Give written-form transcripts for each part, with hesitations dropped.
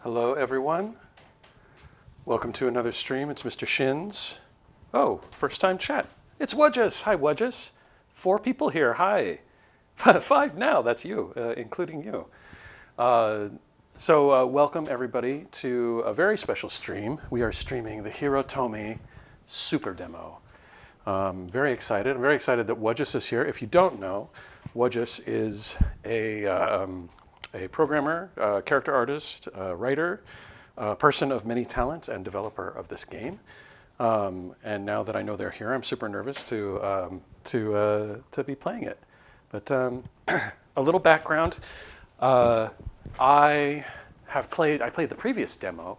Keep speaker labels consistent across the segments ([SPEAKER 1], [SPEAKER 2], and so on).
[SPEAKER 1] Hello, everyone. Welcome to another stream. It's Mr. Shins. Oh, first time chat. It's Wudgeous. Hi, Wudgeous. 4 people here. Hi. 5 now. That's you, including you. Welcome everybody to a very special stream. We are streaming the HEROTOME Super Demo. Very excited. I'm very excited that Wudgeous is here. If you don't know, Wudgeous is a programmer, character artist, writer, person of many talents, and developer of this game. And now that I know they're here, I'm super nervous to be playing it. But a little background: I played the previous demo,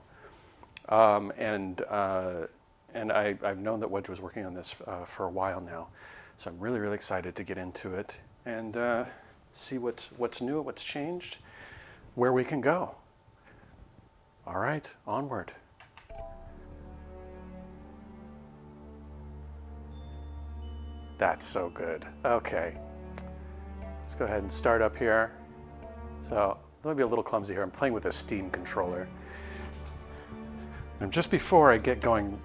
[SPEAKER 1] and I've known that Wudge was working on this for a while now, so I'm really excited to get into it and see what's new, what's changed, where we can go. All right, onward. That's so good. Okay, let's go ahead and start up here. So let me be a little clumsy here. I'm playing with a Steam controller. And just before I get going,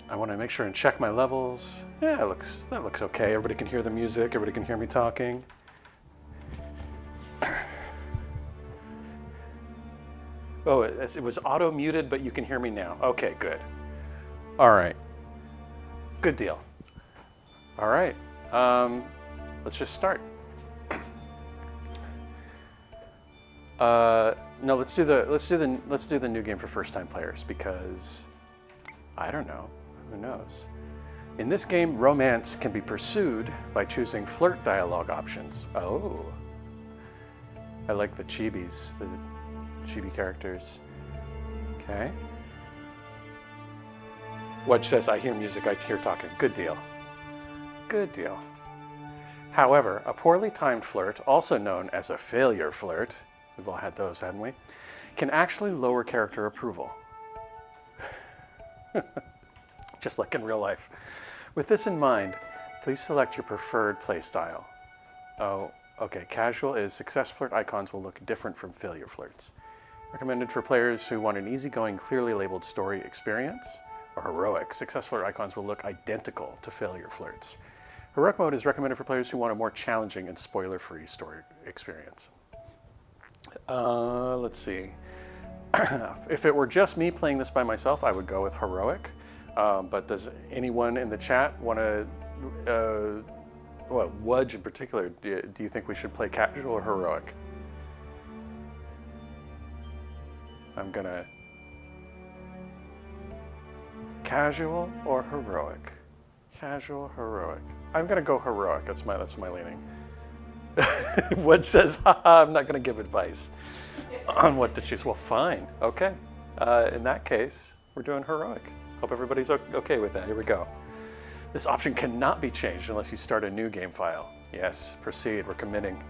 [SPEAKER 1] I want to make sure and check my levels. Yeah, that looks okay. Everybody can hear the music. Everybody can hear me talking. Oh, it was auto muted, but you can hear me now. Okay, good. All right. Good deal. All right. Let's just start. No, let's do the new game for first-time players because I don't know. Who knows? In this game, romance can be pursued by choosing flirt dialogue options. Oh, I like the chibis, the chibi characters. Okay. Wudge says, "I hear music, I hear talking." Good deal. Good deal. However, a poorly timed flirt, also known as a failure flirt, we've all had those, haven't we? Can actually lower character approval. Just like in real life. With this in mind, please select your preferred playstyle. Oh, okay. Casual is success flirt icons will look different from failure flirts. Recommended for players who want an easygoing, clearly labeled story experience. Or heroic, success flirt icons will look identical to failure flirts. Heroic mode is recommended for players who want a more challenging and spoiler-free story experience. Let's see. If it were just me playing this by myself, I would go with heroic. But does anyone in the chat want to, Wudge in particular, do you think we should play casual or heroic? I'm gonna, casual or heroic? Casual, heroic. I'm gonna go heroic, that's my leaning. Wudge says, haha, I'm not gonna give advice on what to choose. Well, fine, okay. In that case, we're doing heroic. Hope everybody's okay with that. Here we go. This option cannot be changed unless you start a new game file. Yes, proceed, we're committing.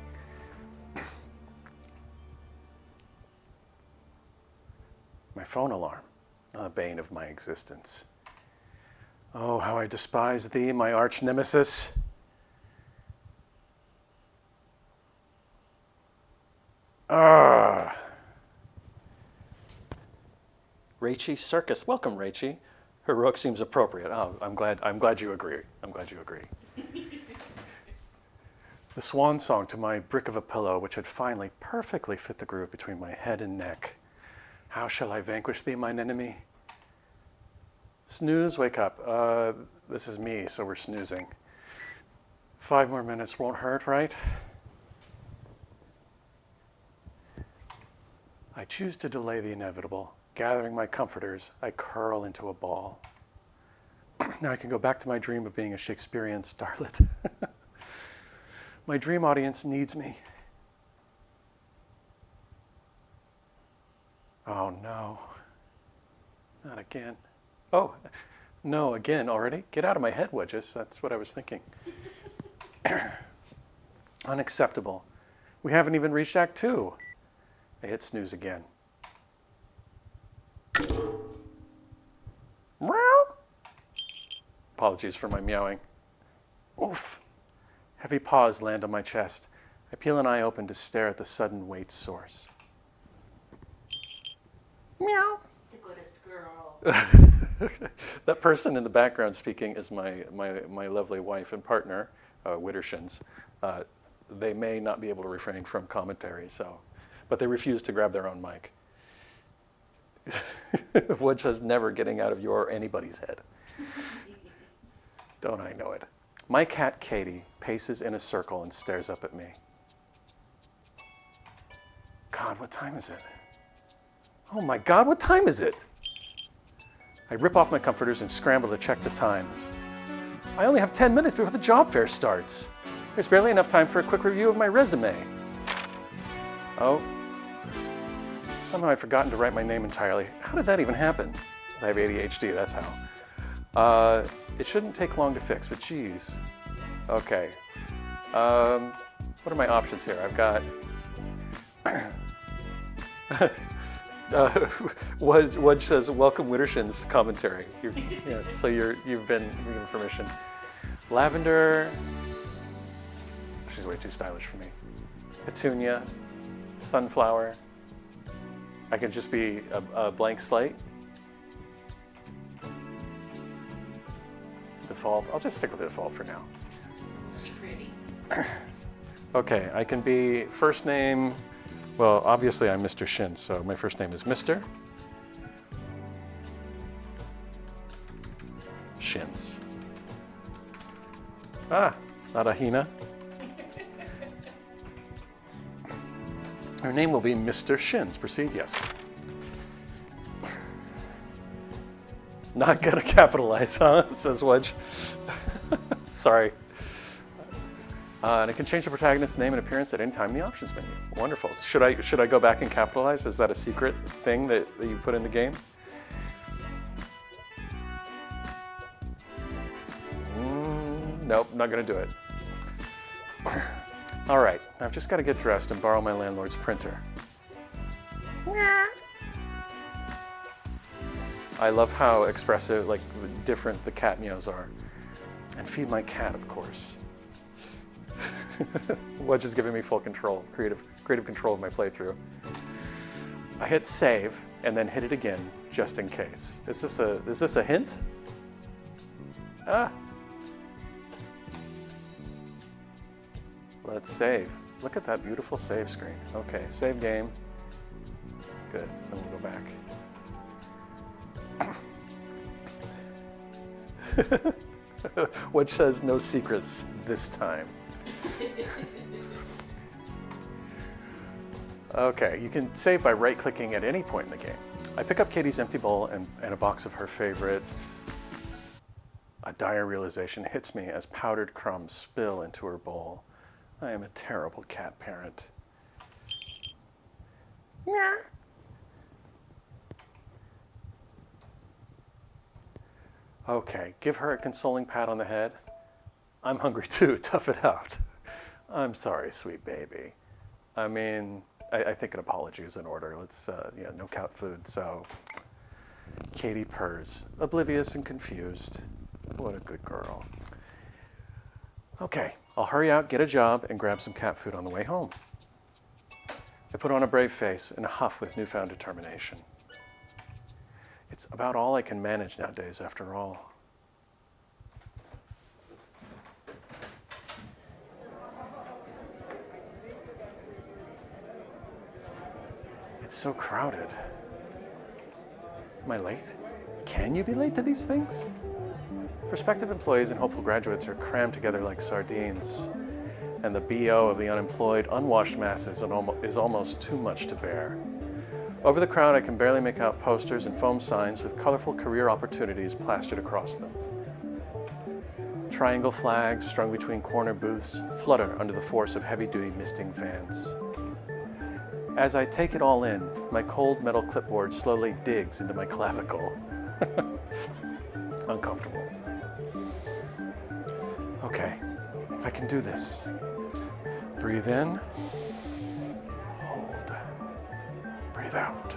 [SPEAKER 1] My phone alarm, a bane of my existence. Oh, how I despise thee, my arch nemesis. Rachie Circus, welcome Rachie. Heroic seems appropriate. Oh, I'm glad you agree. I'm glad you agree. The swan song to my brick of a pillow, which had finally perfectly fit the groove between my head and neck. How shall I vanquish thee, mine enemy? Snooze, wake up. This is me, so we're snoozing. 5 more minutes won't hurt, right? I choose to delay the inevitable. Gathering my comforters, I curl into a ball. Now I can go back to my dream of being a Shakespearean starlet. My dream audience needs me. Oh no, not again. Oh, no, again already? Get out of my head, Wudgeous. That's what I was thinking. Unacceptable. We haven't even reached Act 2. I hit snooze again. Meow. Apologies for my meowing. Oof. Heavy paws land on my chest. I peel an eye open to stare at the sudden weight's source. Meow.
[SPEAKER 2] The goodest girl.
[SPEAKER 1] That person in the background speaking is my lovely wife and partner, Wudgeous. They may not be able to refrain from commentary, but they refuse to grab their own mic. Wudge says never getting out of your or anybody's head. Don't I know it? My cat Katie paces in a circle and stares up at me. God, what time is it? Oh my God, what time is it? I rip off my comforters and scramble to check the time. I only have 10 minutes before the job fair starts. There's barely enough time for a quick review of my resume. Oh, somehow I'd forgotten to write my name entirely. How did that even happen? I have ADHD, that's how. It shouldn't take long to fix, but geez. Okay. What are my options here? I've got... Wudge says, welcome Wudgeous commentary. So you've been given permission. Lavender, she's way too stylish for me. Petunia, sunflower. I could just be a blank slate. Default, I'll just stick with the default for now.
[SPEAKER 2] Is she pretty?
[SPEAKER 1] Okay, I can be first name. Well, obviously I'm Mr. Shins, so my first name is Mr. Shins. Ah, not Ahina. Her name will be Mr. Shins. Proceed, yes. Not gonna capitalize, huh? Says Wudge. Sorry. And I can change the protagonist's name and appearance at any time in the options menu. Wonderful. Should I go back and capitalize? Is that a secret thing that you put in the game? Nope, not gonna do it. All right, I've just got to get dressed and borrow my landlord's printer. I love how expressive, like different the cat meows are. And feed my cat, of course. Wudge is giving me full control, creative control of my playthrough. I hit save and then hit it again just in case. Is this a hint? Ah. Let's save. Look at that beautiful save screen. Okay, save game. Good, then we'll go back. Wudge says no secrets this time. Okay, you can save by right-clicking at any point in the game. I pick up Katie's empty bowl and a box of her favorites. A dire realization hits me as powdered crumbs spill into her bowl. I am a terrible cat parent. Okay, give her a consoling pat on the head. I'm hungry too, tough it out. I'm sorry, sweet baby. I mean, I think an apology is in order. Let's, no cat food, so. Katie purrs, oblivious and confused. What a good girl. Okay, I'll hurry out, get a job, and grab some cat food on the way home. I put on a brave face and a huff with newfound determination. It's about all I can manage nowadays, after all. It's so crowded. Am I late? Can you be late to these things? Prospective employees and hopeful graduates are crammed together like sardines, and the BO of the unemployed, unwashed masses is almost too much to bear. Over the crowd, I can barely make out posters and foam signs with colorful career opportunities plastered across them. Triangle flags strung between corner booths flutter under the force of heavy-duty misting fans. As I take it all in, my cold metal clipboard slowly digs into my clavicle. Uncomfortable. Okay, I can do this. Breathe in, hold, breathe out.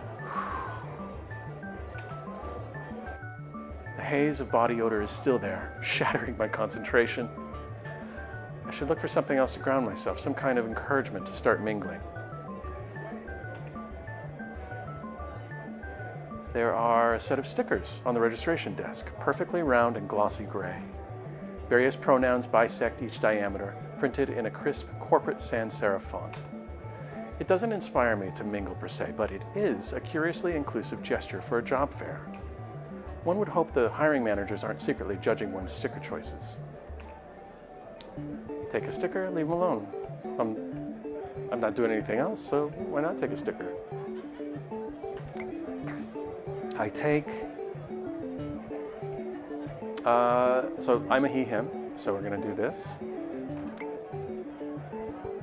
[SPEAKER 1] The haze of body odor is still there, shattering my concentration. I should look for something else to ground myself, some kind of encouragement to start mingling. There are a set of stickers on the registration desk, perfectly round and glossy gray. Various pronouns bisect each diameter, printed in a crisp corporate sans serif font. It doesn't inspire me to mingle per se, but it is a curiously inclusive gesture for a job fair. One would hope the hiring managers aren't secretly judging one's sticker choices. Take a sticker, leave them alone. I'm not doing anything else, so why not take a sticker? I take, so I'm a he, him, so we're gonna do this.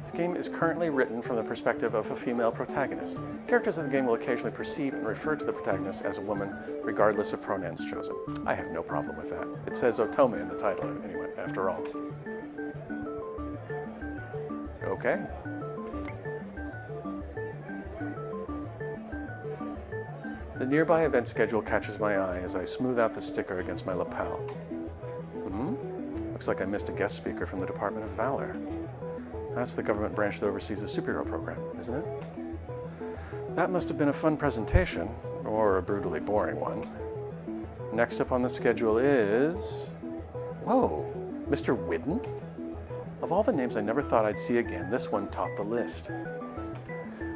[SPEAKER 1] This game is currently written from the perspective of a female protagonist. Characters of the game will occasionally perceive and refer to the protagonist as a woman, regardless of pronouns chosen. I have no problem with that. It says Otome in the title, anyway, after all. Okay. The nearby event schedule catches my eye as I smooth out the sticker against my lapel. Looks like I missed a guest speaker from the Department of Valor. That's the government branch that oversees the superhero program, isn't it? That must have been a fun presentation, or a brutally boring one. Next up on the schedule is... Whoa, Mr. Whidden? Of all the names I never thought I'd see again, this one topped the list.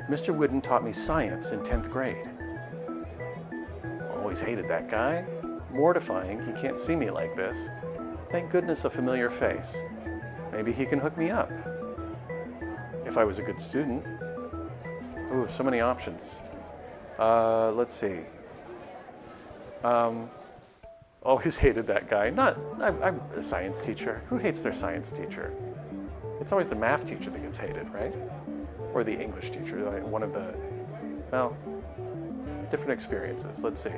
[SPEAKER 1] Mr. Whidden taught me science in 10th grade. Always hated that guy. Mortifying, he can't see me like this. Thank goodness a familiar face. Maybe he can hook me up. If I was a good student. Ooh, so many options. Let's see. Always hated that guy. I'm a science teacher. Who hates their science teacher? It's always the math teacher that gets hated, right? Or the English teacher, like one of the, well, different experiences. Let's see.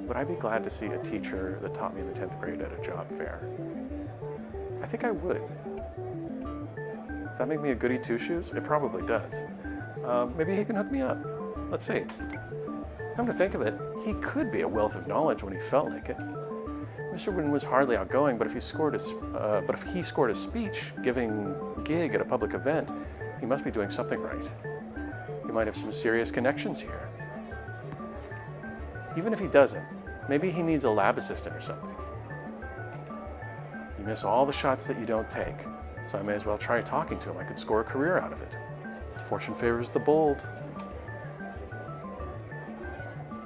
[SPEAKER 1] Would I be glad to see a teacher that taught me in the 10th grade at a job fair? I think I would. Does that make me a goody two-shoes? It probably does. Maybe he can hook me up. Let's see. Come to think of it, he could be a wealth of knowledge when he felt like it. Mr. Whidden was hardly outgoing, but if he scored a speech-giving gig at a public event, he must be doing something right. He might have some serious connections here. Even if he doesn't, maybe he needs a lab assistant or something. You miss all the shots that you don't take, so I may as well try talking to him. I could score a career out of it. Fortune favors the bold.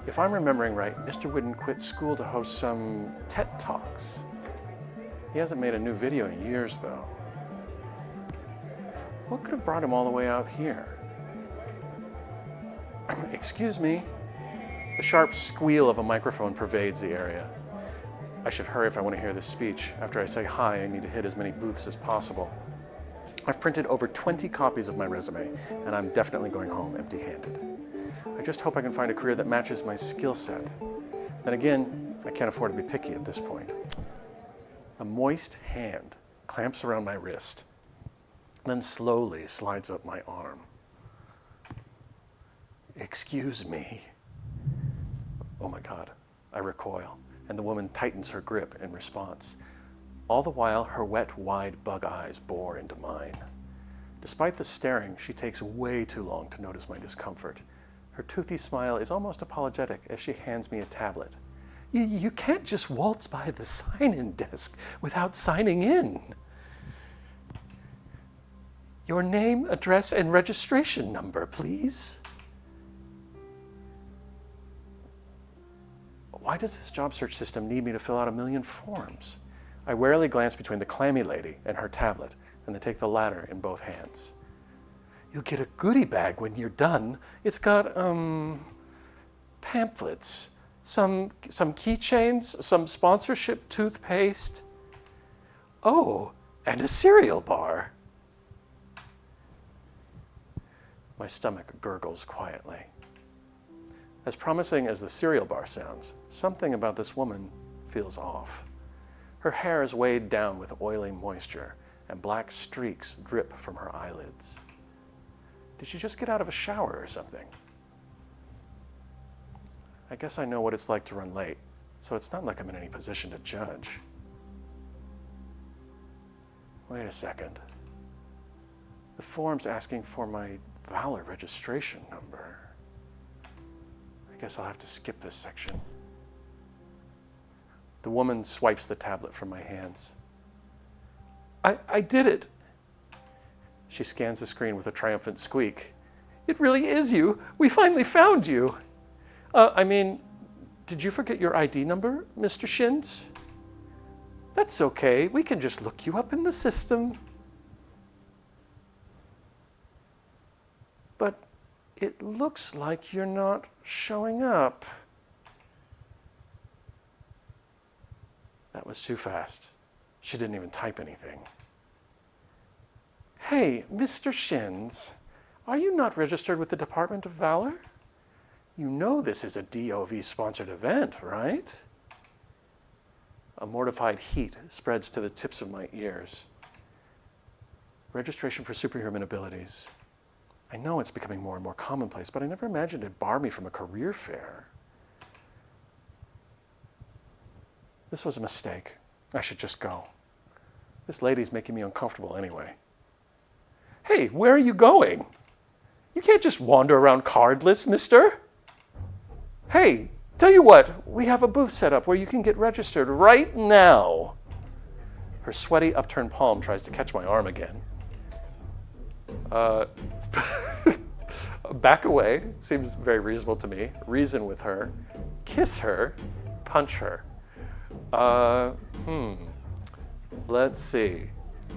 [SPEAKER 1] If I'm remembering right, Mr. Whidden quit school to host some TED Talks. He hasn't made a new video in years, though. What could have brought him all the way out here? Excuse me. The sharp squeal of a microphone pervades the area. I should hurry if I want to hear this speech. After I say hi, I need to hit as many booths as possible. I've printed over 20 copies of my resume, and I'm definitely going home empty-handed. I just hope I can find a career that matches my skill set. Then again, I can't afford to be picky at this point. A moist hand clamps around my wrist, then slowly slides up my arm. Excuse me. Oh my God, I recoil, and the woman tightens her grip in response. All the while, her wet, wide bug eyes bore into mine. Despite the staring, she takes way too long to notice my discomfort. Her toothy smile is almost apologetic as she hands me a tablet. You can't just waltz by the sign-in desk without signing in. Your name, address, and registration number, please. Why does this job search system need me to fill out 1,000,000 forms? I warily glance between the clammy lady and her tablet, and then take the latter in both hands. You'll get a goodie bag when you're done. It's got, pamphlets, some keychains, some sponsorship toothpaste. Oh, and a cereal bar. My stomach gurgles quietly. As promising as the cereal bar sounds, something about this woman feels off. Her hair is weighed down with oily moisture, and black streaks drip from her eyelids. Did she just get out of a shower or something? I guess I know what it's like to run late, so it's not like I'm in any position to judge. Wait a second. The form's asking for my Valor registration number. Guess I'll have to skip this section. The woman swipes the tablet from my hands. I did it. She scans the screen with a triumphant squeak. It really is you. We finally found you. Did you forget your ID number, Mr. Shins? That's okay. We can just look you up in the system. But it looks like you're not showing up. That was too fast. She didn't even type anything. Hey, Mr. Shins, are you not registered with the Department of Valor? You know this is a DOV-sponsored event, right? A mortified heat spreads to the tips of my ears. Registration for superhuman abilities. I know it's becoming more and more commonplace, but I never imagined it'd bar me from a career fair. This was a mistake. I should just go. This lady's making me uncomfortable anyway. Hey, where are you going? You can't just wander around cardless, mister. Hey, tell you what, we have a booth set up where you can get registered right now. Her sweaty, upturned palm tries to catch my arm again. Back away seems very reasonable to me. Reason with her. Kiss her. Punch her. Let's see.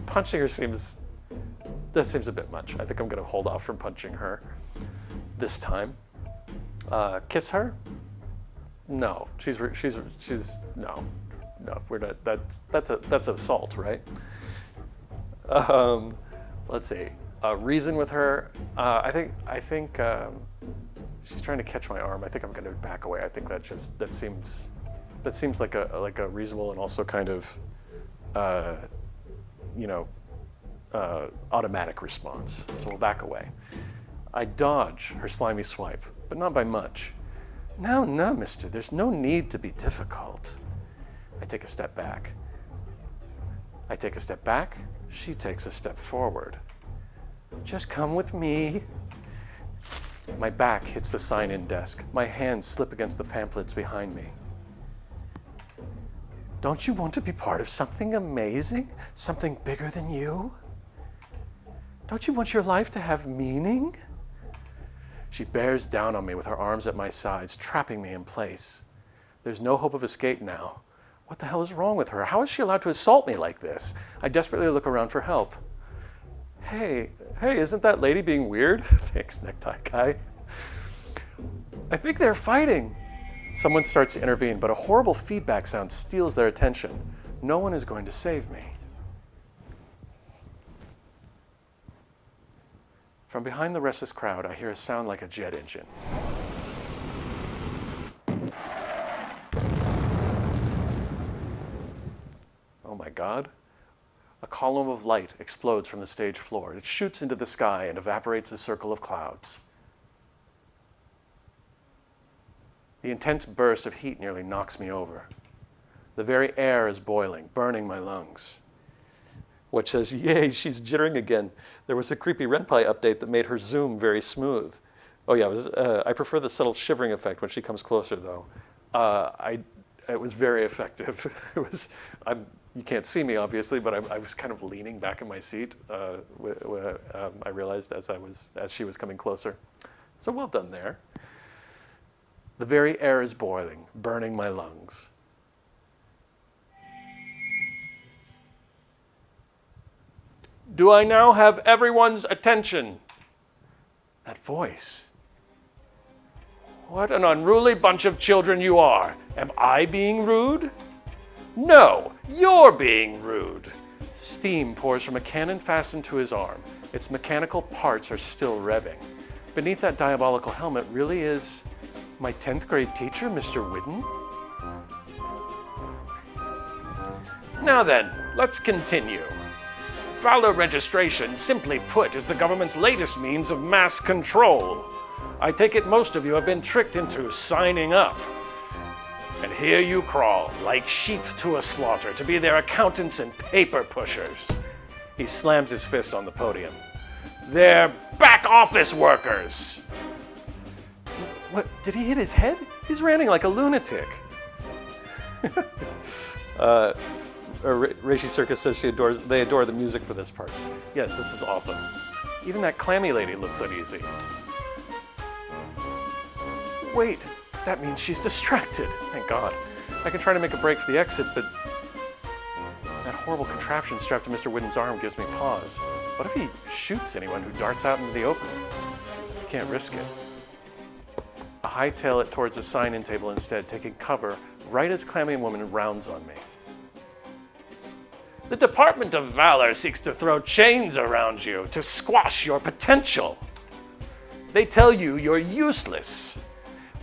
[SPEAKER 1] Punching her seems a bit much. I think I'm going to hold off from punching her this time. Kiss her? No, she's no. We're not. That's assault, right? Let's see. Reason with her. I think she's trying to catch my arm. I think I'm going to back away. I think that seems like a reasonable and also kind of automatic response. So we'll back away. I dodge her slimy swipe, but not by much. No, mister, there's no need to be difficult. I take a step back. She takes a step forward. Just come with me. My back hits the sign-in desk. My hands slip against the pamphlets behind me. Don't you want to be part of something amazing? Something bigger than you? Don't you want your life to have meaning? She bears down on me with her arms at my sides, trapping me in place. There's no hope of escape now. What the hell is wrong with her? How is she allowed to assault me like this? I desperately look around for help. Hey, isn't that lady being weird? Thanks, necktie guy. I think they're fighting. Someone starts to intervene, but a horrible feedback sound steals their attention. No one is going to save me. From behind the restless crowd, I hear a sound like a jet engine. Oh my God. A column of light explodes from the stage floor. It shoots into the sky and evaporates a circle of clouds. The intense burst of heat nearly knocks me over. The very air is boiling, burning my lungs. Which says, yay, she's jittering again. There was a creepy Ren'Py update that made her zoom very smooth. Oh yeah, I prefer the subtle shivering effect when she comes closer though. It was very effective. You can't see me obviously, but I was kind of leaning back in my seat. I realized as she was coming closer. So well done there. The very air is boiling, burning my lungs. Do I now have everyone's attention? That voice. What an unruly bunch of children you are. Am I being rude? No, you're being rude. Steam pours from a cannon fastened to his arm. Its mechanical parts are still revving. Beneath that diabolical helmet really is my 10th grade teacher, Mr. Whidden. Now then, let's continue. Valor registration, simply put, is the government's latest means of mass control. I take it most of you have been tricked into signing up. And here you crawl, like sheep to a slaughter, to be their accountants and paper pushers. He slams his fist on the podium. They're back office workers. What, did he hit his head? He's ranting like a lunatic. Reishi Circus says they adore the music for this part. Yes, this is awesome. Even that clammy lady looks uneasy. Wait, that means she's distracted. Thank God. I can try to make a break for the exit, but that horrible contraption strapped to Mr. Wooden's arm gives me pause. What if he shoots anyone who darts out into the open? I can't risk it. I hightail it towards a sign-in table instead, taking cover right as Clammy Woman rounds on me. The Department of Valor seeks to throw chains around you to squash your potential. They tell you you're useless.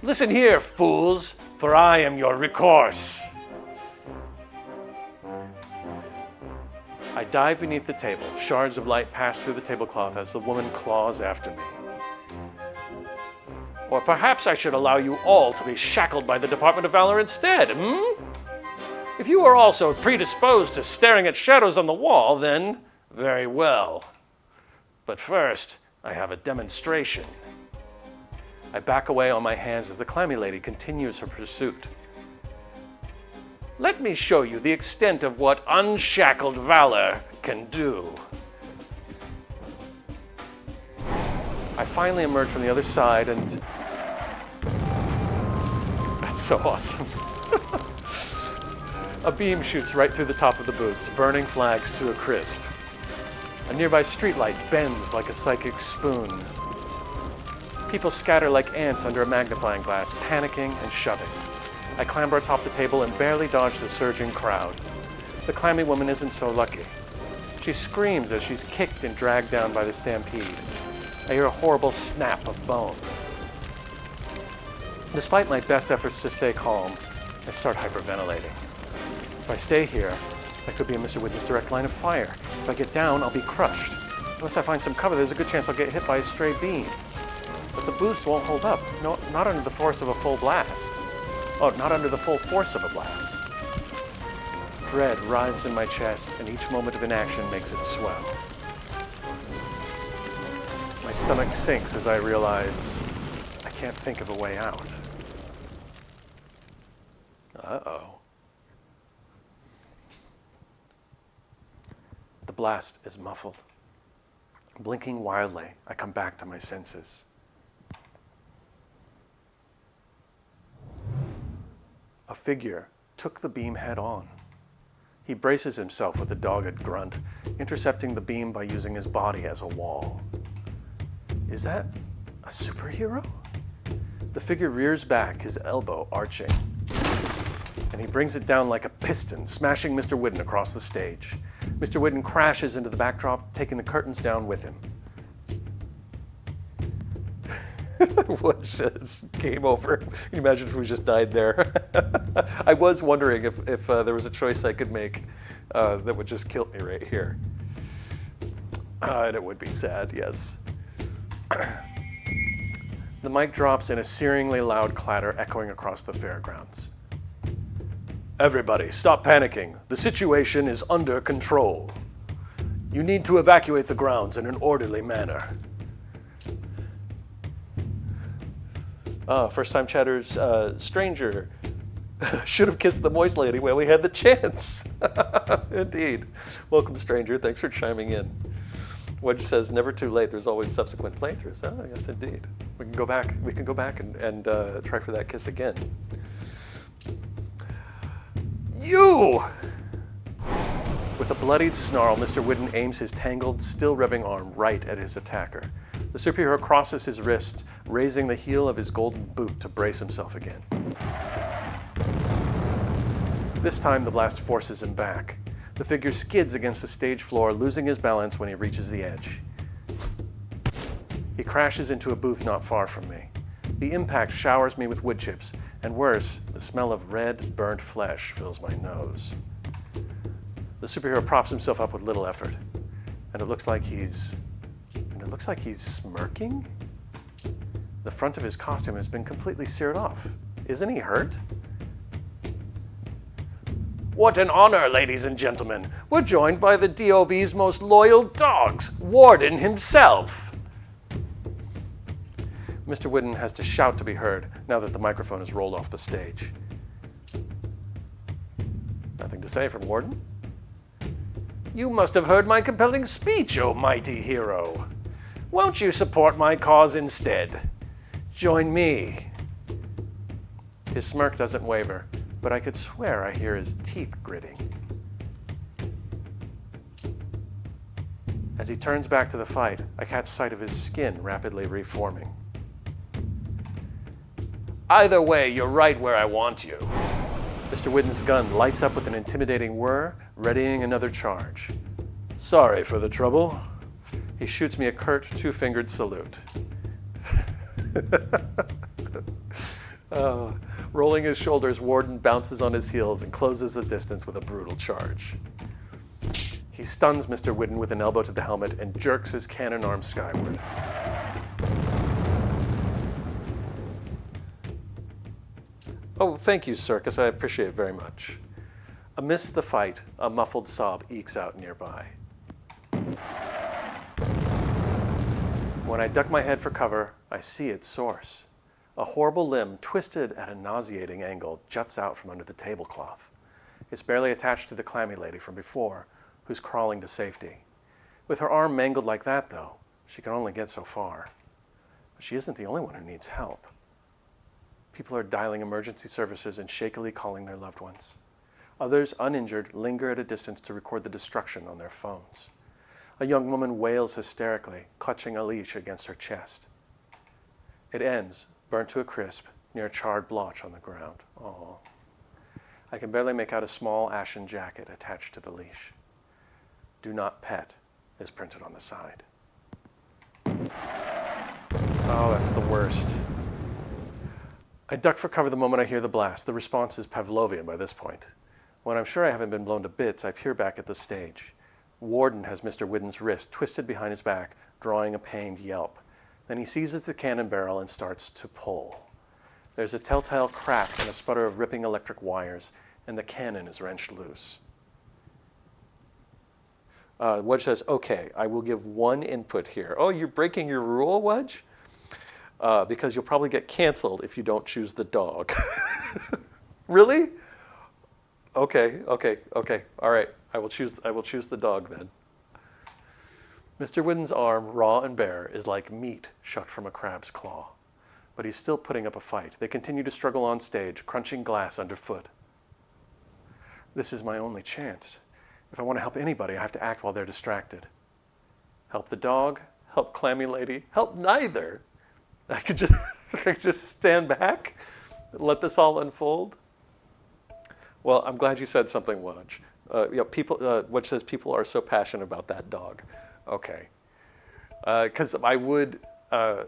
[SPEAKER 1] Listen here, fools, for I am your recourse. I dive beneath the table. Shards of light pass through the tablecloth as the woman claws after me. Or perhaps I should allow you all to be shackled by the Department of Valor instead, If you are also predisposed to staring at shadows on the wall, then very well. But first, I have a demonstration. I back away on my hands as the clammy lady continues her pursuit. Let me show you the extent of what unshackled valor can do. I finally emerge from the other side and... That's so awesome. A beam shoots right through the top of the booths, burning flags to a crisp. A nearby streetlight bends like a psychic spoon. People scatter like ants under a magnifying glass, panicking and shoving. I clamber atop the table and barely dodge the surging crowd. The clammy woman isn't so lucky. She screams as she's kicked and dragged down by the stampede. I hear a horrible snap of bone. Despite my best efforts to stay calm, I start hyperventilating. If I stay here, that could be in Mr. Wooden's direct line of fire. If I get down, I'll be crushed. Unless I find some cover, there's a good chance I'll get hit by a stray beam. But the boost won't hold up. No, not under the force of a full blast. Oh, not under the full force of a blast. Dread rises in my chest, and each moment of inaction makes it swell. My stomach sinks as I realize I can't think of a way out. Uh-oh. The blast is muffled. Blinking wildly, I come back to my senses. A figure took the beam head on. He braces himself with a dogged grunt, intercepting the beam by using his body as a wall. Is that a superhero? The figure rears back, his elbow arching, and he brings it down like a piston, smashing Mr. Wooden across the stage. Mr. Wooden crashes into the backdrop, taking the curtains down with him. Wudge says, game over. Can you imagine if we just died there? I was wondering if there was a choice I could make that would just kill me right here. And it would be sad, yes. The mic drops in a searingly loud clatter echoing across the fairgrounds. Everybody, stop panicking. The situation is under control. You need to evacuate the grounds in an orderly manner. First-time chatters, Stranger should have kissed the moist lady while we had the chance. Indeed. Welcome, Stranger. Thanks for chiming in. Wudge says, never too late. There's always subsequent playthroughs. Oh, yes, indeed. We can go back. We can go back and try for that kiss again. You! With a bloodied snarl, Mr. Wooden aims his tangled, still revving arm right at his attacker. The superhero crosses his wrists, raising the heel of his golden boot to brace himself again. This time, the blast forces him back. The figure skids against the stage floor, losing his balance when he reaches the edge. He crashes into a booth not far from me. The impact showers me with wood chips, and worse, the smell of red, burnt flesh fills my nose. The superhero props himself up with little effort, and it looks like he's smirking. The front of his costume has been completely seared off. Isn't he hurt? What an honor, ladies and gentlemen. We're joined by the DOV's most loyal dogs, Warden himself. Mr. Whidden has to shout to be heard now that the microphone is rolled off the stage. Nothing to say from Warden. You must have heard my compelling speech, O mighty hero. Won't you support my cause instead? Join me. His smirk doesn't waver, but I could swear I hear his teeth gritting. As he turns back to the fight, I catch sight of his skin rapidly reforming. Either way, you're right where I want you. Mr. Whidden's gun lights up with an intimidating whir, readying another charge. Sorry for the trouble. He shoots me a curt two-fingered salute. Rolling his shoulders, Warden bounces on his heels and closes the distance with a brutal charge. He stuns Mr. Whidden with an elbow to the helmet and jerks his cannon arm skyward. Oh, thank you, Circus. I appreciate it very much. Amidst the fight, a muffled sob ekes out nearby. When I duck my head for cover, I see its source. A horrible limb, twisted at a nauseating angle, juts out from under the tablecloth. It's barely attached to the clammy lady from before, who's crawling to safety. With her arm mangled like that, though, she can only get so far. But she isn't the only one who needs help. People are dialing emergency services and shakily calling their loved ones. Others, uninjured, linger at a distance to record the destruction on their phones. A young woman wails hysterically, clutching a leash against her chest. It ends, burnt to a crisp, near a charred blotch on the ground. Oh. I can barely make out a small ashen jacket attached to the leash. Do not pet is printed on the side. Oh, that's the worst. I duck for cover the moment I hear the blast. The response is Pavlovian by this point. When I'm sure I haven't been blown to bits, I peer back at the stage. Warden has Mr. Whidden's wrist twisted behind his back, drawing a pained yelp. Then he seizes the cannon barrel and starts to pull. There's a telltale crack and a sputter of ripping electric wires, and the cannon is wrenched loose. Wudge says, okay, I will give one input here. Oh, you're breaking your rule, Wudge? Because you'll probably get canceled if you don't choose the dog. Really? Okay. All right. I will choose the dog then. Mr. Whidden's arm, raw and bare, is like meat shucked from a crab's claw. But he's still putting up a fight. They continue to struggle on stage, crunching glass underfoot. This is my only chance. If I want to help anybody, I have to act while they're distracted. Help the dog, help Clammy Lady, help neither. I could just stand back and let this all unfold. Well, I'm glad you said something, Wudge. Wudge says people are so passionate about that dog. Okay, because I would. I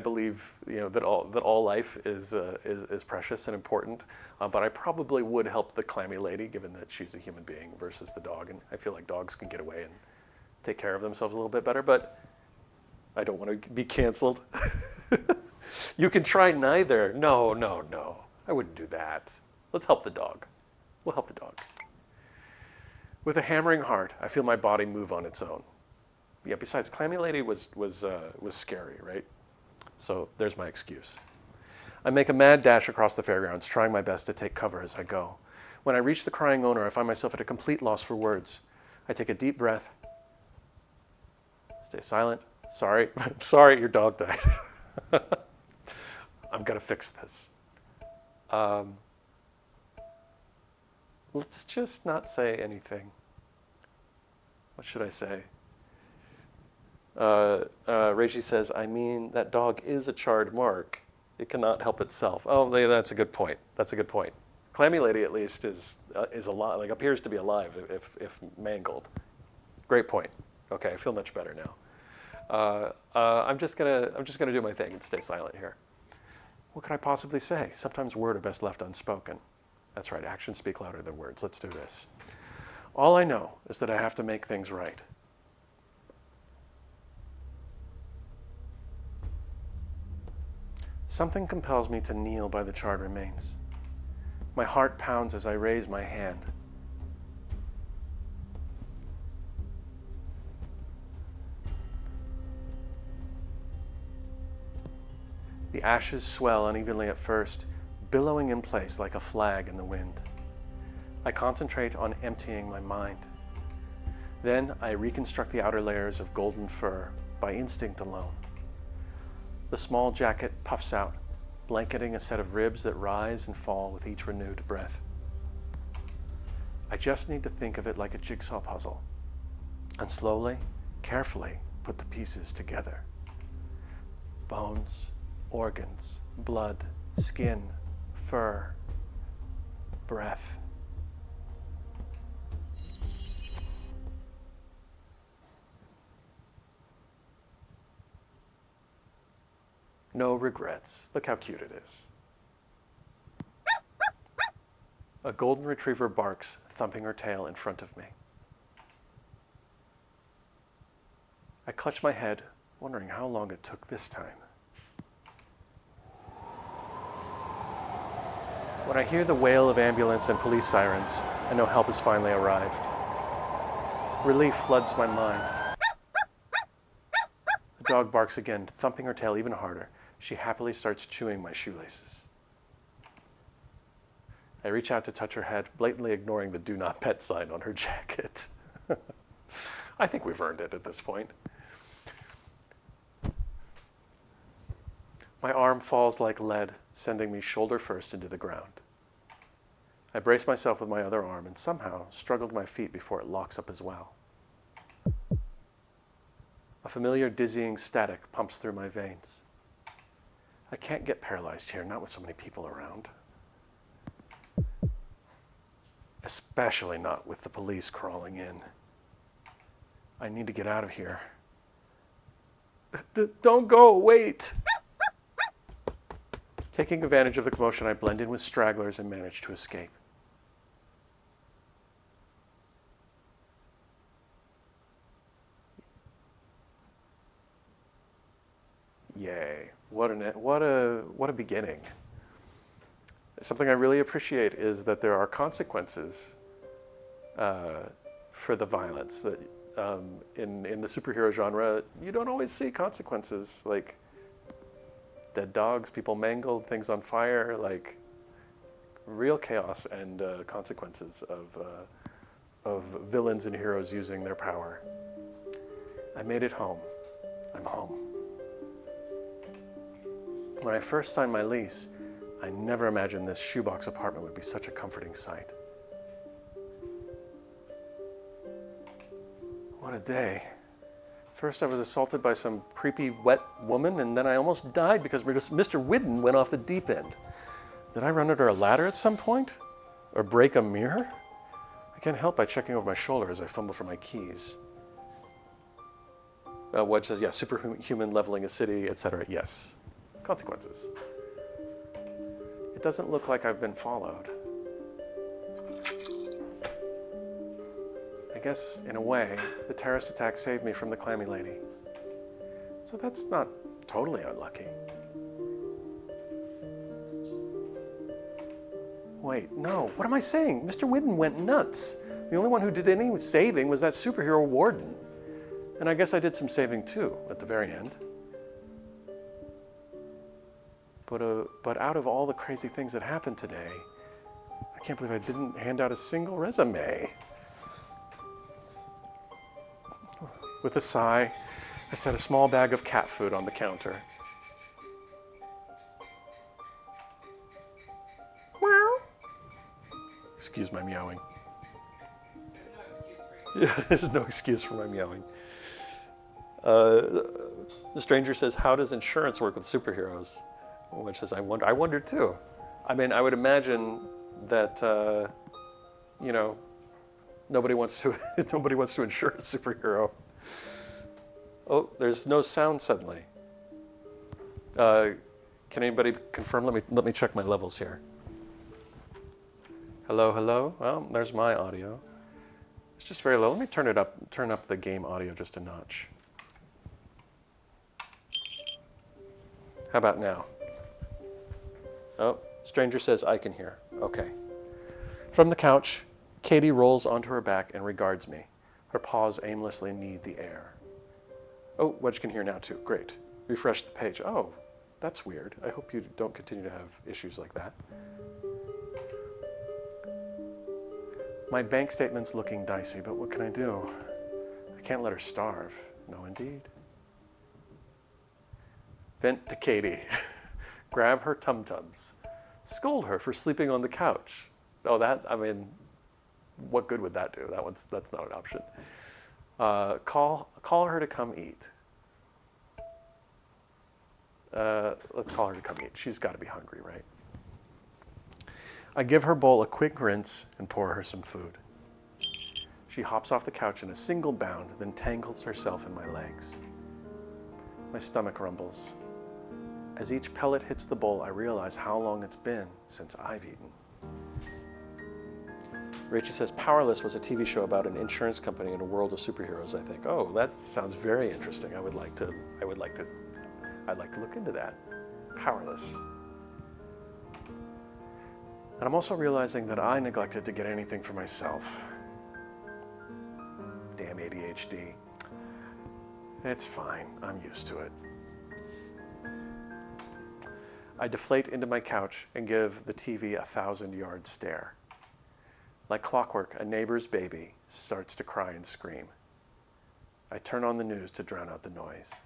[SPEAKER 1] believe that all life is precious and important. But I probably would help the Clammy Lady, given that she's a human being versus the dog, and I feel like dogs can get away and take care of themselves a little bit better. But I don't want to be canceled. You can try neither. No. I wouldn't do that. Let's help the dog. We'll help the dog. With a hammering heart, I feel my body move on its own. Yeah, besides, Clammy Lady was scary, right? So there's my excuse. I make a mad dash across the fairgrounds, trying my best to take cover as I go. When I reach the crying owner, I find myself at a complete loss for words. I take a deep breath. Stay silent. Sorry. Sorry, your dog died. I'm going to fix this. Let's just not say anything. What should I say? Reishi says, I mean, that dog is a charred mark. It cannot help itself. Oh, that's a good point. That's a good point. Clammy Lady, at least, is alive, like appears to be alive if mangled. Great point. Okay, I feel much better now. I'm just gonna do my thing and stay silent here. What could I possibly say? Sometimes words are best left unspoken. That's right, actions speak louder than words. Let's do this. All I know is that I have to make things right. Something compels me to kneel by the charred remains. My heart pounds as I raise my hand. The ashes swell unevenly at first, billowing in place like a flag in the wind. I concentrate on emptying my mind. Then I reconstruct the outer layers of golden fur by instinct alone. The small jacket puffs out, blanketing a set of ribs that rise and fall with each renewed breath. I just need to think of it like a jigsaw puzzle, and slowly, carefully put the pieces together. Bones, organs, blood, skin, fur, breath. No regrets. Look how cute it is. A golden retriever barks, thumping her tail in front of me. I clutch my head, wondering how long it took this time. When I hear the wail of ambulance and police sirens, I know help has finally arrived. Relief floods my mind. The dog barks again, thumping her tail even harder. She happily starts chewing my shoelaces. I reach out to touch her head, blatantly ignoring the "Do Not Pet" sign on her jacket. I think we've earned it at this point. My arm falls like lead, sending me shoulder first into the ground. I brace myself with my other arm and somehow struggle to my feet before it locks up as well. A familiar dizzying static pumps through my veins. I can't get paralyzed here, not with so many people around. Especially not with the police crawling in. I need to get out of here. Don't go, wait! Taking advantage of the commotion, I blend in with stragglers and manage to escape. Yay, what a beginning. Something I really appreciate is that there are consequences for the violence. That in the superhero genre, you don't always see consequences, like dead dogs, people mangled, things on fire, like real chaos and consequences of villains and heroes using their power. I made it home. I'm home. When I first signed my lease, I never imagined this shoebox apartment would be such a comforting sight. What a day. First I was assaulted by some creepy wet woman, and then I almost died because Mr. Whidden went off the deep end. Did I run under a ladder at some point? Or break a mirror? I can't help by checking over my shoulder as I fumble for my keys. Wudge says, yeah, superhuman leveling a city, etc. Yes. Consequences. It doesn't look like I've been followed. I guess, in a way, the terrorist attack saved me from the clammy lady. So that's not totally unlucky. Wait, no, what am I saying? Mr. Whidden went nuts. The only one who did any saving was that superhero warden. And I guess I did some saving too, at the very end. But out of all the crazy things that happened today, I can't believe I didn't hand out a single resume. With a sigh, I set a small bag of cat food on the counter. Meow. Excuse my meowing.
[SPEAKER 2] There's no excuse for you.
[SPEAKER 1] Yeah, there's no excuse for my meowing. The stranger says, how does insurance work with superheroes? Which says, I wonder too. I mean, I would imagine that, nobody wants to insure a superhero. Oh, there's no sound suddenly. Can anybody confirm? Let me check my levels here. Hello, hello. Well, there's my audio. It's just very low. Let me turn up the game audio just a notch. How about now? Oh, stranger says I can hear. Okay. From the couch, Katie rolls onto her back and regards me. Her paws aimlessly knead the air. Oh, Wudge can hear now too. Great. Refresh the page. Oh, That's weird. I hope you don't continue to have issues like that. My bank statement's looking dicey, but what can I do? I can't let her starve. No, indeed. Vent to Katie. Grab her tum-tums. Scold her for sleeping on the couch. Oh, I mean, what good would that do? That's not an option. Call her to come eat. Let's call her to come eat. She's got to be hungry, right? I give her bowl a quick rinse and pour her some food. She hops off the couch in a single bound, then tangles herself in my legs. My stomach rumbles. As each pellet hits the bowl, I realize how long it's been since I've eaten. Rachel says Powerless was a TV show about an insurance company in a world of superheroes, I think. Oh, that sounds very interesting. I'd like to look into that. Powerless. And I'm also realizing that I neglected to get anything for myself. Damn ADHD. It's fine. I'm used to it. I deflate into my couch and give the TV a 1,000-yard stare. Like clockwork, a neighbor's baby starts to cry and scream. I turn on the news to drown out the noise.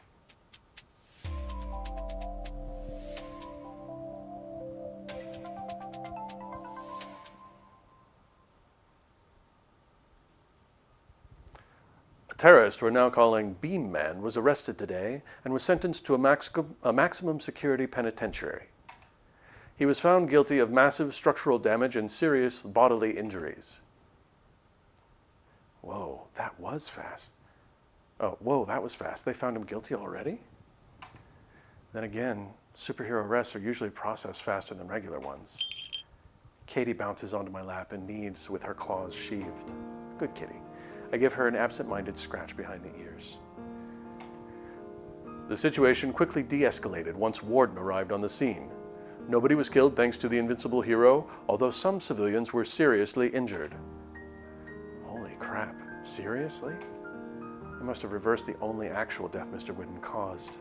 [SPEAKER 1] A terrorist we're now calling Beam Man was arrested today and was sentenced to a maximum security penitentiary. He was found guilty of massive structural damage and serious bodily injuries. Whoa, that was fast. Oh, whoa, that was fast. They found him guilty already? Then again, superhero arrests are usually processed faster than regular ones. Katie bounces onto my lap and kneads with her claws sheathed. Good kitty. I give her an absent-minded scratch behind the ears. The situation quickly de-escalated once Warden arrived on the scene. Nobody was killed thanks to the invincible hero, although some civilians were seriously injured. Holy crap, seriously? I must have reversed the only actual death Mr. Whidden caused.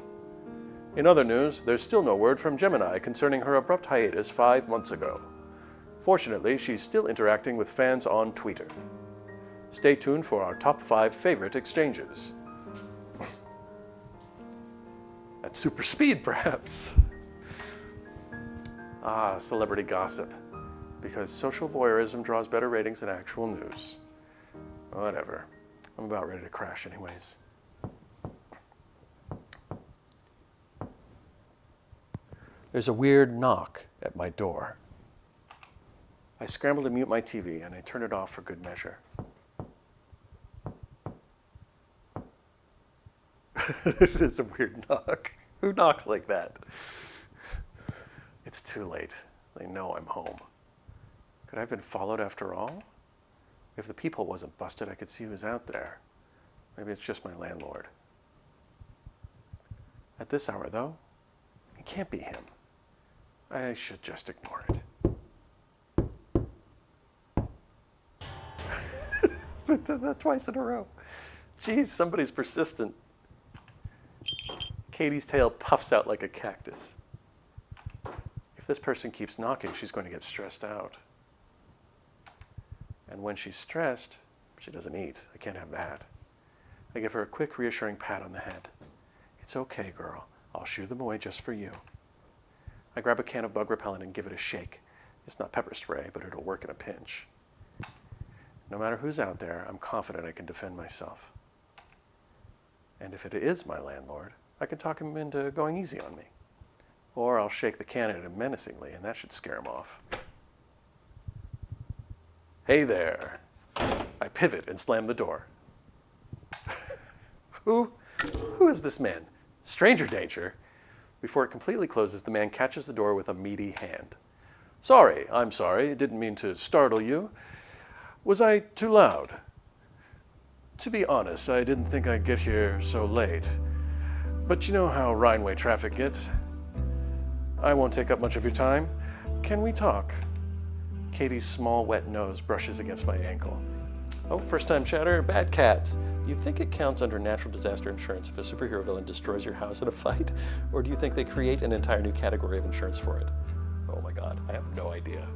[SPEAKER 1] In other news, there's still no word from Gemini concerning her abrupt hiatus 5 months ago. Fortunately, she's still interacting with fans on Twitter. Stay tuned for our top 5 favorite exchanges. At super speed, perhaps. Ah, celebrity gossip. Because social voyeurism draws better ratings than actual news. Whatever. I'm about ready to crash anyways. There's a weird knock at my door. I scramble to mute my TV and I turn it off for good measure. It's a weird knock. Who knocks like that? It's too late. They know I'm home. Could I have been followed after all? If the peephole wasn't busted, I could see who was out there. Maybe it's just my landlord. At this hour, though, it can't be him. I should just ignore it. But twice in a row. Jeez, somebody's persistent. Katie's tail puffs out like a cactus. If this person keeps knocking, she's going to get stressed out. And when she's stressed, she doesn't eat. I can't have that. I give her a quick, reassuring pat on the head. It's okay, girl. I'll shoo them away just for you. I grab a can of bug repellent and give it a shake. It's not pepper spray, but it'll work in a pinch. No matter who's out there, I'm confident I can defend myself. And if it is my landlord, I can talk him into going easy on me. Or I'll shake the can at him menacingly, and that should scare him off. Hey there. I pivot and slam the door. Who is this man? Stranger danger. Before it completely closes, the man catches the door with a meaty hand. Sorry, I'm sorry. Didn't mean to startle you. Was I too loud? To be honest, I didn't think I'd get here so late. But you know how Rhineway traffic gets. I won't take up much of your time. Can we talk? Katie's small, wet nose brushes against my ankle. Oh, first time chatter, Bad Cats. Do you think it counts under natural disaster insurance if a superhero villain destroys your house in a fight? Or do you think they create an entire new category of insurance for it? Oh my God, I have no idea.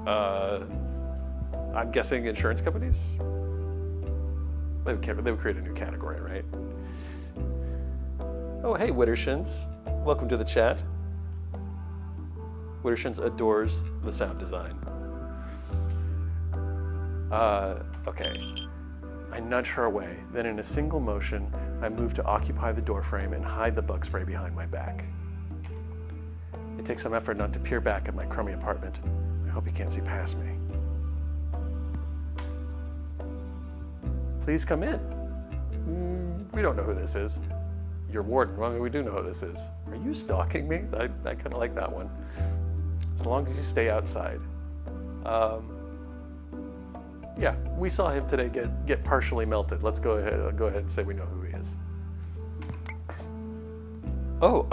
[SPEAKER 1] I'm guessing insurance companies? They would create a new category, right? Oh, hey, Wittershins. Welcome to the chat. Wittershins adores the sound design. Okay. I nudge her away. Then in a single motion, I move to occupy the doorframe and hide the bug spray behind my back. It takes some effort not to peer back at my crummy apartment. I hope you can't see past me. Please come in. We don't know who this is. Your warden. Well, we do know who this is. Are you stalking me? I kind of like that one. As long as you stay outside. Yeah, we saw him today get partially melted. Let's go ahead and say we know who he is. Oh,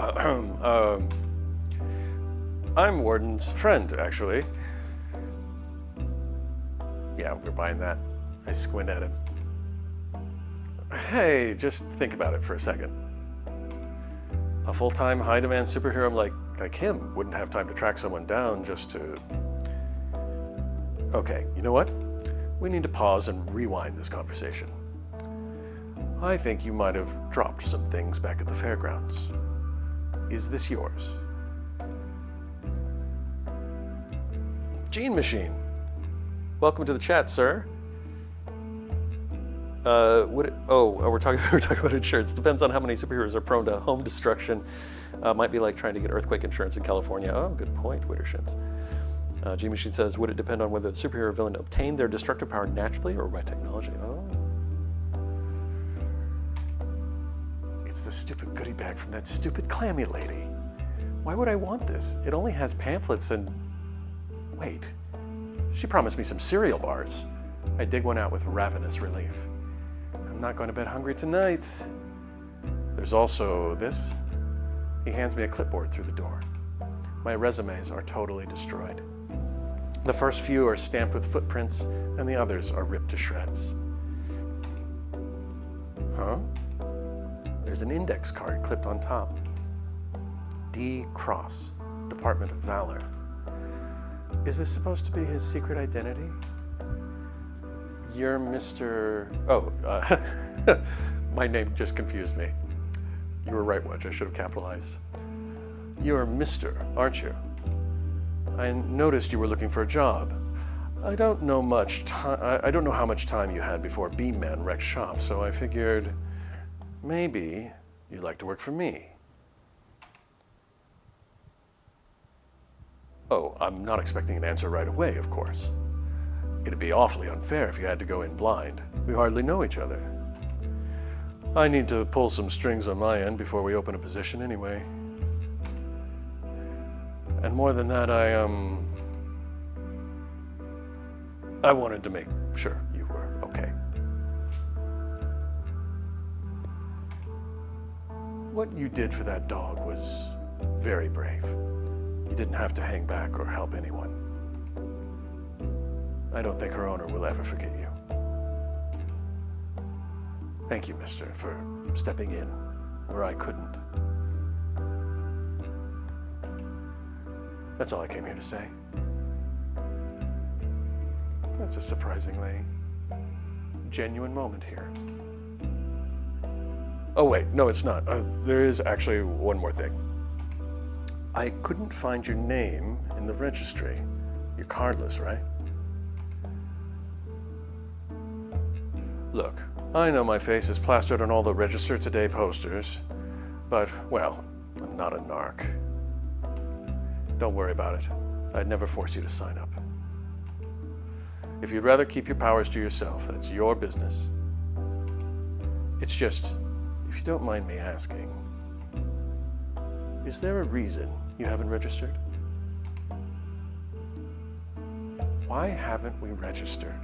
[SPEAKER 1] I'm Warden's friend, actually. Yeah, we're buying that. I squint at him. Hey, just think about it for a second. A full-time, high-demand superhero like him wouldn't have time to track someone down just to... Okay, you know what? We need to pause and rewind this conversation. I think you might have dropped some things back at the fairgrounds. Is this yours? Gene Machine. Welcome to the chat, sir. We're talking about insurance. Depends on how many superheroes are prone to home destruction. Might be like trying to get earthquake insurance in California. Oh, good point, Wittershins. G Machine says, would it depend on whether the superhero villain obtained their destructive power naturally or by technology? Oh. It's the stupid goodie bag from that stupid clammy lady. Why would I want this? It only has pamphlets and... Wait. She promised me some cereal bars. I dig one out with ravenous relief. I'm not going to bed hungry tonight. There's also this. He hands me a clipboard through the door. My resumes are totally destroyed. The first few are stamped with footprints, and the others are ripped to shreds. Huh? There's an index card clipped on top. D. Cross, Department of Valor. Is this supposed to be his secret identity? You're Mr... Oh, my name just confused me. You were right, Wudge. I should have capitalized. You're Mr., aren't you? I noticed you were looking for a job. I don't know how much time you had before Beam Man wrecked shop, so I figured maybe you'd like to work for me. Oh, I'm not expecting an answer right away, of course. It'd be awfully unfair if you had to go in blind. We hardly know each other. I need to pull some strings on my end before we open a position anyway. And more than that, I wanted to make sure you were okay. What you did for that dog was very brave. You didn't have to hang back or help anyone. I don't think her owner will ever forget you. Thank you, mister, for stepping in where I couldn't. That's all I came here to say. That's a surprisingly genuine moment here. Oh wait, no it's not. There is actually one more thing. I couldn't find your name in the registry. You're cardless, right? Look, I know my face is plastered on all the Register Today posters, but, well, I'm not a narc. Don't worry about it. I'd never force you to sign up. If you'd rather keep your powers to yourself, that's your business. It's just, if you don't mind me asking, is there a reason you haven't registered? Why haven't we registered?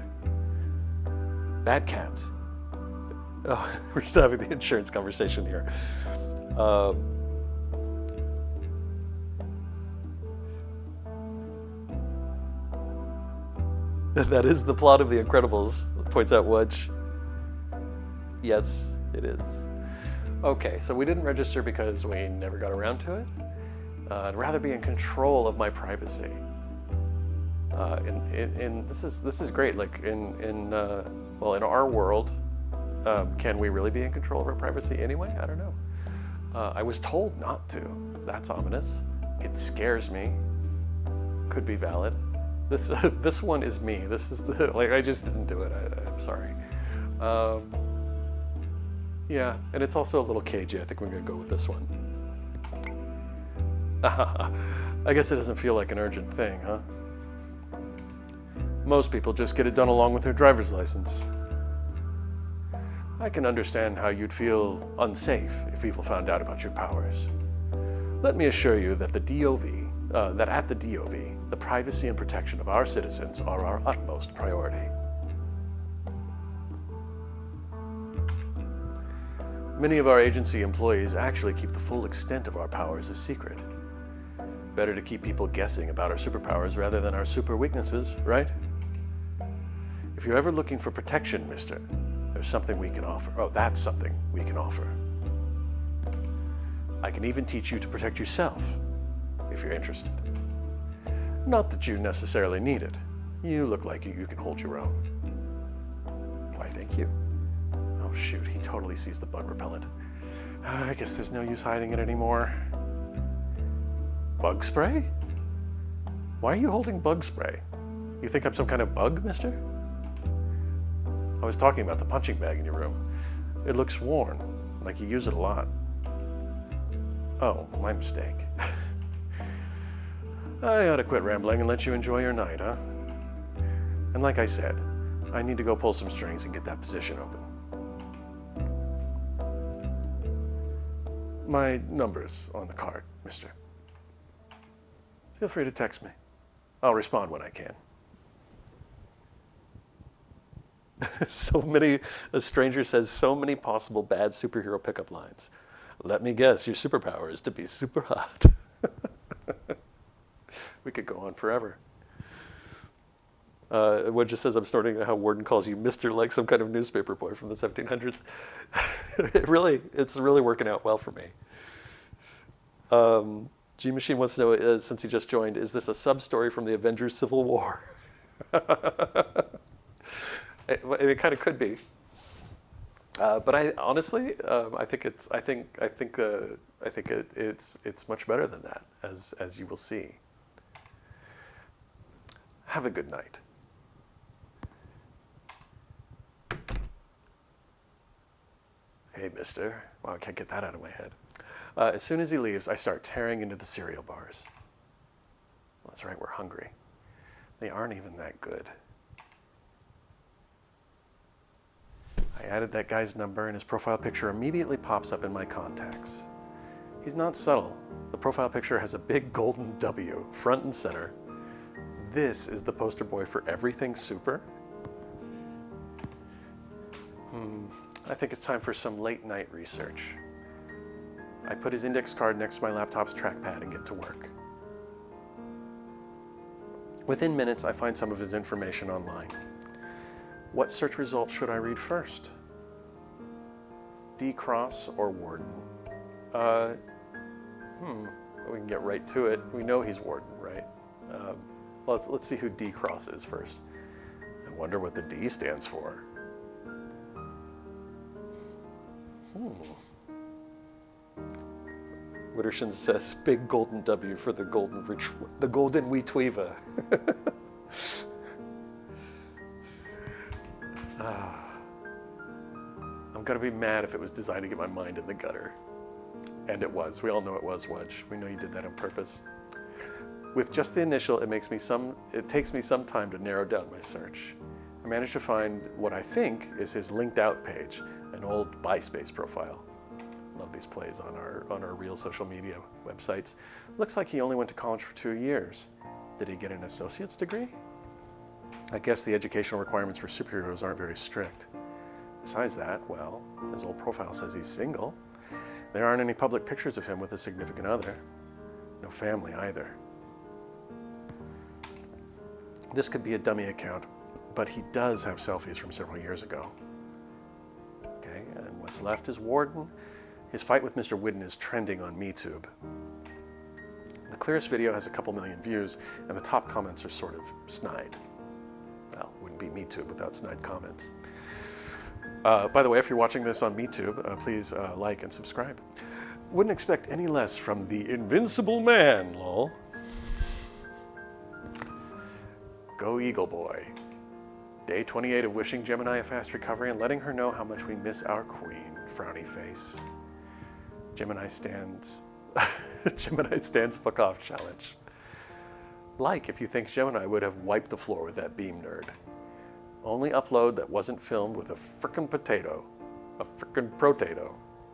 [SPEAKER 1] Bad Cats. Oh, we're still having the insurance conversation here. That is the plot of The Incredibles points out Wudge. Yes, it is. Okay, so we didn't register because we never got around to it. I'd rather be in control of my privacy. This is great. Like in our world, can we really be in control of our privacy anyway? I don't know. I was told not to. That's ominous. It scares me. Could be valid. This one is me. This is I just didn't do it. I'm sorry. Yeah, and it's also a little cagey. I think we're gonna go with this one. I guess it doesn't feel like an urgent thing, huh? Most people just get it done along with their driver's license. I can understand how you'd feel unsafe if people found out about your powers. Let me assure you that at the DOV, the privacy and protection of our citizens are our utmost priority. Many of our agency employees actually keep the full extent of our powers a secret. Better to keep people guessing about our superpowers rather than our super weaknesses, right? If you're ever looking for protection, mister, there's something we can offer. Oh, that's something we can offer. I can even teach you to protect yourself, if you're interested. Not that you necessarily need it. You look like you can hold your own. Why, thank you. Oh shoot, he totally sees the bug repellent. I guess there's no use hiding it anymore. Bug spray? Why are you holding bug spray? You think I'm some kind of bug, mister? I was talking about the punching bag in your room. It looks worn, like you use it a lot. Oh, my mistake. I ought to quit rambling and let you enjoy your night, huh? And like I said, I need to go pull some strings and get that position open. My number's on the card, mister. Feel free to text me. I'll respond when I can. A stranger says so many possible bad superhero pickup lines. Let me guess, your superpower is to be super hot. We could go on forever. Wudgeous says, I'm snorting how Warden calls you Mr. like some kind of newspaper boy from the 1700s. It's really working out well for me. G Machine wants to know, since he just joined, is this a sub-story from the Avengers Civil War? It kind of could be. But I honestly, I think it's much better than that, as you will see. Have a good night. Hey, mister. Wow, I can't get that out of my head. As soon as he leaves, I start tearing into the cereal bars. Well, that's right, we're hungry. They aren't even that good. I added that guy's number and his profile picture immediately pops up in my contacts. He's not subtle. The profile picture has a big golden W, front and center. This is the poster boy for everything super. I think it's time for some late night research. I put his index card next to my laptop's trackpad and get to work. Within minutes, I find some of his information online. What search result should I read first? D-Cross or Warden? We can get right to it. We know he's Warden, right? Let's see who D-Cross is first. I wonder what the D stands for. Wittershin says, big golden W for the golden Weetweeva. I'm gonna be mad if it was designed to get my mind in the gutter. And it was. We all know it was, Wudge. We know you did that on purpose. With just the initial, it takes me some time to narrow down my search. I managed to find what I think is his linked out page, an old MySpace profile. Love these plays on our real social media websites. Looks like he only went to college for 2 years. Did he get an associate's degree? I guess the educational requirements for superheroes aren't very strict. Besides that, well, his old profile says he's single. There aren't any public pictures of him with a significant other. No family either. This could be a dummy account but he does have selfies from several years ago. Okay, and what's left is Warden. His fight with Mr. Whidden is trending on MeTube. The clearest video has a couple million views, and the top comments are sort of snide. Well, wouldn't be MeTube without snide comments. By the way, if you're watching this on MeTube, please like and subscribe. Wouldn't expect any less from the Invincible Man, lol. Go Eagle Boy. Day 28 of wishing Gemini a fast recovery and letting her know how much we miss our queen. Frowny face. Gemini stands fuck off challenge. Like if you think Gemini would have wiped the floor with that beam nerd. Only upload that wasn't filmed with a frickin' potato. A frickin' protato.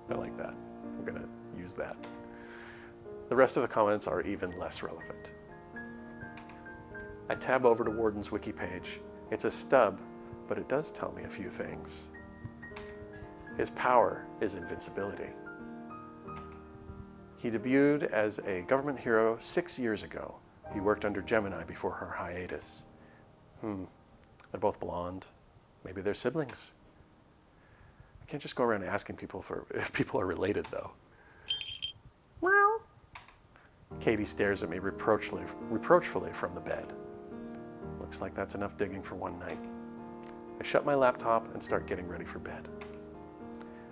[SPEAKER 1] I like that. I'm gonna use that. The rest of the comments are even less relevant. I tab over to Warden's wiki page. It's a stub, but it does tell me a few things. His power is invincibility. He debuted as a government hero 6 years ago. He worked under Gemini before her hiatus. They're both blonde. Maybe they're siblings. I can't just go around asking people if people are related, though. Meow. Katie stares at me reproachfully from the bed. Looks like that's enough digging for one night. I shut my laptop and start getting ready for bed.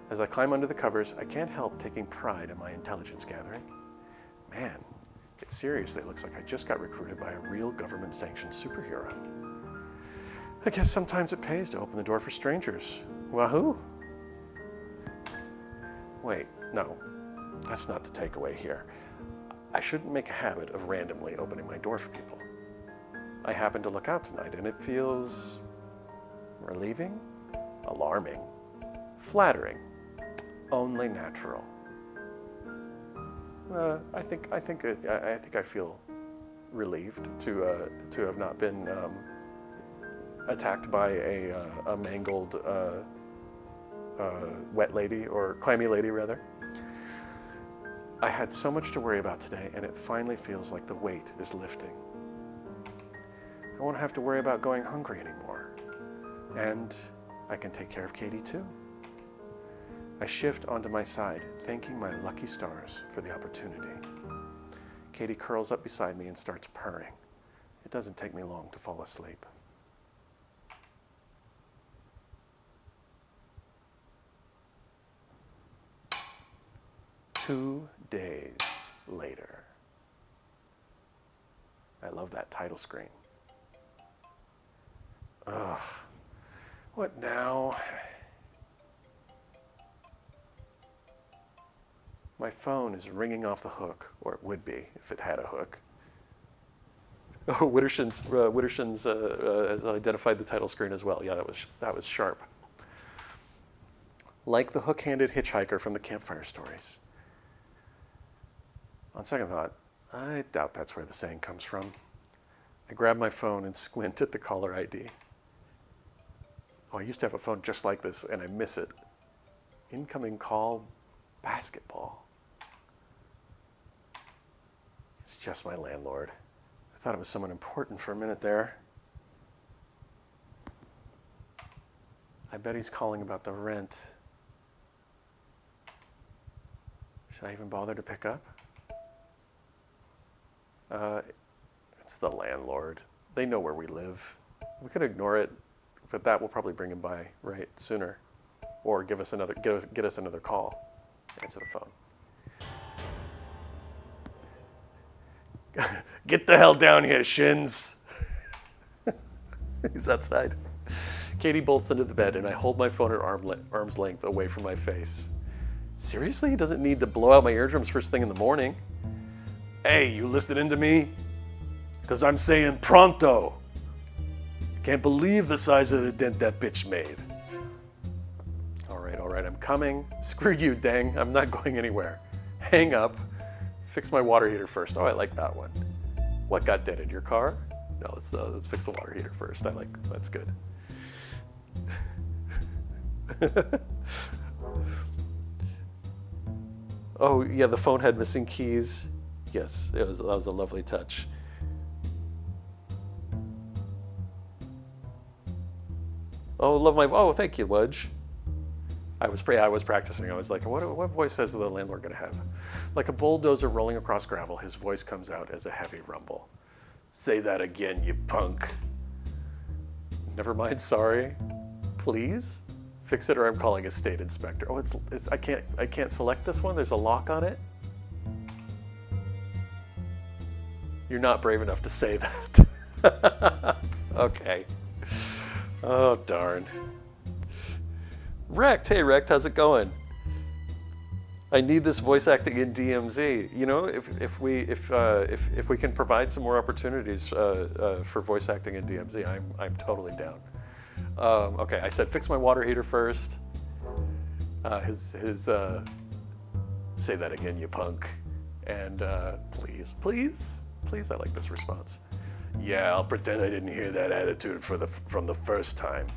[SPEAKER 1] As I climb under the covers, I can't help taking pride in my intelligence gathering. Man, it seriously looks like I just got recruited by a real government-sanctioned superhero. I guess sometimes it pays to open the door for strangers. Wahoo! Wait, no, that's not the takeaway here. I shouldn't make a habit of randomly opening my door for people. I happened to look out tonight and it feels relieving, alarming, flattering, only natural. I think I feel relieved to have not been attacked by a mangled wet lady, or clammy lady rather. I had so much to worry about today, and it finally feels like the weight is lifting. I won't have to worry about going hungry anymore, and I can take care of Katie too. I shift onto my side, thanking my lucky stars for the opportunity. Katie curls up beside me and starts purring. It doesn't take me long to fall asleep. Two days later. I love that title screen. Ugh. What now? My phone is ringing off the hook, or it would be if it had a hook. Oh, Witterson's has identified the title screen as well. Yeah, that was sharp. Like the hook-handed hitchhiker from the Campfire Stories. On second thought, I doubt that's where the saying comes from. I grab my phone and squint at the caller ID. Oh, I used to have a phone just like this, and I miss it. Incoming call, basketball. It's just my landlord. I thought it was someone important for a minute there. I bet he's calling about the rent. Should I even bother to pick up? It's the landlord. They know where we live. We could ignore it, but that will probably bring him by right sooner, or get us another call. Answer the phone. Get the hell down here, Shins. He's outside. Katie bolts into the bed, and I hold my phone at arm's length away from my face. Seriously? He doesn't need to blow out my eardrums first thing in the morning. Hey, you listening to me? Because I'm saying pronto. Can't believe the size of the dent that bitch made. All right, I'm coming. Screw you, dang. I'm not going anywhere. Hang up. Fix my water heater first. Oh, I like that one. What got dented? Your car? No, let's fix the water heater first. That's good. Oh, yeah, the phone had missing keys. Yes, that was a lovely touch. Oh, love my, oh, thank you, Wudge. I was practicing. I was like, what voice is the landlord gonna have? Like a bulldozer rolling across gravel, his voice comes out as a heavy rumble. Say that again, you punk. Never mind, sorry. Please? Fix it or I'm calling a state inspector. Oh, I can't select this one? There's a lock on it? You're not brave enough to say that. Okay. Oh, darn. Rect, hey Rect, how's it going? I need this voice acting in DMZ. You know, if we can provide some more opportunities for voice acting in DMZ, I'm totally down. Okay, I said fix my water heater first. Say that again, you punk. And please, I like this response. Yeah, I'll pretend I didn't hear that attitude from the first time.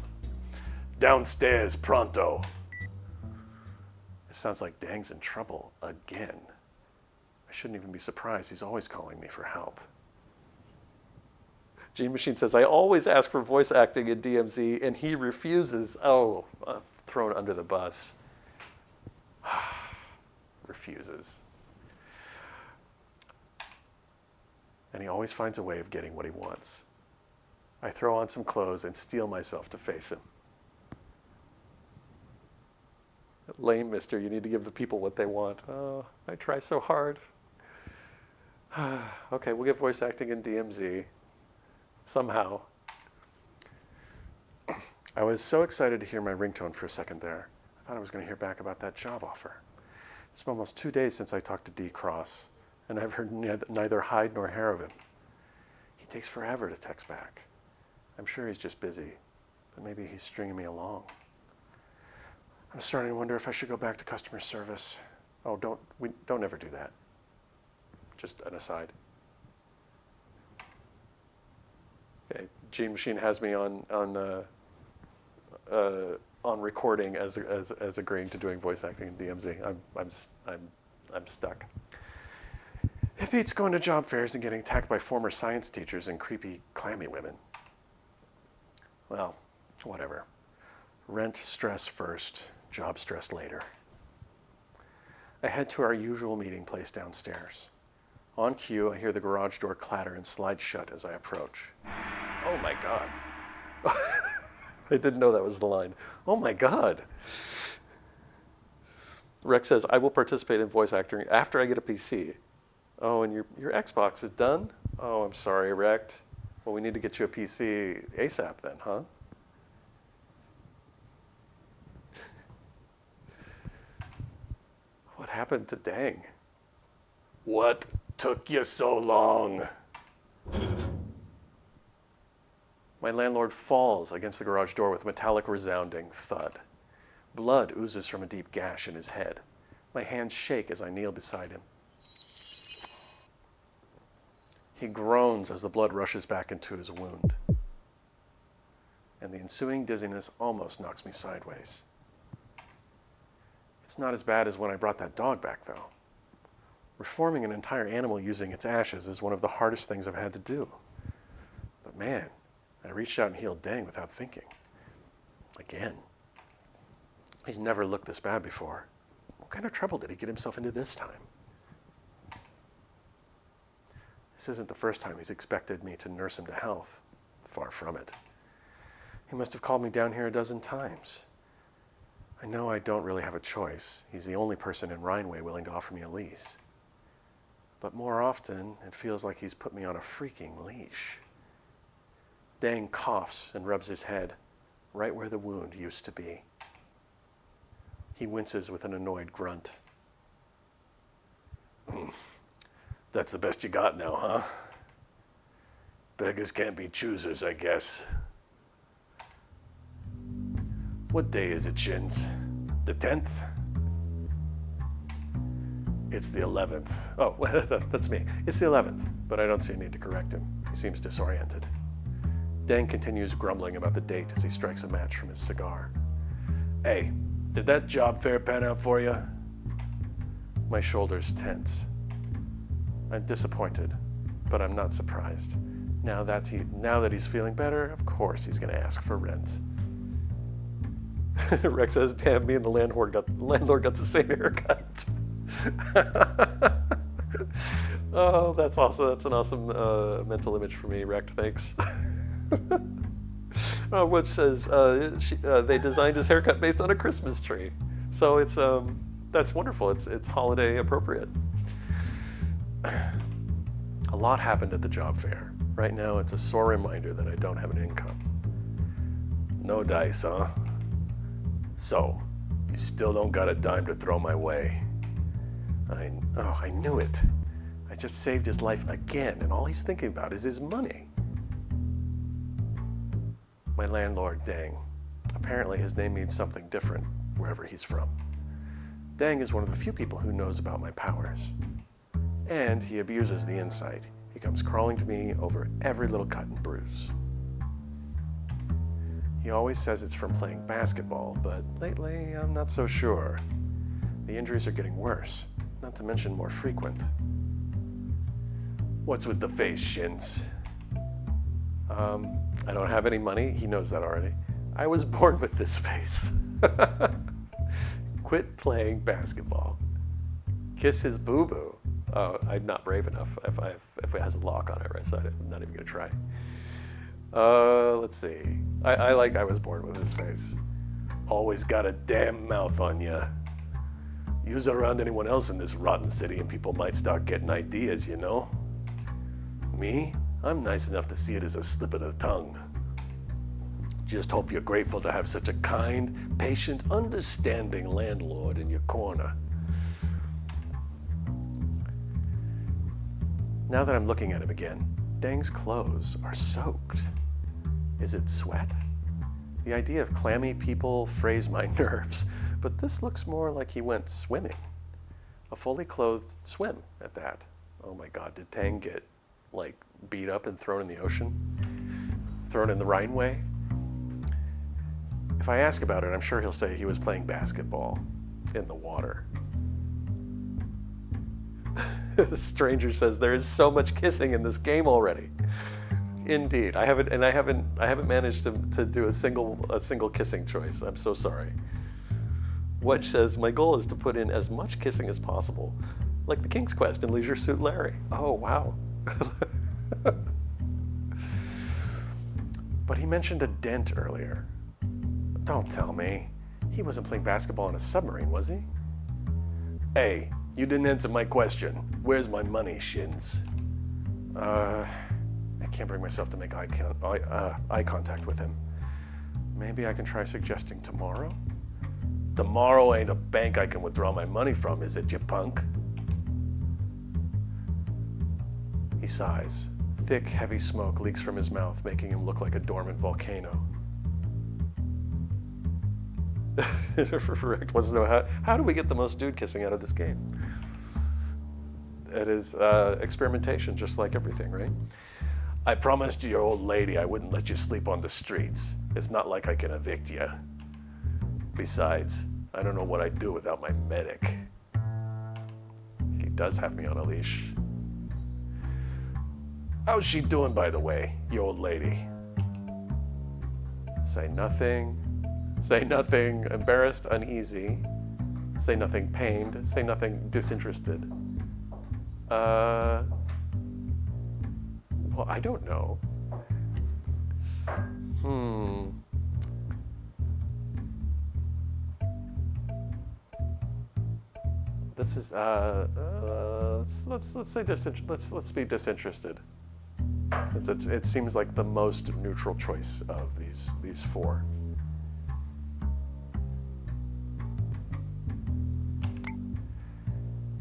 [SPEAKER 1] Downstairs, pronto. It sounds like Dang's in trouble again. I shouldn't even be surprised. He's always calling me for help. Gene Machine says, I always ask for voice acting in DMZ, and he refuses. Oh, thrown under the bus. Refuses. And he always finds a way of getting what he wants. I throw on some clothes and steel myself to face him. Lame, mister, you need to give the people what they want. Oh, I try so hard. Okay, we'll get voice acting in DMZ. Somehow. I was so excited to hear my ringtone for a second there. I thought I was going to hear back about that job offer. It's been almost 2 days since I talked to D. Cross, and I've heard neither hide nor hair of him. He takes forever to text back. I'm sure he's just busy, but maybe he's stringing me along. I'm starting to wonder if I should go back to customer service. Oh, don't ever do that. Just an aside. Okay, Gene Machine has me on recording as agreeing to doing voice acting in DMZ. I'm stuck. It beats going to job fairs and getting attacked by former science teachers and creepy, clammy women. Well, whatever. Rent stress first, job stress later. I head to our usual meeting place downstairs. On cue, I hear the garage door clatter and slide shut as I approach. Oh my God. I didn't know that was the line. Oh my God. Rex says, I will participate in voice acting after I get a PC. Oh, and your Xbox is done? Oh, I'm sorry, Rex. Well, we need to get you a PC ASAP then, huh? What happened to Dang? What took you so long? My landlord falls against the garage door with a metallic resounding thud. Blood oozes from a deep gash in his head. My hands shake as I kneel beside him. He groans as the blood rushes back into his wound. And the ensuing dizziness almost knocks me sideways. It's not as bad as when I brought that dog back, though. Reforming an entire animal using its ashes is one of the hardest things I've had to do. But man, I reached out and healed Dang without thinking. Again. He's never looked this bad before. What kind of trouble did he get himself into this time? This isn't the first time he's expected me to nurse him to health. Far from it. He must have called me down here a dozen times. I know I don't really have a choice. He's the only person in Rhineway willing to offer me a lease. But more often, it feels like he's put me on a freaking leash. Dang coughs and rubs his head, right where the wound used to be. He winces with an annoyed grunt. That's the best you got now, huh? Beggars can't be choosers, I guess. What day is it, Shins? The 10th? It's the 11th. Oh, that's me. It's the 11th, but I don't see a need to correct him. He seems disoriented. Dang continues grumbling about the date as he strikes a match from his cigar. Hey, did that job fair pan out for you? My shoulders tense. I'm disappointed, but I'm not surprised. Now that he's feeling better, of course he's going to ask for rent. Rex says, damn, me and the landlord got the same haircut. Oh, that's awesome. That's an awesome mental image for me, Rex. Thanks. Which says they designed his haircut based on a Christmas tree. So it's that's wonderful. It's holiday appropriate. A lot happened at the job fair. Right now, it's a sore reminder that I don't have an income. No dice, huh? So, you still don't got a dime to throw my way. I knew it. I just saved his life again, and all he's thinking about is his money. My landlord, Dang. Apparently his name means something different wherever he's from. Dang is one of the few people who knows about my powers. And he abuses the insight. He comes crawling to me over every little cut and bruise. He always says it's from playing basketball, but lately I'm not so sure. The injuries are getting worse, not to mention more frequent. What's with the face, Shins? I don't have any money. He knows that already. I was born with this face. Quit playing basketball. Kiss his boo-boo. Oh, I'm not brave enough if it has a lock on it, right? So I'm not even gonna try. Let's see. I like I was born with his face. Always got a damn mouth on ya. Use it around anyone else in this rotten city and people might start getting ideas, you know? Me? I'm nice enough to see it as a slip of the tongue. Just hope you're grateful to have such a kind, patient, understanding landlord in your corner. Now that I'm looking at him again, Dang's clothes are soaked. Is it sweat? The idea of clammy people frays my nerves, but this looks more like he went swimming. A fully clothed swim at that. Oh my God, did Dang get like beat up and thrown in the ocean? Thrown in the Rhineway? If I ask about it, I'm sure he'll say he was playing basketball in the water. The stranger says there is so much kissing in this game already. Indeed, I haven't managed to do a single kissing choice. I'm so sorry. Wudge says my goal is to put in as much kissing as possible, like the King's Quest and Leisure Suit Larry. Oh wow. But he mentioned a dent earlier. Don't tell me. He wasn't playing basketball in a submarine, was he? Hey, you didn't answer my question. Where's my money, Shins? I can't bring myself to make eye contact with him. Maybe I can try suggesting tomorrow? Tomorrow ain't a bank I can withdraw my money from, is it, you punk? He sighs. Thick, heavy smoke leaks from his mouth, making him look like a dormant volcano. Rick wants to know how do we get the most dude kissing out of this game? It is experimentation, just like everything, right? I promised your old lady I wouldn't let you sleep on the streets. It's not like I can evict you. Besides, I don't know what I'd do without my medic. He does have me on a leash. How's she doing, by the way, your old lady? Say nothing. Say nothing embarrassed, uneasy. Say nothing pained. Say nothing disinterested. Well, I don't know. This is let's say let's be disinterested, since it seems like the most neutral choice of these four.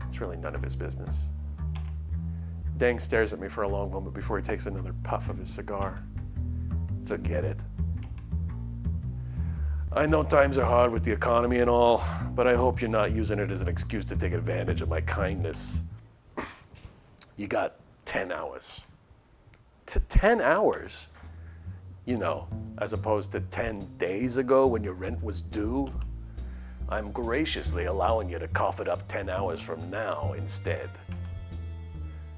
[SPEAKER 1] It's really none of his business. Dang stares at me for a long moment before he takes another puff of his cigar. Forget it. I know times are hard with the economy and all, but I hope you're not using it as an excuse to take advantage of my kindness. You got 10 hours. 10 hours? You know, as opposed to 10 days ago when your rent was due? I'm graciously allowing you to cough it up 10 hours from now instead.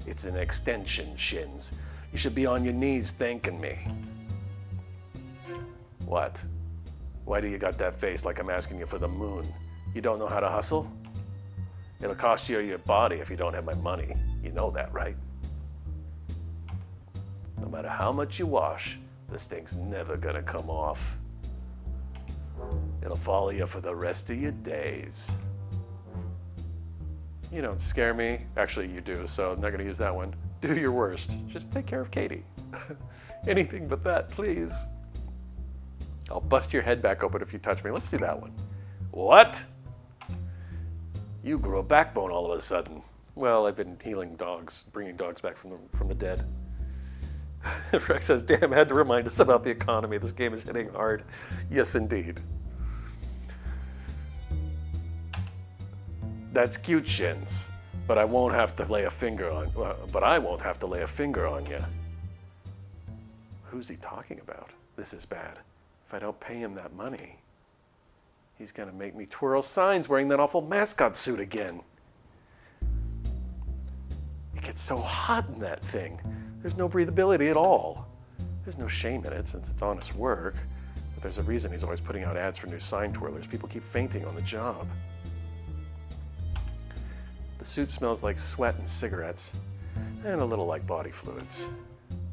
[SPEAKER 1] It's an extension, Shins. You should be on your knees thanking me. What?
[SPEAKER 2] Why do you got that face like I'm asking you for the moon? You don't know how to hustle? It'll cost you your body if you don't have my money. You know that, right? No matter how much you wash, this thing's never gonna come off. It'll follow you for the rest of your days.
[SPEAKER 1] You don't scare me. Actually, you do, so I'm not going to use that one. Do your worst. Just take care of Katie. Anything but that, please. I'll bust your head back open if you touch me. Let's do that one.
[SPEAKER 2] What? You grew a backbone all of a sudden.
[SPEAKER 1] Well, I've been healing dogs, bringing dogs back from the dead. Rex says, damn, had to remind us about the economy. This game is hitting hard. Yes, indeed.
[SPEAKER 2] That's cute, Shins, but I won't have to lay a finger on you.
[SPEAKER 1] Who's he talking about? This is bad. If I don't pay him that money, he's gonna make me twirl signs wearing that awful mascot suit again. It gets so hot in that thing. There's no breathability at all. There's no shame in it since it's honest work, but there's a reason he's always putting out ads for new sign twirlers. People keep fainting on the job. The suit smells like sweat and cigarettes, and a little like body fluids.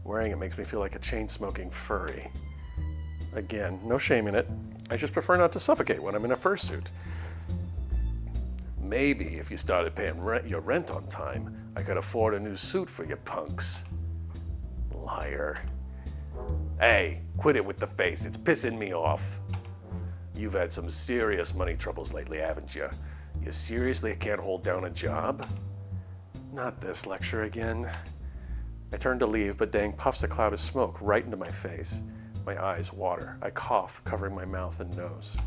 [SPEAKER 1] Wearing it makes me feel like a chain-smoking furry. Again, no shame in it. I just prefer not to suffocate when I'm in a fursuit.
[SPEAKER 2] Maybe if you started paying your rent on time, I could afford a new suit for you punks. Liar. Hey, quit it with the face. It's pissing me off. You've had some serious money troubles lately, haven't you? You seriously can't hold down a job?
[SPEAKER 1] Not this lecture again. I turn to leave, but Dang puffs a cloud of smoke right into my face. My eyes water. I cough, covering my mouth and nose.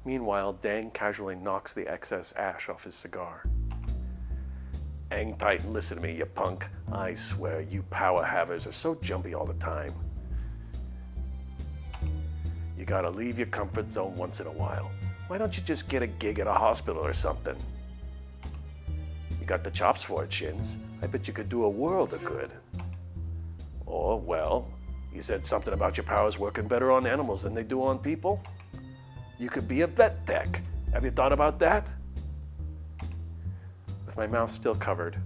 [SPEAKER 1] Meanwhile, Dang casually knocks the excess ash off his cigar.
[SPEAKER 2] Hang tight and listen to me, you punk. I swear, you power havers are so jumpy all the time. You gotta leave your comfort zone once in a while. Why don't you just get a gig at a hospital or something? You got the chops for it, Shins. I bet you could do a world of good. Or, well, you said something about your powers working better on animals than they do on people? You could be a vet tech. Have you thought about that?
[SPEAKER 1] With my mouth still covered,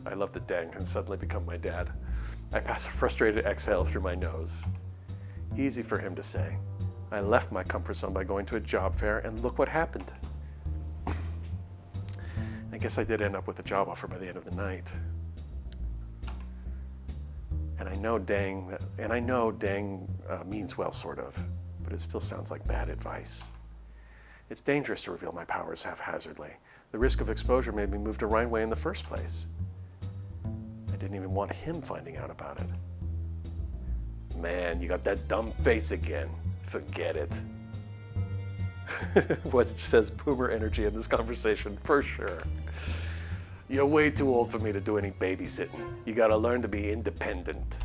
[SPEAKER 1] I love that Dang has suddenly become my dad. I pass a frustrated exhale through my nose. Easy for him to say. I left my comfort zone by going to a job fair, and look what happened. I guess I did end up with a job offer by the end of the night. And I know Dang means well, sort of, but it still sounds like bad advice. It's dangerous to reveal my powers haphazardly. The risk of exposure made me move to Rhineway in the first place. I didn't even want him finding out about it.
[SPEAKER 2] Man, you got that dumb face again. Forget it.
[SPEAKER 1] Wudgeous says boomer energy in this conversation, for sure.
[SPEAKER 2] You're way too old for me to do any babysitting. You gotta learn to be independent.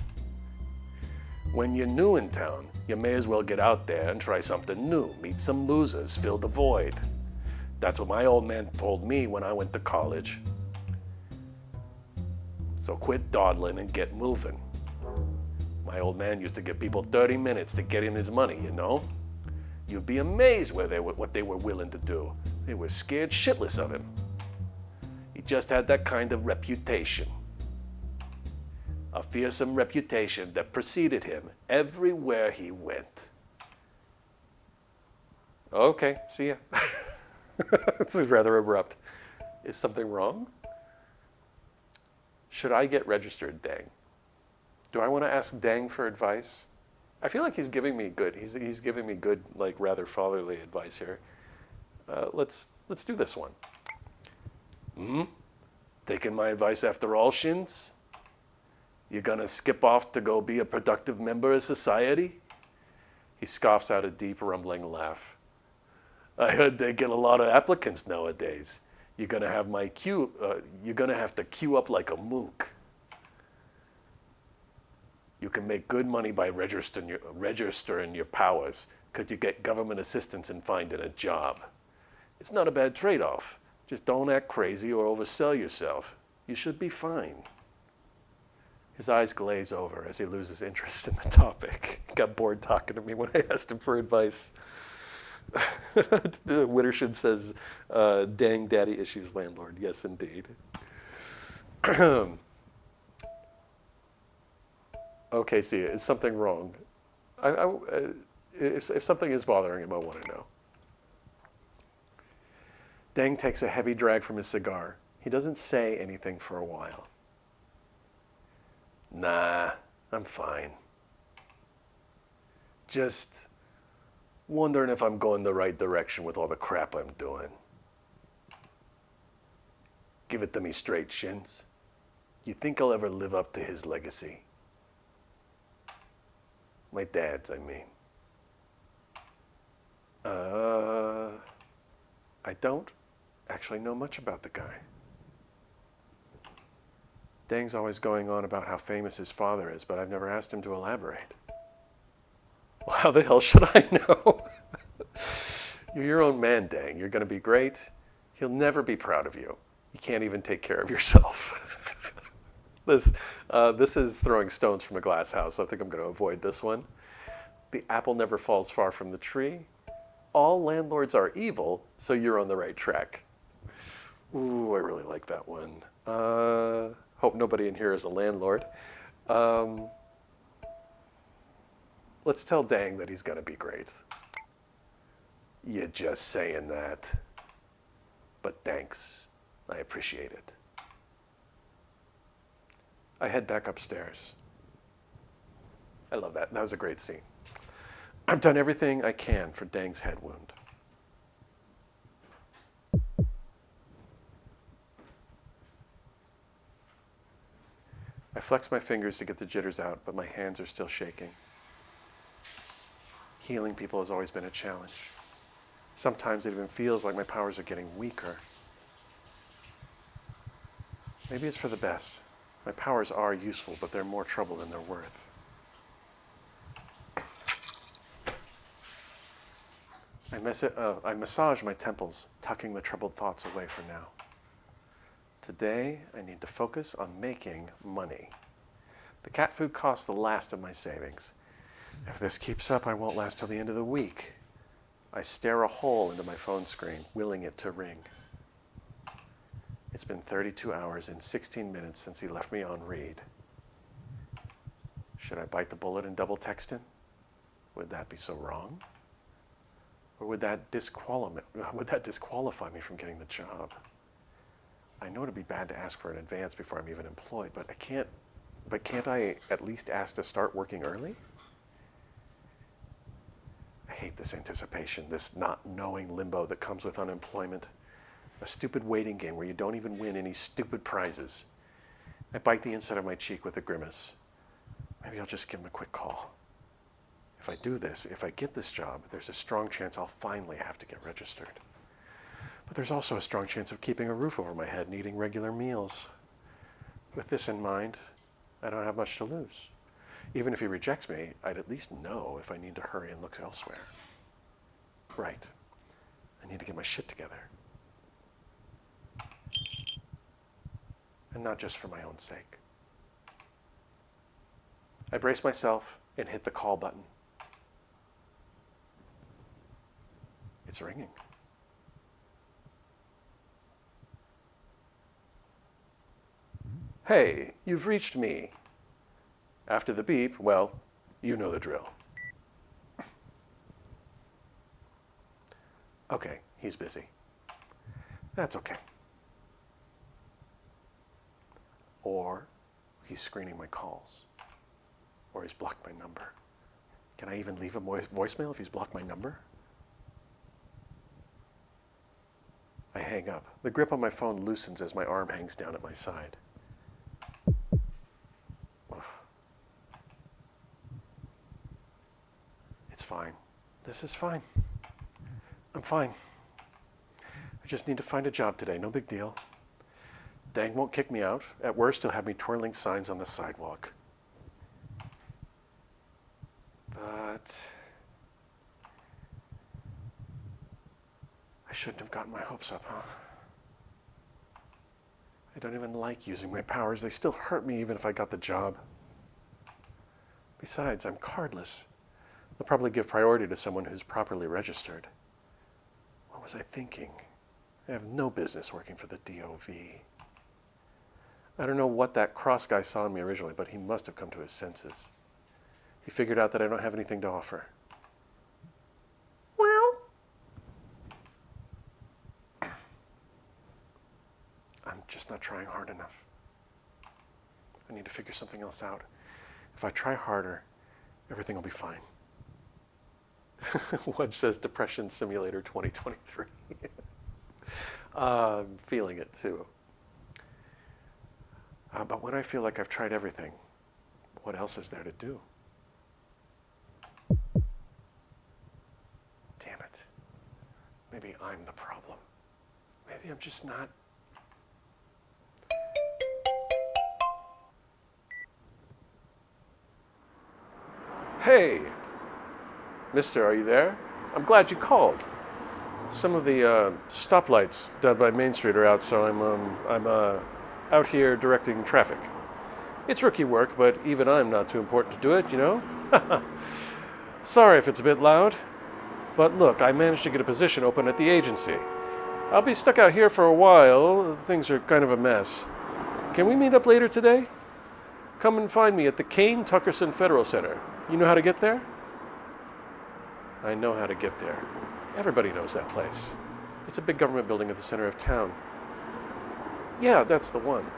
[SPEAKER 2] When you're new in town, you may as well get out there and try something new. Meet some losers, fill the void. That's what my old man told me when I went to college. So quit dawdling and get moving. My old man used to give people 30 minutes to get him his money, you know? You'd be amazed what they were willing to do. They were scared shitless of him. He just had that kind of reputation. A fearsome reputation that preceded him everywhere he went.
[SPEAKER 1] Okay, see ya. This is rather abrupt. Is something wrong? Should I get registered, Dang? Do I want to ask Dang for advice? I feel like he's giving me good. He's giving me good, like rather fatherly advice here. Let's do this one.
[SPEAKER 2] Taking my advice after all, Shins? You're gonna skip off to go be a productive member of society?
[SPEAKER 1] He scoffs out a deep, rumbling laugh.
[SPEAKER 2] I heard they get a lot of applicants nowadays. You're gonna have to queue up like a mook. You can make good money by registering your powers, because you get government assistance in finding a job. It's not a bad trade-off. Just don't act crazy or oversell yourself. You should be fine.
[SPEAKER 1] His eyes glaze over as he loses interest in the topic. He got bored talking to me when I asked him for advice.
[SPEAKER 2] Wittershin says, dang daddy issues landlord. Yes, indeed. Okay, see, is something wrong? If something is bothering him, I want to know. Dang takes a heavy drag from his cigar. He doesn't say anything for a while. Nah, I'm fine. Just wondering if I'm going the right direction with all the crap I'm doing. Give it to me straight, Shins. You think I'll ever live up to his legacy? My dad's, I mean. I don't actually know much about the guy. Dang's always going on about how famous his father is, but I've never asked him to elaborate. Well, how the hell should I know? You're your own man, Dang. You're going to be great. He'll never be proud of you. You can't even take care of yourself. This is throwing stones from a glass house. I think I'm going to avoid this one. The apple never falls far from the tree. All landlords are evil, so you're on the right track. Ooh, I really like that one. Hope nobody in here is a landlord. Let's tell Dang that he's going to be great. You're just saying that. But thanks. I appreciate it. I head back upstairs. I love that. That was a great scene. I've done everything I can for Dang's head wound. I flex my fingers to get the jitters out, but my hands are still shaking. Healing people has always been a challenge. Sometimes it even feels like my powers are getting weaker. Maybe it's for the best. My powers are useful, but they're more trouble than they're worth. I massage my temples, tucking the troubled thoughts away for now. Today, I need to focus on making money. The cat food costs the last of my savings. If this keeps up, I won't last till the end of the week. I stare a hole into my phone screen, willing it to ring. It's been 32 hours and 16 minutes since he left me on read. Should I bite the bullet and double text him? Would that be so wrong? Or would that disqualify me from getting the job? I know it'd be bad to ask for an advance before I'm even employed, but can't I at least ask to start working early? I hate this anticipation, this not knowing limbo that comes with unemployment. A stupid waiting game where you don't even win any stupid prizes. I bite the inside of my cheek with a grimace. Maybe I'll just give him a quick call. If I do this, if I get this job, there's a strong chance I'll finally have to get registered. But there's also a strong chance of keeping a roof over my head and eating regular meals. With this in mind, I don't have much to lose. Even if he rejects me, I'd at least know if I need to hurry and look elsewhere. Right. I need to get my shit together. And not just for my own sake. I brace myself and hit the call button. It's ringing. Hey, you've reached me. After the beep, well, you know the drill. Okay, he's busy. That's okay. Or he's screening my calls. Or he's blocked my number. Can I even leave a voicemail if he's blocked my number? I hang up. The grip on my phone loosens as my arm hangs down at my side. It's fine. This is fine. I'm fine. I just need to find a job today. No big deal. Dang won't kick me out. At worst, he'll have me twirling signs on the sidewalk. But I shouldn't have gotten my hopes up, huh? I don't even like using my powers. They still hurt me even if I got the job. Besides, I'm cardless. They'll probably give priority to someone who's properly registered. What was I thinking? I have no business working for the DOV. I don't know what that cross guy saw in me originally, but he must have come to his senses. He figured out that I don't have anything to offer. I'm just not trying hard enough. I need to figure something else out. If I try harder, everything will be fine. Wudge says Depression Simulator 2023. I'm feeling it too. But when I feel like I've tried everything, what else is there to do? Damn it. Maybe I'm the problem. Maybe I'm just not. Hey, mister, are you there? I'm glad you called. Some of the stoplights down by Main Street are out, so I'm out here directing traffic. It's rookie work, but even I'm not too important to do it, you know? Sorry if it's a bit loud, but look, I managed to get a position open at the agency. I'll be stuck out here for a while. Things are kind of a mess. Can we meet up later today? Come and find me at the Kane Tuckerson Federal Center. You know how to get there? I know how to get there. Everybody knows that place. It's a big government building at the center of town. Yeah, that's the one.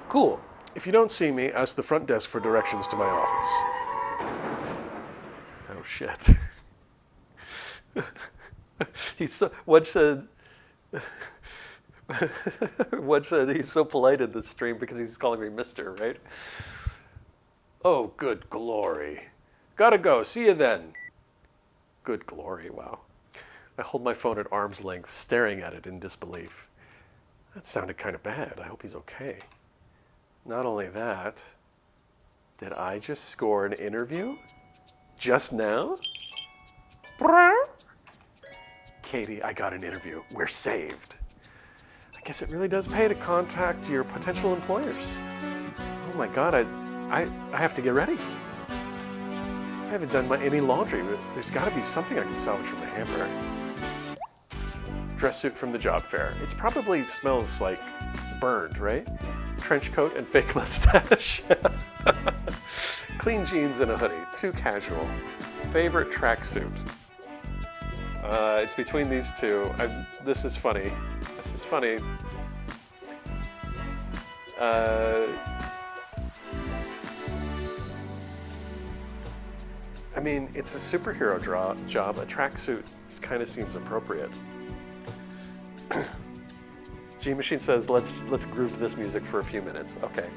[SPEAKER 2] Cool. If you don't see me, ask the front desk for directions to my office. Oh, shit. Wudge said he's so polite in this stream because he's calling me mister, right? Oh, good glory. Gotta go. See you then. Good glory, wow. I hold my phone at arm's length, staring at it in disbelief. That sounded kind of bad. I hope he's okay. Not only that, did I just score an interview? Just now? Katie, I got an interview. We're saved. I guess it really does pay to contact your potential employers. Oh my God, I have to get ready. I haven't done any laundry, but there's got to be something I can salvage from the hamper. Dress suit from the job fair. It probably smells like burned, right? Trench coat and fake mustache. Clean jeans and a hoodie. Too casual. Favorite tracksuit. It's between these two. This is funny. This is funny. I mean, it's a superhero job. A tracksuit kind of seems appropriate. G Machine says, let's groove to this music for a few minutes. Okay.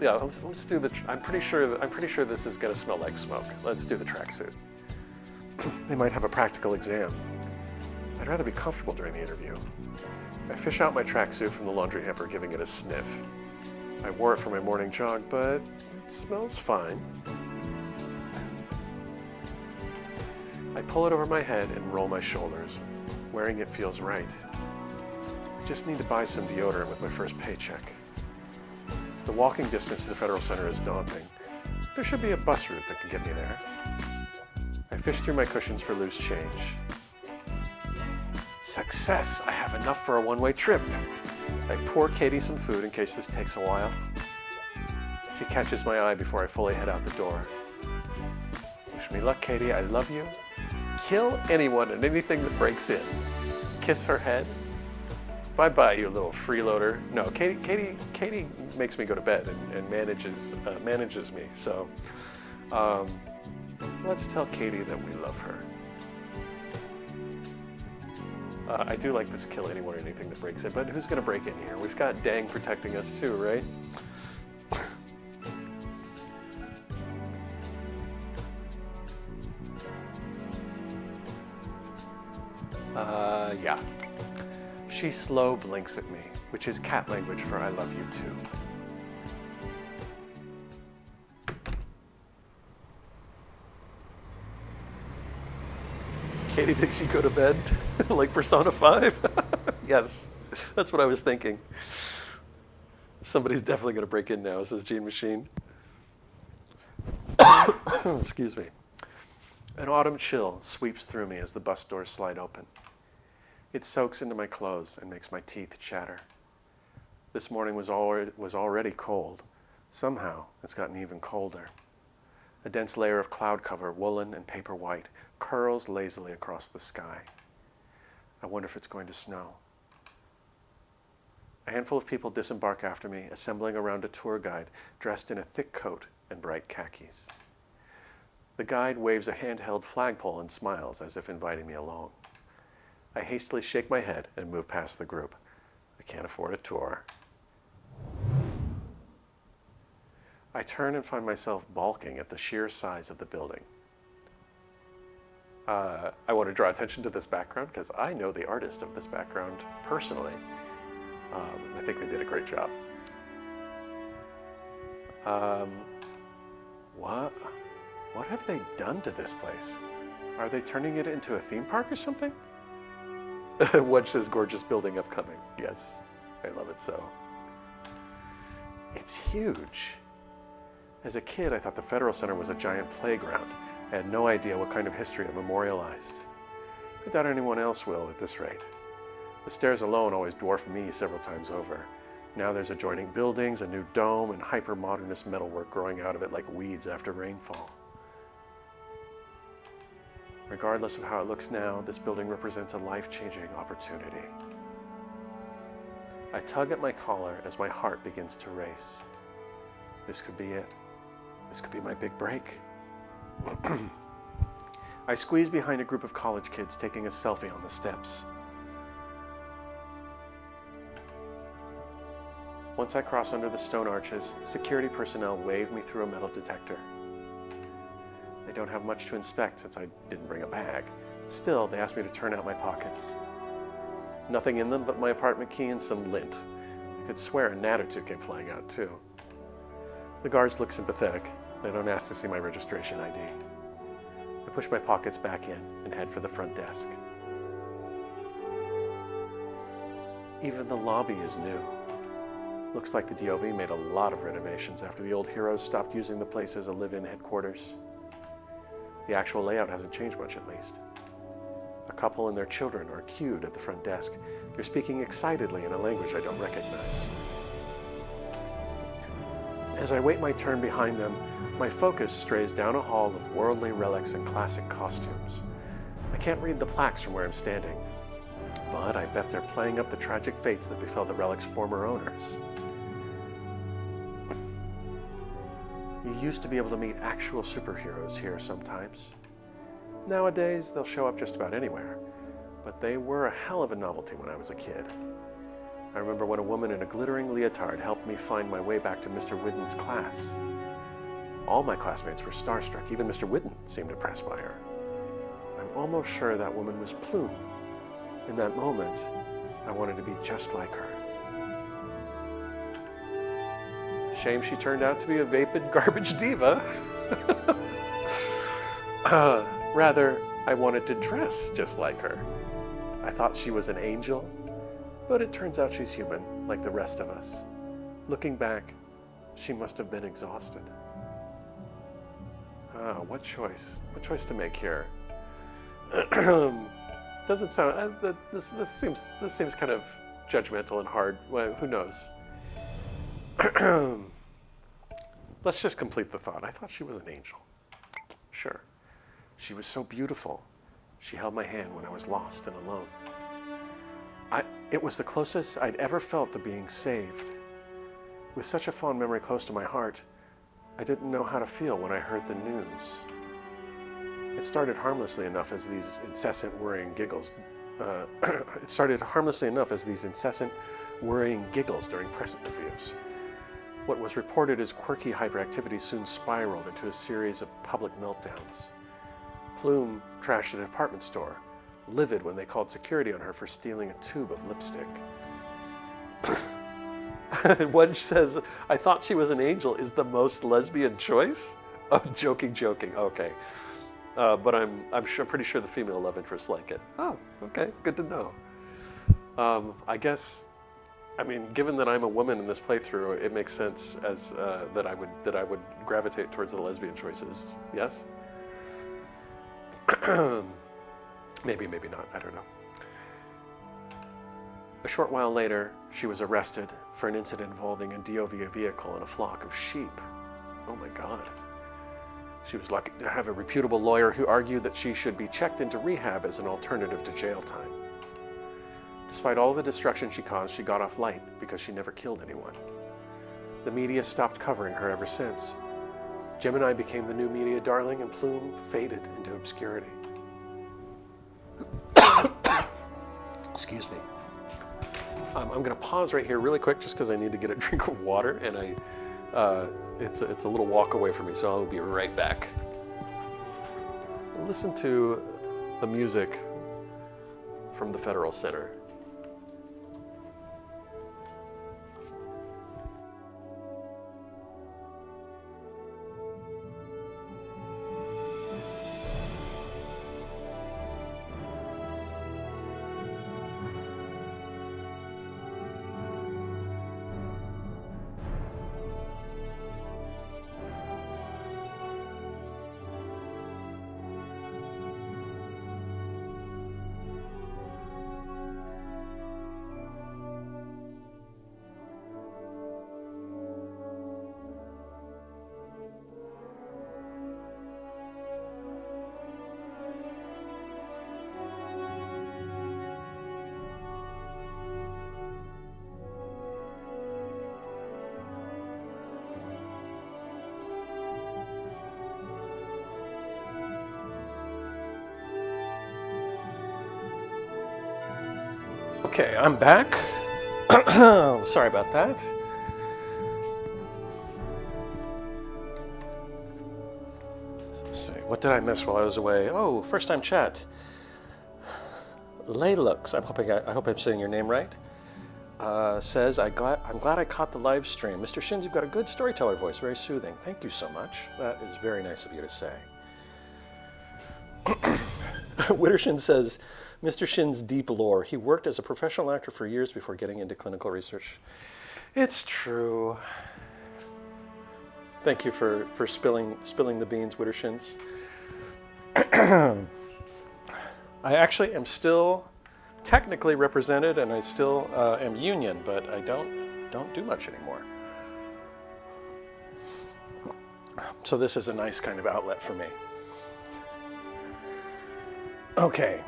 [SPEAKER 2] Yeah, let's do the. I'm pretty sure this is gonna smell like smoke. Let's do the tracksuit. They might have a practical exam. I'd rather be comfortable during the interview. I fish out my tracksuit from the laundry hamper, giving it a sniff. I wore it for my morning jog, but it smells fine. I pull it over my head and roll my shoulders. Wearing it feels right. I just need to buy some deodorant with my first paycheck. The walking distance to the Federal Center is daunting. There should be a bus route that can get me there. I fish through my cushions for loose change. Success! I have enough for a one-way trip. I pour Katie some food in case this takes a while. She catches my eye before I fully head out the door. Wish me luck, Katie. I love you. Kill anyone and anything that breaks in. Kiss her head. Bye-bye, you little freeloader. No, Katie makes me go to bed and manages me. So let's tell Katie that we love her. I do like this kill anyone or anything that breaks in, but who's going to break in here? We've got Dang protecting us too, right? Yeah. She slow blinks at me, which is cat language for I love you too. Katie thinks you go to bed like Persona 5? Yes, that's what I was thinking. Somebody's definitely going to break in now, says Gene Machine. Excuse me. An autumn chill sweeps through me as the bus doors slide open. It soaks into my clothes and makes my teeth chatter. This morning was already cold. Somehow, it's gotten even colder. A dense layer of cloud cover, woolen and paper white, curls lazily across the sky. I wonder if it's going to snow. A handful of people disembark after me, assembling around a tour guide dressed in a thick coat and bright khakis. The guide waves a handheld flagpole and smiles as if inviting me along. I hastily shake my head and move past the group. I can't afford a tour. I turn and find myself balking at the sheer size of the building. I want to draw attention to this background because I know the artist of this background personally. I think they did a great job. What have they done to this place? Are they turning it into a theme park or something? Wudge says, gorgeous building upcoming. Yes, I love it so. It's huge. As a kid, I thought the Federal Center was a giant playground. I had no idea what kind of history it memorialized. I doubt anyone else will at this rate. The stairs alone always dwarfed me several times over. Now there's adjoining buildings, a new dome, and hyper-modernist metalwork growing out of it like weeds after rainfall. Regardless of how it looks now, this building represents a life-changing opportunity. I tug at my collar as my heart begins to race. This could be it. This could be my big break. I squeeze behind a group of college kids taking a selfie on the steps. Once I cross under the stone arches, security personnel wave me through a metal detector. They don't have much to inspect since I didn't bring a bag. Still, they ask me to turn out my pockets. Nothing in them but my apartment key and some lint. I could swear a gnat or two came flying out too. The guards look sympathetic. They don't ask to see my registration ID. I push my pockets back in and head for the front desk. Even the lobby is new. Looks like the DOV made a lot of renovations after the old heroes stopped using the place as a live-in headquarters. The actual layout hasn't changed much, at least. A couple and their children are queued at the front desk. They're speaking excitedly in a language I don't recognize. As I wait my turn behind them, my focus strays down a hall of worldly relics and classic costumes. I can't read the plaques from where I'm standing, but I bet they're playing up the tragic fates that befell the relic's former owners. You used to be able to meet actual superheroes here sometimes. Nowadays, they'll show up just about anywhere, but they were a hell of a novelty when I was a kid. I remember when a woman in a glittering leotard helped me find my way back to Mr. Whidden's class. All my classmates were starstruck. Even Mr. Whidden seemed impressed by her. I'm almost sure that woman was Plume. In that moment, I wanted to be just like her. Shame she turned out to be a vapid garbage diva. Rather, I wanted to dress just like her. I thought she was an angel, but it turns out she's human, like the rest of us. Looking back, she must have been exhausted. What choice? What choice to make here? Doesn't sound. This seems kind of judgmental and hard. Well, who knows? Let's just complete the thought. I thought she was an angel. Sure. She was so beautiful. She held my hand when I was lost and alone. It was the closest I'd ever felt to being saved. With such a fond memory close to my heart, I didn't know how to feel when I heard the news. It started harmlessly enough as these incessant worrying giggles. During press interviews. What was reported as quirky hyperactivity soon spiraled into a series of public meltdowns. Plume trashed a department store, livid when they called security on her for stealing a tube of lipstick. Wudge says, I thought she was an angel is the most lesbian choice? Oh, joking. Okay. But I'm pretty sure the female love interests like it. Oh, okay, good to know. I guess, given that I'm a woman in this playthrough, it makes sense as that I would gravitate towards the lesbian choices. Yes. Maybe, maybe not, I don't know. A short while later, she was arrested for an incident involving a DOV vehicle and a flock of sheep. Oh my God. She was lucky to have a reputable lawyer who argued that she should be checked into rehab as an alternative to jail time. Despite all the destruction she caused, she got off light because she never killed anyone. The media stopped covering her ever since. Gemini became the new media darling, and Plume faded into obscurity. Excuse me. I'm going to pause right here really quick just because I need to get a drink of water, and it's a little walk away from me, so I'll be right back. Listen to the music from the Federal Center. Okay, I'm back. Sorry about that. Let's see, what did I miss while I was away? Oh, first time chat. Laylux, I hope I'm saying your name right. Says, I'm glad I caught the live stream. Mr. Shins, you've got a good storyteller voice, very soothing. Thank you so much. That is very nice of you to say. Wittershin says, Mr. Shin's deep lore. He worked as a professional actor for years before getting into clinical research. It's true. Thank you for spilling the beans, Wittershins. I actually am still technically represented, and I still am union, but I don't do much anymore. So this is a nice kind of outlet for me. Okay.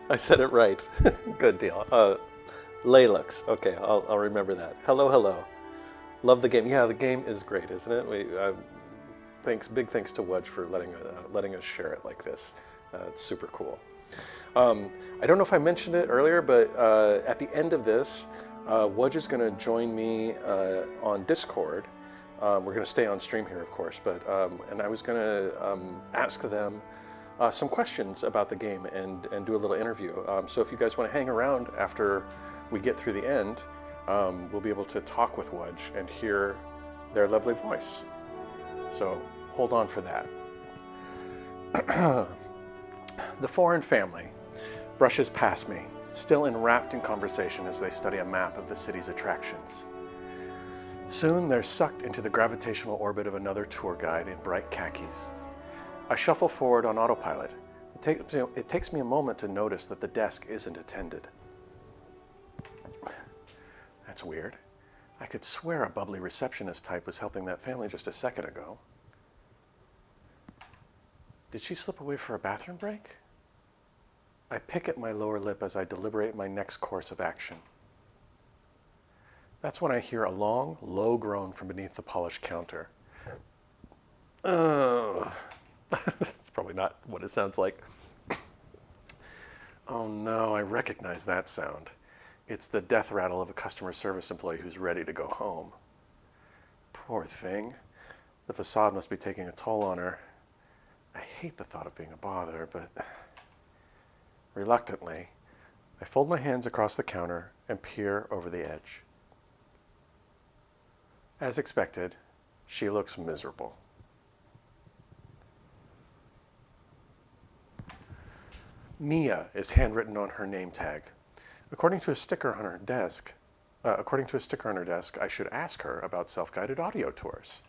[SPEAKER 2] I said it right. Good deal. Laylux. Okay, I'll remember that. Hello, hello. Love the game. Yeah, the game is great, isn't it? Big thanks to Wudge for letting us share it like this. It's super cool. I don't know if I mentioned it earlier, but at the end of this, Wudge is going to join me on Discord. We're going to stay on stream here, of course, but and I was going to ask them some questions about the game and do a little interview. So if you guys want to hang around after we get through the end, we'll be able to talk with Wudge and hear their lovely voice. So hold on for that. The foreign family brushes past me, still enwrapped in conversation as they study a map of the city's attractions. Soon they're sucked into the gravitational orbit of another tour guide in bright khakis. I shuffle forward on autopilot. It takes me a moment to notice that the desk isn't attended. That's weird. I could swear a bubbly receptionist type was helping that family just a second ago. Did she slip away for a bathroom break? I pick at my lower lip as I deliberate my next course of action. That's when I hear a long, low groan from beneath the polished counter. It's probably not what it sounds like. Oh no, I recognize that sound. It's the death rattle of a customer service employee who's ready to go home. Poor thing. The facade must be taking a toll on her. I hate the thought of being a bother, but reluctantly, I fold my hands across the counter and peer over the edge. As expected, she looks miserable.
[SPEAKER 1] Mia is handwritten on her name tag. According to a sticker on her desk, I should ask her about self-guided audio tours.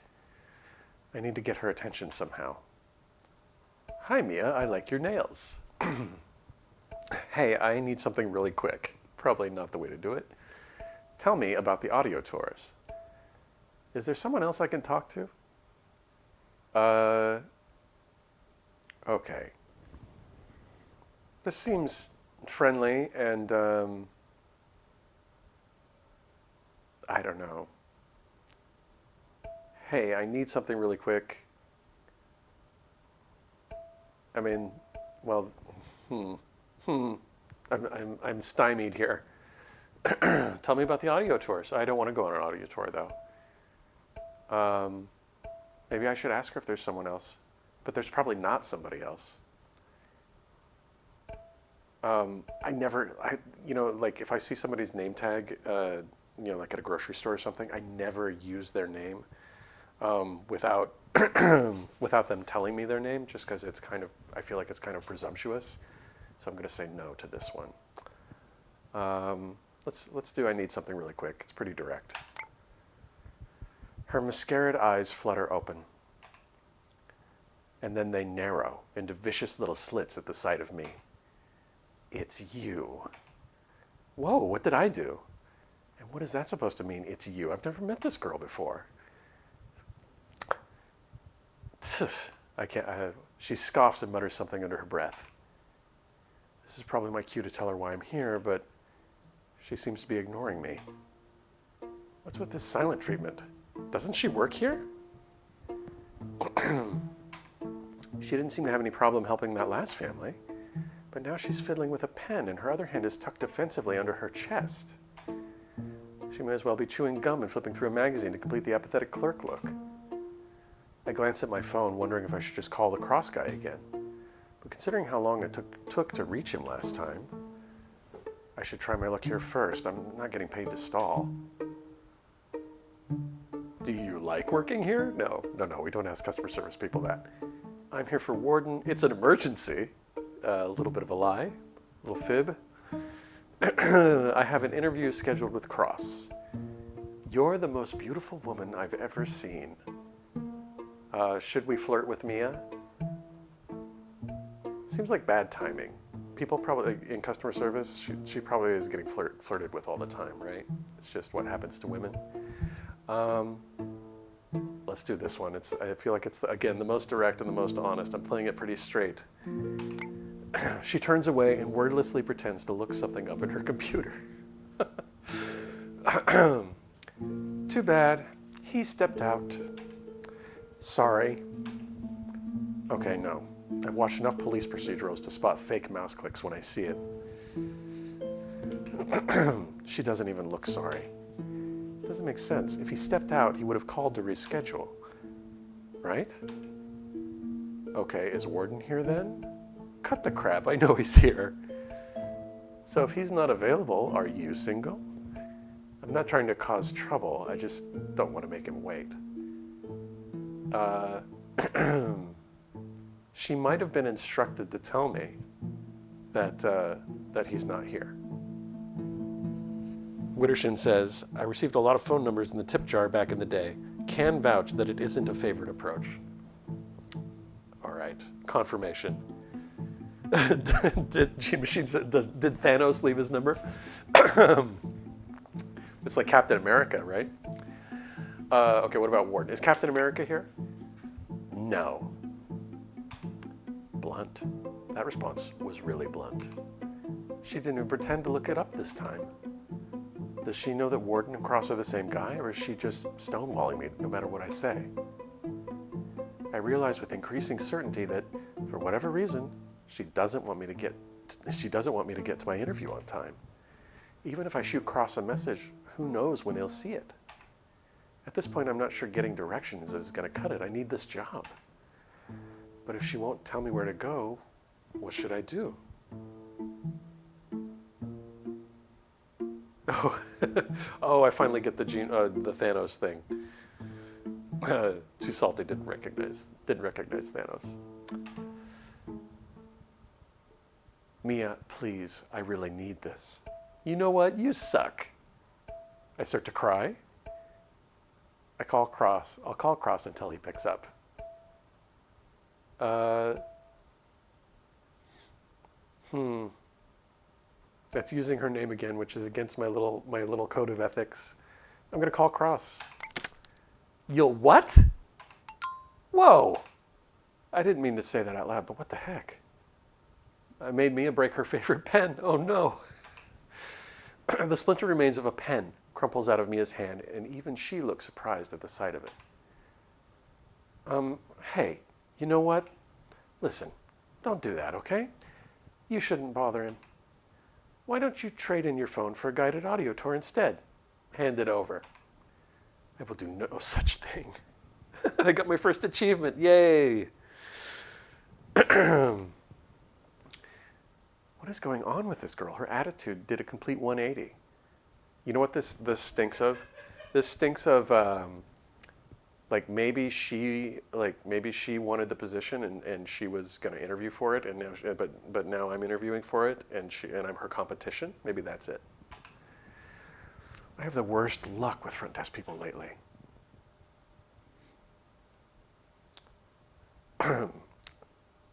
[SPEAKER 1] I need to get her attention somehow. Hi, Mia, I like your nails. Hey, I need something really quick. Probably not the way to do it. Tell me about the audio tours. Is there someone else I can talk to? Okay. This seems friendly and, I don't know. Hey, I need something really quick. I mean, well, I'm stymied here. Tell me about the audio tours. I don't want to go on an audio tour, though. Maybe I should ask her if there's someone else. But there's probably not somebody else. Like if I see somebody's name tag, like at a grocery store or something, I never use their name without without them telling me their name, just because I feel like it's kind of presumptuous. So I'm going to say no to this one. Let's do I need something really quick. It's pretty direct. Her mascaraed eyes flutter open. And then they narrow into vicious little slits at the sight of me. It's you. Whoa, what did I do? And what is that supposed to mean, it's you? I've never met this girl before. I can't. She scoffs and mutters something under her breath. This is probably my cue to tell her why I'm here, but she seems to be ignoring me. What's with this silent treatment? Doesn't she work here? She didn't seem to have any problem helping that last family, but now she's fiddling with a pen and her other hand is tucked defensively under her chest. She may as well be chewing gum and flipping through a magazine to complete the apathetic clerk look. I glance at my phone, wondering if I should just call the cross guy again. But considering how long it took to reach him last time, I should try my luck here first. I'm not getting paid to stall. Do you like working here? No, we don't ask customer service people that. I'm here for Warden. It's an emergency. A little bit of a lie, a little fib. I have an interview scheduled with Cross. You're the most beautiful woman I've ever seen. Should we flirt with Mia? Seems like bad timing. People probably, in customer service, she probably is getting flirted with all the time, right? It's just what happens to women. Let's do this one. I feel like it's, again, the most direct and the most honest. I'm playing it pretty straight. She turns away and wordlessly pretends to look something up in her computer. Too bad. He stepped out. Sorry. Okay, no. I've watched enough police procedurals to spot fake mouse clicks when I see it. She doesn't even look sorry. It doesn't make sense. If he stepped out, he would have called to reschedule. Right? Okay, is Warden here then? Cut the crap, I know he's here. So if he's not available, are you single? I'm not trying to cause trouble, I just don't want to make him wait. She might have been instructed to tell me that he's not here. Wittershin says, I received a lot of phone numbers in the tip jar back in the day. Can vouch that it isn't a favorite approach. All right, confirmation. Did Thanos leave his number? It's like Captain America, right? Okay, what about Warden? Is Captain America here? No. Blunt. That response was really blunt. She didn't even pretend to look it up this time. Does she know that Warden and Cross are the same guy, or is she just stonewalling me no matter what I say? I realize with increasing certainty that, for whatever reason, she doesn't want me to get to my interview on time. Even if I shoot Cross a message, who knows when he'll see it? At this point, I'm not sure getting directions is going to cut it. I need this job. But if she won't tell me where to go, what should I do? Oh, I finally get the Thanos thing. Too salty, didn't recognize Thanos. Mia, please, I really need this. You know what? You suck. I start to cry. I call Cross. I'll call Cross until he picks up. That's using her name again, which is against my little code of ethics. I'm gonna call Cross. You'll what? Whoa! I didn't mean to say that out loud, but what the heck? I made Mia break her favorite pen. Oh no. The splinter remains of a pen crumples out of Mia's hand, and even she looks surprised at the sight of it. Hey, you know what? Listen, don't do that, okay? You shouldn't bother him. Why don't you trade in your phone for a guided audio tour instead? Hand it over. I will do no such thing. I got my first achievement, yay! What is going on with this girl? Her attitude did a complete 180. You know what this stinks of? This stinks of maybe she wanted the position and she was going to interview for it, and now but now I'm interviewing for it and I'm her competition. Maybe that's it. I have the worst luck with front desk people lately.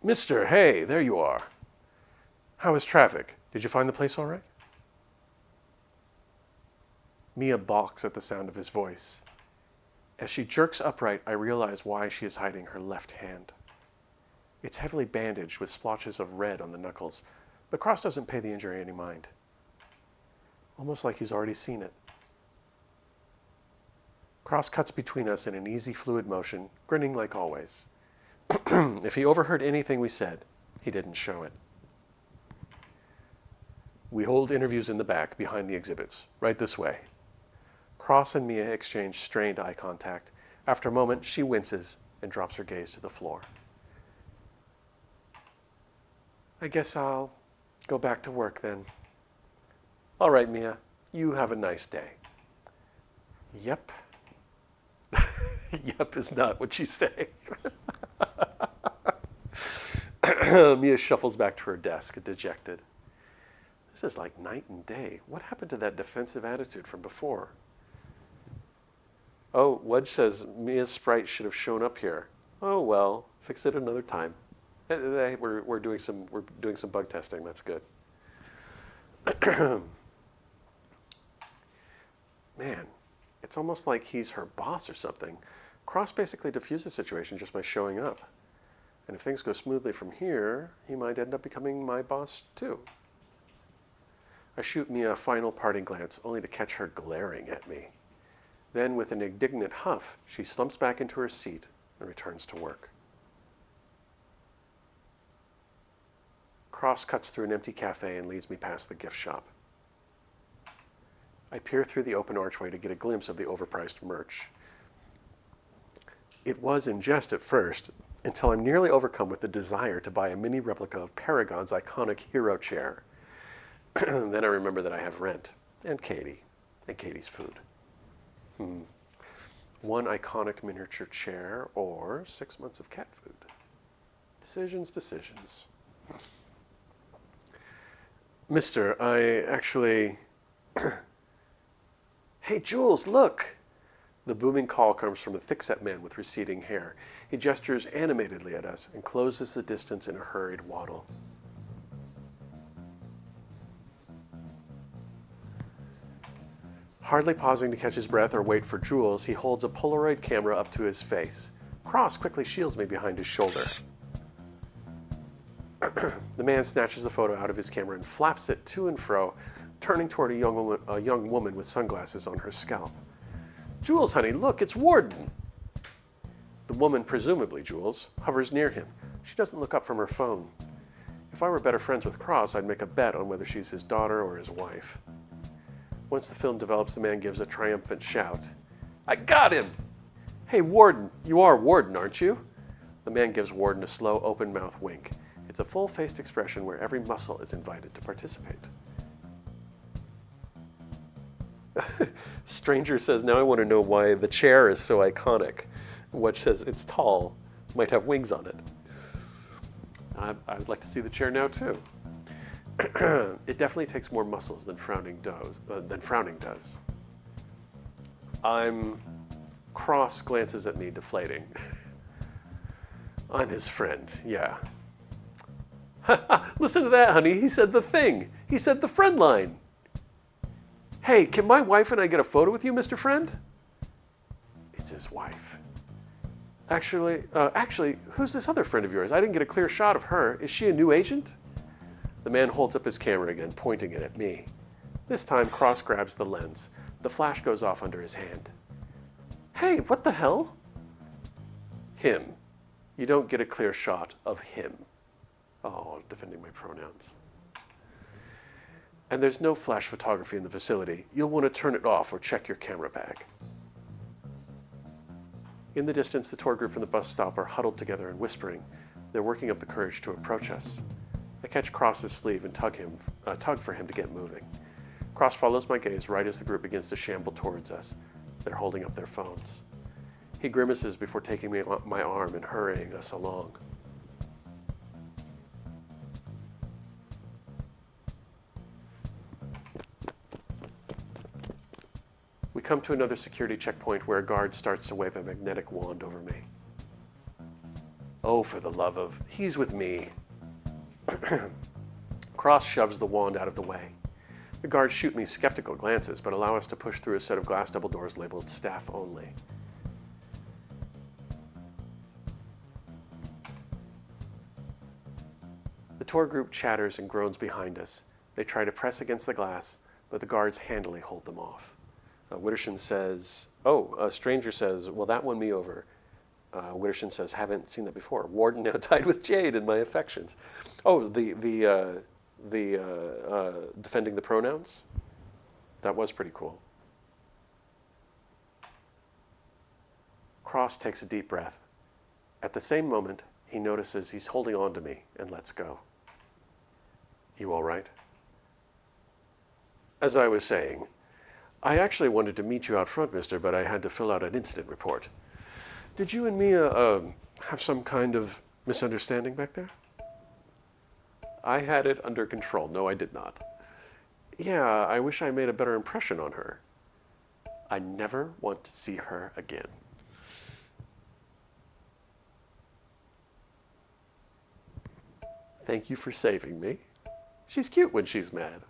[SPEAKER 1] Mister, hey, there you are. How is traffic? Did you find the place all right? Mia balks at the sound of his voice. As she jerks upright, I realize why she is hiding her left hand. It's heavily bandaged with splotches of red on the knuckles, but Cross doesn't pay the injury any mind. Almost like he's already seen it. Cross cuts between us in an easy, fluid motion, grinning like always. If he overheard anything we said, he didn't show it. We hold interviews in the back, behind the exhibits, right this way. Cross and Mia exchange strained eye contact. After a moment, she winces and drops her gaze to the floor. I guess I'll go back to work then. All right, Mia, you have a nice day. Yep. Yep is not what you say. Mia shuffles back to her desk, dejected. This is like night and day. What happened to that defensive attitude from before? Oh, Wudge says Mia's sprite should have shown up here. Oh well, fix it another time. We're doing some bug testing. That's good. Man, it's almost like he's her boss or something. Cross basically diffused the situation just by showing up. And if things go smoothly from here, he might end up becoming my boss too. I shoot Mia a final parting glance, only to catch her glaring at me. Then, with an indignant huff, she slumps back into her seat and returns to work. Cross cuts through an empty cafe and leads me past the gift shop. I peer through the open archway to get a glimpse of the overpriced merch. It was in jest at first, until I'm nearly overcome with the desire to buy a mini replica of Paragon's iconic hero chair. Then I remember that I have rent, and Katie, and Katie's food. One iconic miniature chair, or 6 months of cat food. Decisions. Mister, I actually... Hey, Jules, look! The booming call comes from a thick-set man with receding hair. He gestures animatedly at us and closes the distance in a hurried waddle. Hardly pausing to catch his breath or wait for Jules, he holds a Polaroid camera up to his face. Cross quickly shields me behind his shoulder. The man snatches the photo out of his camera and flaps it to and fro, turning toward a young woman with sunglasses on her scalp. Jules, honey, look, it's Warden. The woman, presumably Jules, hovers near him. She doesn't look up from her phone. If I were better friends with Cross, I'd make a bet on whether she's his daughter or his wife. Once the film develops, the man gives a triumphant shout. I got him! Hey, Warden, you are Warden, aren't you? The man gives Warden a slow, open-mouth wink. It's a full-faced expression where every muscle is invited to participate. Stranger says, now I want to know why the chair is so iconic. Wudge says it's tall, might have wings on it. I'd like to see the chair now, too.
[SPEAKER 2] It definitely takes more muscles than frowning does. Cross glances at me, deflating. I'm his friend, yeah. Listen to that, honey. He said the thing. He said the friend line. Hey, can my wife and I get a photo with you, Mr. Friend? It's his wife. Actually, who's this other friend of yours? I didn't get a clear shot of her. Is she a new agent? The man holds up his camera again, pointing it at me. This time, Cross grabs the lens. The flash goes off under his hand. Hey, what the hell? Him. You don't get a clear shot of him. Oh, defending my pronouns. And there's no flash photography in the facility. You'll want to turn it off or check your camera bag. In the distance, the tour group from the bus stop are huddled together and whispering. They're working up the courage to approach us. I catch Cross's sleeve and tug for him to get moving. Cross follows my gaze right as the group begins to shamble towards us. They're holding up their phones. He grimaces before taking my arm and hurrying us along. We come to another security checkpoint where a guard starts to wave a magnetic wand over me. Oh, for the love of, he's with me. Cross shoves the wand out of the way. The guards shoot me skeptical glances, but allow us to push through a set of glass double doors labeled staff only. The tour group chatters and groans behind us. They try to press against the glass, but the guards handily hold them off. Wittershin says, a stranger says, well, that won me over. Wittershin says, haven't seen that before. Warden now tied with Jade in my affections. Oh, the defending the pronouns? That was pretty cool. Cross takes a deep breath. At the same moment, he notices he's holding on to me and lets go. You all right? As I was saying, I actually wanted to meet you out front, mister, but I had to fill out an incident report. Did you and Mia have some kind of misunderstanding back there? I had it under control. No, I did not. Yeah, I wish I made a better impression on her. I never want to see her again. Thank you for saving me. She's cute when she's mad.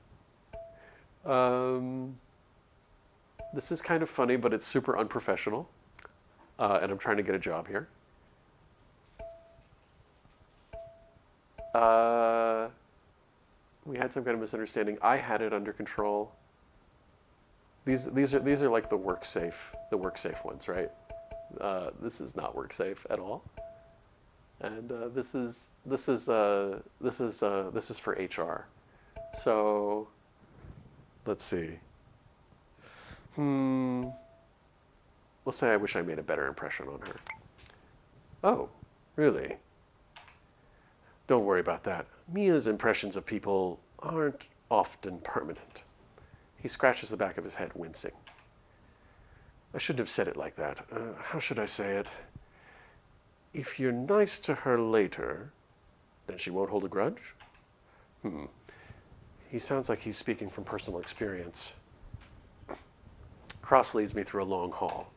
[SPEAKER 2] This is kind of funny, but it's super unprofessional. And I'm trying to get a job here. We had some kind of misunderstanding. I had it under control. These are like the work safe ones, right? This is not work safe at all. And this is for HR. So let's see. Let's say I wish I made a better impression on her. Oh, really? Don't worry about that. Mia's impressions of people aren't often permanent. He scratches the back of his head, wincing. I shouldn't have said it like that. How should I say it? If you're nice to her later, then she won't hold a grudge? He sounds like he's speaking from personal experience. Cross leads me through a long hall.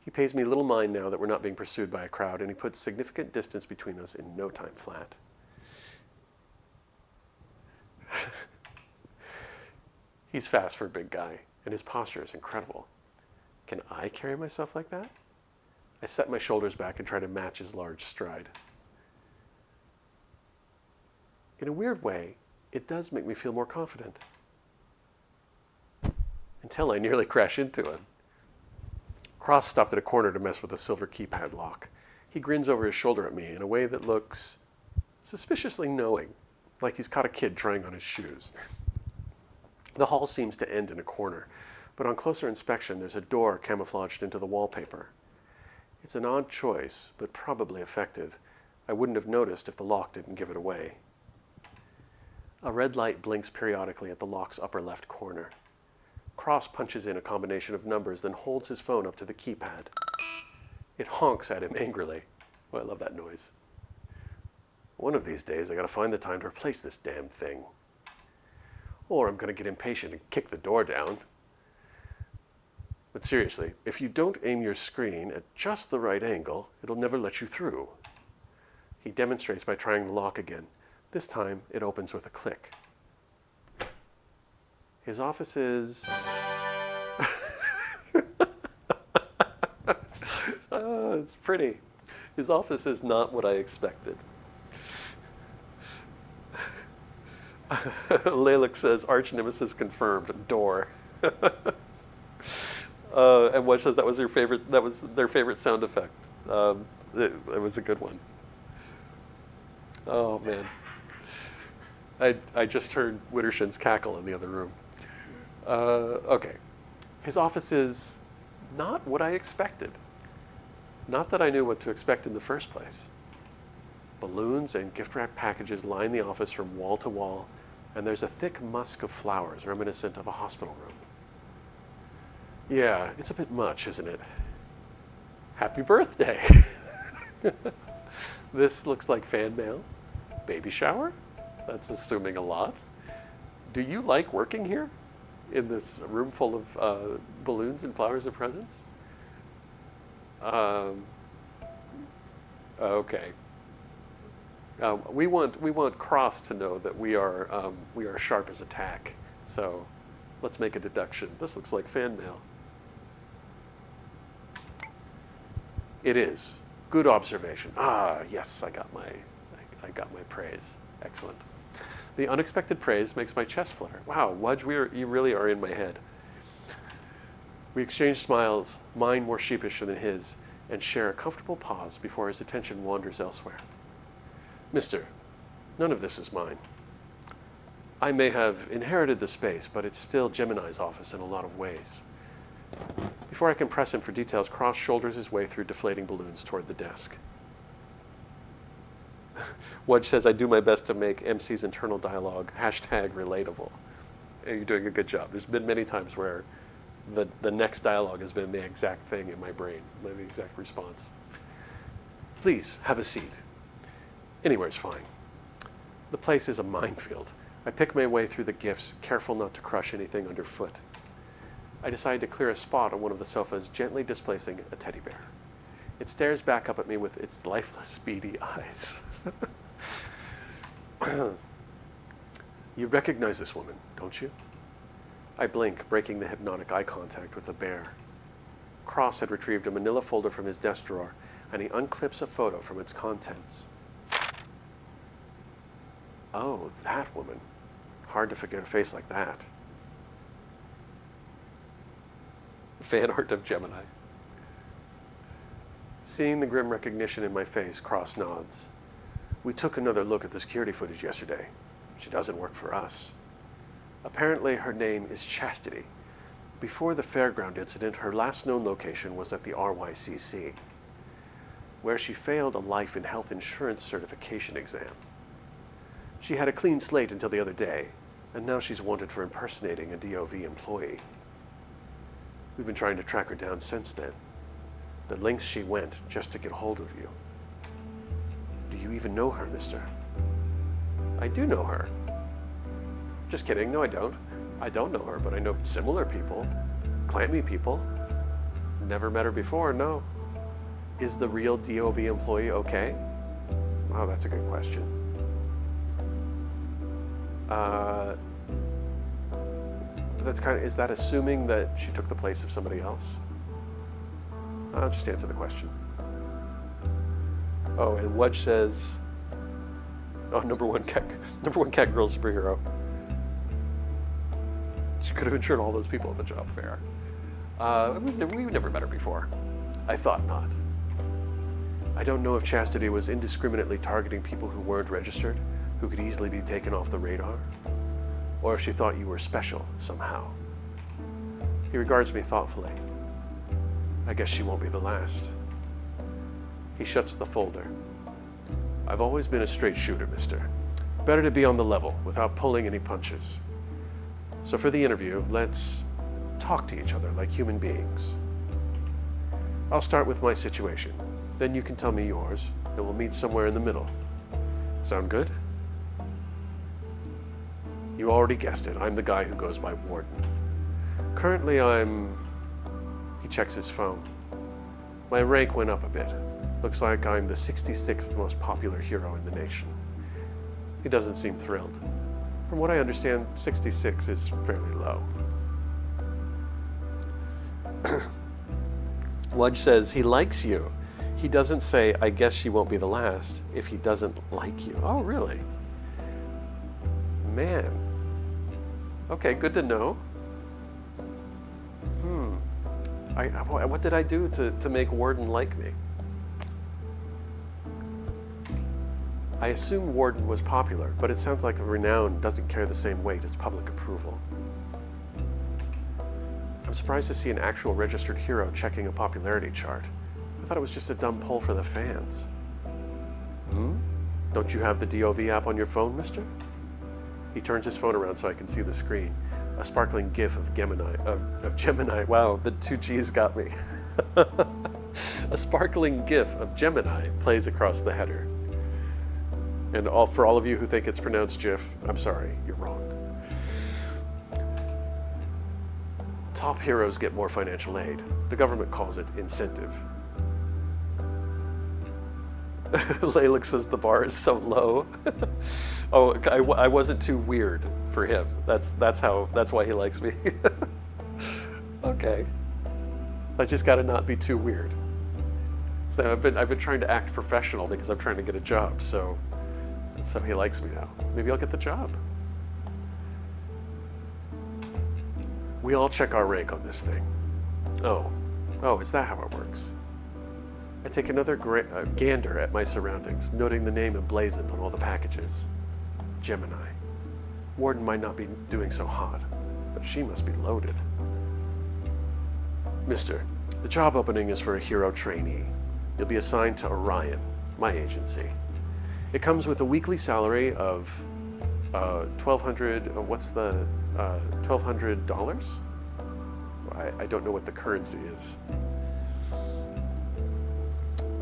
[SPEAKER 2] He pays me little mind now that we're not being pursued by a crowd, and he puts significant distance between us in no time flat. He's fast for a big guy, and his posture is incredible. Can I carry myself like that? I set my shoulders back and try to match his large stride. In a weird way, it does make me feel more confident. Until I nearly crash into him. Cross stopped at a corner to mess with a silver keypad lock. He grins over his shoulder at me in a way that looks suspiciously knowing, like he's caught a kid trying on his shoes. The hall seems to end in a corner, but on closer inspection, there's a door camouflaged into the wallpaper. It's an odd choice, but probably effective. I wouldn't have noticed if the lock didn't give it away. A red light blinks periodically at the lock's upper left corner. Cross punches in a combination of numbers, then holds his phone up to the keypad. It honks at him angrily. Oh, I love that noise. One of these days, I gotta find the time to replace this damn thing. or I'm going to get impatient and kick the door down. But seriously, if you don't aim your screen at just the right angle, it'll never let you through. He demonstrates by trying the lock again. This time, it opens with a click. His office is... it's pretty. His office is not what I expected. Laylik says, arch nemesis confirmed, door. And Wudge says that was their favorite sound effect. It was a good one. Oh man. I just heard Wittershin's cackle in the other room. Okay. His office is not what I expected. Not that I knew what to expect in the first place. Balloons and gift wrap packages line the office from wall to wall, and there's a thick musk of flowers reminiscent of a hospital room. Yeah, it's a bit much, isn't it? Happy birthday! This looks like fan mail. Baby shower? That's assuming a lot. Do you like working here? In this room full of balloons and flowers and presents? Okay. We want Cross to know that we are sharp as a tack. So let's make a deduction. This looks like fan mail. It is. Good observation. Ah, yes, I got my praise. Excellent. The unexpected praise makes my chest flutter. Wow, Wudge, you really are in my head. We exchange smiles, mine more sheepish than his, and share a comfortable pause before his attention wanders elsewhere. Mister, none of this is mine. I may have inherited the space, but it's still Gemini's office in a lot of ways. Before I can press him for details, Cross shoulders his way through deflating balloons toward the desk. Wudge says, I do my best to make MC's internal dialogue #relatable. You're doing a good job. There's been many times where the next dialogue has been the exact thing in my brain, the exact response. Please, have a seat. Anywhere's fine. The place is a minefield. I pick my way through the gifts, careful not to crush anything underfoot. I decide to clear a spot on one of the sofas, gently displacing a teddy bear. It stares back up at me with its lifeless, beady eyes. You recognize this woman, don't you? I blink, breaking the hypnotic eye contact with the bear. Cross had retrieved a manila folder from his desk drawer, and he unclips a photo from its contents. Oh, that woman. Hard to forget a face like that. Fan art of Gemini. Seeing the grim recognition in my face, Cross nods. We took another look at the security footage yesterday. She doesn't work for us. Apparently her name is Chastity. Before the fairground incident, her last known location was at the RYCC, where she failed a life and health insurance certification exam. She had a clean slate until the other day, and now she's wanted for impersonating a DOV employee. We've been trying to track her down since then. The lengths she went just to get hold of you. Do you even know her, mister? I do know her. Just kidding, no I don't. I don't know her, but I know similar people. Clammy people. Never met her before, no. Is the real DOV employee okay? Wow, that's a good question. Is that assuming that she took the place of somebody else? I'll just answer the question. Oh, and Wudge says, oh, number one cat girl superhero. She could have insured all those people at the job fair. We've never met her before. I thought not. I don't know if Chastity was indiscriminately targeting people who weren't registered, who could easily be taken off the radar, or if she thought you were special somehow. He regards me thoughtfully. I guess she won't be the last. He shuts the folder. I've always been a straight shooter, mister. Better to be on the level without pulling any punches. So for the interview, let's talk to each other like human beings. I'll start with my situation. Then you can tell me yours, and we'll meet somewhere in the middle. Sound good? You already guessed it. I'm the guy who goes by Warden. Currently, He checks his phone. My rank went up a bit. Looks like I'm the 66th most popular hero in the nation. He doesn't seem thrilled. From what I understand, 66 is fairly low.
[SPEAKER 1] Wudge says he likes you. He doesn't say, I guess she won't be the last, if he doesn't like you. Oh, really? Man. Okay, good to know. What did I do to make Warden like me? I assume Warden was popular, but it sounds like the renown doesn't carry the same weight as public approval. I'm surprised to see an actual registered hero checking a popularity chart. I thought it was just a dumb poll for the fans. Don't you have the DOV app on your phone, mister? He turns his phone around so I can see the screen. A sparkling GIF of Gemini. Wow, the two G's got me. A sparkling GIF of Gemini plays across the header. And for all of you who think it's pronounced GIF, I'm sorry, you're wrong. Top heroes get more financial aid. The government calls it incentive. Laylick says the bar is so low. Oh, I wasn't too weird for him. That's why he likes me. Okay. I just got to not be too weird. So I've been trying to act professional because I'm trying to get a job. So he likes me now. Maybe I'll get the job. We all check our rank on this thing. Oh, is that how it works? I take another gander at my surroundings, noting the name emblazoned on all the packages. Gemini. Warden might not be doing so hot, but she must be loaded. Mister, the job opening is for a hero trainee. You'll be assigned to Orion, my agency. It comes with a weekly salary of $1,200. What's the $1,200? I don't know what the currency is.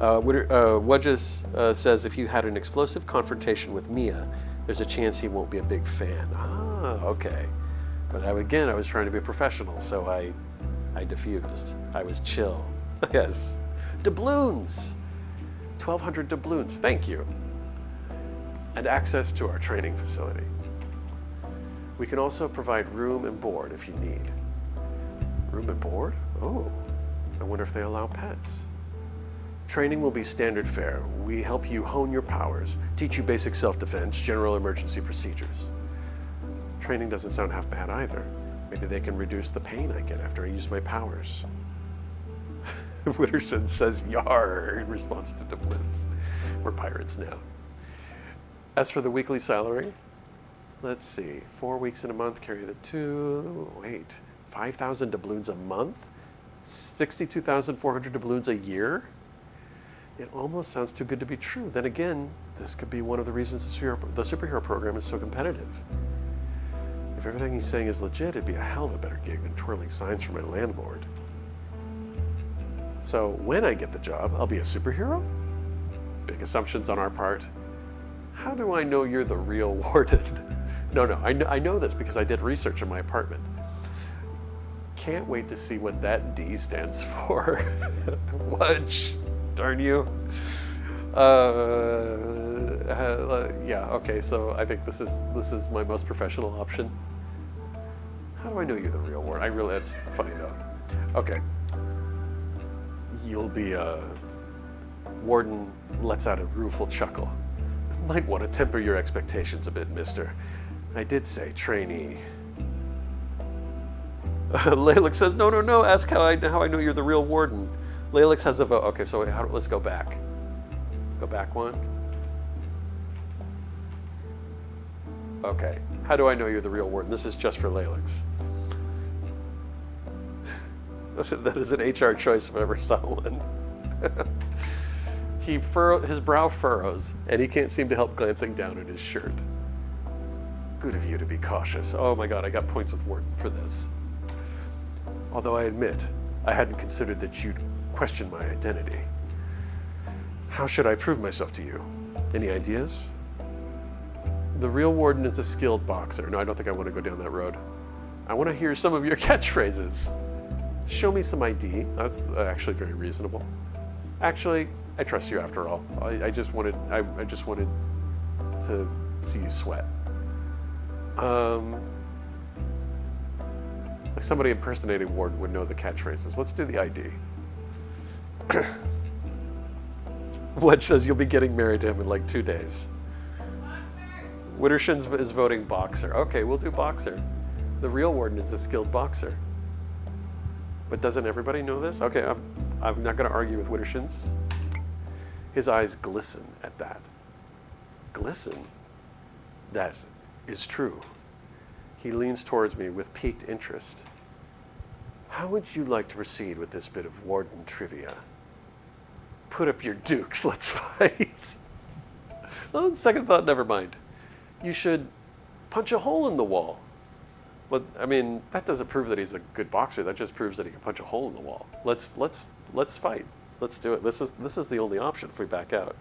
[SPEAKER 1] Wudgeous says if you had an explosive confrontation with Mia, there's a chance he won't be a big fan. Ah, okay. But I was trying to be professional, so I diffused. I was chill. Yes. Doubloons! 1,200 doubloons, thank you. And access to our training facility. We can also provide room and board if you need. Room and board? Oh, I wonder if they allow pets. Training will be standard fare. We help you hone your powers, teach you basic self-defense, general emergency procedures. Training doesn't sound half bad either. Maybe they can reduce the pain I get after I use my powers. Witterson says "Yar" in response to doubloons. We're pirates now. As for the weekly salary, let's see, 4 weeks in a month, carry the 5,000 doubloons a month? 62,400 doubloons a year? It almost sounds too good to be true. Then again, this could be one of the reasons the superhero program is so competitive. If everything he's saying is legit, it'd be a hell of a better gig than twirling signs for my landlord. So when I get the job, I'll be a superhero? Big assumptions on our part. How do I know you're the real Warden? No, I know this because I did research in my apartment. Can't wait to see what that D stands for. Wudge, darn you. Yeah, okay, so I think this is my most professional option. How do I know you're the real Warden? That's funny though. Okay. You'll be Warden lets out a rueful chuckle. Might want to temper your expectations a bit, mister. I did say trainee. Laylick says, no, ask how I know you're the real Warden. Laylick has a vote. Okay, so let's go back. Go back one. Okay, how do I know you're the real Warden? This is just for Laylick's. That is an HR choice if I ever saw one. His brow furrows, and he can't seem to help glancing down at his shirt. Good of you to be cautious. Oh my God, I got points with Warden for this. Although I admit, I hadn't considered that you'd question my identity. How should I prove myself to you? Any ideas? The real Warden is a skilled boxer. No, I don't think I want to go down that road. I want to hear some of your catchphrases. Show me some ID. That's actually very reasonable. Actually, I trust you after all. I just wanted to see you sweat. Like somebody impersonating Warden would know the catchphrases. Let's do the ID. Wudge says you'll be getting married to him in like 2 days. Wittershins is voting boxer. Okay, we'll do boxer. The real Warden is a skilled boxer. But doesn't everybody know this? Okay, I'm not going to argue with Wittershins. His eyes glisten at that. Glisten? That is true. He leans towards me with piqued interest. How would you like to proceed with this bit of Warden trivia? Put up your dukes, let's fight. On second thought, never mind. You should punch a hole in the wall. But I mean, that doesn't prove that he's a good boxer. That just proves that he can punch a hole in the wall. Let's fight. Let's do it. This is the only option if we back out.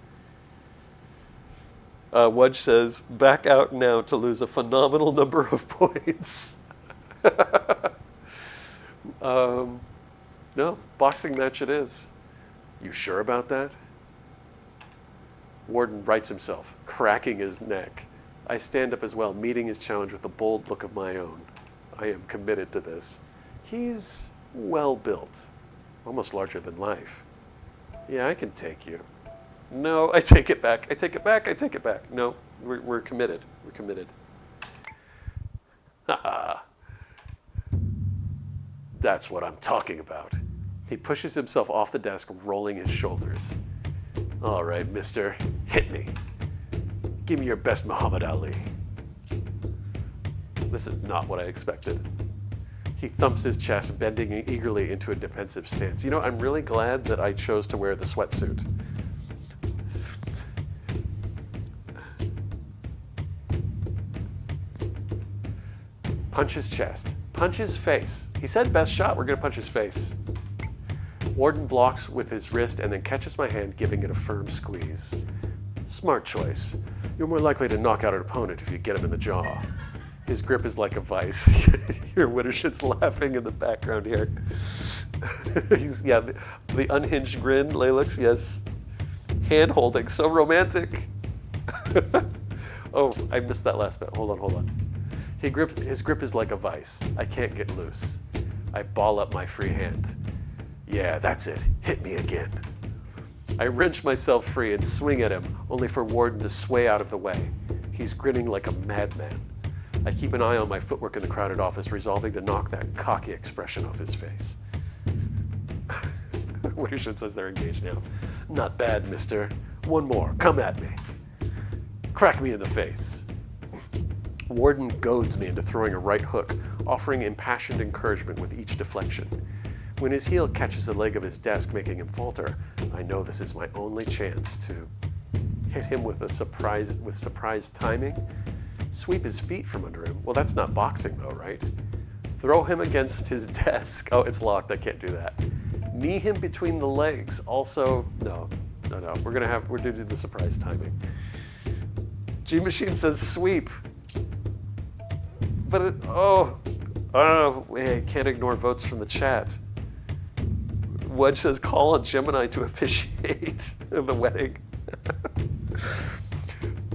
[SPEAKER 1] Wudge says, back out now to lose a phenomenal number of points. No, boxing match it is. You sure about that? Warden rights himself, cracking his neck. I stand up as well, meeting his challenge with a bold look of my own. I am committed to this. He's well built, almost larger than life. Yeah, I can take you. No, I take it back. I take it back. I take it back. No, we're committed. We're committed. That's what I'm talking about. He pushes himself off the desk, rolling his shoulders. All right, mister, hit me. Give me your best Muhammad Ali. This is not what I expected. He thumps his chest, bending eagerly into a defensive stance. You know, I'm really glad that I chose to wear the sweatsuit. Punch his chest. Punch his face. He said best shot, we're gonna punch his face. Warden blocks with his wrist and then catches my hand, giving it a firm squeeze. Smart choice. You're more likely to knock out an opponent if you get him in the jaw. His grip is like a vice. Hear Wittershins laughing in the background here. The unhinged grin, Lalix, yes. Hand holding, so romantic. Oh, I missed that last bit. Hold on. His grip is like a vice. I can't get loose. I ball up my free hand. Yeah, that's it. Hit me again. I wrench myself free and swing at him, only for Warden to sway out of the way. He's grinning like a madman. I keep an eye on my footwork in the crowded office, resolving to knock that cocky expression off his face. Wittershins says they're engaged now. Not bad, mister. One more. Come at me. Crack me in the face. Warden goads me into throwing a right hook, offering impassioned encouragement with each deflection. When his heel catches the leg of his desk, making him falter, I know this is my only chance to hit him with surprise timing, sweep his feet from under him. Well, that's not boxing though, right? Throw him against his desk. Oh, it's locked, I can't do that. Knee him between the legs. Also, no. We're gonna do the surprise timing. G Machine says sweep. But I don't know, I can't ignore votes from the chat. Wudge says call on Gemini to officiate the wedding.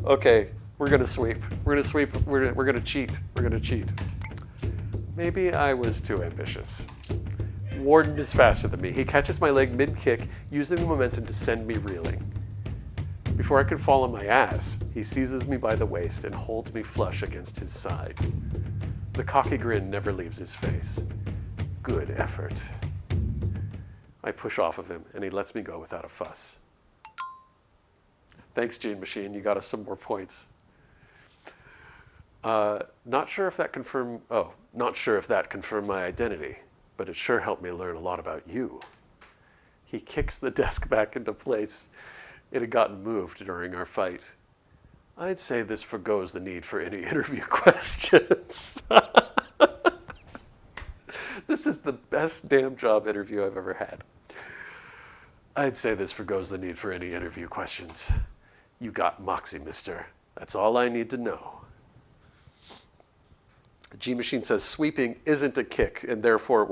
[SPEAKER 1] Okay, we're gonna sweep. We're gonna cheat. We're gonna cheat. Maybe I was too ambitious. Warden is faster than me. He catches my leg mid-kick, using the momentum to send me reeling. Before I can fall on my ass, he seizes me by the waist and holds me flush against his side. The cocky grin never leaves his face. Good effort. I push off of him, and he lets me go without a fuss. Thanks, Gene Machine. You got us some more points. Not sure if that confirmed my identity, but it sure helped me learn a lot about you. He kicks the desk back into place. It had gotten moved during our fight. I'd say this forgoes the need for any interview questions. This is the best damn job interview I've ever had. I'd say this forgoes the need for any interview questions. You got moxie, mister.
[SPEAKER 2] That's all I need to know. G Machine says sweeping isn't a kick, and therefore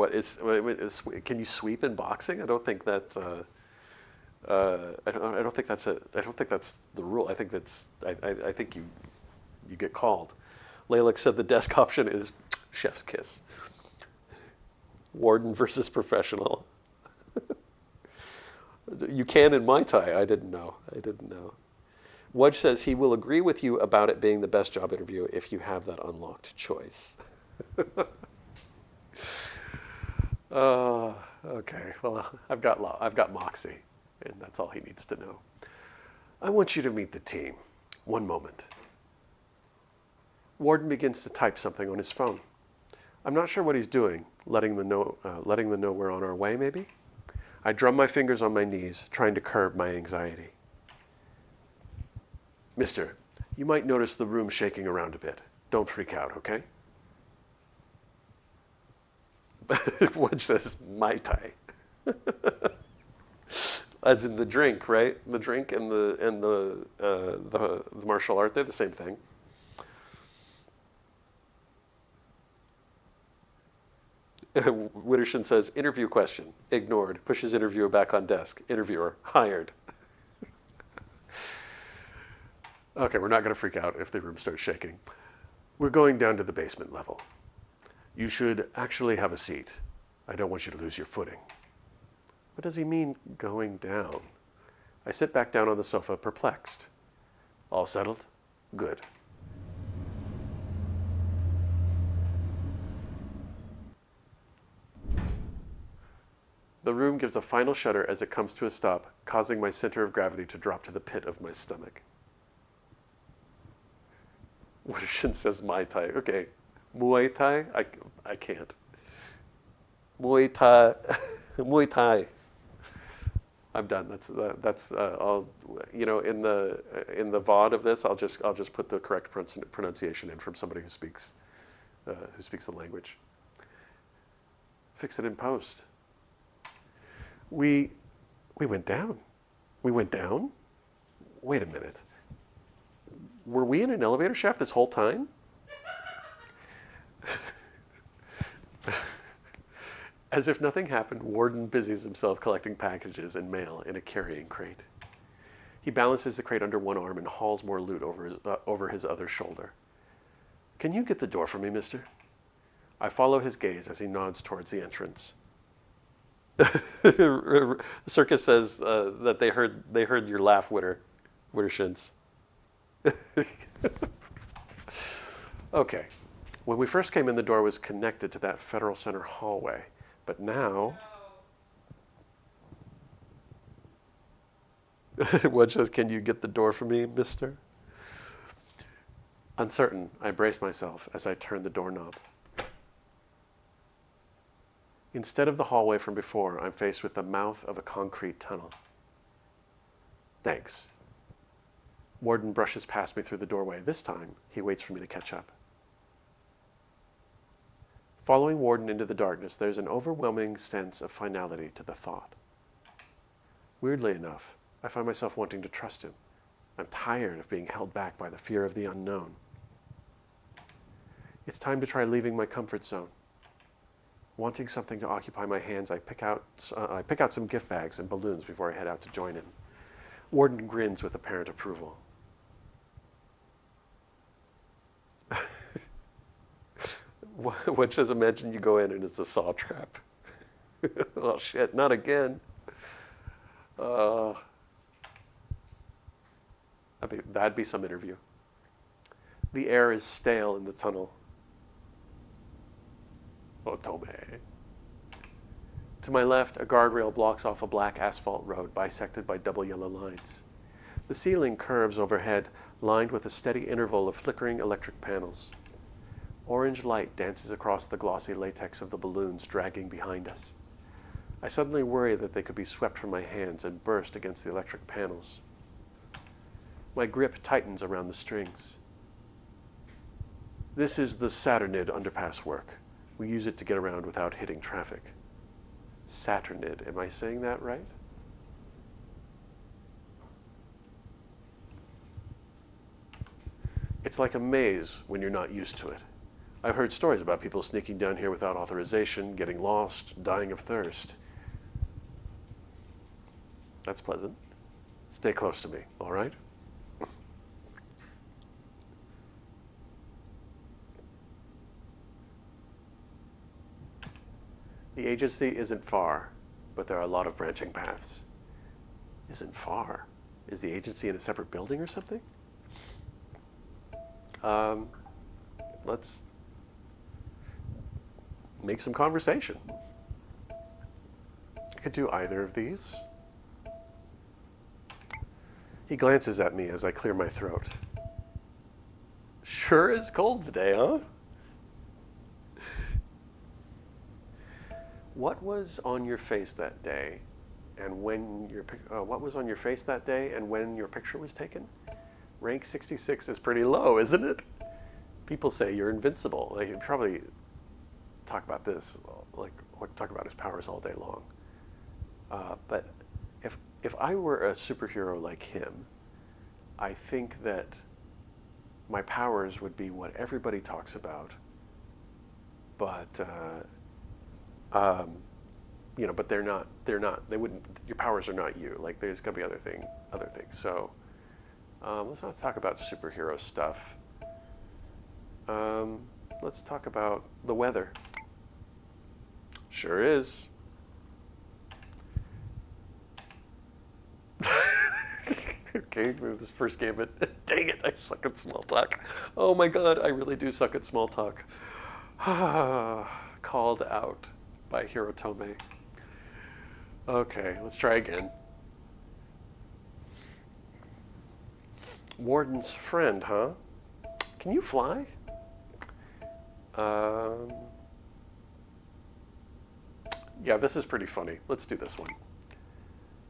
[SPEAKER 2] can you sweep in boxing? I don't think that. I don't think that's the rule. I think I think you get called. Laylik said the desk option is chef's kiss. Warden versus professional. You can in Muay Thai. I didn't know. Wudge says he will agree with you about it being the best job interview if you have that unlocked choice. Okay. Well, I've got Moxie, and that's all he needs to know. I want you to meet the team. One moment. Warden begins to type something on his phone. I'm not sure what he's doing. Letting them know we're on our way, maybe? I drum my fingers on my knees, trying to curb my anxiety. Mister, you might notice the room shaking around a bit. Don't freak out, okay? Wudge says, Mai Tai. As in the drink, right? The drink and the martial art, they're the same thing. Wittershin says, interview question, ignored, pushes interviewer back on desk. Interviewer, hired. Okay, we're not going to freak out if the room starts shaking. We're going down to the basement level. You should actually have a seat. I don't want you to lose your footing. What does he mean, going down? I sit back down on the sofa, perplexed. All settled? Good. The room gives a final shudder as it comes to a stop, causing my center of gravity to drop to the pit of my stomach. Wudgeous says Muay Thai. Okay. Muay Thai? I can't. Muay Thai. Muay Thai. I'm done. That's all. You know, in the VOD of this, I'll just put the correct pronunciation in from somebody who speaks the language. Fix it in post. We went down. We went down? Wait a minute. Were we in an elevator shaft this whole time? As if nothing happened, Warden busies himself collecting packages and mail in a carrying crate. He balances the crate under one arm and hauls more loot over his other shoulder. Can you get the door for me, mister? I follow his gaze as he nods towards the entrance. Circus says that they heard your laugh, Wittershins. Okay. When we first came in, the door was connected to that Federal Center hallway. But now... Wudge says, can you get the door for me, mister? Uncertain, I brace myself as I turn the doorknob. Instead of the hallway from before, I'm faced with the mouth of a concrete tunnel. Thanks. Warden brushes past me through the doorway. This time, he waits for me to catch up. Following Warden into the darkness, there's an overwhelming sense of finality to the thought. Weirdly enough, I find myself wanting to trust him. I'm tired of being held back by the fear of the unknown. It's time to try leaving my comfort zone. Wanting something to occupy my hands, I pick out some gift bags and balloons before I head out to join him. Warden grins with apparent approval. What says, imagine you go in and it's a saw trap. Oh shit, not again. That'd be some interview. The air is stale in the tunnel. HEROTOME. To my left, a guardrail blocks off a black asphalt road bisected by double yellow lines. The ceiling curves overhead, lined with a steady interval of flickering electric panels. Orange light dances across the glossy latex of the balloons dragging behind us. I suddenly worry that they could be swept from my hands and burst against the electric panels. My grip tightens around the strings. This is the Saturnid underpass work. We use it to get around without hitting traffic. Saturnid, am I saying that right? It's like a maze when you're not used to it. I've heard stories about people sneaking down here without authorization, getting lost, dying of thirst. That's pleasant. Stay close to me, all right? The agency isn't far, but there are a lot of branching paths. Isn't far? Is the agency in a separate building or something? Let's make some conversation. I could do either of these. He glances at me as I clear my throat. Sure is cold today, huh? What was on your face that day, and when what was on your face that day, and when your picture was taken? Rank 66 is pretty low, isn't it? People say you're invincible. Like, you probably talk about this, like talk about his powers all day long. But if I were a superhero like him, I think that my powers would be what everybody talks about, but you know, but they're not. They wouldn't. Your powers are not you. Like, there's gonna be other things. So let's not talk about superhero stuff. Let's talk about the weather. Sure is. Okay, this first game, but dang it, I suck at small talk. Oh my god, I really do suck at small talk. Called out by HEROTOME. Okay, let's try again. Warden's friend, huh? Can you fly? Yeah, this is pretty funny. Let's do this one.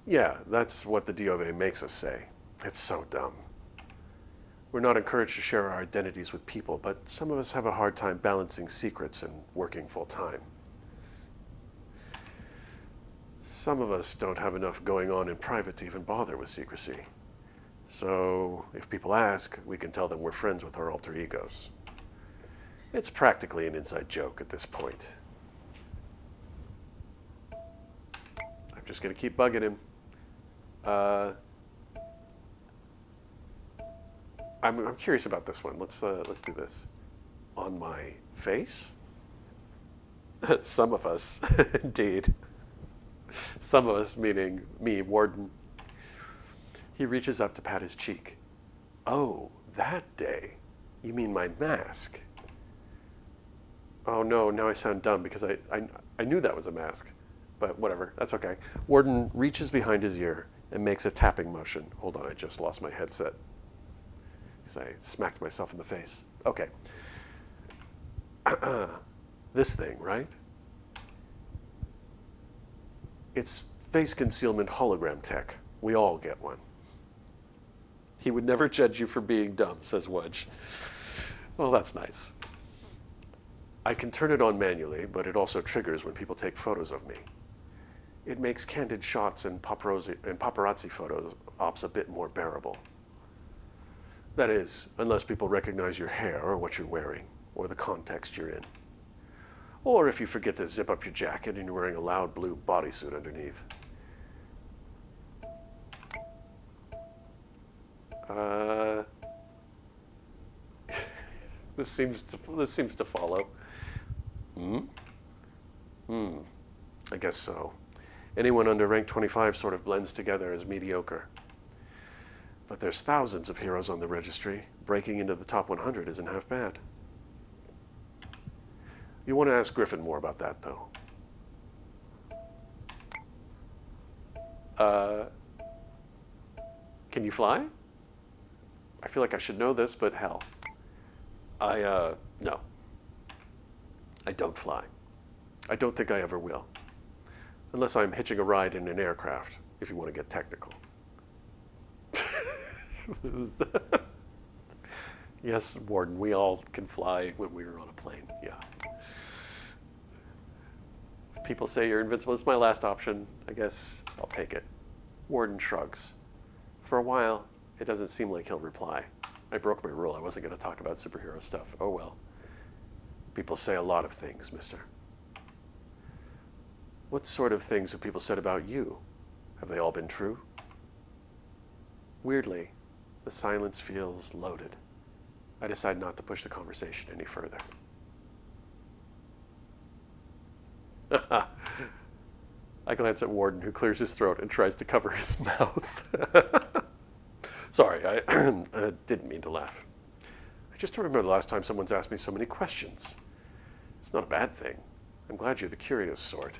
[SPEAKER 2] Yeah, that's what the DOA makes us say. It's so dumb. We're not encouraged to share our identities with people, but some of us have a hard time balancing secrets and working full time. Some of us don't have enough going on in private to even bother with secrecy. So if people ask, we can tell them we're friends with our alter egos. It's practically an inside joke at this point. I'm just going to keep bugging him. I'm curious about this one. Let's do this. On my face? Some of us, indeed. Some of us, meaning me, Warden. He reaches up to pat his cheek. Oh, that day. You mean my mask? Oh no, now I sound dumb because I knew that was a mask. But whatever, that's okay. Warden reaches behind his ear and makes a tapping motion. Hold on, I just lost my headset. Because I smacked myself in the face. Okay. This thing, right? It's face concealment hologram tech. We all get one. He would never judge you for being dumb, says Wudge. Well, that's nice. I can turn it on manually, but it also triggers when people take photos of me. It makes candid shots and paparazzi photos ops a bit more bearable. That is, unless people recognize your hair or what you're wearing, or the context you're in. Or if you forget to zip up your jacket and you're wearing a loud blue bodysuit underneath. This seems to follow. I guess so. Anyone under rank 25 sort of blends together as mediocre. But there's thousands of heroes on the registry. Breaking into the top 100 isn't half bad. You want to ask Griffin more about that, though. Can you fly? I feel like I should know this, but hell. No. I don't fly. I don't think I ever will. Unless I'm hitching a ride in an aircraft, if you want to get technical. Yes, Warden, we all can fly when we're on a plane, yeah. People say you're invincible. It's my last option. I guess I'll take it. Warden shrugs. For a while, it doesn't seem like he'll reply. I broke my rule. I wasn't going to talk about superhero stuff. Oh well. People say a lot of things, mister. What sort of things have people said about you? Have they all been true? Weirdly, the silence feels loaded. I decide not to push the conversation any further. I glance at Warden, who clears his throat and tries to cover his mouth. Sorry, I didn't mean to laugh. I just don't remember the last time someone's asked me so many questions. It's not a bad thing. I'm glad you're the curious sort.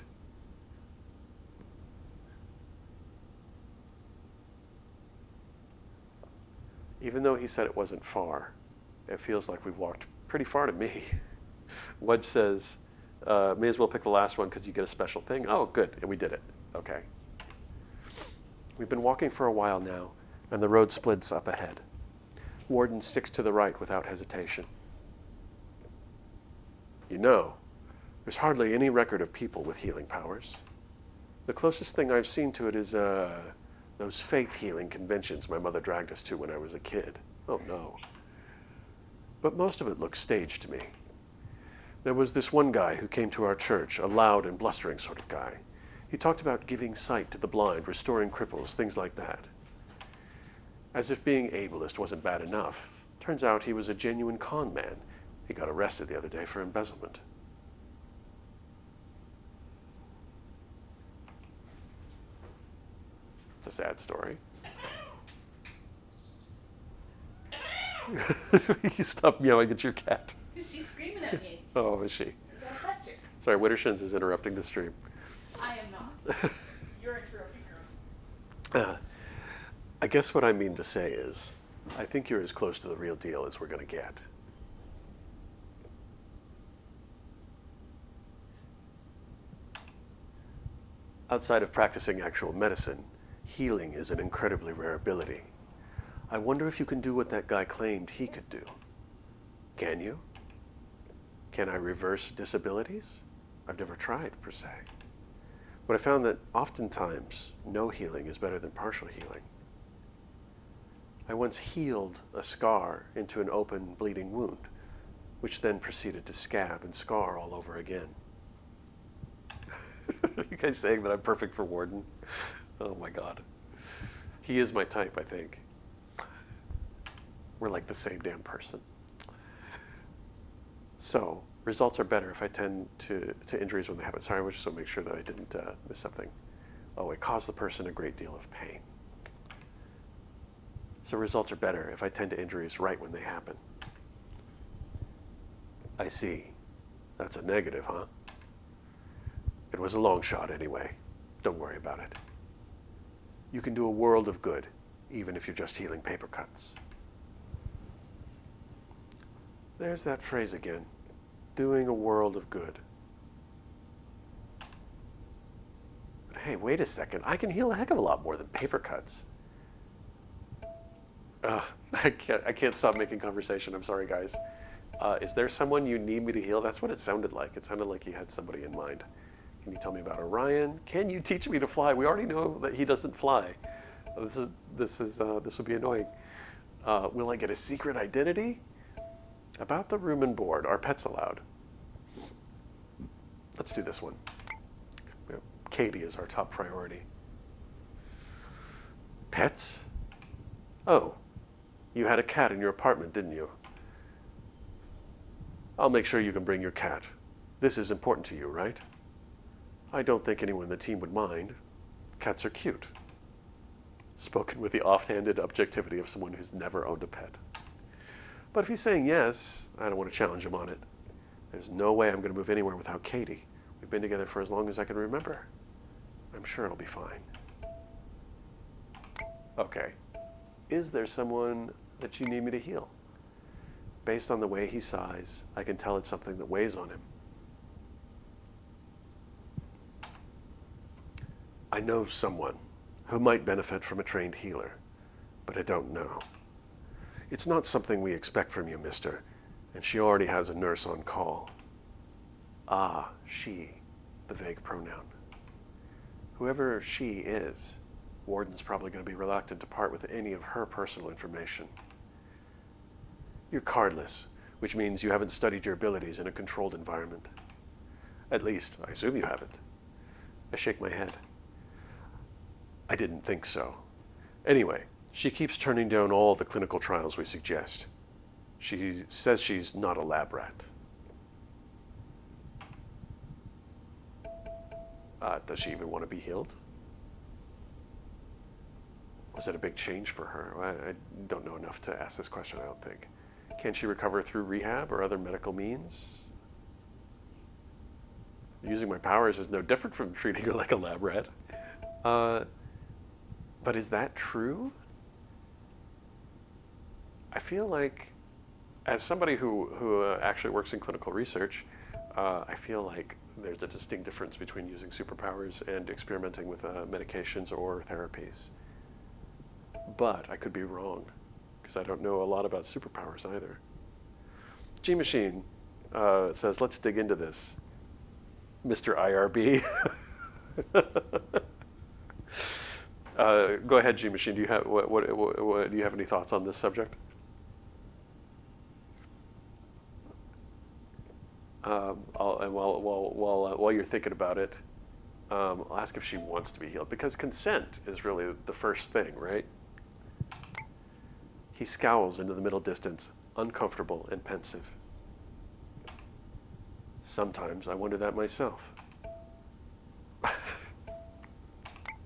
[SPEAKER 2] Even though he said it wasn't far, it feels like we've walked pretty far to me. Wudge says, may as well pick the last one because you get a special thing. Oh, good, and we did it. Okay. We've been walking for a while now, and the road splits up ahead. Warden sticks to the right without hesitation. You know, there's hardly any record of people with healing powers. The closest thing I've seen to it is those faith healing conventions my mother dragged us to when I was a kid. Oh no. But most of it looks staged to me. There was this one guy who came to our church, a loud and blustering sort of guy. He talked about giving sight to the blind, restoring cripples, things like that. As if being ableist wasn't bad enough, turns out he was a genuine con man. He got arrested the other day for embezzlement. It's a sad story. You stop meowing at your cat.
[SPEAKER 3] She's screaming at me.
[SPEAKER 2] Oh, is she?
[SPEAKER 3] Don't touch her.
[SPEAKER 2] Sorry, Wittershins is interrupting the stream.
[SPEAKER 3] I am not. You're interrupting her.
[SPEAKER 2] I guess what I mean to say is, I think you're as close to the real deal as we're going to get. Outside of practicing actual medicine, healing is an incredibly rare ability. I wonder if you can do what that guy claimed he could do. Can you? Can I reverse disabilities? I've never tried, per se. But I found that oftentimes, no healing is better than partial healing. I once healed a scar into an open, bleeding wound, which then proceeded to scab and scar all over again. Are you guys saying that I'm perfect for Warden? Oh my God. He is my type, I think. We're like the same damn person. So, results are better if I tend to injuries when they happen. Sorry, I just want to make sure that I didn't miss something. Oh, it caused the person a great deal of pain. So results are better if I tend to injuries right when they happen. I see. That's a negative, huh? It was a long shot anyway. Don't worry about it. You can do a world of good, even if you're just healing paper cuts. There's that phrase again. Doing a world of good. But hey, wait a second. I can heal a heck of a lot more than paper cuts. I can't stop making conversation. I'm sorry, guys. Is there someone you need me to heal? That's what it sounded like. It sounded like you had somebody in mind. Can you tell me about Orion? Can you teach me to fly? We already know that he doesn't fly. This would be annoying. Will I get a secret identity? About the room and board. Are pets allowed? Let's do this one. Katie is our top priority. Pets? Oh, you had a cat in your apartment, didn't you? I'll make sure you can bring your cat. This is important to you, right? I don't think anyone in the team would mind. Cats are cute. Spoken with the offhanded objectivity of someone who's never owned a pet. But if he's saying yes, I don't want to challenge him on it. There's no way I'm going to move anywhere without Katie. We've been together for as long as I can remember. I'm sure it'll be fine. Okay. Is there someone that you need me to heal? Based on the way he sighs, I can tell it's something that weighs on him. I know someone who might benefit from a trained healer, but I don't know. It's not something we expect from you, mister, and she already has a nurse on call. Ah, she, the vague pronoun. Whoever she is, Warden's probably going to be reluctant to part with any of her personal information. You're cardless, which means you haven't studied your abilities in a controlled environment. At least, I assume you haven't. I shake my head. I didn't think so. Anyway, she keeps turning down all the clinical trials we suggest. She says she's not a lab rat. Does she even want to be healed? Was it a big change for her? I don't know enough to ask this question, I don't think. Can she recover through rehab or other medical means? Using my powers is no different from treating her like a lab rat. But is that true? I feel like, as somebody who actually works in clinical research, I feel like there's a distinct difference between using superpowers and experimenting with medications or therapies. But I could be wrong, because I don't know a lot about superpowers either. G-Machine says, let's dig into this, Mr. IRB. Go ahead, G-Machine. Do you have do you have any thoughts on this subject? While you're thinking about it, I'll ask if she wants to be healed, because consent is really the first thing, right? He scowls into the middle distance, uncomfortable and pensive. Sometimes I wonder that myself.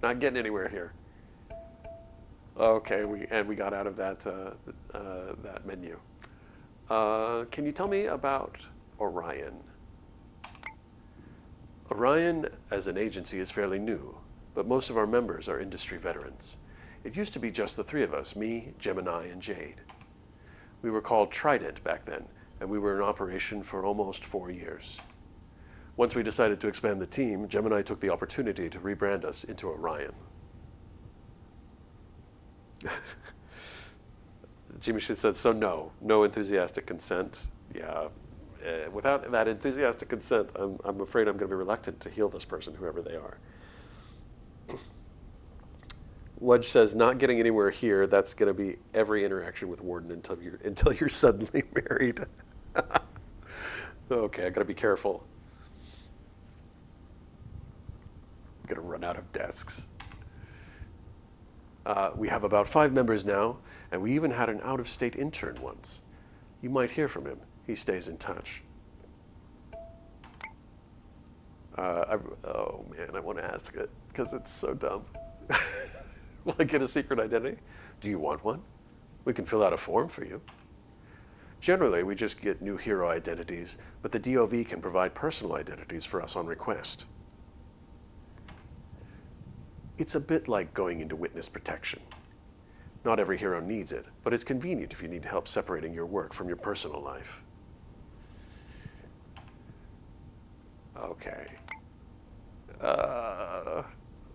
[SPEAKER 2] Not getting anywhere here. Okay, we got out of that that menu. Can you tell me about Orion? Orion as an agency is fairly new, but most of our members are industry veterans. It used to be just the three of us, me, Gemini, and Jade. We were called Trident back then, and we were in operation for almost 4 years. Once we decided to expand the team, Gemini took the opportunity to rebrand us into Orion. Jimmy said, so no enthusiastic consent. Yeah, without that enthusiastic consent, I'm afraid I'm going to be reluctant to heal this person, whoever they are. Wudge says, not getting anywhere here. That's going to be every interaction with Warden until you're suddenly married. Okay, I got to be careful. I'm going to run out of desks. We have about 5 members now, and we even had an out-of-state intern once. You might hear from him. He stays in touch. Oh man, I want to ask it because it's so dumb. Will I get a secret identity? Do you want one? We can fill out a form for you. Generally, we just get new hero identities, but the DOV can provide personal identities for us on request. It's a bit like going into witness protection. Not every hero needs it, but it's convenient if you need help separating your work from your personal life. Okay.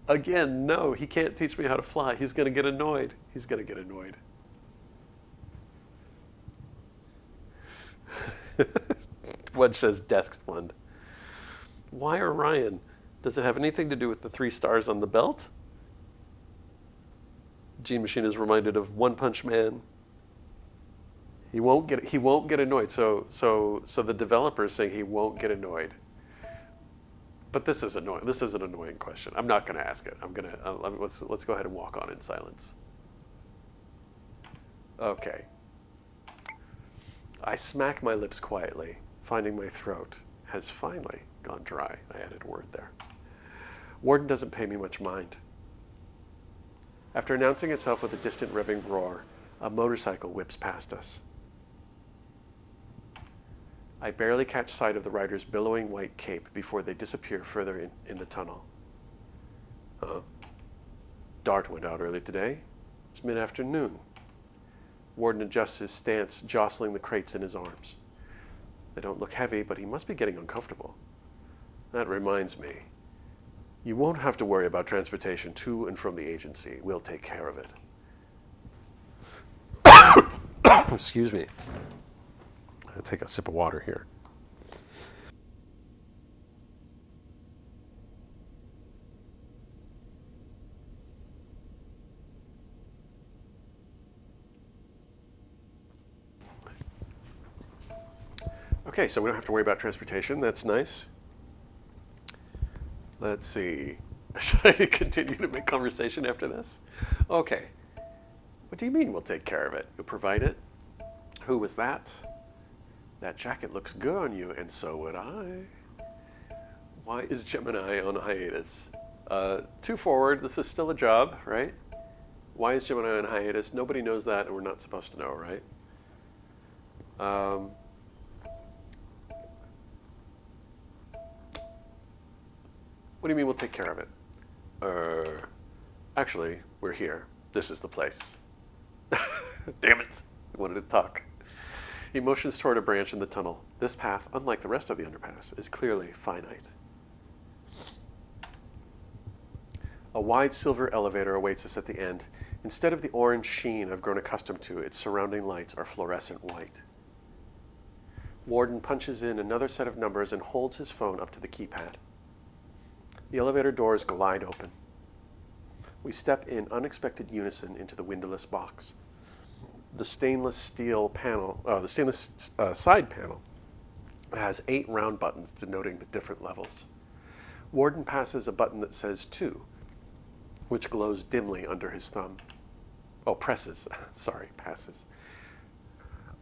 [SPEAKER 2] Again, no, he can't teach me how to fly. He's going to get annoyed. He's going to get annoyed. Wudge says desk fund. Why Orion? Does it have anything to do with the 3 stars on the belt? Gene Machine is reminded of One Punch Man. He won't get annoyed. So the developer is saying he won't get annoyed. But this is annoying. This is an annoying question. I'm not going to ask it. Let's go ahead and walk on in silence. Okay. I smack my lips quietly, finding my throat has finally gone dry. I added a word there. Warden doesn't pay me much mind. After announcing itself with a distant revving roar, a motorcycle whips past us. I barely catch sight of the rider's billowing white cape before they disappear further in the tunnel. Dart went out early today. It's mid-afternoon. Warden adjusts his stance, jostling the crates in his arms. They don't look heavy, but he must be getting uncomfortable. That reminds me. You won't have to worry about transportation to and from the agency. We'll take care of it. Excuse me. I'll take a sip of water here.
[SPEAKER 4] Okay, so we don't have to worry about transportation. That's nice. Let's see. Should I continue to make conversation after this? Okay. What do you mean we'll take care of it? You'll provide it? Who was that? That jacket looks good on you, and so would I. Why is Gemini on hiatus? 2 forward, this is still a job, right? Why is Gemini on hiatus? Nobody knows that, and we're not supposed to know, right? What do you mean we'll take care of it? Actually, we're here. This is the place. Damn it. I wanted to talk. He motions toward a branch in the tunnel. This path, unlike the rest of the underpass, is clearly finite. A wide silver elevator awaits us at the end. Instead of the orange sheen I've grown accustomed to, its surrounding lights are fluorescent white. Warden punches in another set of numbers and holds his phone up to the keypad. The elevator doors glide open. We step in unexpected unison into the windowless box. The stainless side panel has 8 round buttons denoting the different levels. Warden passes a button that says 2, which glows dimly under his thumb. Oh, passes.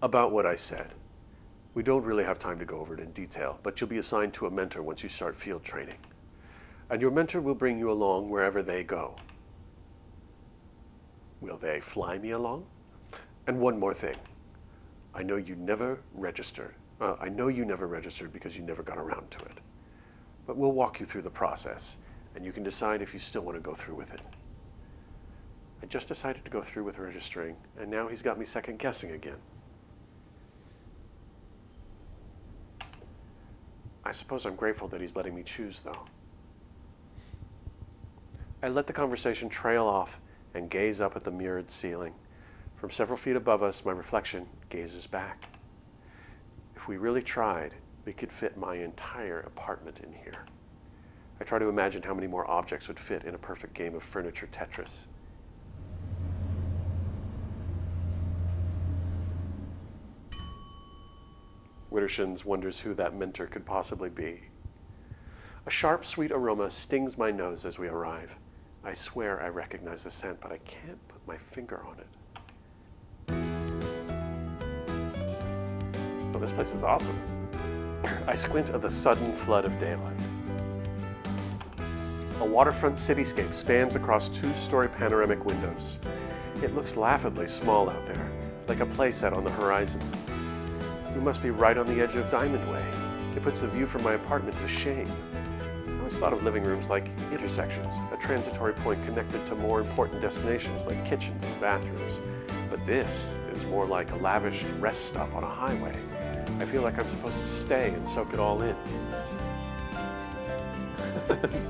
[SPEAKER 4] About what I said. We don't really have time to go over it in detail, but you'll be assigned to a mentor once you start field training. And your mentor will bring you along wherever they go. Will they fly me along? And one more thing. I know you never registered because you never got around to it. But we'll walk you through the process, and you can decide if you still want to go through with it. I just decided to go through with registering, and now he's got me second guessing again. I suppose I'm grateful that he's letting me choose, though. I let the conversation trail off and gaze up at the mirrored ceiling. From several feet above us, my reflection gazes back. If we really tried, we could fit my entire apartment in here. I try to imagine how many more objects would fit in a perfect game of furniture Tetris. Wittershins wonders who that mentor could possibly be. A sharp, sweet aroma stings my nose as we arrive. I swear I recognize the scent, but I can't put my finger on it. Oh, this place is awesome. I squint at the sudden flood of daylight. A waterfront cityscape spans across 2-story panoramic windows. It looks laughably small out there, like a playset on the horizon. We must be right on the edge of Diamond Way. It puts the view from my apartment to shame. I always thought of living rooms like intersections, a transitory point connected to more important destinations like kitchens and bathrooms. But this is more like a lavish rest stop on a highway. I feel like I'm supposed to stay and soak it all in.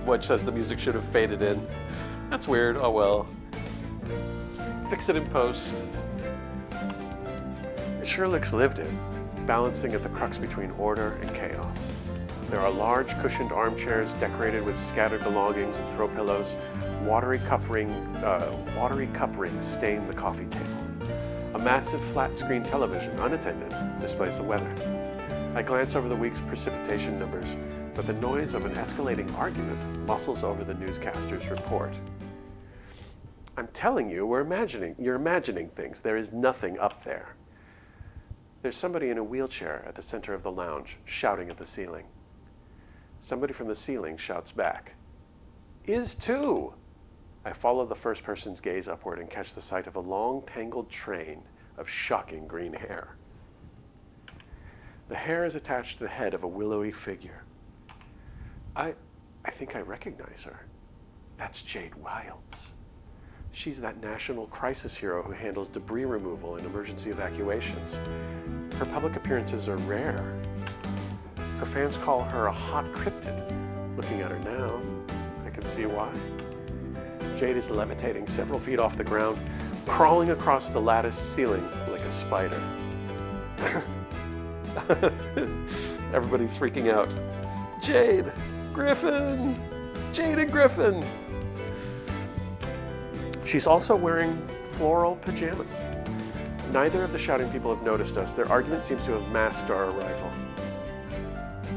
[SPEAKER 4] Wudge says the music should have faded in. That's weird, oh well. Fix it in post. It sure looks lived in, balancing at the crux between order and chaos. There are large cushioned armchairs decorated with scattered belongings and throw pillows. Watery cup rings stain the coffee table. A massive flat-screen television, unattended, displays the weather. I glance over the week's precipitation numbers, but the noise of an escalating argument muscles over the newscaster's report. I'm telling you, you're imagining things. There is nothing up there. There's somebody in a wheelchair at the center of the lounge, shouting at the ceiling. Somebody from the ceiling shouts back, "Is too!" I follow the first person's gaze upward and catch the sight of a long, tangled train of shocking green hair. The hair is attached to the head of a willowy figure. I think I recognize her. That's Jade Wilds. She's that national crisis hero who handles debris removal and emergency evacuations. Her public appearances are rare. Her fans call her a hot cryptid. Looking at her now, I can see why. Jade is levitating several feet off the ground, crawling across the lattice ceiling like a spider. Everybody's freaking out. Jade! Griffin! Jade and Griffin! She's also wearing floral pajamas. Neither of the shouting people have noticed us. Their argument seems to have masked our arrival.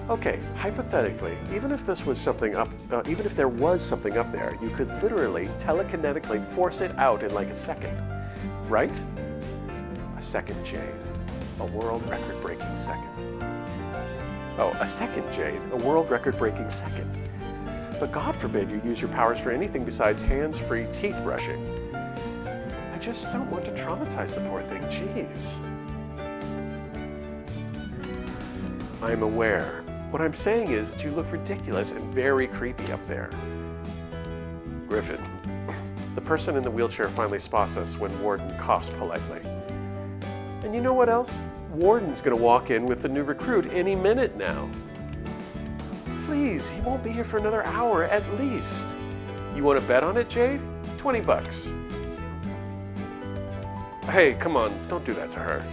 [SPEAKER 4] Okay, hypothetically, even if this was something up, even if there was something up there, you could literally telekinetically force it out in like a second, right? A second, Jade. A world record-breaking second. Oh, a second, Jade. A world record-breaking second. But God forbid you use your powers for anything besides hands-free teeth brushing. I just don't want to traumatize the poor thing. Jeez. I'm aware. What I'm saying is that you look ridiculous and very creepy up there. Griffin. The person in the wheelchair finally spots us when Warden coughs politely. And you know what else? Warden's gonna walk in with the new recruit any minute now. Please, he won't be here for another hour at least. You want to bet on it, Jade? $20. Hey, come on, don't do that to her.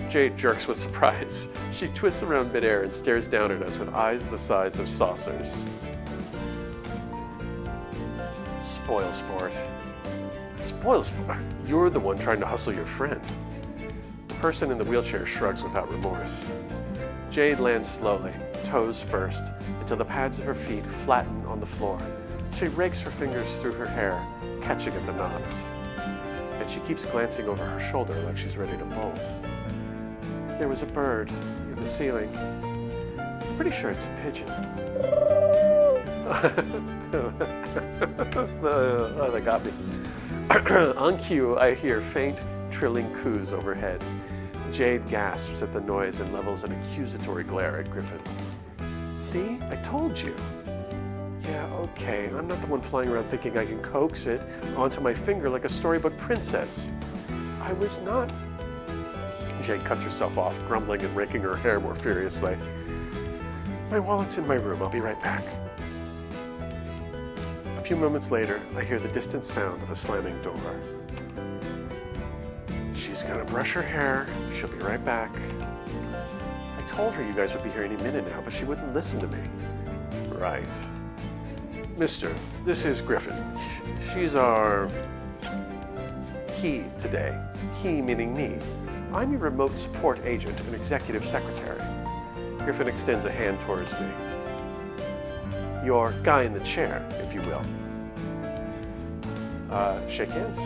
[SPEAKER 4] Jade jerks with surprise. She twists around midair and stares down at us with eyes the size of saucers. Spoil sport. Spoil sport? You're the one trying to hustle your friend. The person in the wheelchair shrugs without remorse. Jade lands slowly, toes first, until the pads of her feet flatten on the floor. She rakes her fingers through her hair, catching at the knots. And she keeps glancing over her shoulder like she's ready to bolt. There was a bird in the ceiling. I'm pretty sure it's a pigeon. Oh, they got me. On cue, I hear faint, trilling coos overhead. Jade gasps at the noise and levels an accusatory glare at Griffin. See? I told you. Yeah, okay. I'm not the one flying around thinking I can coax it onto my finger like a storybook princess. I was not. Jade cuts herself off, grumbling and raking her hair more furiously. My wallet's in my room. I'll be right back. A few moments later, I hear the distant sound of a slamming door. She's gonna brush her hair. She'll be right back. I told her you guys would be here any minute now, but she wouldn't listen to me. Right. Mister, this is Griffin. She's our he today. He meaning me. I'm your remote support agent and executive secretary. Griffin extends a hand towards me. Your guy in the chair, if you will. Shake hands.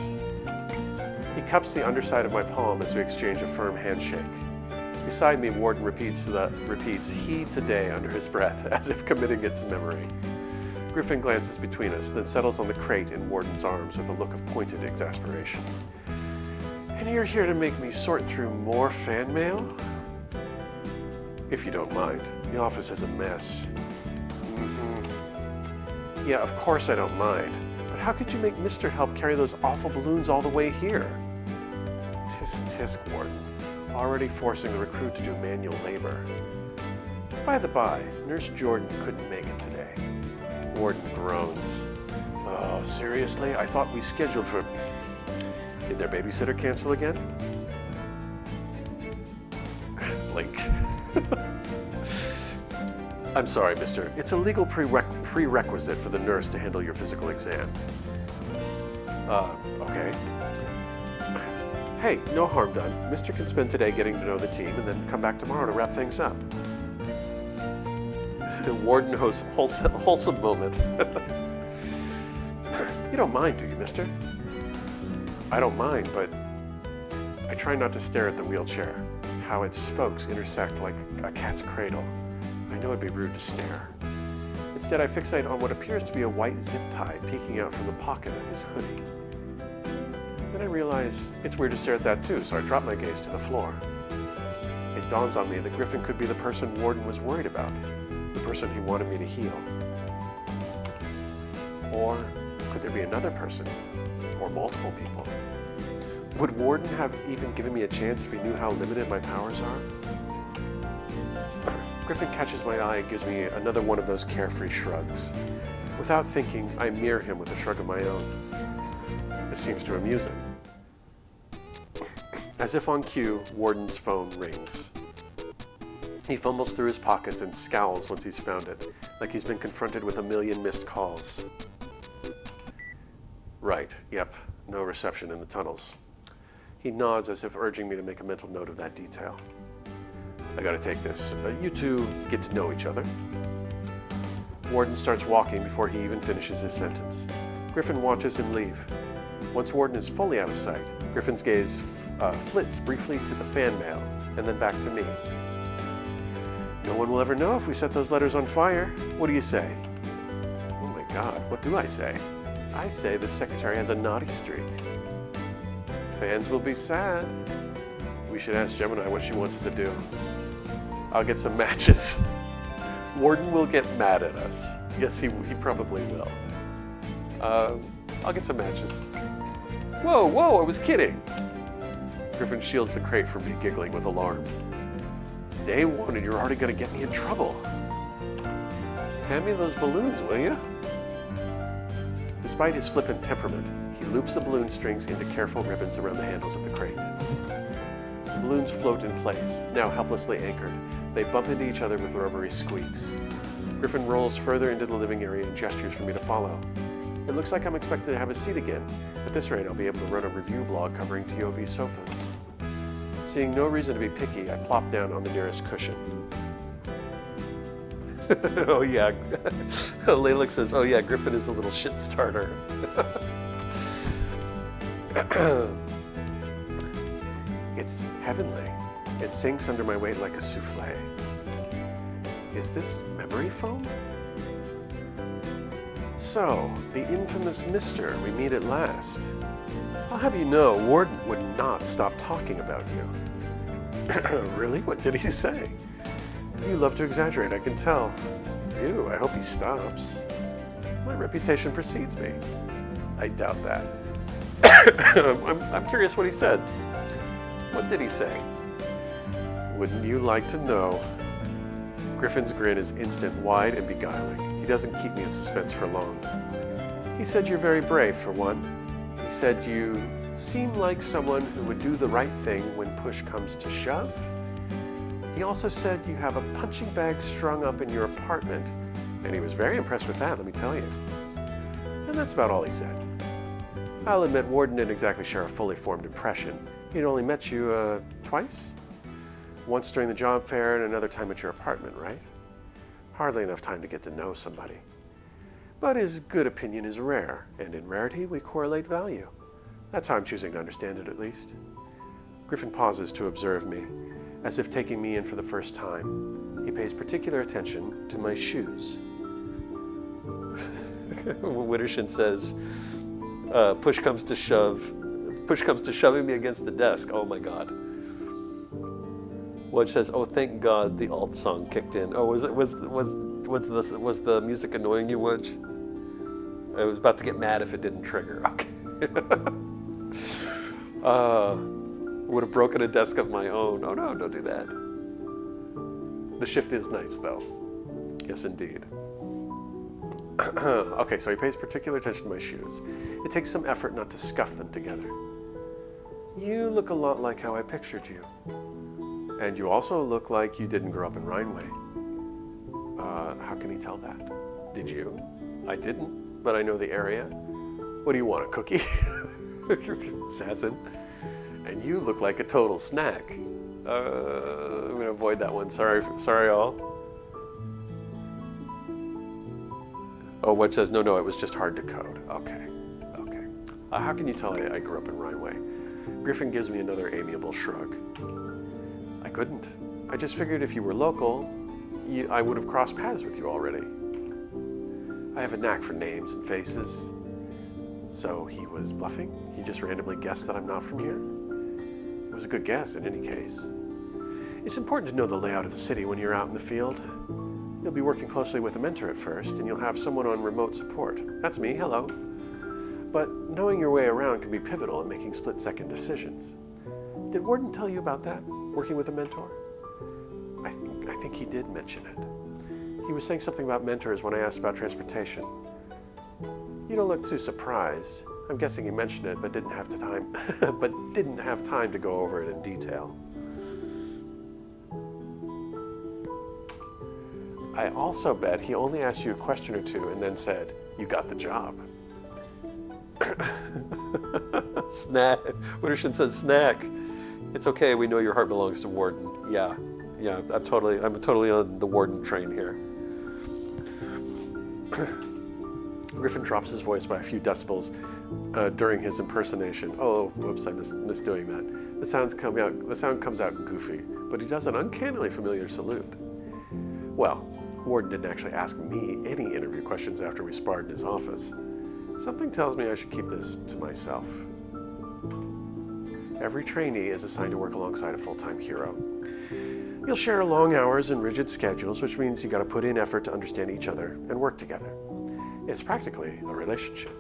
[SPEAKER 4] He cups the underside of my palm as we exchange a firm handshake. Beside me, Warden repeats he today under his breath, as if committing it to memory. Griffin glances between us, then settles on the crate in Warden's arms with a look of pointed exasperation. And you're here to make me sort through more fan mail? If you don't mind. The office is a mess. Yeah, of course I don't mind. But how could you make Mr. help carry those awful balloons all the way here? Tisk tisk, Warden. Already forcing the recruit to do manual labor. By the by, Nurse Jordan couldn't make it today. Warden groans. Oh, seriously? I thought we scheduled for... Did their babysitter cancel again? Blink. I'm sorry, mister. It's a legal prerequisite for the nurse to handle your physical exam. Okay. Hey, no harm done. Mister can spend today getting to know the team and then come back tomorrow to wrap things up. The Warden hosts wholesome moment. You don't mind, do you, mister? I don't mind, but I try not to stare at the wheelchair. How its spokes intersect like a cat's cradle. I know it'd be rude to stare. Instead, I fixate on what appears to be a white zip tie peeking out from the pocket of his hoodie. Then I realize it's weird to stare at that too, so I drop my gaze to the floor. It dawns on me that Griffin could be the person Warden was worried about, the person he wanted me to heal. Or could there be another person, or multiple people? Would Warden have even given me a chance if he knew how limited my powers are? Griffin catches my eye and gives me another one of those carefree shrugs. Without thinking, I mirror him with a shrug of my own. It seems to amuse him. As if on cue, Warden's phone rings. He fumbles through his pockets and scowls once he's found it, like he's been confronted with a million missed calls. Right, yep, no reception in the tunnels. He nods as if urging me to make a mental note of that detail. I gotta take this. You two get to know each other. Warden starts walking before he even finishes his sentence. Griffin watches him leave. Once Warden is fully out of sight, Griffin's gaze flits briefly to the fan mail and then back to me. No one will ever know if we set those letters on fire. What do you say? Oh my God, what do I say? I say the secretary has a naughty streak. Fans will be sad. We should ask Gemini what she wants to do. I'll get some matches. Warden will get mad at us. Yes, he probably will. I'll get some matches. Whoa, whoa, I was kidding. Griffin shields the crate from me, giggling with alarm. Day one and you're already gonna get me in trouble. Hand me those balloons, will you? Despite his flippant temperament, he loops the balloon strings into careful ribbons around the handles of the crate. The balloons float in place, now helplessly anchored. They bump into each other with rubbery squeaks. Griffin rolls further into the living area and gestures for me to follow. It looks like I'm expected to have a seat again. At this rate, I'll be able to run a review blog covering TOV sofas. Seeing no reason to be picky, I plop down on the nearest cushion. Oh yeah, Laylick says, oh yeah, Griffin is a little shit starter. It's heavenly. It sinks under my weight like a souffle. Is this memory foam? So, the infamous Mr. We meet at last. I'll have you know, Warden would not stop talking about you. Really? What did he say? You love to exaggerate, I can tell. Ew, I hope he stops. My reputation precedes me. I doubt that. I'm curious what he said. What did he say? Wouldn't you like to know? Griffin's grin is instant, wide, and beguiling. He doesn't keep me in suspense for long. He said you're very brave, for one. He said you seem like someone who would do the right thing when push comes to shove. He also said you have a punching bag strung up in your apartment, and he was very impressed with that, let me tell you. And that's about all he said. I'll admit Warden didn't exactly share a fully formed impression. He'd only met you, twice? Once during the job fair and another time at your apartment, right? Hardly enough time to get to know somebody. But his good opinion is rare, and in rarity we correlate value. That's how I'm choosing to understand it, at least. Griffin pauses to observe me, as if taking me in for the first time. He pays particular attention to my shoes. Wittershin says, push comes to shoving me against the desk. Oh my God. Wudge says, "Oh, thank God, the alt song kicked in." Oh, was the music annoying you, Wudge? I was about to get mad if it didn't trigger. Okay. Would have broken a desk of my own. Oh no, don't do that. The shift is nice, though. Yes, indeed. Okay, so he pays particular attention to my shoes. It takes some effort not to scuff them together. You look a lot like how I pictured you. And you also look like you didn't grow up in Rhineway. How can he tell that? Did you? I didn't, but I know the area. What do you want, a cookie? Assassin. And you look like a total snack. I'm gonna avoid that one. Sorry all. Oh, what says, no, it was just hard to code. Okay. How can you tell I grew up in Rhineway? Griffin gives me another amiable shrug. I couldn't. I just figured if you were local, I would have crossed paths with you already. I have a knack for names and faces. So he was bluffing? He just randomly guessed that I'm not from here? It was a good guess in any case. It's important to know the layout of the city when you're out in the field. You'll be working closely with a mentor at first, and you'll have someone on remote support. That's me, hello. But knowing your way around can be pivotal in making split-second decisions. Did Warden tell you about that, working with a mentor? I think he did mention it. He was saying something about mentors when I asked about transportation. You don't look too surprised. I'm guessing he mentioned it, but didn't have time to go over it in detail. I also bet he only asked you a question or two and then said, "You got the job." Snack. Wittershin says, snack. It's okay, we know your heart belongs to Warden. Yeah, Yeah, I'm totally on the Warden train here. Griffin drops his voice by a few decibels during his impersonation. Oh, whoops, I missed doing that. The sound comes out goofy, but he does an uncannily familiar salute. Well, Warden didn't actually ask me any interview questions after we sparred in his office. Something tells me I should keep this to myself. Every trainee is assigned to work alongside a full-time hero. You'll share long hours and rigid schedules, which means you got to put in effort to understand each other and work together. It's practically a relationship.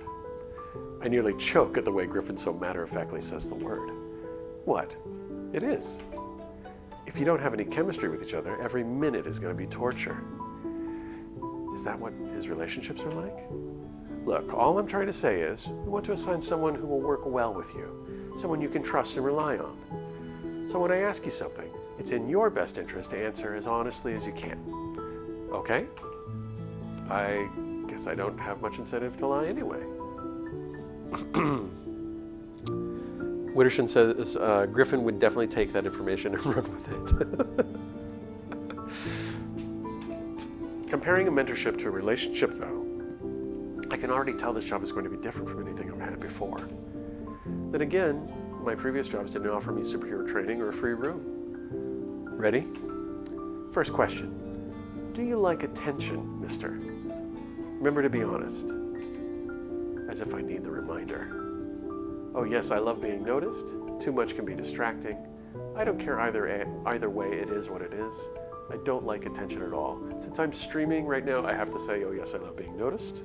[SPEAKER 4] I nearly choke at the way Griffin so matter-of-factly says the word. What? It is. If you don't have any chemistry with each other, every minute is going to be torture. Is that what his relationships are like? Look, all I'm trying to say is, we want to assign someone who will work well with you, someone you can trust and rely on. So when I ask you something, it's in your best interest to answer as honestly as you can. Okay? I guess I don't have much incentive to lie anyway. Witterson says Griffin would definitely take that information and run with it. Comparing a mentorship to a relationship, though, I can already tell this job is going to be different from anything I've had before. Then again, my previous jobs didn't offer me superhero training or a free room. Ready? First question. Do you like attention, mister? Remember to be honest. As if I need the reminder. Oh yes, I love being noticed. Too much can be distracting. I don't care either way, it is what it is. I don't like attention at all. Since I'm streaming right now, I have to say, oh yes, I love being noticed.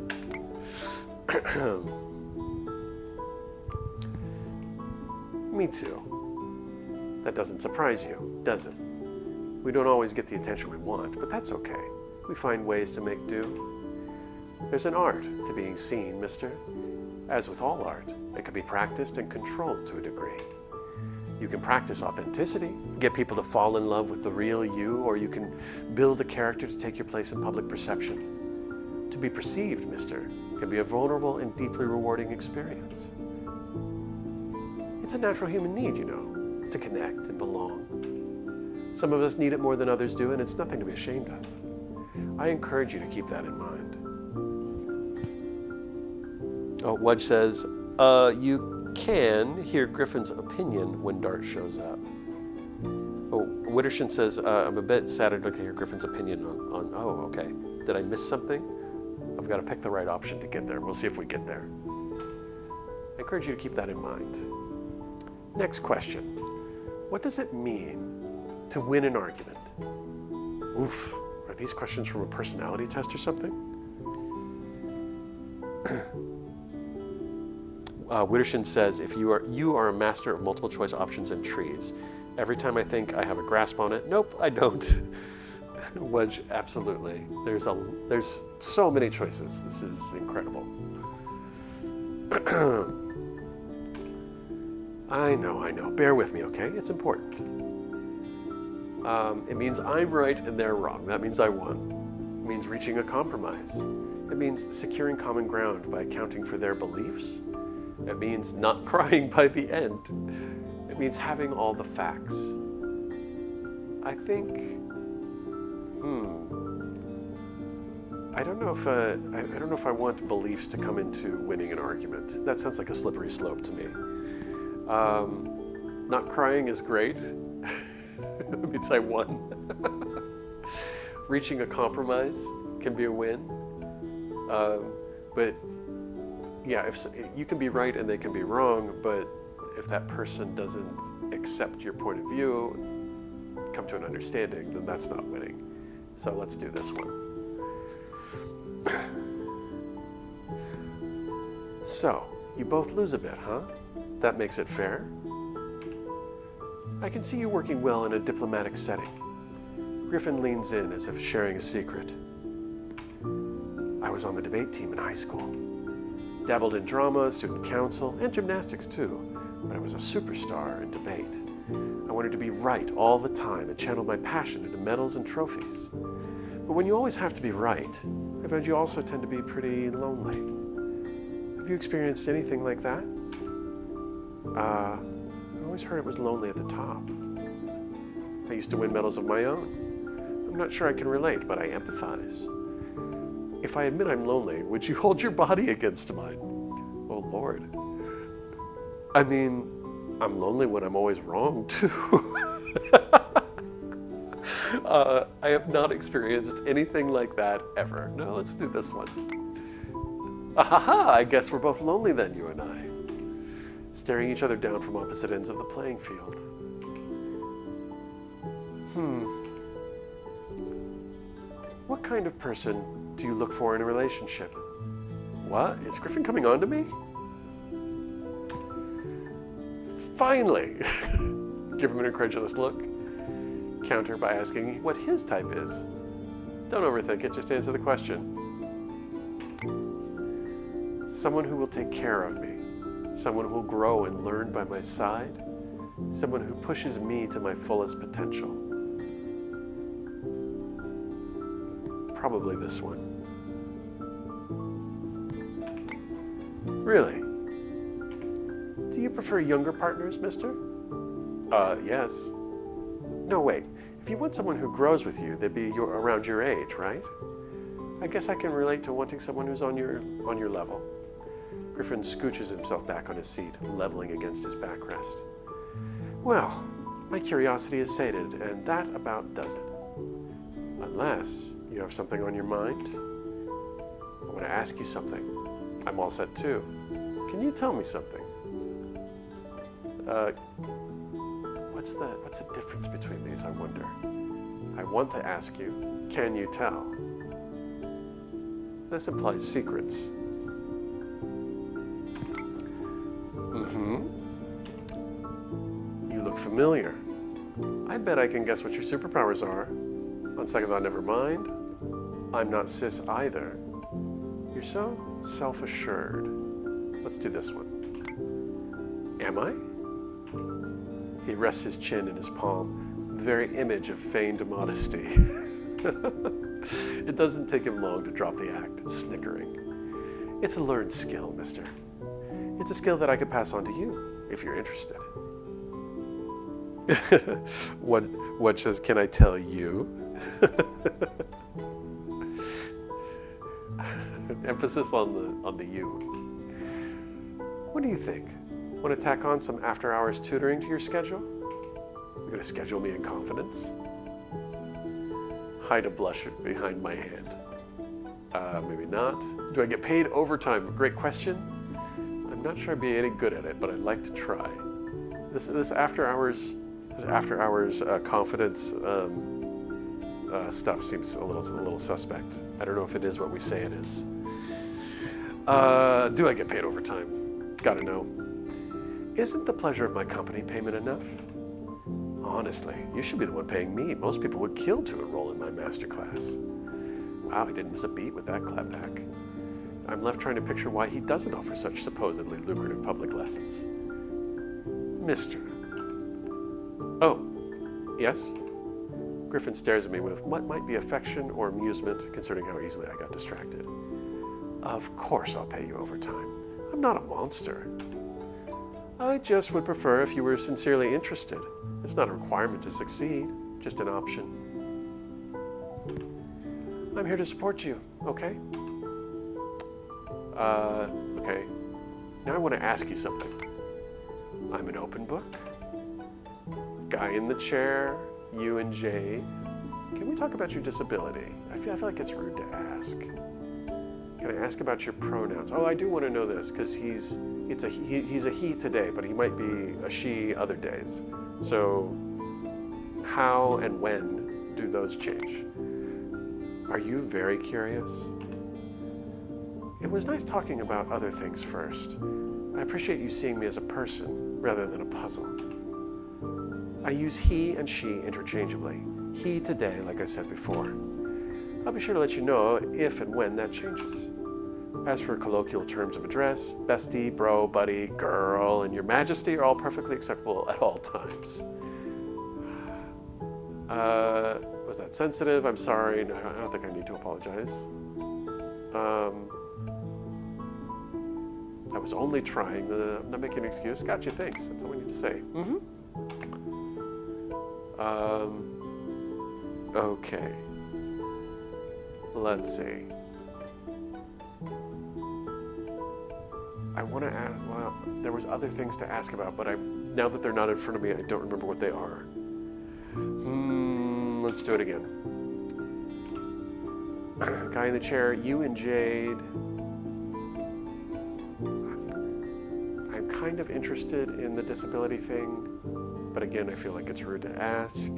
[SPEAKER 4] Me too. That doesn't surprise you, does it? We don't always get the attention we want, but that's okay. We find ways to make do. There's an art to being seen, mister. As with all art, it can be practiced and controlled to a degree. You can practice authenticity, get people to fall in love with the real you, or you can build a character to take your place in public perception. To be perceived, mister, can be a vulnerable and deeply rewarding experience. It's a natural human need, you know, to connect and belong. Some of us need it more than others do, and it's nothing to be ashamed of. I encourage you to keep that in mind. Oh, Wudge says, you can hear Griffin's opinion when Dart shows up. Oh, Witterson says, I'm a bit saddened to hear Griffin's opinion on, oh, okay. Did I miss something? I've got to pick the right option to get there. We'll see if we get there. I encourage you to keep that in mind. Next question. What does it mean to win an argument? Oof, are these questions from a personality test or something? Witterson says, if you are a master of multiple choice options and trees. Every time I think I have a grasp on it, nope, I don't. Wedge, absolutely. There's so many choices. This is incredible. I know. Bear with me, okay? It's important. It means I'm right and they're wrong. That means I won. It means reaching a compromise. It means securing common ground by accounting for their beliefs. It means not crying by the end. It means having all the facts. I think, I don't know if I want beliefs to come into winning an argument. That sounds like a slippery slope to me. Not crying is great. That means I won. Reaching a compromise can be a win. But yeah, if you can be right and they can be wrong, but if that person doesn't accept your point of view, come to an understanding, then that's not winning. So let's do this one. So, you both lose a bit, huh? That makes it fair. I can see you working well in a diplomatic setting. Griffin leans in as if sharing a secret. I was on the debate team in high school. Dabbled in drama, student council, and gymnastics too, but I was a superstar in debate. I wanted to be right all the time and channeled my passion into medals and trophies. But when you always have to be right, I found you also tend to be pretty lonely. Have you experienced anything like that? I always heard it was lonely at the top. I used to win medals of my own. I'm not sure I can relate, but I empathize. If I admit I'm lonely, would you hold your body against mine? Oh, Lord. I mean, I'm lonely when I'm always wrong, too. I have not experienced anything like that ever. No, let's do this one. Ahaha, I guess we're both lonely then, you and I. Staring each other down from opposite ends of the playing field. What kind of person do you look for in a relationship? What? Is Griffin coming on to me? Finally! Give him an incredulous look. Counter by asking what his type is. Don't overthink it, just answer the question. Someone who will take care of me. Someone who will grow and learn by my side. Someone who pushes me to my fullest potential. Probably this one. Really? Do you prefer younger partners, mister? Yes. No, wait. If you want someone who grows with you, they'd be around your age, right? I guess I can relate to wanting someone who's on your level. Griffin scooches himself back on his seat, leveling against his backrest. Well, my curiosity is sated, and that about does it. Unless you have something on your mind. I want to ask you something. I'm all set too. Can you tell me something? What's the difference between these, I wonder? I want to ask you, can you tell? This implies secrets. You look familiar. I bet I can guess what your superpowers are. On second thought, never mind. I'm not cis either. You're so self-assured. Let's do this one. Am I? He rests his chin in his palm, the very image of feigned modesty. It doesn't take him long to drop the act, snickering. It's a learned skill, mister. It's a skill that I could pass on to you, if you're interested. What says, can I tell you? Emphasis on the you. What do you think? Want to tack on some after-hours tutoring to your schedule? You're going to schedule me in confidence? Hide a blush behind my hand. Maybe not. Do I get paid overtime? Great question. I'm not sure I'd be any good at it, but I'd like to try. This after-hours confidence stuff seems a little suspect. I don't know if it is what we say it is. Do I get paid overtime? Gotta know. Isn't the pleasure of my company payment enough? Honestly, you should be the one paying me. Most people would kill to enroll in my masterclass. Wow, he didn't miss a beat with that clapback. I'm left trying to picture why he doesn't offer such supposedly lucrative public lessons. Mister. Oh, yes? Griffin stares at me with what might be affection or amusement, considering how easily I got distracted. Of course I'll pay you overtime. I'm not a monster. I just would prefer if you were sincerely interested. It's not a requirement to succeed, just an option. I'm here to support you, okay? Okay. Now I want to ask you something. I'm an open book. Guy in the chair, you and Jade. Can we talk about your disability? I feel like it's rude to ask. Can I ask about your pronouns? Oh, I do want to know this because he's a he today, but he might be a she other days. So how and when do those change? Are you very curious? It was nice talking about other things first. I appreciate you seeing me as a person rather than a puzzle. I use he and she interchangeably. He today, like I said before. I'll be sure to let you know if and when that changes. As for colloquial terms of address, bestie, bro, buddy, girl, and your majesty are all perfectly acceptable at all times. Was that sensitive? I'm sorry. No, I don't think I need to apologize. I was only trying. I'm not making an excuse. Gotcha, thanks. That's all we need to say. Okay. Let's see. I want to ask, well, there was other things to ask about, but now that they're not in front of me, I don't remember what they are. Let's do it again. Guy in the chair, you and Jade. I'm kind of interested in the disability thing, but again, I feel like it's rude to ask.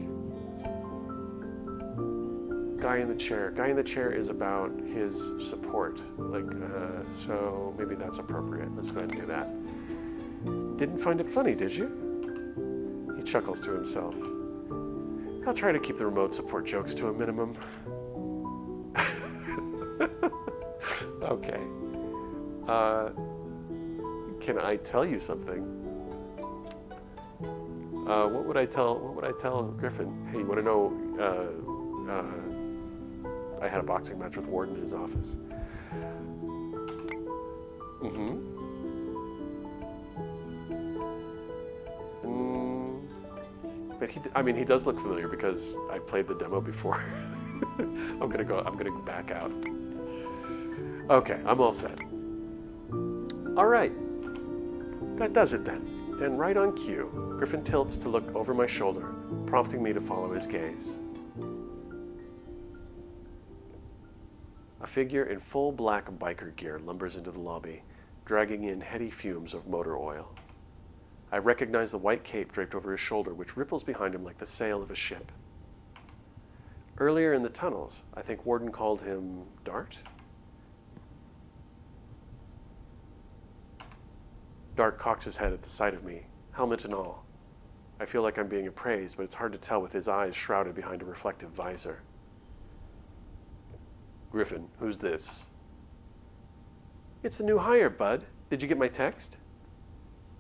[SPEAKER 4] Guy in the chair. Guy in the chair is about his support. So maybe that's appropriate. Let's go ahead and do that. Didn't find it funny, did you? He chuckles to himself. I'll try to keep the remote support jokes to a minimum. Okay. Can I tell you something? What would I tell Griffin? Hey, you want to know? I had a boxing match with Warden in his office. But he does look familiar because I played the demo before. I'm gonna back out. Okay, I'm all set. All right, that does it then. And right on cue, Griffin tilts to look over my shoulder, prompting me to follow his gaze. A figure in full black biker gear lumbers into the lobby, dragging in heady fumes of motor oil. I recognize the white cape draped over his shoulder, which ripples behind him like the sail of a ship. Earlier in the tunnels, I think Warden called him Dart? Dart cocks his head at the sight of me, helmet and all. I feel like I'm being appraised, but it's hard to tell with his eyes shrouded behind a reflective visor. Griffin, who's this? It's the new hire, bud. Did you get my text?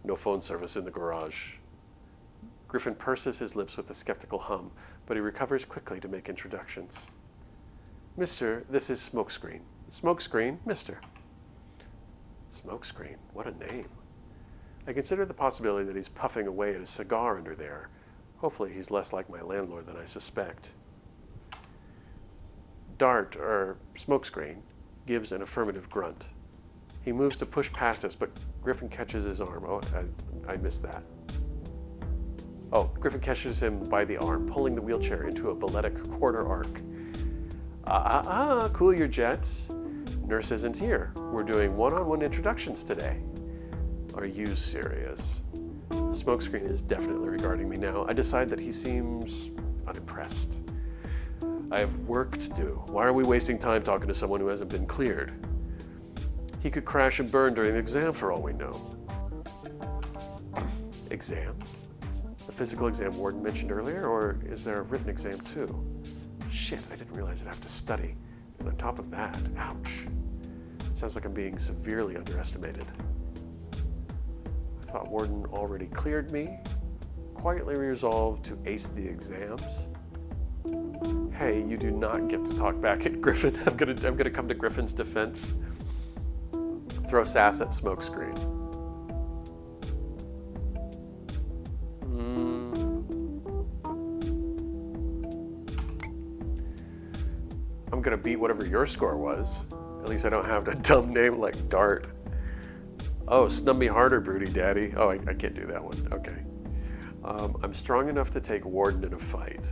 [SPEAKER 4] No phone service in the garage. Griffin purses his lips with a skeptical hum, but he recovers quickly to make introductions. Mister, this is Smokescreen. Smokescreen, mister. Smokescreen, what a name. I consider the possibility that he's puffing away at a cigar under there. Hopefully he's less like my landlord than I suspect. Dart, or Smokescreen, gives an affirmative grunt. He moves to push past us, but Griffin catches his arm. Oh, I missed that. Oh, Griffin catches him by the arm, pulling the wheelchair into a balletic quarter arc. Cool your jets. Nurse isn't here. We're doing one-on-one introductions today. Are you serious? Smokescreen is definitely regarding me now. I decide that he seems unimpressed. I have work to do. Why are we wasting time talking to someone who hasn't been cleared? He could crash and burn during the exam for all we know. Exam? The physical exam Warden mentioned earlier, or is there a written exam too? Shit, I didn't realize I'd have to study. And on top of that, ouch. It sounds like I'm being severely underestimated. I thought Warden already cleared me, quietly resolved to ace the exams. Hey, you do not get to talk back at Griffin. I'm gonna come to Griffin's defense. Throw sass at Smokescreen. I'm gonna beat whatever your score was. At least I don't have a dumb name like Dart. Oh, snub me harder, Broody Daddy. Oh, I can't do that one. Okay. I'm strong enough to take Warden in a fight.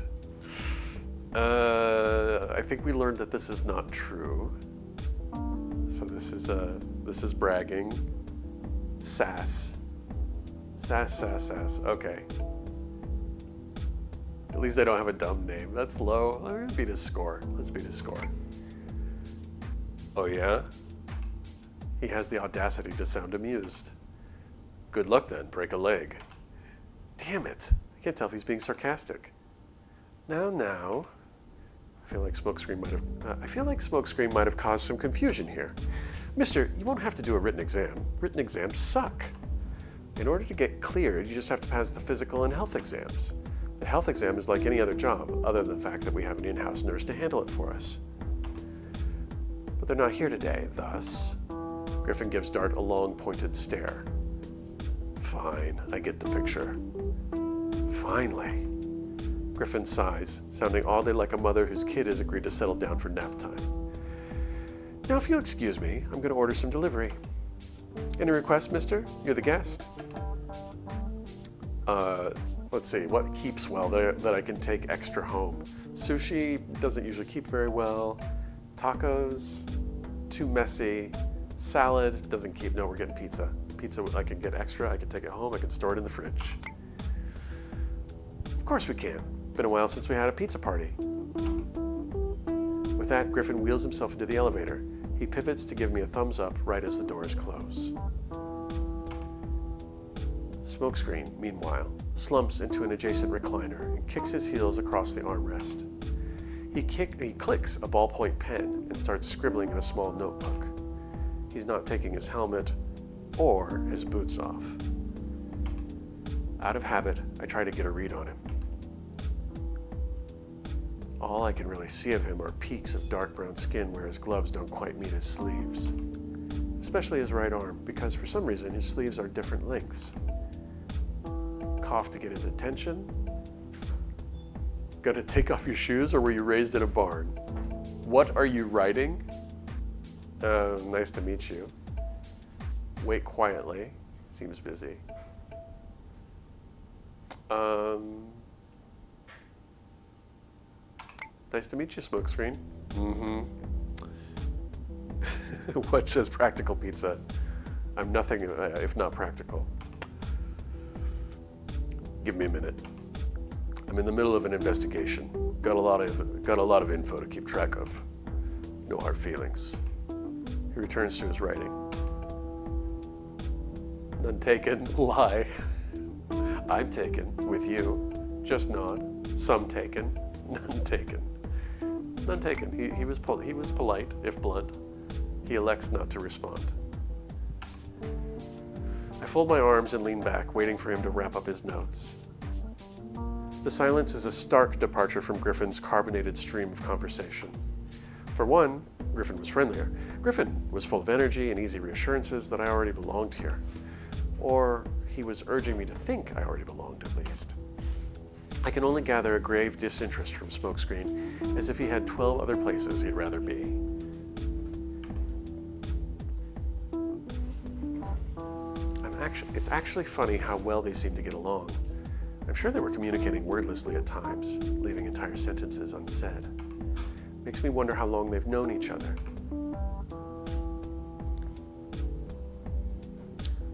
[SPEAKER 4] I think we learned that this is not true. So this is bragging. Sass. Sass. Okay. At least I don't have a dumb name. That's low. Let's beat his score. Oh yeah? He has the audacity to sound amused. Good luck then, break a leg. Damn it. I can't tell if he's being sarcastic. Now. I feel like Smokescreen might have caused some confusion here. Mister, you won't have to do a written exam. Written exams suck. In order to get cleared, you just have to pass the physical and health exams. The health exam is like any other job, other than the fact that we have an in-house nurse to handle it for us. But they're not here today, thus. Griffin gives Dart a long, pointed stare. Fine, I get the picture. Finally. Griffin sighs, sounding oddly like a mother whose kid has agreed to settle down for nap time. Now, if you'll excuse me, I'm going to order some delivery. Any requests, mister? You're the guest. Let's see, what keeps well that I can take extra home? Sushi doesn't usually keep very well. Tacos, too messy. Salad doesn't keep, no, we're getting pizza. Pizza I can get extra, I can take it home, I can store it in the fridge. Of course we can. Been a while since we had a pizza party. With that, Griffin wheels himself into the elevator. He pivots to give me a thumbs up right as the doors close. Smokescreen, meanwhile, slumps into an adjacent recliner and kicks his heels across the armrest. He clicks a ballpoint pen and starts scribbling in a small notebook. He's not taking his helmet or his boots off. Out of habit, I try to get a read on him. All I can really see of him are peaks of dark brown skin where his gloves don't quite meet his sleeves. Especially his right arm, because for some reason his sleeves are different lengths. Cough to get his attention. Gotta take off your shoes, or were you raised in a barn? What are you writing? Nice to meet you. Wait quietly. Seems busy. Nice to meet you, Smokescreen. Mm-hmm. What says practical pizza? I'm nothing if not practical. Give me a minute. I'm in the middle of an investigation. Got a lot of info to keep track of. No hard feelings. He returns to his writing. None taken. Lie. I'm taken with you. Just nod. Some taken. None taken. None taken. He was polite, if blunt. He elects not to respond. I fold my arms and lean back, waiting for him to wrap up his notes. The silence is a stark departure from Griffin's carbonated stream of conversation. For one, Griffin was friendlier. Griffin was full of energy and easy reassurances that I already belonged here. Or he was urging me to think I already belonged, at least. I can only gather a grave disinterest from Smokescreen, as if he had 12 other places he'd rather be. It's actually funny how well they seem to get along. I'm sure they were communicating wordlessly at times, leaving entire sentences unsaid. Makes me wonder how long they've known each other.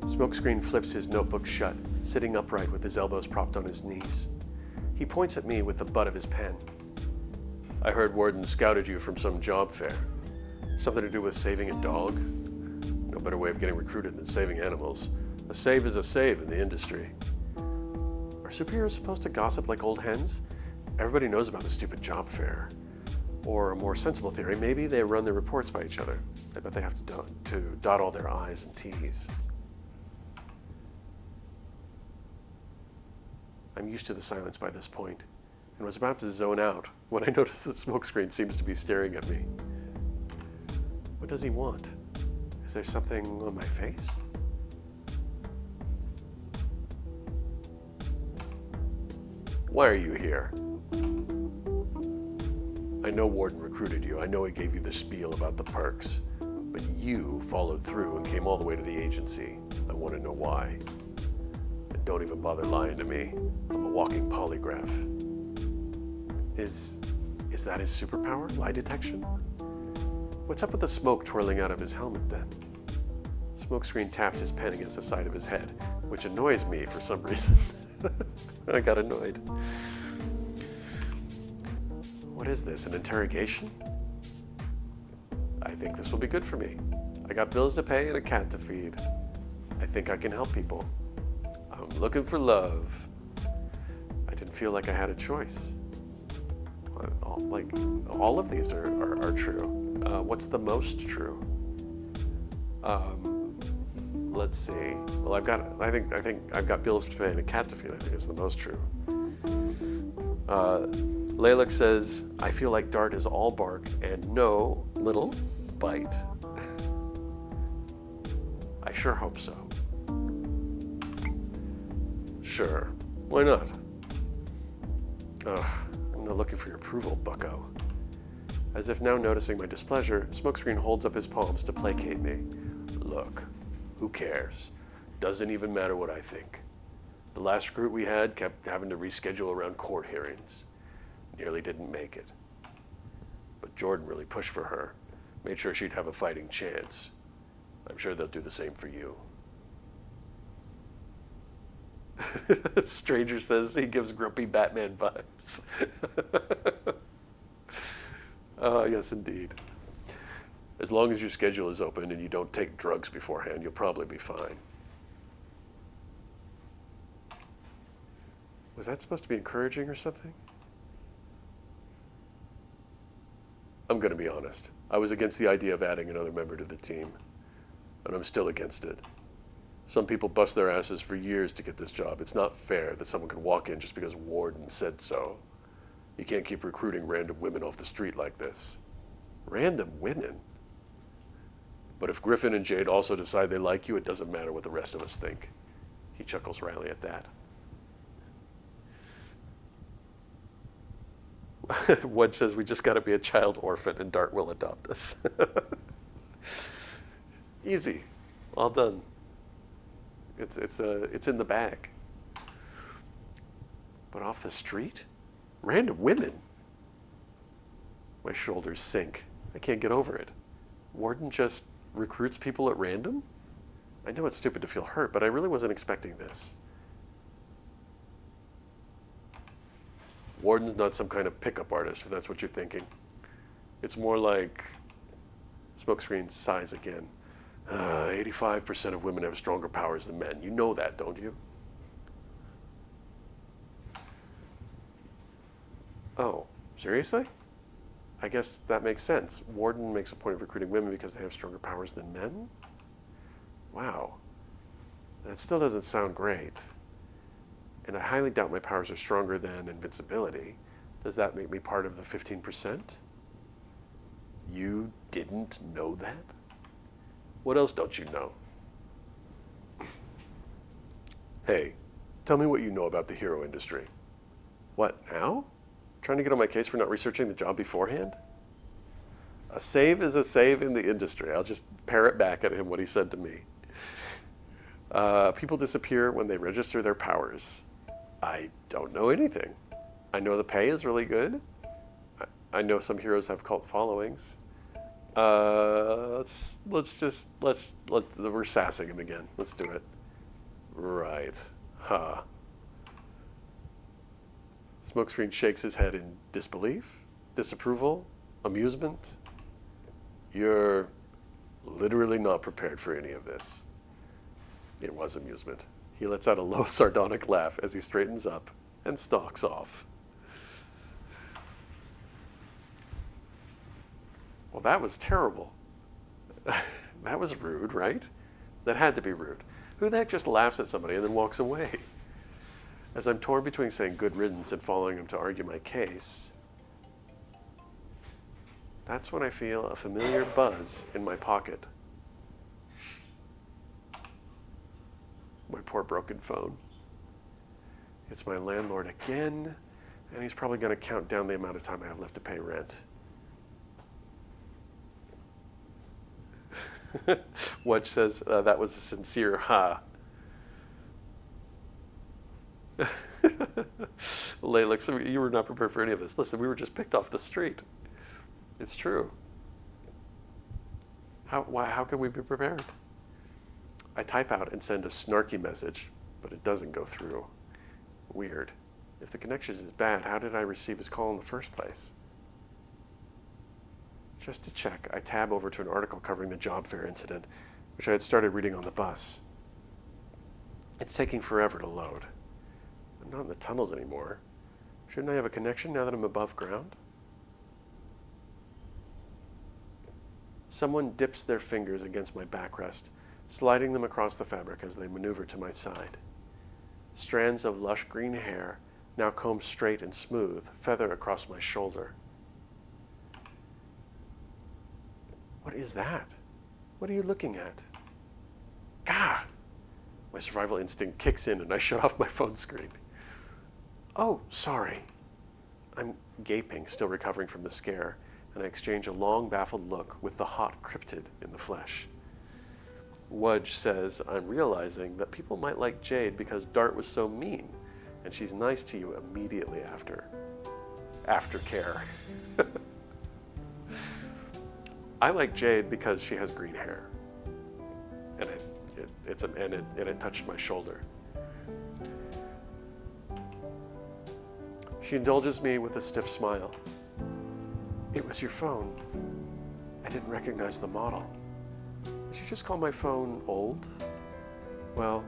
[SPEAKER 4] Smokescreen flips his notebook shut, sitting upright with his elbows propped on his knees. He points at me with the butt of his pen. I heard Warden scouted you from some job fair. Something to do with saving a dog? No better way of getting recruited than saving animals. A save is a save in the industry. Are superheroes supposed to gossip like old hens? Everybody knows about the stupid job fair. Or a more sensible theory, maybe they run their reports by each other. I bet they have to dot all their I's and T's. I'm used to the silence by this point, and was about to zone out when I noticed that Smokescreen seems to be staring at me. What does he want? Is there something on my face? Why are you here? I know Warden recruited you. I know he gave you the spiel about the perks. But you followed through and came all the way to the agency. I want to know why. And don't even bother lying to me. I'm a walking polygraph. Is that his superpower? Lie detection? What's up with the smoke twirling out of his helmet then? Smokescreen taps his pen against the side of his head, which annoys me for some reason. I got annoyed. What is this, an interrogation? I think this will be good for me. I got bills to pay and a cat to feed. I think I can help people. I'm looking for love. I didn't feel like I had a choice. All of these are true. What's the most true? Let's see. Well, I think I've got bills to pay and a cat to feed. I think it's the most true. Layla says, I feel like Dart is all bark and no little bite. I sure hope so. Sure, why not? Ugh, I'm not looking for your approval, bucko. As if now noticing my displeasure, Smokescreen holds up his palms to placate me. Look, who cares? Doesn't even matter what I think. The last recruit we had kept having to reschedule around court hearings. Nearly didn't make it. But Jordan really pushed for her, made sure she'd have a fighting chance. I'm sure they'll do the same for you. Stranger says he gives grumpy Batman vibes. Yes, indeed. As long as your schedule is open and you don't take drugs beforehand, you'll probably be fine. Was that supposed to be encouraging or something? I'm going to be honest. I was against the idea of adding another member to the team, and I'm still against it. Some people bust their asses for years to get this job. It's not fair that someone can walk in just because Warden said so. You can't keep recruiting random women off the street like this. Random women? But if Griffin and Jade also decide they like you, it doesn't matter what the rest of us think. He chuckles wryly at that. Wudge says we just got to be a child orphan and Dart will adopt us. Easy. All done. It's in the bag. But off the street? Random women? My shoulders sink. I can't get over it. Warden just recruits people at random? I know it's stupid to feel hurt, but I really wasn't expecting this. Warden's not some kind of pickup artist, if that's what you're thinking. It's more like... Smokescreen sighs again. 85% of women have stronger powers than men. You know that, don't you? Oh, seriously? I guess that makes sense. Warden makes a point of recruiting women because they have stronger powers than men? Wow. That still doesn't sound great. And I highly doubt my powers are stronger than invincibility. Does that make me part of the 15%? You didn't know that? What else don't you know? Hey, tell me what you know about the hero industry. What, now? Trying to get on my case for not researching the job beforehand? A save is a save in the industry. I'll just parrot back at him what he said to me. People disappear when they register their powers. I don't know anything. I know the pay is really good. I know some heroes have cult followings. We're sassing him again. Let's do it. Right. Huh. Smokescreen shakes his head in disbelief, disapproval, amusement. You're literally not prepared for any of this. It was amusement. He lets out a low, sardonic laugh as he straightens up and stalks off. Well, that was terrible. That was rude, right? That had to be rude. Who the heck just laughs at somebody and then walks away? As I'm torn between saying good riddance and following him to argue my case, that's when I feel a familiar buzz in my pocket. My poor broken phone. It's my landlord again, and he's probably going to count down the amount of time I have left to pay rent. Wudge says that was a sincere ha. Lay looks, you were not prepared for any of this. Listen, we were just picked off the street. It's true. How can we be prepared? I type out and send a snarky message, but it doesn't go through. Weird. If the connection is bad, how did I receive his call in the first place? Just to check, I tab over to an article covering the job fair incident, which I had started reading on the bus. It's taking forever to load. I'm not in the tunnels anymore. Shouldn't I have a connection now that I'm above ground? Someone dips their fingers against my backrest, sliding them across the fabric as they maneuver to my side. Strands of lush green hair, now combed straight and smooth, feather across my shoulder. What is that? What are you looking at? Gah! My survival instinct kicks in and I shut off my phone screen. Oh, sorry. I'm gaping, still recovering from the scare, and I exchange a long, baffled look with the hot cryptid in the flesh. Wudge says, I'm realizing that people might like Jade because Dart was so mean, and she's nice to you immediately after. Aftercare. I like Jade because she has green hair, and it touched my shoulder. She indulges me with a stiff smile. It was your phone. I didn't recognize the model. Did you just call my phone old? Well,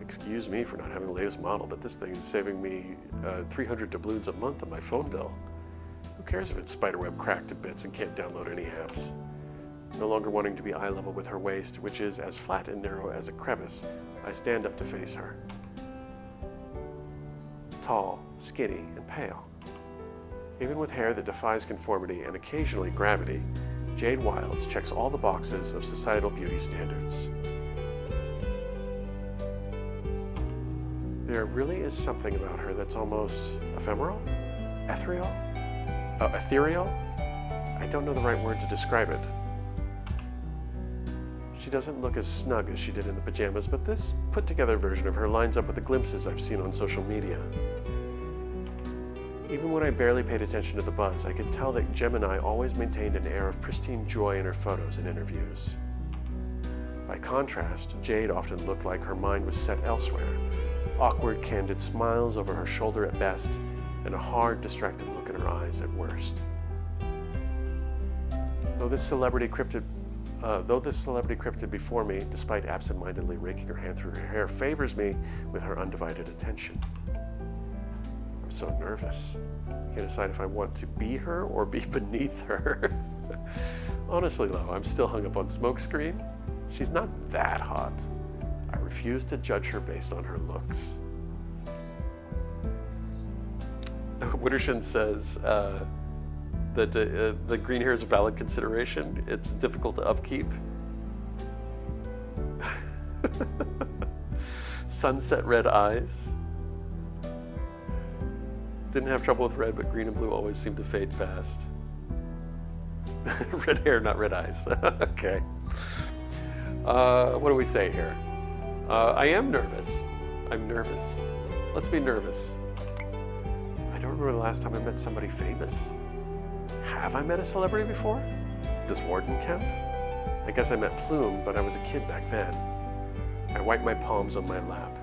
[SPEAKER 4] excuse me for not having the latest model, but this thing is saving me 300 doubloons a month on my phone bill. Who cares if its spiderweb cracked to bits and can't download any apps? No longer wanting to be eye level with her waist, which is as flat and narrow as a crevice, I stand up to face her. Tall, skinny, and pale. Even with hair that defies conformity and occasionally gravity, Jade Wilds checks all the boxes of societal beauty standards. There really is something about her that's almost ephemeral? Ethereal? Ethereal? I don't know the right word to describe it. She doesn't look as snug as she did in the pajamas, but this put-together version of her lines up with the glimpses I've seen on social media. Even when I barely paid attention to the buzz, I could tell that Gemini always maintained an air of pristine joy in her photos and interviews. By contrast, Jade often looked like her mind was set elsewhere. Awkward, candid smiles over her shoulder at best, and a hard, distracted look in her eyes at worst. Though this celebrity cryptid before me, despite absent-mindedly raking her hand through her hair, favors me with her undivided attention. I'm so nervous. I can't decide if I want to be her or be beneath her. Honestly, though, I'm still hung up on Smokescreen. She's not that hot. I refuse to judge her based on her looks. Wittershin says that the green hair is a valid consideration. It's difficult to upkeep. Sunset red eyes. Didn't have trouble with red, but green and blue always seem to fade fast. Red hair, not red eyes. Okay. What do we say here? I am nervous. I'm nervous. Let's be nervous. I don't remember the last time I met somebody famous. Have I met a celebrity before? Does Warden count? I guess I met Plume, but I was a kid back then. I wipe my palms on my lap,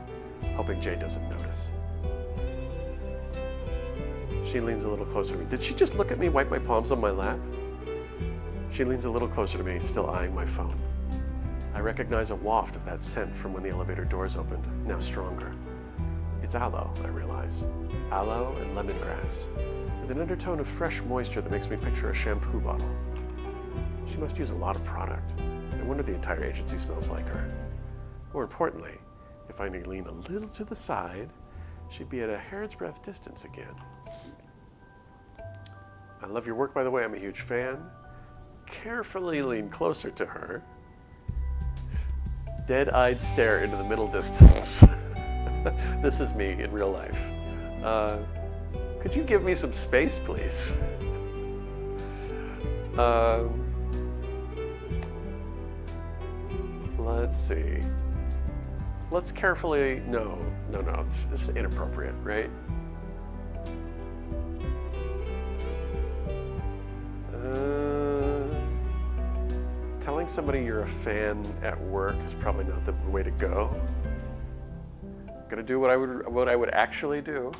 [SPEAKER 4] hoping Jay doesn't notice. She leans a little closer to me. Did she just look at me wipe my palms on my lap? She leans a little closer to me, still eyeing my phone. I recognize a waft of that scent from when the elevator doors opened, now stronger. It's aloe, I realize. Aloe and lemongrass, with an undertone of fresh moisture that makes me picture a shampoo bottle. She must use a lot of product. No wonder the entire agency smells like her. More importantly, if I lean a little to the side, she'd be at a hair's breadth distance again. I love your work, by the way. I'm a huge fan. Carefully lean closer to her. Dead-eyed stare into the middle distance. This is me in real life. Could you give me some space, please? Let's see. Let's carefully, no, this is inappropriate, right? Telling somebody you're a fan at work is probably not the way to go. I'm gonna do what I would actually do.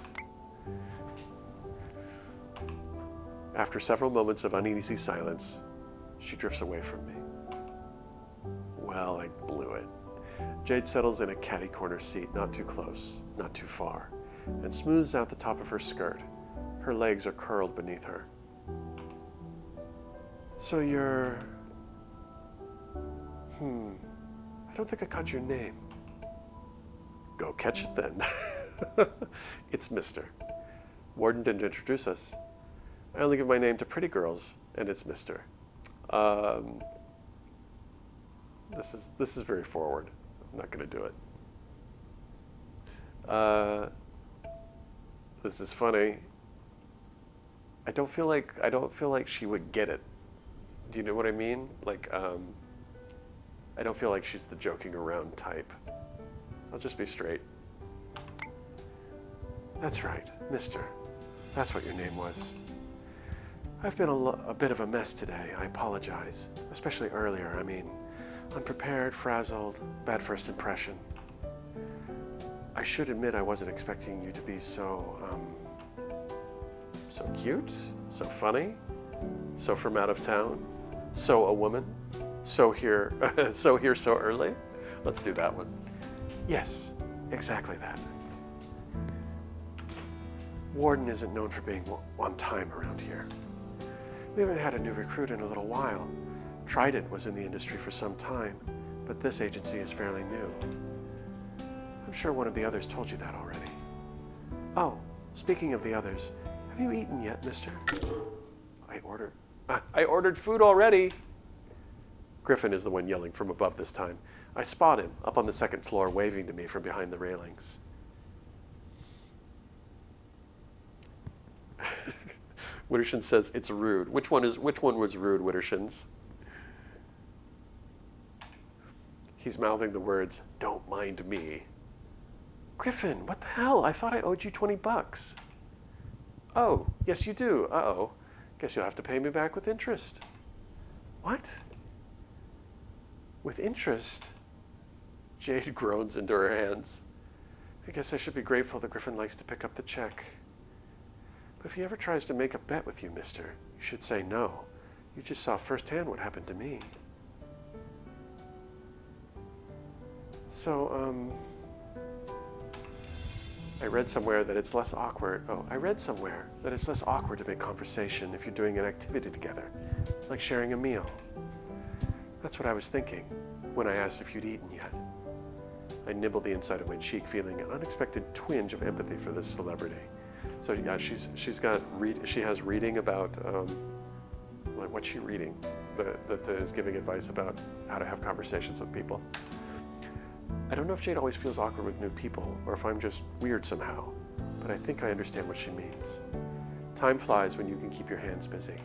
[SPEAKER 4] After several moments of uneasy silence, she drifts away from me. Well, I blew it. Jade settles in a catty corner seat, not too close, not too far, and smooths out the top of her skirt. Her legs are curled beneath her. So you're... I don't think I caught your name. Go catch it then. It's Mr. Warden didn't introduce us. I only give my name to pretty girls, and it's Mr. This is very forward. I'm not going to do it. This is funny. I don't feel like she would get it. Do you know what I mean? Like, I don't feel like she's the joking around type. I'll just be straight. That's right, Mister. That's what your name was. I've been a bit of a mess today. I apologize. Especially earlier. I mean, unprepared, frazzled, bad first impression. I should admit I wasn't expecting you to be so cute, so funny, so from out of town, so a woman, so here, so early. Let's do that one. Yes, exactly that. Warden isn't known for being on time around here. We haven't had a new recruit in a little while. Trident was in the industry for some time, but this agency is fairly new. I'm sure one of the others told you that already. Oh, speaking of the others, have you eaten yet, mister? I ordered food already. Griffin is the one yelling from above this time. I spot him up on the second floor waving to me from behind the railings. Wittershins says it's rude. Which one was rude, Wittershins? He's mouthing the words, "Don't mind me." Griffin, what the hell? I thought I owed you $20. Oh, yes you do. Uh-oh. Guess you'll have to pay me back with interest. What? With interest? Jade groans into her hands. I guess I should be grateful that Griffin likes to pick up the check. But if he ever tries to make a bet with you, mister, you should say no. You just saw firsthand what happened to me. So, I read somewhere that it's less awkward. To make conversation if you're doing an activity together, like sharing a meal. That's what I was thinking when I asked if you'd eaten yet. I nibble the inside of my cheek, feeling an unexpected twinge of empathy for this celebrity. So yeah, she has reading about what's she reading that is giving advice about how to have conversations with people. I don't know if Jade always feels awkward with new people or if I'm just weird somehow, but I think I understand what she means. Time flies when you can keep your hands busy.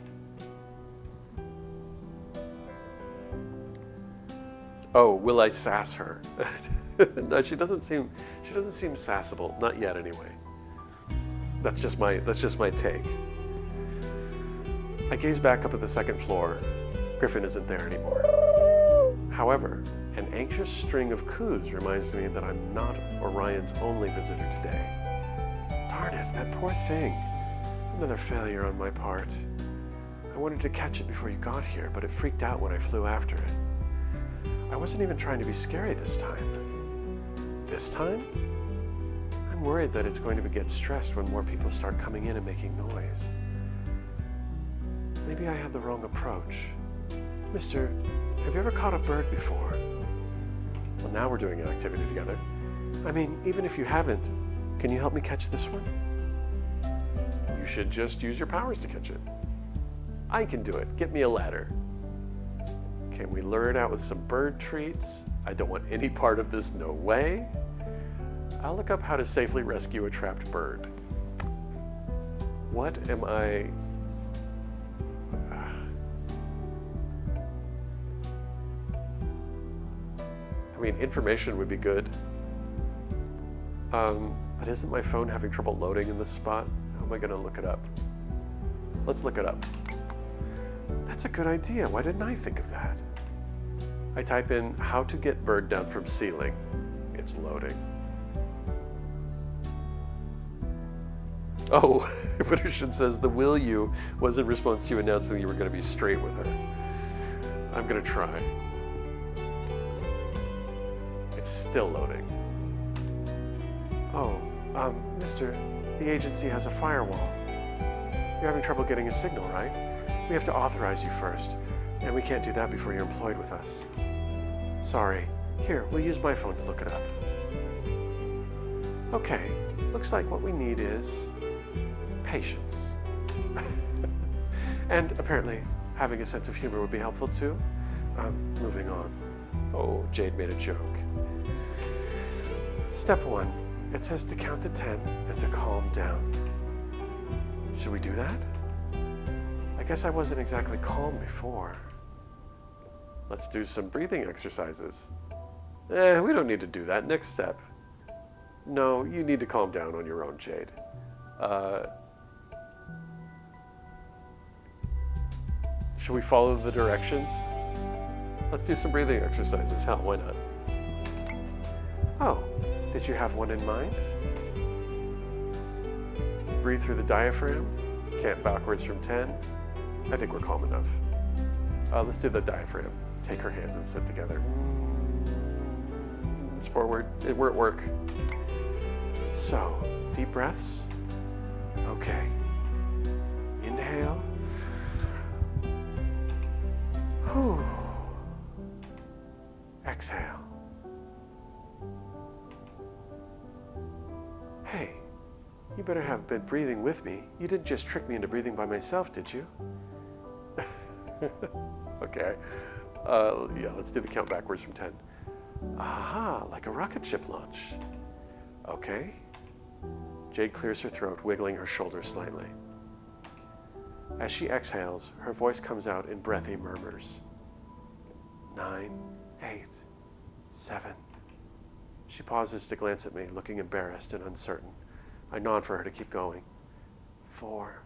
[SPEAKER 4] Oh, will I sass her? No, she doesn't seem sassable, not yet anyway. That's just my take. I gaze back up at the second floor. Griffin isn't there anymore. However, an anxious string of coos reminds me that I'm not Orion's only visitor today. Darn it, that poor thing. Another failure on my part. I wanted to catch it before you got here, but it freaked out when I flew after it. I wasn't even trying to be scary this time. This time? I'm worried that it's going to get stressed when more people start coming in and making noise. Maybe I had the wrong approach. Mister, have you ever caught a bird before? Well, now we're doing an activity together. I mean, even if you haven't, can you help me catch this one? You should just use your powers to catch it. I can do it. Get me a ladder. Can we lure it out with some bird treats? I don't want any part of this, no way. I'll look up how to safely rescue a trapped bird. What am I... I mean, information would be good. But isn't my phone having trouble loading in this spot? How am I gonna look it up? Let's look it up. That's a good idea. Why didn't I think of that? I type in how to get bird down from ceiling. It's loading. Oh, Wittershins says the will you was in response to you announcing you were going to be straight with her. I'm going to try. It's still loading. Oh, mister, the agency has a firewall. You're having trouble getting a signal, right? We have to authorize you first, and we can't do that before you're employed with us. Sorry. Here, we'll use my phone to look it up. Okay, looks like what we need is patience. And apparently, having a sense of humor would be helpful too. Moving on. Oh, Jade made a joke. Step 1, it says to count to 10 and to calm down. Should we do that? I guess I wasn't exactly calm before. Let's do some breathing exercises. We don't need to do that. Next step. No, you need to calm down on your own, Jade. Should we follow the directions? Let's do some breathing exercises. Hell, why not? Oh, did you have one in mind? Breathe through the diaphragm. Count backwards from 10. I think we're calm enough. Let's do the diaphragm. Take her hands and sit together. It's forward. We're at work. So, deep breaths. Okay. Inhale. Whew. Exhale. Hey, you better have been breathing with me. You didn't just trick me into breathing by myself, did you? Okay. Yeah, let's do the count backwards from 10. Aha, like a rocket ship launch. Okay. Jade clears her throat, wiggling her shoulders slightly. As she exhales, her voice comes out in breathy murmurs. 9, 8, 7. She pauses to glance at me, looking embarrassed and uncertain. I nod for her to keep going. 4,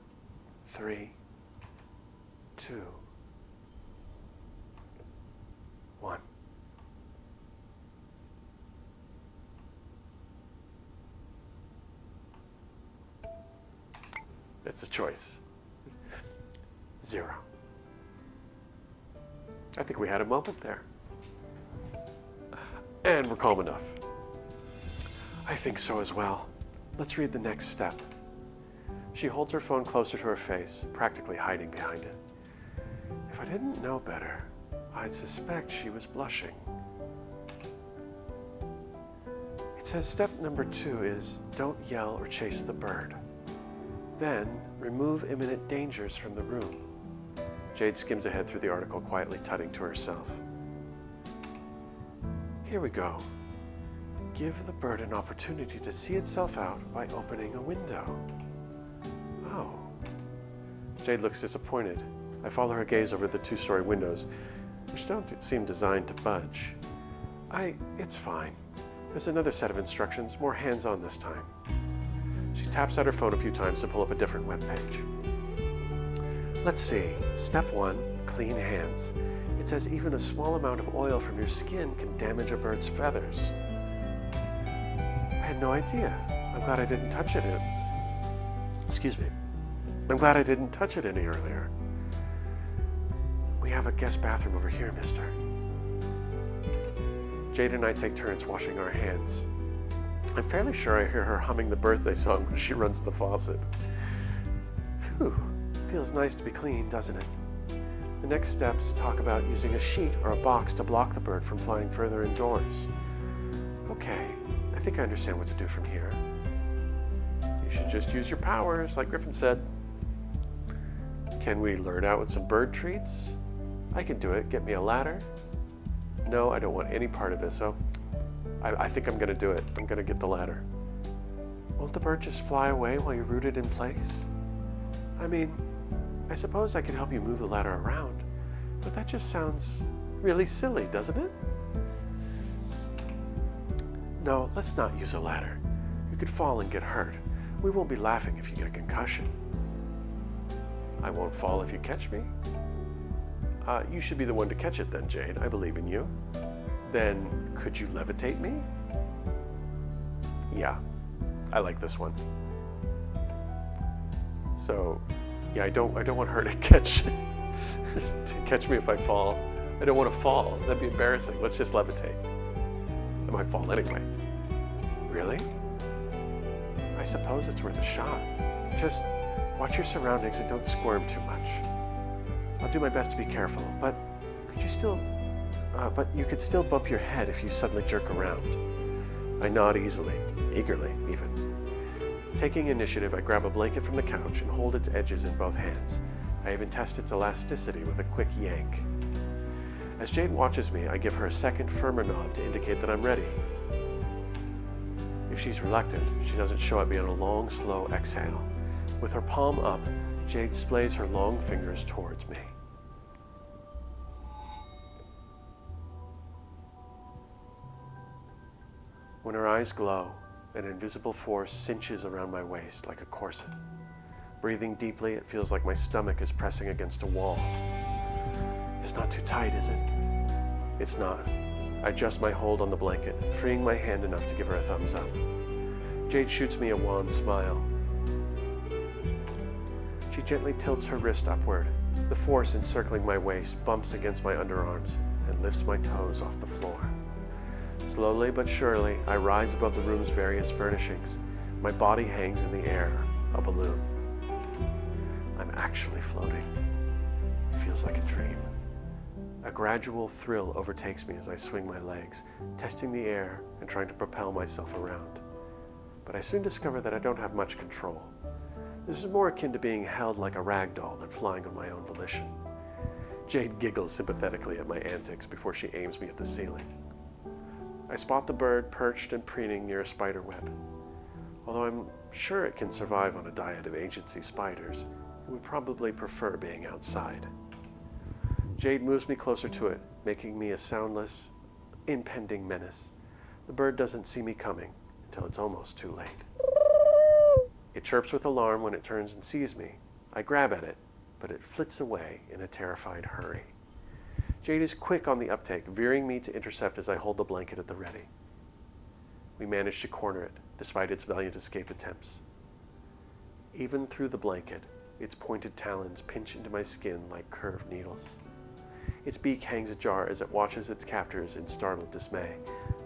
[SPEAKER 4] 3, 2, 1. It's a choice. 0. I think we had a moment there. And we're calm enough. I think so as well. Let's read the next step. She holds her phone closer to her face, practically hiding behind it. If I didn't know better, I'd suspect she was blushing. It says step number 2 is don't yell or chase the bird. Then, remove imminent dangers from the room. Jade skims ahead through the article, quietly tutting to herself. Here we go. Give the bird an opportunity to see itself out by opening a window. Oh. Jade looks disappointed. I follow her gaze over the 2-story windows, which don't seem designed to budge. It's fine. There's another set of instructions, more hands-on this time. She taps out her phone a few times to pull up a different web page. Let's see. Step 1, clean hands. It says even a small amount of oil from your skin can damage a bird's feathers. I had no idea. I'm glad I didn't touch it. Excuse me. I'm glad I didn't touch it any earlier. We have a guest bathroom over here, mister. Jade and I take turns washing our hands. I'm fairly sure I hear her humming the birthday song when she runs the faucet. Phew, feels nice to be clean, doesn't it? The next steps talk about using a sheet or a box to block the bird from flying further indoors. Okay, I think I understand what to do from here. You should just use your powers, like Griffin said. Can we lure it out with some bird treats? I can do it. Get me a ladder. No, I don't want any part of this, so I think I'm going to do it. I'm going to get the ladder. Won't the bird just fly away while you root it in place? I mean, I suppose I could help you move the ladder around, but that just sounds really silly, doesn't it? No, let's not use a ladder. You could fall and get hurt. We won't be laughing if you get a concussion. I won't fall if you catch me. You should be the one to catch it then, Jade. I believe in you. Then, could you levitate me? Yeah, I like this one. So, yeah, I don't want her to catch me if I fall. I don't want to fall. That'd be embarrassing. Let's just levitate. I might fall anyway. Really? I suppose it's worth a shot. Just watch your surroundings and don't squirm too much. I'll do my best to be careful, but you could still bump your head if you suddenly jerk around. I nod easily, eagerly even. Taking initiative, I grab a blanket from the couch and hold its edges in both hands. I even test its elasticity with a quick yank. As Jade watches me, I give her a second, firmer nod to indicate that I'm ready. If she's reluctant, she doesn't show at me on a long, slow exhale. With her palm up, Jade displays her long fingers towards me. When her eyes glow, an invisible force cinches around my waist like a corset. Breathing deeply, it feels like my stomach is pressing against a wall. It's not too tight, is it? It's not. I adjust my hold on the blanket, freeing my hand enough to give her a thumbs up. Jade shoots me a wan smile. She gently tilts her wrist upward. The force encircling my waist bumps against my underarms and lifts my toes off the floor. Slowly but surely, I rise above the room's various furnishings. My body hangs in the air, a balloon. I'm actually floating. It feels like a dream. A gradual thrill overtakes me as I swing my legs, testing the air and trying to propel myself around. But I soon discover that I don't have much control. This is more akin to being held like a rag doll than flying on my own volition. Jade giggles sympathetically at my antics before she aims me at the ceiling. I spot the bird perched and preening near a spider web. Although I'm sure it can survive on a diet of agency spiders, it would probably prefer being outside. Jade moves me closer to it, making me a soundless, impending menace. The bird doesn't see me coming until it's almost too late. It chirps with alarm when it turns and sees me. I grab at it, but it flits away in a terrified hurry. Jade is quick on the uptake, veering me to intercept as I hold the blanket at the ready. We manage to corner it, despite its valiant escape attempts. Even through the blanket, its pointed talons pinch into my skin like curved needles. Its beak hangs ajar as it watches its captors in startled dismay.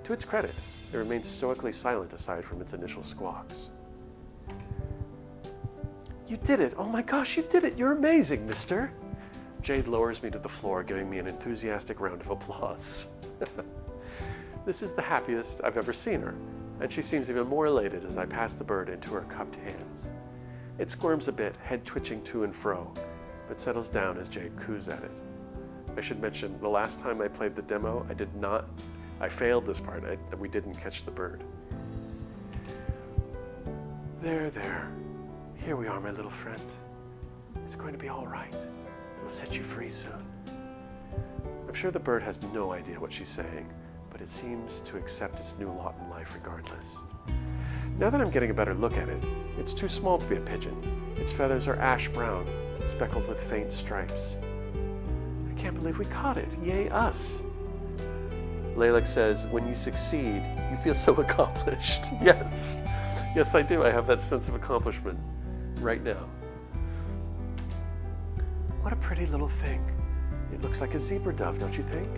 [SPEAKER 4] To its credit, it remains stoically silent aside from its initial squawks. "You did it! Oh my gosh, you did it! You're amazing, mister!" Jade lowers me to the floor, giving me an enthusiastic round of applause. This is the happiest I've ever seen her, and she seems even more elated as I pass the bird into her cupped hands. It squirms a bit, head twitching to and fro, but settles down as Jade coos at it. I should mention, the last time I played the demo, I failed this part. We didn't catch the bird. There. Here we are, my little friend. It's going to be all right. We'll set you free soon. I'm sure the bird has no idea what she's saying, but it seems to accept its new lot in life regardless. Now that I'm getting a better look at it, it's too small to be a pigeon. Its feathers are ash brown, speckled with faint stripes. I can't believe we caught it. Yay us! Laylik says, when you succeed, you feel so accomplished. Yes, I do. I have that sense of accomplishment right now. What a pretty little thing. It looks like a zebra dove, don't you think?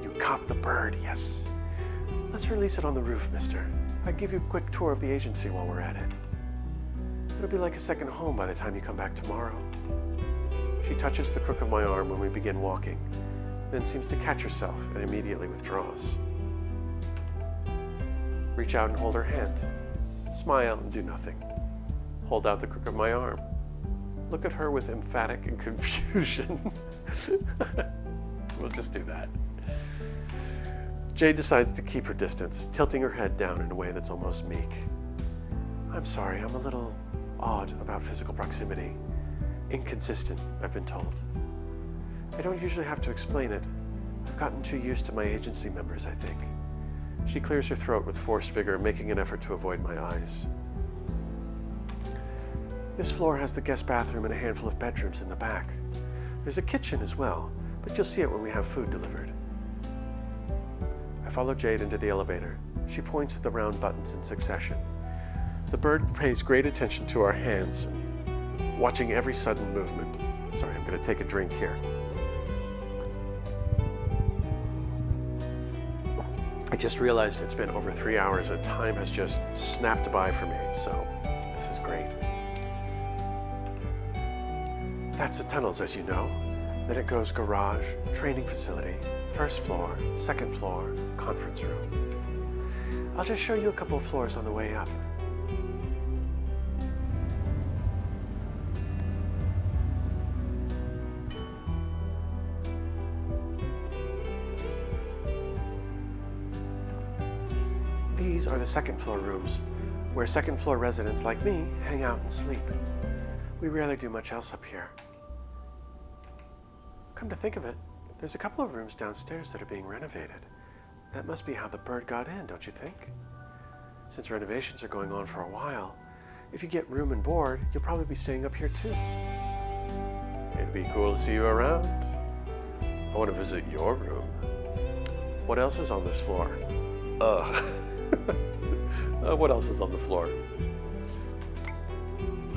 [SPEAKER 4] You caught the bird, yes. Let's release it on the roof, mister. I'd give you a quick tour of the agency while we're at it. It'll be like a second home by the time you come back tomorrow. She touches the crook of my arm when we begin walking, then seems to catch herself and immediately withdraws. Reach out and hold her hand. Smile and do nothing. Hold out the crook of my arm. Look at her with emphatic and confusion. We'll just do that. Jade decides to keep her distance, tilting her head down in a way that's almost meek. I'm sorry, I'm a little odd about physical proximity. Inconsistent, I've been told. I don't usually have to explain it. I've gotten too used to my agency members, I think. She clears her throat with forced vigor, making an effort to avoid my eyes. This floor has the guest bathroom and a handful of bedrooms in the back. There's a kitchen as well, but you'll see it when we have food delivered. I follow Jade into the elevator. She points at the round buttons in succession. The bird pays great attention to our hands, watching every sudden movement. Sorry, I'm going to take a drink here. I just realized it's been over 3 hours and time has just snapped by for me, so this is great. That's the tunnels, as you know. Then it goes garage, training facility, first floor, second floor, conference room. I'll just show you a couple of floors on the way up. These are the second floor rooms, where second floor residents like me hang out and sleep. We rarely do much else up here. Come to think of it, there's a couple of rooms downstairs that are being renovated. That must be how the bird got in, don't you think? Since renovations are going on for a while, if you get room and board, you'll probably be staying up here too. It'd be cool to see you around. I want to visit your room. What else is on this floor? What else is on the floor?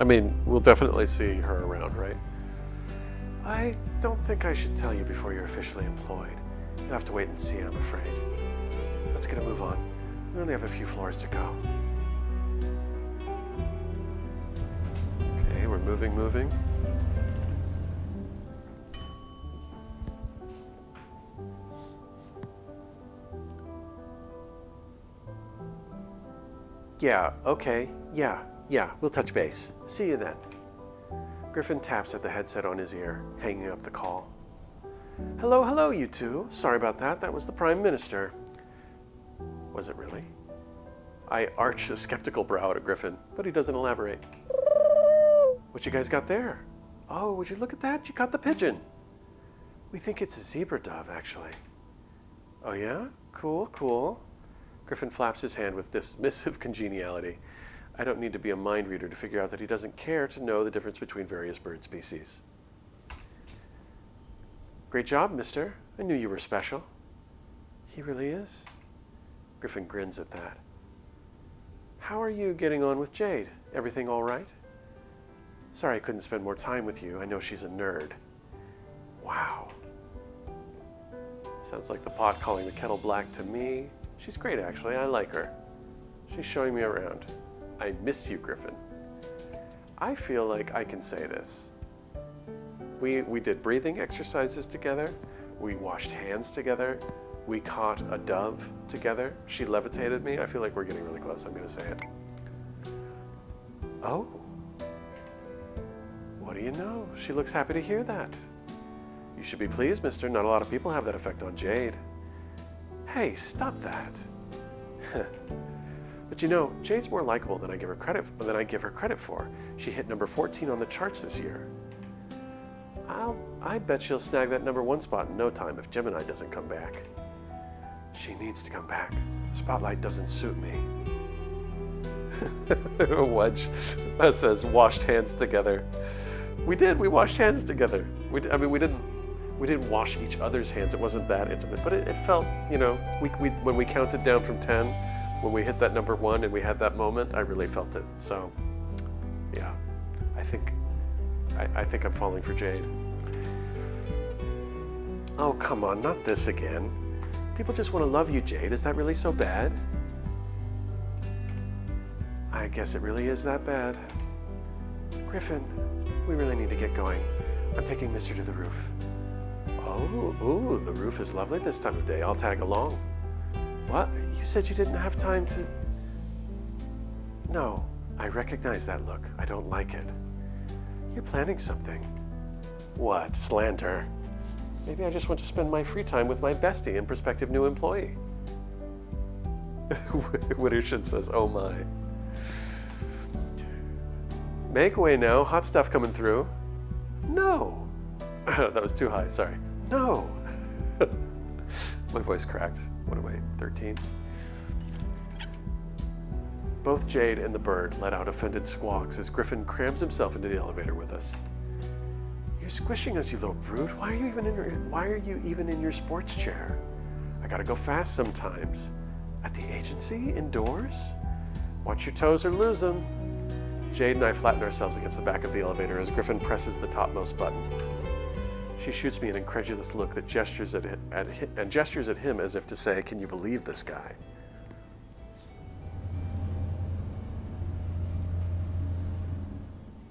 [SPEAKER 4] I mean, we'll definitely see her around, right? I don't think I should tell you before you're officially employed. You'll have to wait and see, I'm afraid. Let's get a move on. We only have a few floors to go. Okay, we're moving. Yeah, okay, yeah, we'll touch base. See you then. Griffin taps at the headset on his ear, hanging up the call. Hello, you two. Sorry about that. That was the Prime Minister. Was it really? I arch a skeptical brow at Griffin, but he doesn't elaborate. What you guys got there? Oh, would you look at that? You caught the pigeon. We think it's a zebra dove, actually. Oh yeah? Cool. Griffin flaps his hand with dismissive congeniality. I don't need to be a mind reader to figure out that he doesn't care to know the difference between various bird species. Great job, mister. I knew you were special. He really is? Griffin grins at that. How are you getting on with Jade? Everything all right? Sorry I couldn't spend more time with you. I know she's a nerd. Wow. Sounds like the pot calling the kettle black to me. She's great, actually. I like her. She's showing me around. I miss you, Griffin. I feel like I can say this. We did breathing exercises together. We washed hands together. We caught a dove together. She levitated me. I feel like we're getting really close. I'm going to say it. Oh. What do you know? She looks happy to hear that. You should be pleased, mister. Not a lot of people have that effect on Jade. Hey, stop that. But you know, Jade's more likable than I give her credit for. She hit number 14 on the charts this year. I bet she'll snag that number 1 spot in no time if Gemini doesn't come back. She needs to come back. The spotlight doesn't suit me. Wudge, that says washed hands together. We washed hands together. We didn't wash each other's hands. It wasn't that intimate, but it felt, you know, when we counted down from 10, when we hit that number 1 and we had that moment, I really felt it. So, yeah, I think I'm falling for Jade. Oh, come on, not this again. People just want to love you, Jade. Is that really so bad? I guess it really is that bad. Griffin, we really need to get going. I'm taking Mister to the roof. Oh, ooh, the roof is lovely this time of day. I'll tag along. What? You said you didn't have time to... No, I recognize that look. I don't like it. You're planning something. What? Slander? Maybe I just want to spend my free time with my bestie and prospective new employee. Wudgeous says, oh my. Make way now. Hot stuff coming through. No. That was too high, sorry. No. My voice cracked. What am I, 13? Both Jade and the bird let out offended squawks as Griffin crams himself into the elevator with us. You're squishing us, you little brute. Why are you even in your sports chair? I gotta go fast sometimes. At the agency? Indoors? Watch your toes or lose them. Jade and I flatten ourselves against the back of the elevator as Griffin presses the topmost button. She shoots me an incredulous look that gestures at him as if to say, can you believe this guy?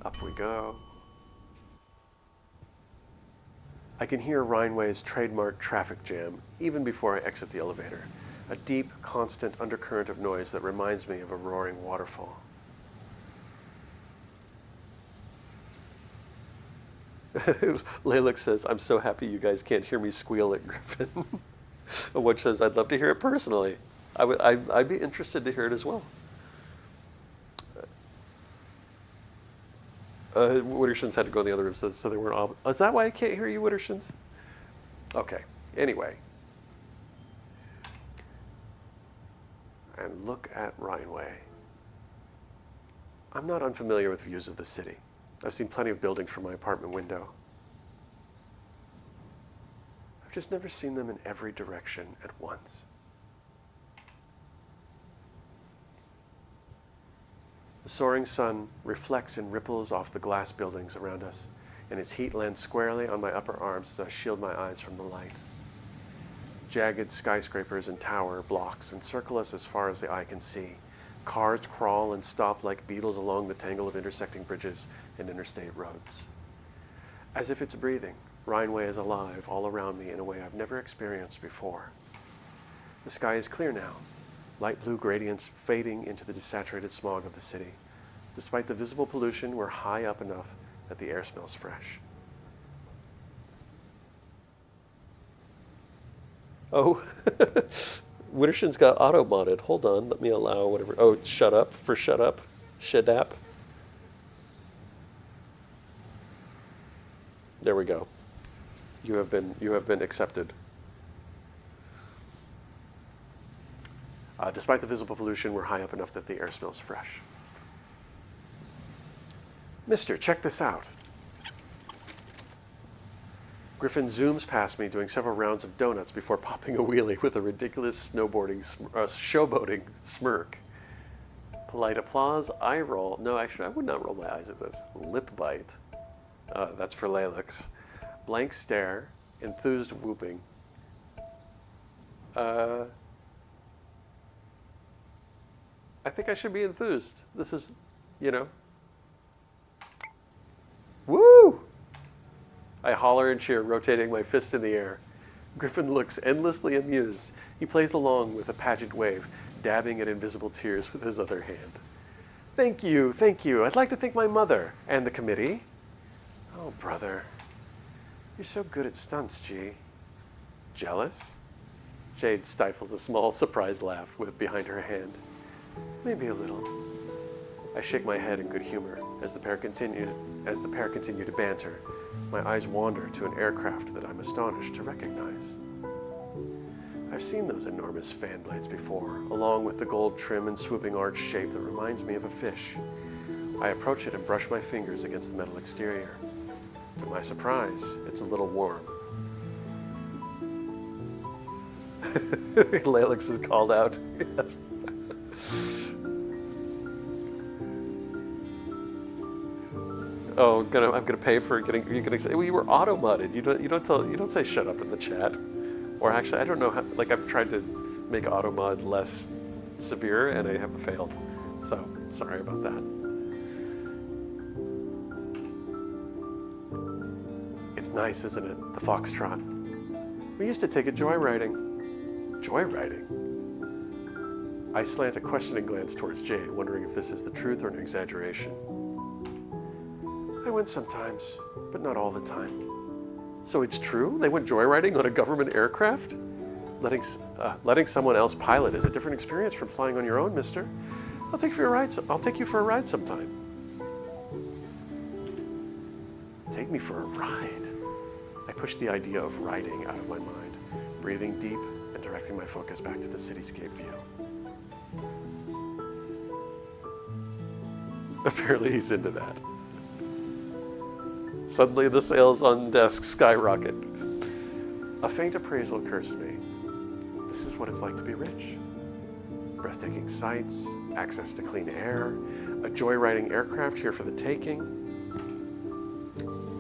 [SPEAKER 4] Up we go. I can hear Rhineway's trademark traffic jam even before I exit the elevator, a deep, constant undercurrent of noise that reminds me of a roaring waterfall. Laylick says, I'm so happy you guys can't hear me squeal at Griffin. Which says, I'd love to hear it personally. I'd be interested to hear it as well. Wittershins had to go in the other room, so they weren't all. Is that why I can't hear you, Wittershins? Okay. Anyway. And look at Rhineway. I'm not unfamiliar with views of the city. I've seen plenty of buildings from my apartment window. I've just never seen them in every direction at once. The soaring sun reflects in ripples off the glass buildings around us, and its heat lands squarely on my upper arms as I shield my eyes from the light. Jagged skyscrapers and tower blocks encircle us as far as the eye can see. Cars crawl and stop like beetles along the tangle of intersecting bridges and interstate roads. As if it's breathing, Rhineway is alive all around me in a way I've never experienced before. The sky is clear now, light blue gradients fading into the desaturated smog of the city. Despite the visible pollution, we're high up enough that the air smells fresh. Oh, Wittershin's got auto-modded. Hold on, let me allow whatever. Oh, shut up for shut up. Shadap. There we go. You have been accepted. Despite the visible pollution, we're high up enough that the air smells fresh. Mister, check this out. Griffin zooms past me, doing several rounds of donuts before popping a wheelie with a ridiculous showboating smirk. Polite applause, eye roll. No, actually, I would not roll my eyes at this. Lip bite. That's for Lalix. Blank stare, enthused whooping. I think I should be enthused. This is, Woo! I holler and cheer, rotating my fist in the air. Griffin looks endlessly amused. He plays along with a pageant wave, dabbing at invisible tears with his other hand. Thank you, thank you. I'd like to thank my mother and the committee. Oh, brother. You're so good at stunts, G. Jealous? Jade stifles a small, surprised laugh behind her hand. Maybe a little. I shake my head in good humor as the pair continue to banter. My eyes wander to an aircraft that I'm astonished to recognize. I've seen those enormous fan blades before, along with the gold trim and swooping arch shape that reminds me of a fish. I approach it and brush my fingers against the metal exterior. To my surprise, it's a little warm. Lalix is called out. Oh, I'm gonna pay for getting. You're gonna say, well, you were auto-modded. You don't say shut up in the chat. Or actually, I don't know how. Like I've tried to make auto-mod less severe, and I have failed. So sorry about that. It's nice, isn't it? The foxtrot. We used to take it joyriding. Joyriding? I slant a questioning glance towards Jade, wondering if this is the truth or an exaggeration. I went sometimes, but not all the time. So it's true? They went joyriding on a government aircraft? Letting someone else pilot is a different experience from flying on your own, mister. I'll take you for a ride sometime. Take me for a ride. I push the idea of riding out of my mind, breathing deep and directing my focus back to the cityscape view. Apparently he's into that. Suddenly the sales on desk skyrocket. A faint appraisal occurs to me. This is what it's like to be rich. Breathtaking sights, access to clean air, a joyriding aircraft here for the taking.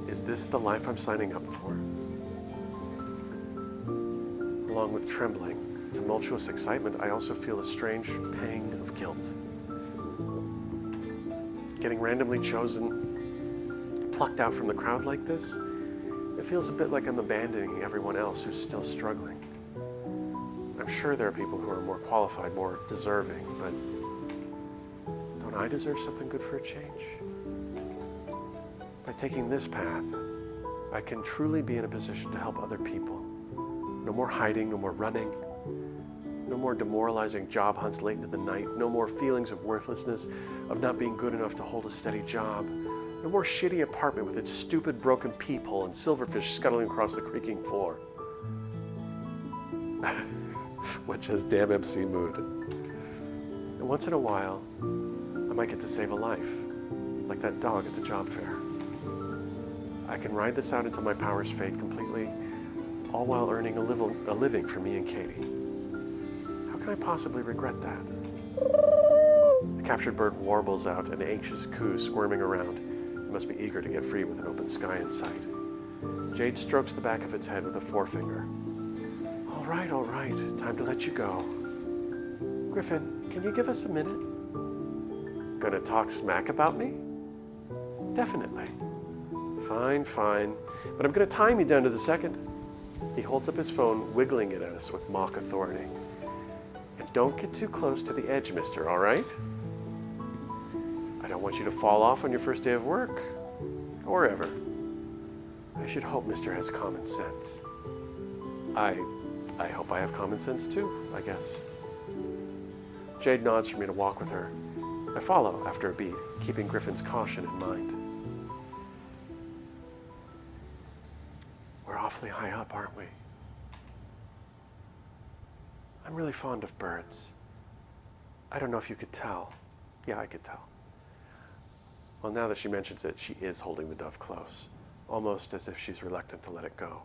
[SPEAKER 4] Is this the life I'm signing up for? Along with trembling, tumultuous excitement, I also feel a strange pang of guilt. Getting randomly chosen, plucked out from the crowd like this, it feels a bit like I'm abandoning everyone else who's still struggling. I'm sure there are people who are more qualified, more deserving, but don't I deserve something good for a change? By taking this path, I can truly be in a position to help other people. No more hiding, no more running, no more demoralizing job hunts late into the night, no more feelings of worthlessness, of not being good enough to hold a steady job, A more shitty apartment with its stupid broken peephole and silverfish scuttling across the creaking floor. Which says damn MC mood. And once in a while, I might get to save a life, like that dog at the job fair. I can ride this out until my powers fade completely, all while earning a living for me and Katie. How can I possibly regret that? The captured bird warbles out, an anxious coo squirming around. It must be eager to get free with an open sky in sight. Jade strokes the back of its head with a forefinger. All right, time to let you go. Griffin, can you give us a minute? Gonna talk smack about me? Definitely. Fine, but I'm gonna time you down to the second. He holds up his phone, wiggling it at us with mock authority. And don't get too close to the edge, mister, all right? I don't want you to fall off on your first day of work, or ever. I should hope mister has common sense. I hope I have common sense too, I guess. Jade nods for me to walk with her. I follow after a beat, keeping Griffin's caution in mind. We're awfully high up, aren't we? I'm really fond of birds. I don't know if you could tell. Yeah, I could tell. Well, now that she mentions it, she is holding the dove close, almost as if she's reluctant to let it go.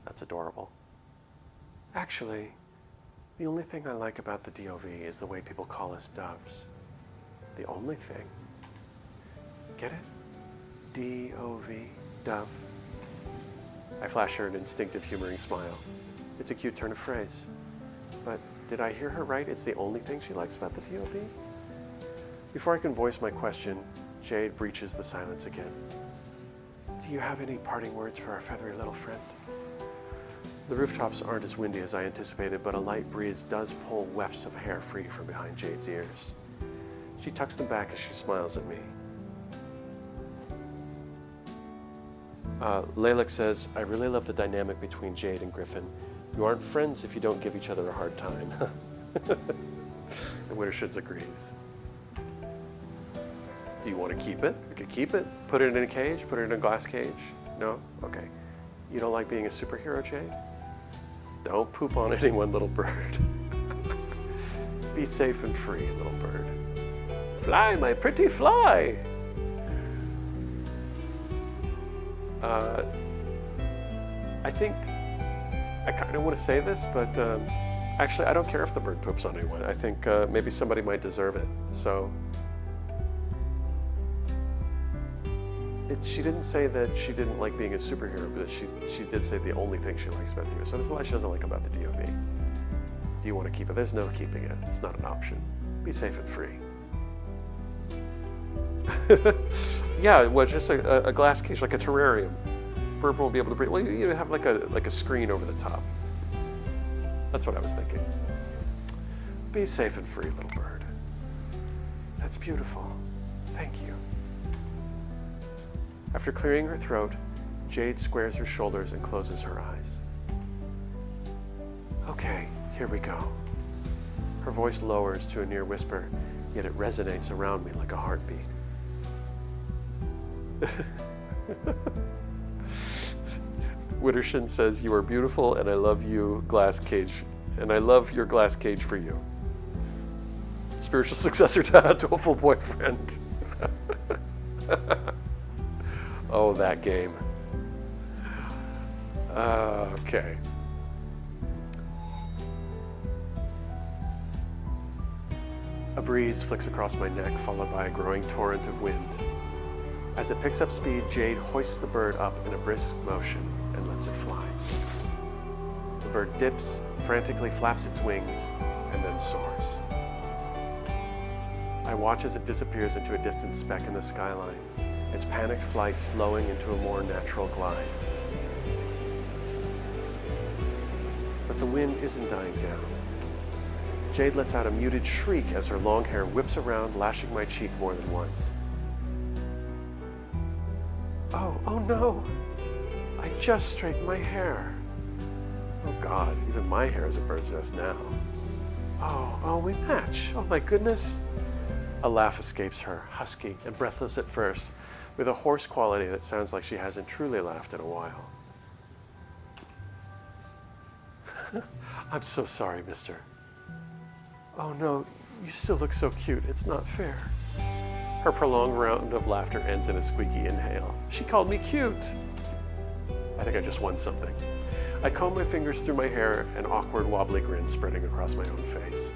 [SPEAKER 4] That's adorable. Actually, the only thing I like about the DOV is the way people call us doves. The only thing. Get it? D-O-V, dove. I flash her an instinctive humoring smile. It's a cute turn of phrase. But did I hear her right? It's the only thing she likes about the DOV? Before I can voice my question, Jade breaches the silence again. Do you have any parting words for our feathery little friend? The rooftops aren't as windy as I anticipated, but a light breeze does pull wefts of hair free from behind Jade's ears. She tucks them back as she smiles at me. Laylik says, I really love the dynamic between Jade and Griffin. You aren't friends if you don't give each other a hard time. And Wudgeous agrees. Do you want to keep it? We could keep it. Put it in a cage? Put it in a glass cage? No? Okay. You don't like being a superhero, Jade? Don't poop on anyone, little bird. Be safe and free, little bird. Fly, my pretty fly! I think I kind of want to say this, but actually I don't care if the bird poops on anyone. I think maybe somebody might deserve it. So she didn't say that she didn't like being a superhero, but she did say the only thing she likes about the DOV. So there's a lot she doesn't like about the DOV. Do you want to keep it? There's no keeping it. It's not an option. Be safe and free. Yeah, well, just a glass cage, like a terrarium. Bird won't be able to breathe. Well, you have like a screen over the top. That's what I was thinking. Be safe and free, little bird. That's beautiful. Thank you. After clearing her throat, Jade squares her shoulders and closes her eyes. Okay, here we go. Her voice lowers to a near whisper, yet it resonates around me like a heartbeat. Wudgeous says, you are beautiful and I love you, glass cage. And I love your glass cage for you. Spiritual successor to a full boyfriend. Oh, that game. Okay. A breeze flicks across my neck, followed by a growing torrent of wind. As it picks up speed, Jade hoists the bird up in a brisk motion and lets it fly. The bird dips, frantically flaps its wings, and then soars. I watch as it disappears into a distant speck in the skyline, its panicked flight slowing into a more natural glide. But the wind isn't dying down. Jade lets out a muted shriek as her long hair whips around, lashing my cheek more than once. Oh no! I just straightened my hair. Oh God, even my hair is a bird's nest now. Oh, we match. Oh my goodness. A laugh escapes her, husky and breathless at first, with a hoarse quality that sounds like she hasn't truly laughed in a while. I'm so sorry, mister. Oh no, you still look so cute. It's not fair. Her prolonged round of laughter ends in a squeaky inhale. She called me cute. I think I just won something. I comb my fingers through my hair, an awkward, wobbly grin spreading across my own face.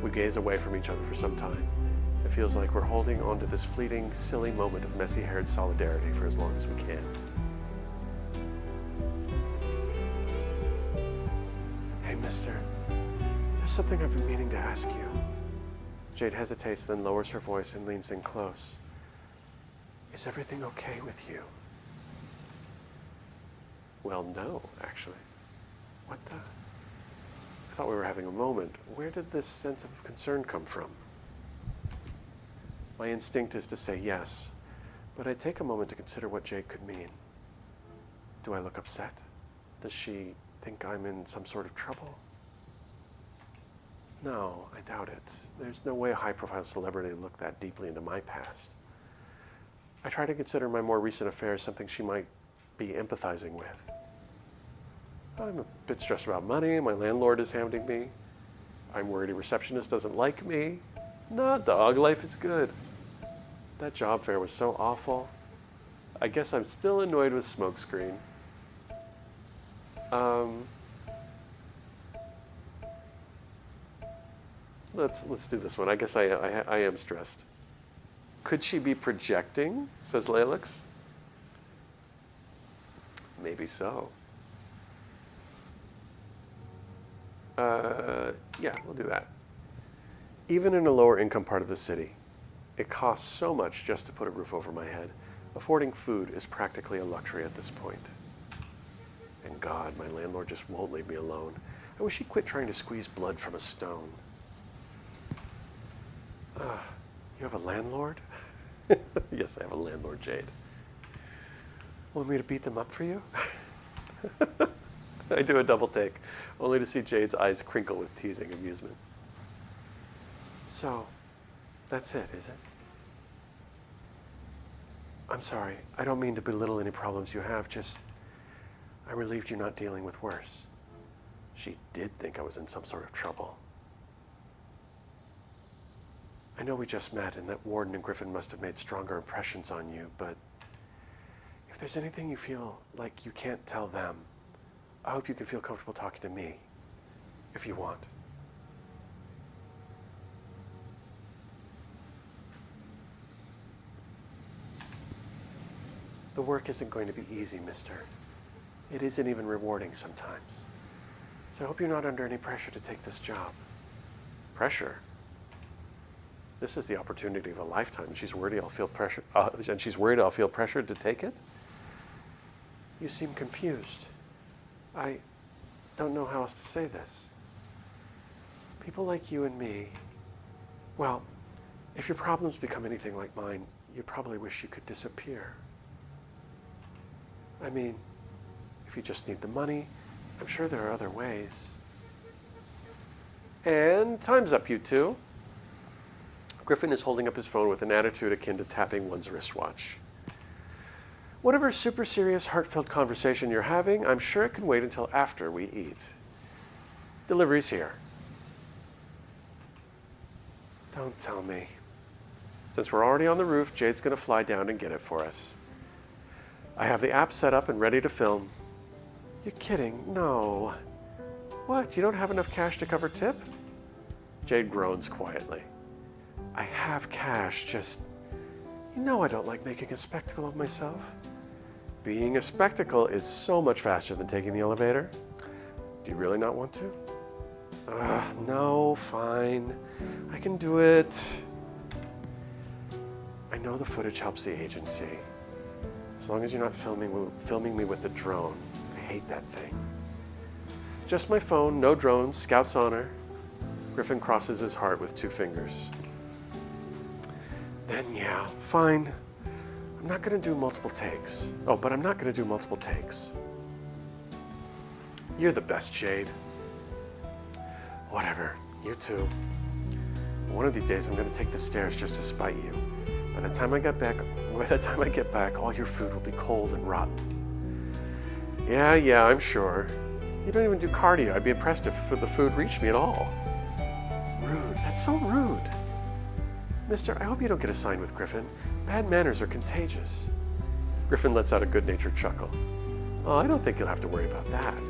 [SPEAKER 4] We gaze away from each other for some time. It feels like we're holding on to this fleeting, silly moment of messy-haired solidarity for as long as we can. Hey, mister, there's something I've been meaning to ask you. Jade hesitates, then lowers her voice and leans in close. Is everything okay with you? Well, no, actually. What the? I thought we were having a moment. Where did this sense of concern come from? My instinct is to say yes, but I take a moment to consider what Jade could mean. Do I look upset? Does she think I'm in some sort of trouble? No, I doubt it. There's no way a high-profile celebrity would look that deeply into my past. I try to consider my more recent affairs something she might be empathizing with. I'm a bit stressed about money. My landlord is hounding me. I'm worried a receptionist doesn't like me. Nah, dog, life is good. That job fair was so awful. I guess I'm still annoyed with Smokescreen. Let's do this one. I guess I am stressed. Could she be projecting? Says Lalix. Maybe so. Yeah, we'll do that. Even in a lower income part of the city, it costs so much just to put a roof over my head. Affording food is practically a luxury at this point. And God, my landlord just won't leave me alone. I wish he'd quit trying to squeeze blood from a stone. You have a landlord? Yes, I have a landlord, Jade. Want me to beat them up for you? I do a double take, only to see Jade's eyes crinkle with teasing amusement. So, that's it, is it? I'm sorry. I don't mean to belittle any problems you have, just I'm relieved you're not dealing with worse. She did think I was in some sort of trouble. I know we just met and that Warden and Griffin must have made stronger impressions on you, but if there's anything you feel like you can't tell them, I hope you can feel comfortable talking to me, if you want. The work isn't going to be easy, mister. It isn't even rewarding sometimes. So I hope you're not under any pressure to take this job. Pressure? This is the opportunity of a lifetime, and she's worried I'll feel pressure. And she's worried I'll feel pressured to take it. You seem confused. I don't know how else to say this. People like you and me, well, if your problems become anything like mine, you probably wish you could disappear. I mean, if you just need the money, I'm sure there are other ways. And time's up, you two. Griffin is holding up his phone with an attitude akin to tapping one's wristwatch. Whatever super serious, heartfelt conversation you're having, I'm sure it can wait until after we eat. Delivery's here. Don't tell me. Since we're already on the roof, Jade's going to fly down and get it for us. I have the app set up and ready to film. You're kidding? No. What? You don't have enough cash to cover tip? Jade groans quietly. I have cash, just... You know I don't like making a spectacle of myself. Being a spectacle is so much faster than taking the elevator. Do you really not want to? No, fine. I can do it. I know the footage helps the agency. As long as you're not filming me with the drone. I hate that thing. Just my phone, no drones, Scout's honor. Griffin crosses his heart with 2 fingers. Then yeah, fine. I'm not gonna do multiple takes. Oh, but I'm not gonna do multiple takes. You're the best, Jade. Whatever, you too. One of these days I'm going to take the stairs just to spite you. By the time I get back, all your food will be cold and rotten. Yeah, I'm sure. You don't even do cardio. I'd be impressed if the food reached me at all. Rude. That's so rude. Mister, I hope you don't get assigned with Griffin. Bad manners are contagious. Griffin lets out a good-natured chuckle. Oh, I don't think you'll have to worry about that.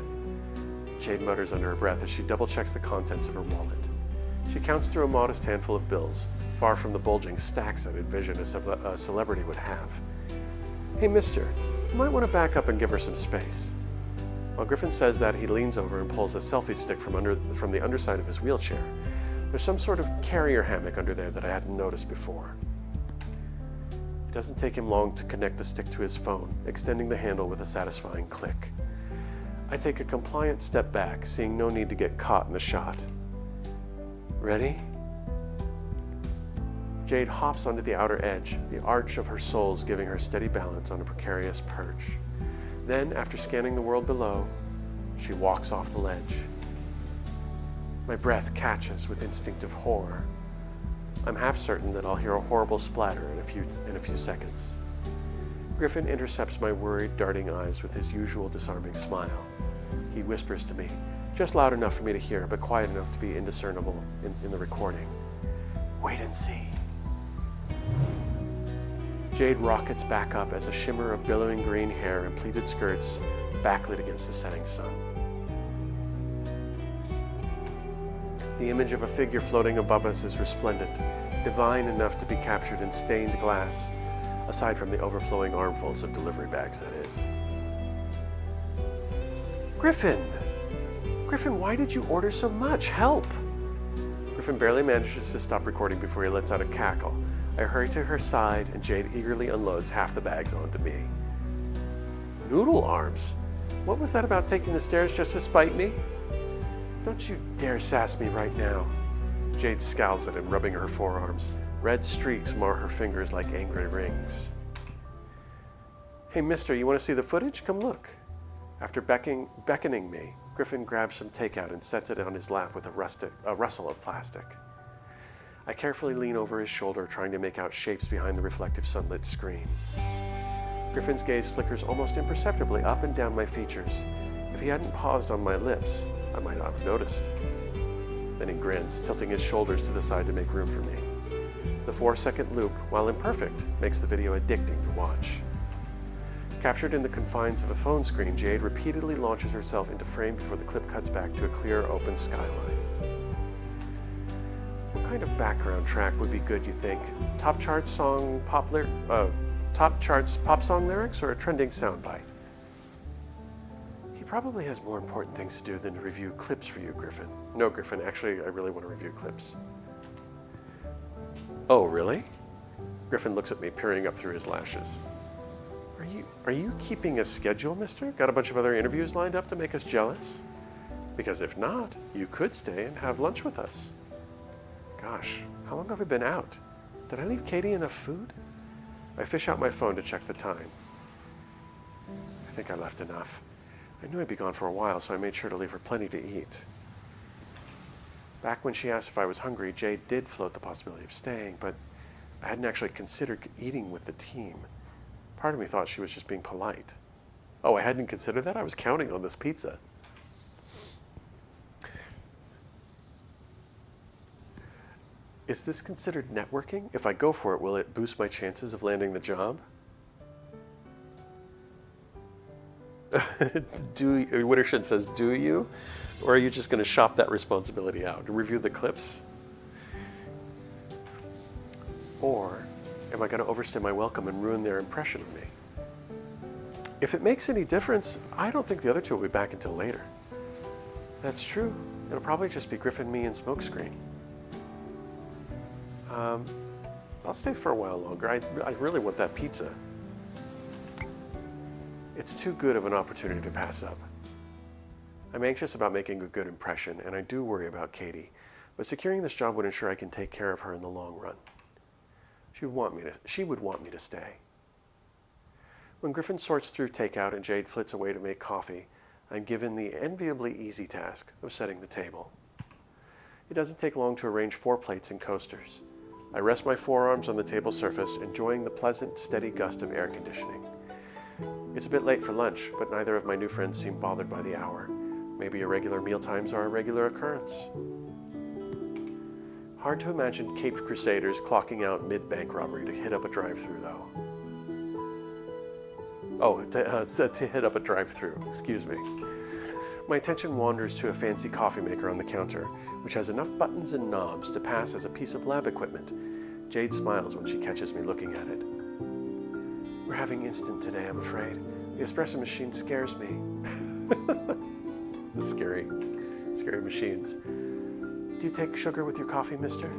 [SPEAKER 4] Jade mutters under her breath as she double-checks the contents of her wallet. She counts through a modest handful of bills, far from the bulging stacks I'd envision a celebrity would have. Hey, mister, you might want to back up and give her some space. While Griffin says that, he leans over and pulls a selfie stick from the underside of his wheelchair. There's some sort of carrier hammock under there that I hadn't noticed before. It doesn't take him long to connect the stick to his phone, extending the handle with a satisfying click. I take a compliant step back, seeing no need to get caught in the shot. Ready? Jade hops onto the outer edge, the arch of her soles giving her steady balance on a precarious perch. Then, after scanning the world below, she walks off the ledge. My breath catches with instinctive horror. I'm half certain that I'll hear a horrible splatter in a few seconds. Griffin intercepts my worried, darting eyes with his usual disarming smile. He whispers to me, just loud enough for me to hear, but quiet enough to be indiscernible in the recording. Wait and see. Jade rockets back up as a shimmer of billowing green hair and pleated skirts backlit against the setting sun. The image of a figure floating above us is resplendent, divine enough to be captured in stained glass, aside from the overflowing armfuls of delivery bags, that is. Griffin! Griffin, why did you order so much? Help! Griffin barely manages to stop recording before he lets out a cackle. I hurry to her side, and Jade eagerly unloads half the bags onto me. Noodle arms? What was that about taking the stairs just to spite me? Don't you dare sass me right now. Jade scowls at him, rubbing her forearms. Red streaks mar her fingers like angry rings. Hey, mister, you want to see the footage? Come look. After beckoning me, Griffin grabs some takeout and sets it on his lap with a rustle of plastic. I carefully lean over his shoulder, trying to make out shapes behind the reflective sunlit screen. Griffin's gaze flickers almost imperceptibly up and down my features. If he hadn't paused on my lips, I might not have noticed. Then he grins, tilting his shoulders to the side to make room for me. The 4-second loop, while imperfect, makes the video addicting to watch. Captured in the confines of a phone screen, Jade repeatedly launches herself into frame before the clip cuts back to a clear, open skyline. What kind of background track would be good, you think? Top charts pop song lyrics, or a trending soundbite? He probably has more important things to do than to review clips for you, Griffin. No, Griffin, actually, I really want to review clips. Oh, really? Griffin looks at me, peering up through his lashes. Are you keeping a schedule, mister? Got a bunch of other interviews lined up to make us jealous? Because if not, you could stay and have lunch with us. Gosh, how long have I been out? Did I leave Katie enough food? I fish out my phone to check the time. I think I left enough. I knew I'd be gone for a while, so I made sure to leave her plenty to eat. Back when she asked if I was hungry, Jade did float the possibility of staying, but I hadn't actually considered eating with the team. Part of me thought she was just being polite. Oh, I hadn't considered that? I was counting on this pizza. Is this considered networking? If I go for it, will it boost my chances of landing the job? Wittershed says, do you? Or are you just going to shop that responsibility out? Review the clips? Or am I going to overstay my welcome and ruin their impression of me? If it makes any difference, I don't think the other two will be back until later. That's true. It'll probably just be Griffin, me, and Smokescreen. I'll stay for a while longer. I really want that pizza. It's too good of an opportunity to pass up. I'm anxious about making a good impression, and I do worry about Katie, but securing this job would ensure I can take care of her in the long run. She would want me to stay. When Griffin sorts through takeout and Jade flits away to make coffee, I'm given the enviably easy task of setting the table. It doesn't take long to arrange 4 plates and coasters. I rest my forearms on the table surface, enjoying the pleasant, steady gust of air conditioning. It's a bit late for lunch, but neither of my new friends seem bothered by the hour. Maybe irregular mealtimes are a regular occurrence. Hard to imagine caped crusaders clocking out mid-bank robbery to hit up a drive-thru, though. Oh, to hit up a drive-thru, excuse me. My attention wanders to a fancy coffee maker on the counter, which has enough buttons and knobs to pass as a piece of lab equipment. Jade smiles when she catches me looking at it. We're having instant today, I'm afraid. The espresso machine scares me. The scary machines. Do you take sugar with your coffee, mister?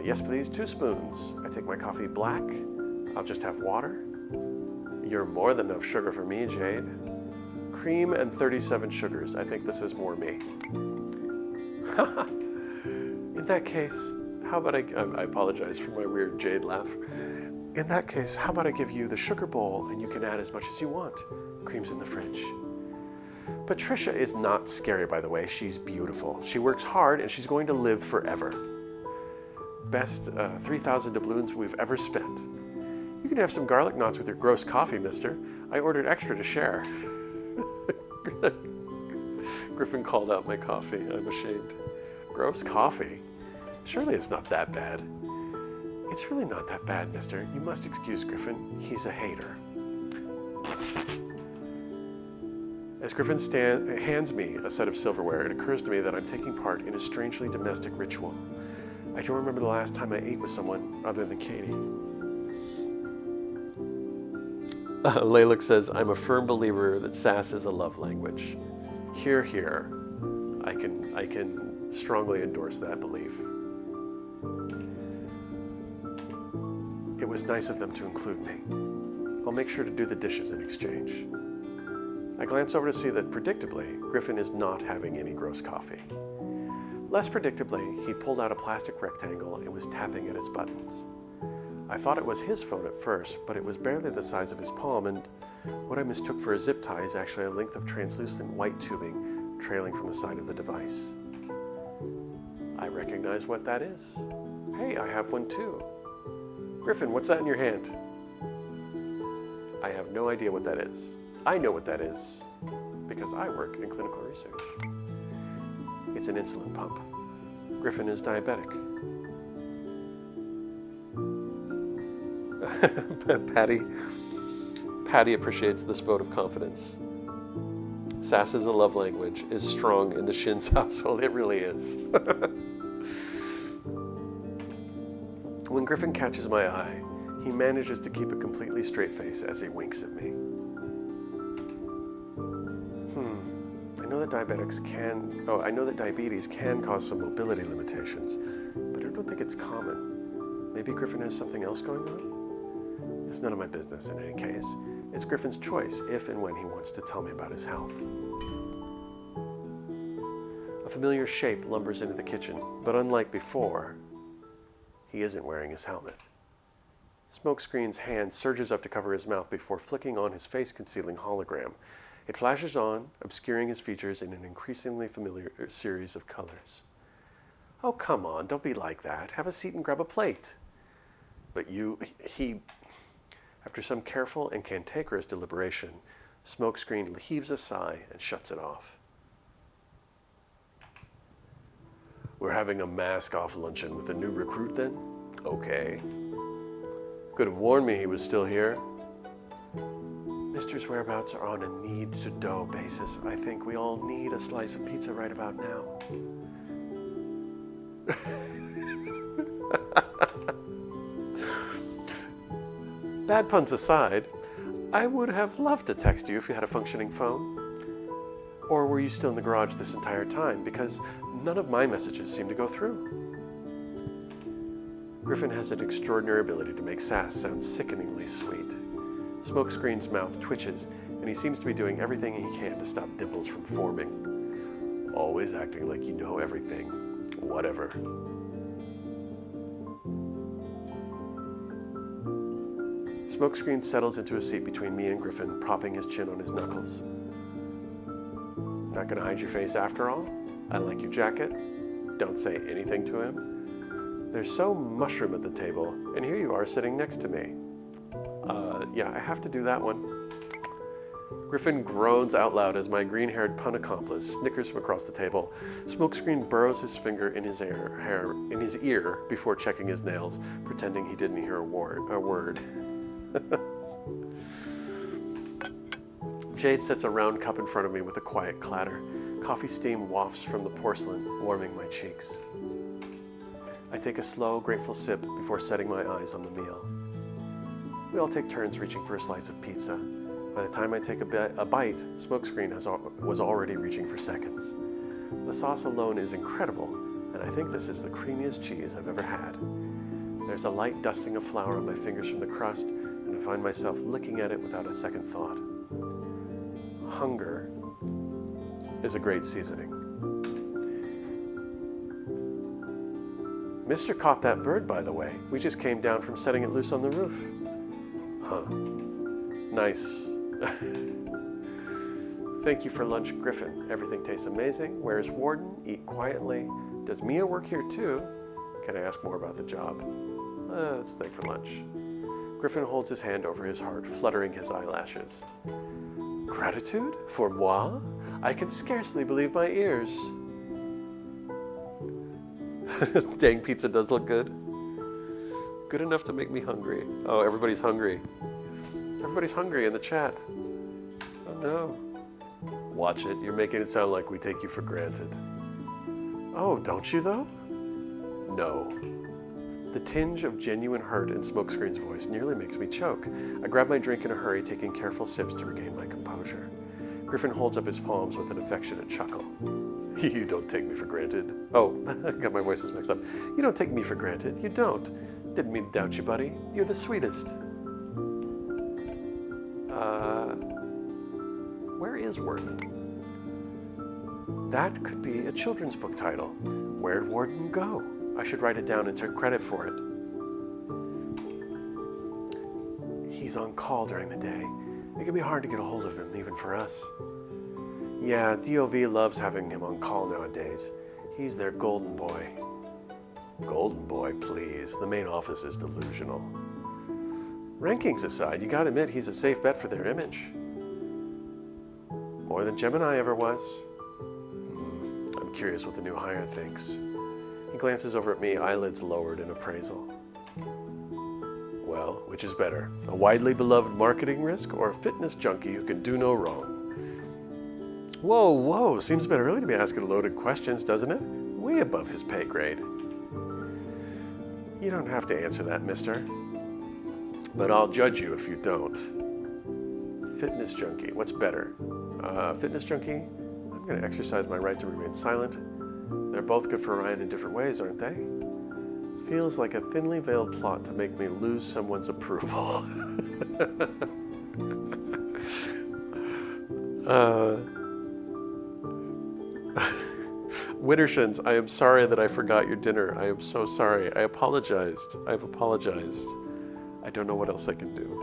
[SPEAKER 4] Yes, please, 2 spoons. I take my coffee black. I'll just have water. You're more than enough sugar for me, Jade. Cream and 37 sugars. I think this is more me. In that case, how about I apologize for my weird Jade laugh. In that case, how about I give you the sugar bowl and you can add as much as you want. Cream's in the fridge. Patricia is not scary, by the way. She's beautiful. She works hard and she's going to live forever. Best 3,000 doubloons we've ever spent. You can have some garlic knots with your gross coffee, mister. I ordered extra to share. Griffin called out my coffee. I'm ashamed. Gross coffee? Surely it's not that bad. It's really not that bad, mister. You must excuse Griffin. He's a hater. As Griffin hands me a set of silverware, it occurs to me that I'm taking part in a strangely domestic ritual. I don't remember the last time I ate with someone other than Katie. Laylock says, I'm a firm believer that sass is a love language. Hear, hear. I can strongly endorse that belief. It was nice of them to include me. I'll make sure to do the dishes in exchange. I glance over to see that, predictably, Griffin is not having any gross coffee. Less predictably, he pulled out a plastic rectangle and was tapping at its buttons. I thought it was his phone at first, but it was barely the size of his palm, and what I mistook for a zip tie is actually a length of translucent white tubing trailing from the side of the device. I recognize what that is. Hey, I have one too. Griffin, what's that in your hand? I have no idea what that is. I know what that is, because I work in clinical research. It's an insulin pump. Griffin is diabetic. Patty appreciates this vote of confidence. Sass is a love language, is strong in the Shin's household. It really is. When Griffin catches my eye, he manages to keep a completely straight face as he winks at me. I know that diabetes can cause some mobility limitations, but I don't think it's common. Maybe Griffin has something else going on? It's none of my business in any case. It's Griffin's choice if and when he wants to tell me about his health. A familiar shape lumbers into the kitchen, but unlike before, he isn't wearing his helmet. Smokescreen's hand surges up to cover his mouth before flicking on his face-concealing hologram. It flashes on, obscuring his features in an increasingly familiar series of colors. Oh, come on, don't be like that. Have a seat and grab a plate. But after some careful and cantankerous deliberation, Smokescreen heaves a sigh and shuts it off. We're having a mask-off luncheon with a new recruit then? Okay. Could have warned me he was still here. Mister's whereabouts are on a need-to-dough basis. I think we all need a slice of pizza right about now. Bad puns aside, I would have loved to text you if you had a functioning phone. Or were you still in the garage this entire time? Because none of my messages seem to go through. Griffin has an extraordinary ability to make sass sound sickeningly sweet. Smokescreen's mouth twitches, and he seems to be doing everything he can to stop dimples from forming. Always acting like you know everything. Whatever. Smokescreen settles into a seat between me and Griffin, propping his chin on his knuckles. Not gonna hide your face after all? I like your jacket. don't say anything to him. There's so mushroom at the table, and here you are sitting next to me. Yeah, I have to do that one. Griffin groans out loud as my green-haired pun accomplice snickers from across the table. Smokescreen burrows his finger in his ear before checking his nails, pretending he didn't hear a word. Jade sets a round cup in front of me with a quiet clatter. Coffee steam wafts from the porcelain, warming my cheeks. I take a slow, grateful sip before setting my eyes on the meal. We all take turns reaching for a slice of pizza. By the time I take a bite, Smokescreen was already reaching for seconds. The sauce alone is incredible, and I think this is the creamiest cheese I've ever had. There's a light dusting of flour on my fingers from the crust, and I find myself licking at it without a second thought. Hunger is a great seasoning. Mr. caught that bird, by the way. We just came down from setting it loose on the roof. Huh. Nice. Thank you for lunch, Griffin. Everything tastes amazing. Where's Warden? Eat quietly. Does Mia work here too? Can I ask more about the job? Let's think for lunch. Griffin holds his hand over his heart, fluttering his eyelashes. Gratitude? For moi? I can scarcely believe my ears. Dang, pizza does look good. Good enough to make me hungry. Oh, everybody's hungry. Everybody's hungry in the chat. Oh no. Watch it. You're making it sound like we take you for granted. Oh, don't you though? No. The tinge of genuine hurt in Smokescreen's voice nearly makes me choke. I grab my drink in a hurry, taking careful sips to regain my composure. Griffin holds up his palms with an affectionate chuckle. You don't take me for granted. Oh, I got my voices mixed up. You don't take me for granted. You don't. Didn't mean to doubt you, buddy. You're the sweetest. Where is Warden? That could be a children's book title. Where'd Warden go? I should write it down and take credit for it. He's on call during the day. It can be hard to get a hold of him, even for us. Yeah, DOV loves having him on call nowadays. He's their golden boy. Golden boy, please. The main office is delusional. Rankings aside, you gotta admit he's a safe bet for their image. More than Gemini ever was. I'm curious what the new hire thinks. He glances over at me, eyelids lowered in appraisal. Well, which is better? A widely beloved marketing risk or a fitness junkie who can do no wrong? Whoa, seems a bit early to be asking loaded questions, doesn't it? Way above his pay grade. You don't have to answer that, mister. But I'll judge you if you don't. Fitness junkie, what's better? Fitness junkie? I'm gonna exercise my right to remain silent. They're both good for Ryan in different ways, aren't they? Feels like a thinly veiled plot to make me lose someone's approval. Wittershins, I am sorry that I forgot your dinner. I am so sorry. I've apologized. I don't know what else I can do.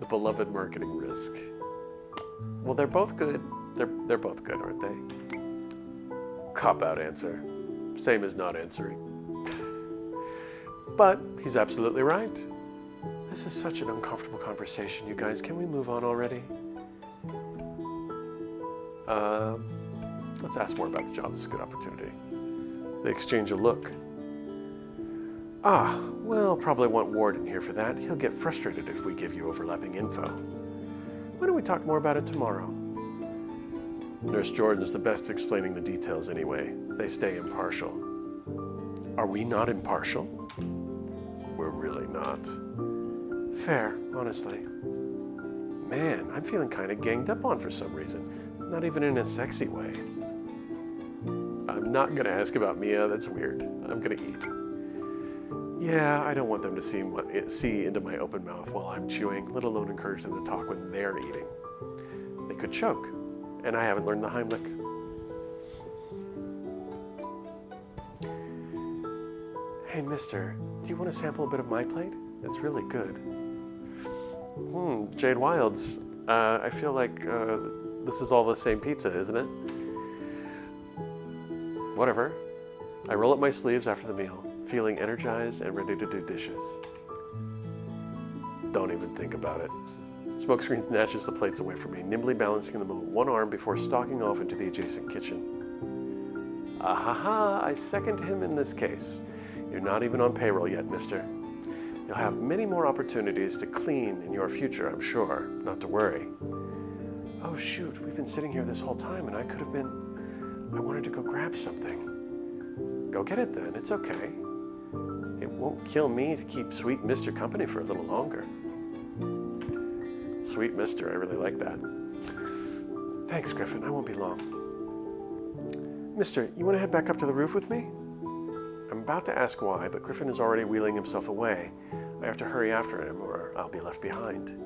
[SPEAKER 4] The beloved marketing risk. Well, they're both good. They're both good, aren't they? Cop-out answer. Same as not answering. But he's absolutely right. This is such an uncomfortable conversation, you guys. Can we move on already? Let's ask more about the job. This is a good opportunity. They exchange a look. We'll probably want Warden here for that. He'll get frustrated if we give you overlapping info. Why don't we talk more about it tomorrow? Nurse Jordan's the best at explaining the details anyway. They stay impartial. Are we not impartial? We're really not. Fair, honestly. Man, I'm feeling kind of ganged up on for some reason. Not even in a sexy way. I'm not gonna ask about Mia, that's weird. I'm gonna eat. Yeah, I don't want them to see into my open mouth while I'm chewing, let alone encourage them to talk when they're eating. They could choke, and I haven't learned the Heimlich. Hey, mister, do you want to sample a bit of my plate? It's really good. Jade Wilds, I feel like this is all the same pizza, isn't it? Whatever. I roll up my sleeves after the meal, feeling energized and ready to do dishes. Don't even think about it. Smokescreen snatches the plates away from me, nimbly balancing them on one arm before stalking off into the adjacent kitchen. Ahaha, I second him in this case. You're not even on payroll yet, mister. You'll have many more opportunities to clean in your future, I'm sure. Not to worry. Oh shoot, we've been sitting here this whole time and I wanted to go grab something. Go get it then, it's okay. It won't kill me to keep Sweet Mister company for a little longer. Sweet Mister, I really like that. Thanks, Griffin, I won't be long. Mister, you want to head back up to the roof with me? I'm about to ask why, but Griffin is already wheeling himself away. I have to hurry after him or I'll be left behind.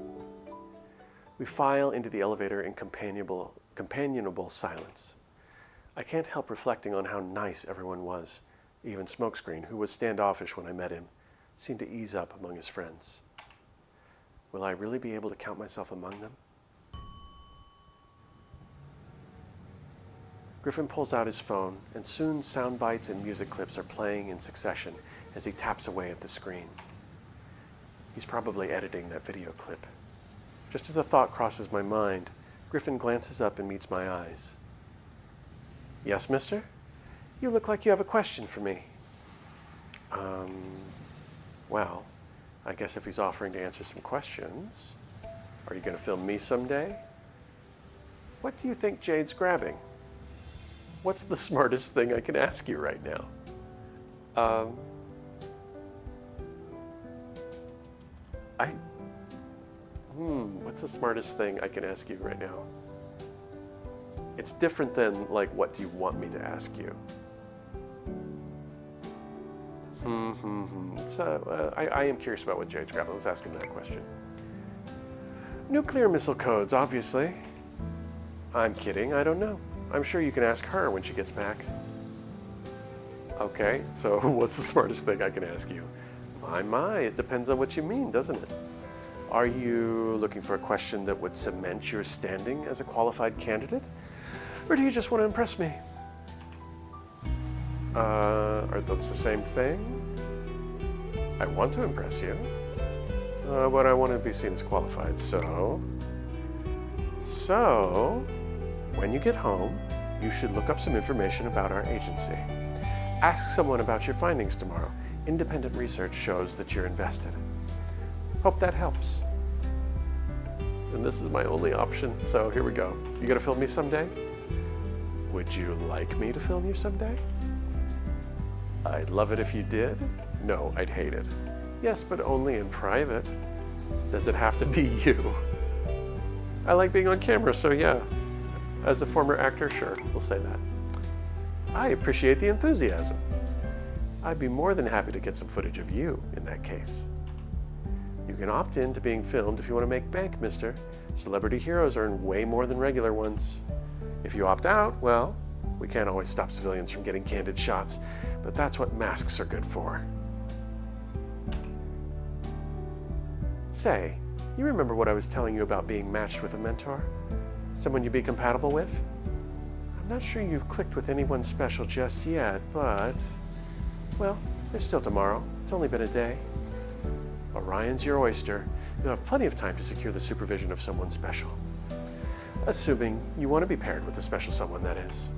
[SPEAKER 4] We file into the elevator in companionable silence. I can't help reflecting on how nice everyone was. Even Smokescreen, who was standoffish when I met him, seemed to ease up among his friends. Will I really be able to count myself among them? Griffin pulls out his phone, and soon sound bites and music clips are playing in succession as he taps away at the screen. He's probably editing that video clip. Just as a thought crosses my mind, Griffin glances up and meets my eyes. Yes, mister? You look like you have a question for me. Well, I guess if he's offering to answer some questions, are you going to film me someday? What do you think Jade's grabbing? What's the smartest thing I can ask you right now? What's the smartest thing I can ask you right now? It's different than, like, what do you want me to ask you? So, I am curious about what Jade's grabbing. Let's ask him that question. Nuclear missile codes, obviously. I'm kidding, I don't know. I'm sure you can ask her when she gets back. Okay, so what's the smartest thing I can ask you? My, it depends on what you mean, doesn't it? Are you looking for a question that would cement your standing as a qualified candidate? Or do you just want to impress me? Are those the same thing? I want to impress you, but I want to be seen as qualified, so when you get home, you should look up some information about our agency. Ask someone about your findings tomorrow. Independent research shows that you're invested. Hope that helps. And this is my only option, so here we go. You gonna film me someday? Would you like me to film you someday? I'd love it if you did. No, I'd hate it. Yes, but only in private. Does it have to be you? I like being on camera, so yeah. As a former actor, sure, we'll say that. I appreciate the enthusiasm. I'd be more than happy to get some footage of you in that case. You can opt in to being filmed if you want to make bank, mister. Celebrity heroes earn way more than regular ones. If you opt out, well, we can't always stop civilians from getting candid shots, but that's what masks are good for. Say, you remember what I was telling you about being matched with a mentor? Someone you'd be compatible with? I'm not sure you've clicked with anyone special just yet, but, well, there's still tomorrow. It's only been a day. Orion's your oyster. You'll have plenty of time to secure the supervision of someone special. Assuming you want to be paired with a special someone, that is.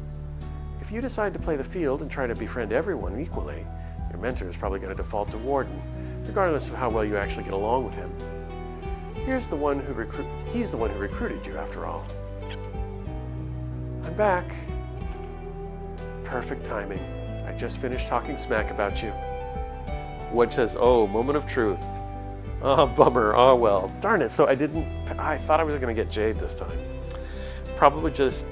[SPEAKER 4] If you decide to play the field and try to befriend everyone equally, your mentor is probably going to default to Warden, regardless of how well you actually get along with him. He's the one who recruited you, after all. I'm back. Perfect timing. I just finished talking smack about you. Wudge says, oh, moment of truth. Oh, bummer. Oh, well, darn it. So I thought I was going to get Jade this time. Probably just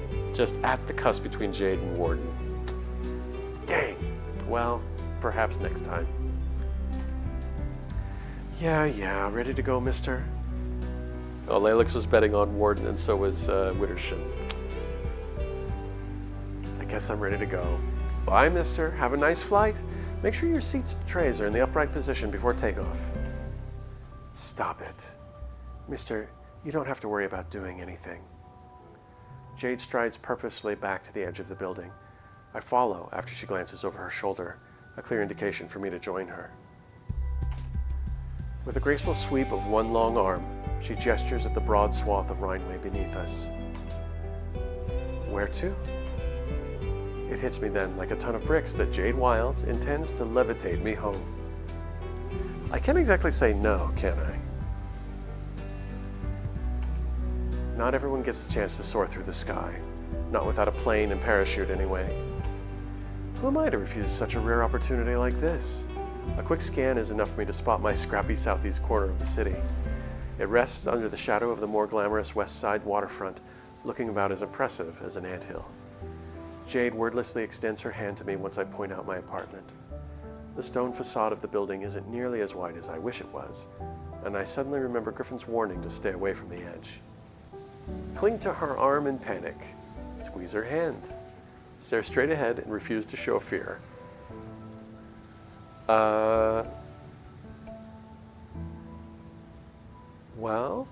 [SPEAKER 4] at the cusp between Jade and Warden. Dang. Well, perhaps next time. Yeah, ready to go, mister? Oh, Lalix was betting on Warden, and so was Wittershin. I guess I'm ready to go. Bye, mister. Have a nice flight. Make sure your seats and trays are in the upright position before takeoff. Stop it. Mister, you don't have to worry about doing anything. Jade strides purposefully back to the edge of the building. I follow after she glances over her shoulder, a clear indication for me to join her. With a graceful sweep of one long arm, she gestures at the broad swath of Rhineway beneath us. Where to? It hits me then like a ton of bricks that Jade Wilds intends to levitate me home. I can't exactly say no, can I? Not everyone gets the chance to soar through the sky, not without a plane and parachute anyway. Who am I to refuse such a rare opportunity like this? A quick scan is enough for me to spot my scrappy southeast corner of the city. It rests under the shadow of the more glamorous west side waterfront, looking about as impressive as an anthill. Jade wordlessly extends her hand to me once I point out my apartment. The stone facade of the building isn't nearly as wide as I wish it was, and I suddenly remember Griffin's warning to stay away from the edge. Cling to her arm in panic. Squeeze her hand. Stare straight ahead and refuse to show fear. Well,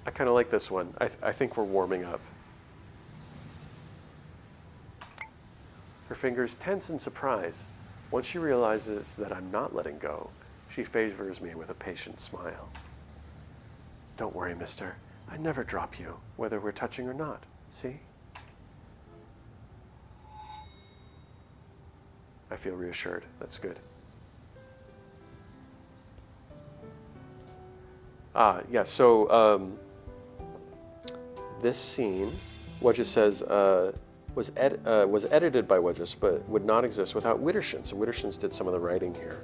[SPEAKER 4] I kind of like this one. I think we're warming up. Her fingers tense in surprise. Once she realizes that I'm not letting go, she favors me with a patient smile. Don't worry, mister. I never drop you, whether we're touching or not. See? I feel reassured. That's good. Yeah, so this scene, Wudgeous says, was edited by Wudgeous, but would not exist without Wittershins. And Wittershins did some of the writing here.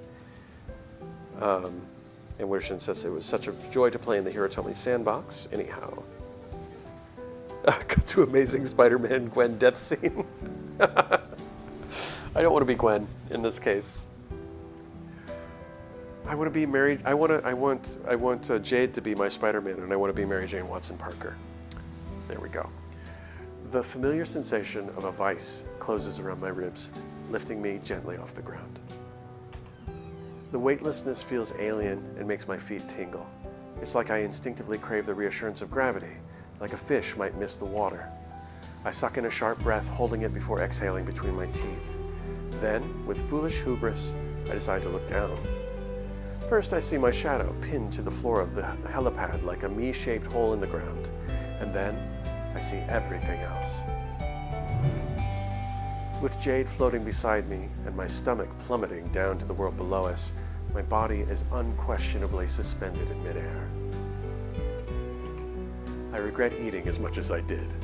[SPEAKER 4] And Wittershins says it was such a joy to play in the HEROTOME sandbox. Anyhow. Got to Amazing Spider-Man Gwen death scene. I don't want to be Gwen in this case. I want to be married. I want Jade to be my Spider-Man, and I want to be Mary Jane Watson Parker. There we go. The familiar sensation of a vice closes around my ribs, lifting me gently off the ground. The weightlessness feels alien and makes my feet tingle. It's like I instinctively crave the reassurance of gravity, like a fish might miss the water. I suck in a sharp breath, holding it before exhaling between my teeth. Then, with foolish hubris, I decide to look down. First, I see my shadow pinned to the floor of the helipad like a me-shaped hole in the ground. And then, I see everything else. With Jade floating beside me and my stomach plummeting down to the world below us, my body is unquestionably suspended in midair. I regret eating as much as I did.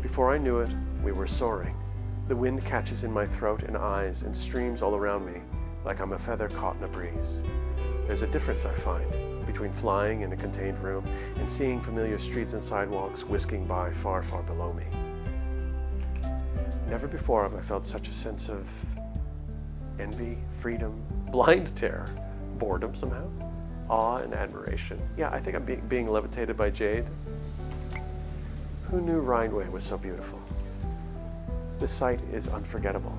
[SPEAKER 4] Before I knew it, we were soaring. The wind catches in my throat and eyes and streams all around me like I'm a feather caught in a breeze. There's a difference, I find, between flying in a contained room and seeing familiar streets and sidewalks whisking by far, far below me. Never before have I felt such a sense of envy, freedom, blind terror, boredom somehow, awe and admiration. Yeah, I think I'm being levitated by Jade. Who knew Rhineway was so beautiful? This sight is unforgettable.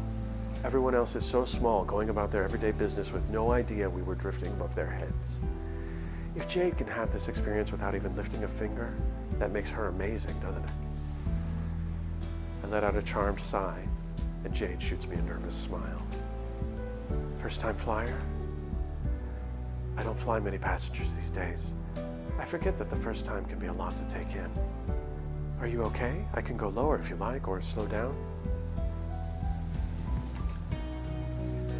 [SPEAKER 4] Everyone else is so small, going about their everyday business with no idea we were drifting above their heads. If Jade can have this experience without even lifting a finger, that makes her amazing, doesn't it? I let out a charmed sigh, and Jade shoots me a nervous smile. First time flyer? I don't fly many passengers these days. I forget that the first time can be a lot to take in. Are you okay? I can go lower if you like, or slow down.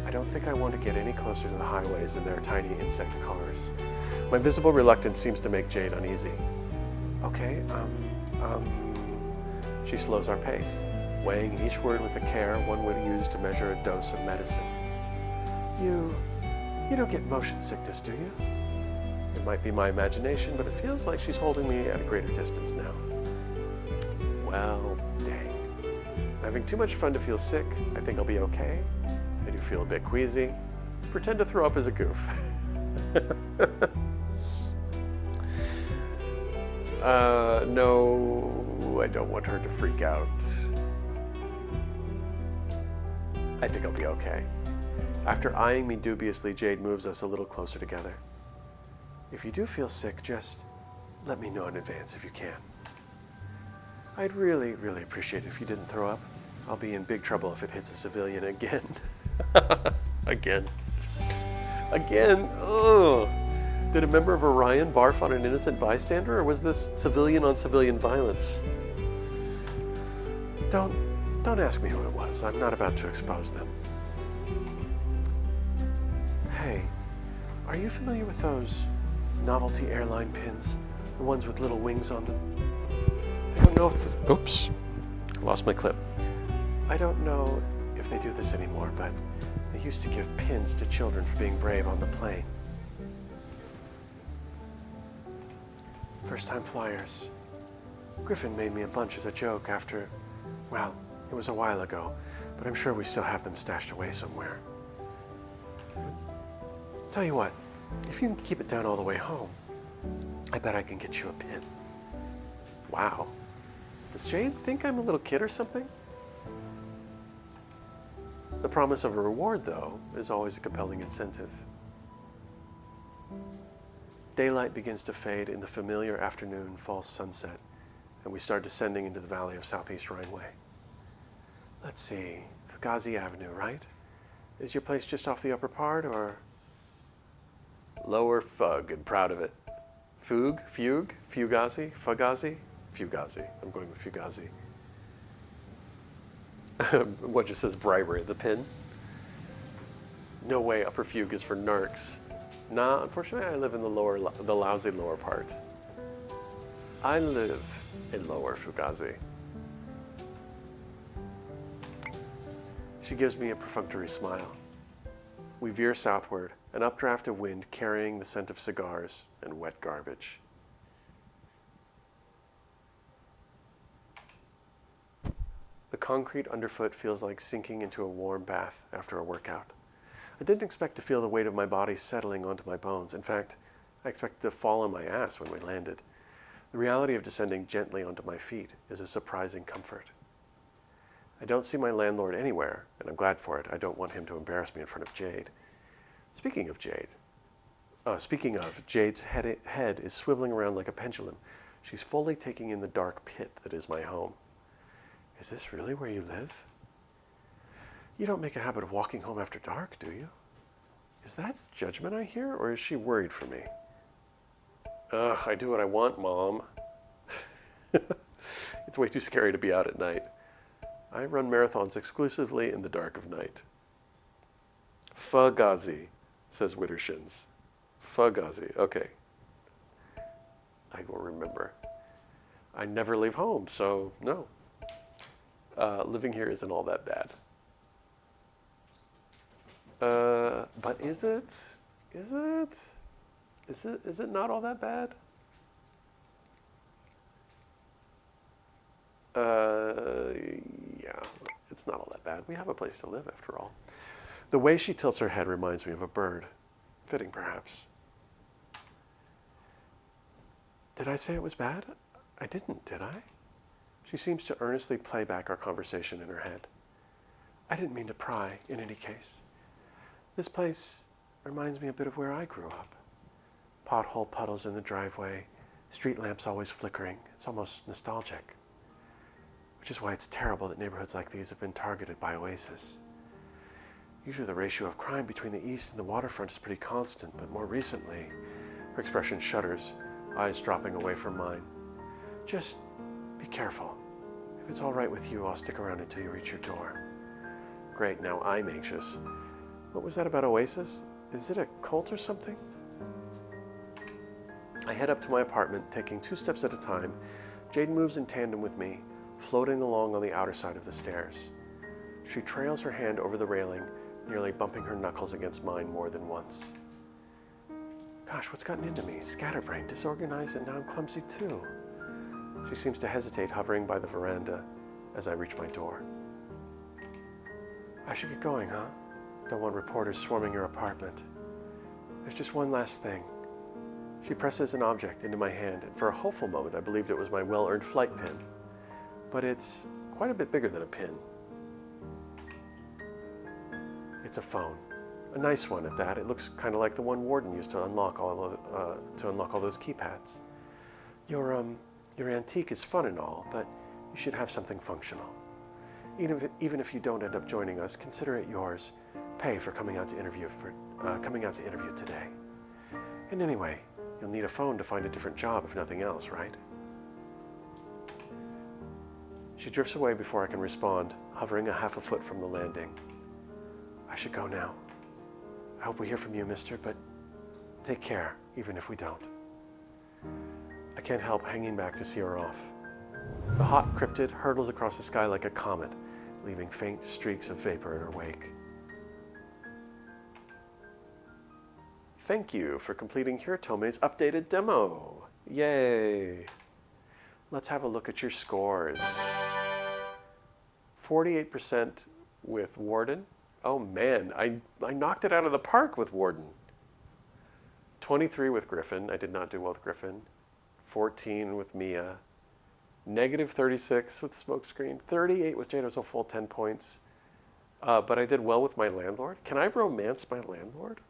[SPEAKER 4] I don't think I want to get any closer to the highways and their tiny insect cars. My visible reluctance seems to make Jade uneasy. Okay, She slows our pace, weighing each word with the care one would use to measure a dose of medicine. You don't get motion sickness, do you? It might be my imagination, but it feels like she's holding me at a greater distance now. Well, dang. I'm having too much fun to feel sick. I think I'll be okay. I do feel a bit queasy. Pretend to throw up as a goof. No, I don't want her to freak out. I think I'll be okay. After eyeing me dubiously, Jade moves us a little closer together. If you do feel sick, just let me know in advance if you can. I'd really, really appreciate it if you didn't throw up. I'll be in big trouble if it hits a civilian again. Again. Again? Ugh. Did a member of Orion barf on an innocent bystander, or was this civilian on civilian violence? Don't ask me who it was. I'm not about to expose them. Hey, are you familiar with those novelty airline pins? The ones with little wings on them? I don't know if oops, lost my clip. I don't know if they do this anymore, but they used to give pins to children for being brave on the plane. First-time flyers. Griffin made me a bunch as a joke after, well, it was a while ago, but I'm sure we still have them stashed away somewhere. Tell you what, if you can keep it down all the way home, I bet I can get you a pin. Wow. Does Jade think I'm a little kid or something? The promise of a reward, though, is always a compelling incentive. Daylight begins to fade in the familiar afternoon false sunset, and we start descending into the valley of Southeast Rhineway. Let's see, Fugazi Avenue, right? Is your place just off the upper part, or? Lower Fug, and proud of it. Fugue? Fugazi? Fugazi? Fugazi. I'm going with Fugazi. What just says bribery? The pin? No way Upper Fugue is for narcs. Nah, unfortunately I live in the lousy lower part. I live in Lower Fugazi. She gives me a perfunctory smile. We veer southward, an updraft of wind carrying the scent of cigars and wet garbage. The concrete underfoot feels like sinking into a warm bath after a workout. I didn't expect to feel the weight of my body settling onto my bones. In fact, I expected to fall on my ass when we landed. The reality of descending gently onto my feet is a surprising comfort. I don't see my landlord anywhere, and I'm glad for it. I don't want him to embarrass me in front of Jade. Speaking of, Jade's head is swiveling around like a pendulum. She's fully taking in the dark pit that is my home. Is this really where you live? You don't make a habit of walking home after dark, do you? Is that judgment I hear, or is she worried for me? Ugh, I do what I want, Mom. It's way too scary to be out at night. I run marathons exclusively in the dark of night. Fugazi, says Wittershins. Fugazi, okay. I will remember. I never leave home, so no. Living here isn't all that bad. But is it? Is it not all that bad? Yeah, it's not all that bad. We have a place to live after all. The way she tilts her head reminds me of a bird. Fitting, perhaps. Did I say it was bad? I didn't, did I? She seems to earnestly play back our conversation in her head. I didn't mean to pry, in any case. This place reminds me a bit of where I grew up. Pothole puddles in the driveway, street lamps always flickering. It's almost nostalgic. Which is why it's terrible that neighborhoods like these have been targeted by Oasis. Usually the ratio of crime between the east and the waterfront is pretty constant, but more recently, her expression shudders, eyes dropping away from mine. Just be careful. If it's all right with you, I'll stick around until you reach your door. Great, now I'm anxious. What was that about Oasis? Is it a cult or something? I head up to my apartment, taking 2 steps at a time. Jade moves in tandem with me, floating along on the outer side of the stairs. She trails her hand over the railing, nearly bumping her knuckles against mine more than once. Gosh, what's gotten into me? Scatterbrained, disorganized, and now I'm clumsy too. She seems to hesitate, hovering by the veranda as I reach my door. I should get going, huh? Don't want reporters swarming your apartment. There's just one last thing. She presses an object into my hand, and for a hopeful moment I believed it was my well-earned flight pin. But it's quite a bit bigger than a pin. It's a phone. A nice one at that. It looks kind of like the one Warden used to unlock all those keypads. Your antique is fun and all, but you should have something functional. Even if you don't end up joining us, consider it yours. Pay for coming out to interview today. And anyway, you'll need a phone to find a different job if nothing else, right? She drifts away before I can respond, hovering a half a foot from the landing. I should go now. I hope we hear from you, mister, but take care, even if we don't. I can't help hanging back to see her off. The hot cryptid hurtles across the sky like a comet, leaving faint streaks of vapor in her wake. Thank you for completing HEROTOME's updated demo. Yay! Let's have a look at your scores. 48% with Warden. Oh man, I knocked it out of the park with Warden. 23 with Griffin. I did not do well with Griffin. 14 with Mia. Negative 36 with Smokescreen. 38 with Jado, so full 10 points. But I did well with my landlord. Can I romance my landlord?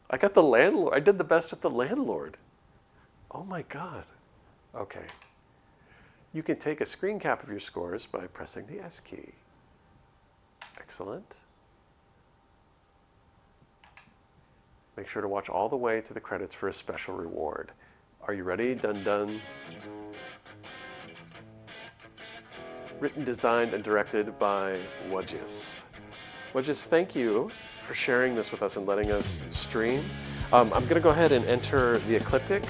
[SPEAKER 4] I got the landlord. I did the best with the landlord. Oh my God. Okay. You can take a screen cap of your scores by pressing the S key. Excellent. Make sure to watch all the way to the credits for a special reward. Are you ready? Dun dun. Written, designed, and directed by Wudgeous. Wudgeous, thank you for sharing this with us and letting us stream. I'm going to go ahead and enter the Ecliptic.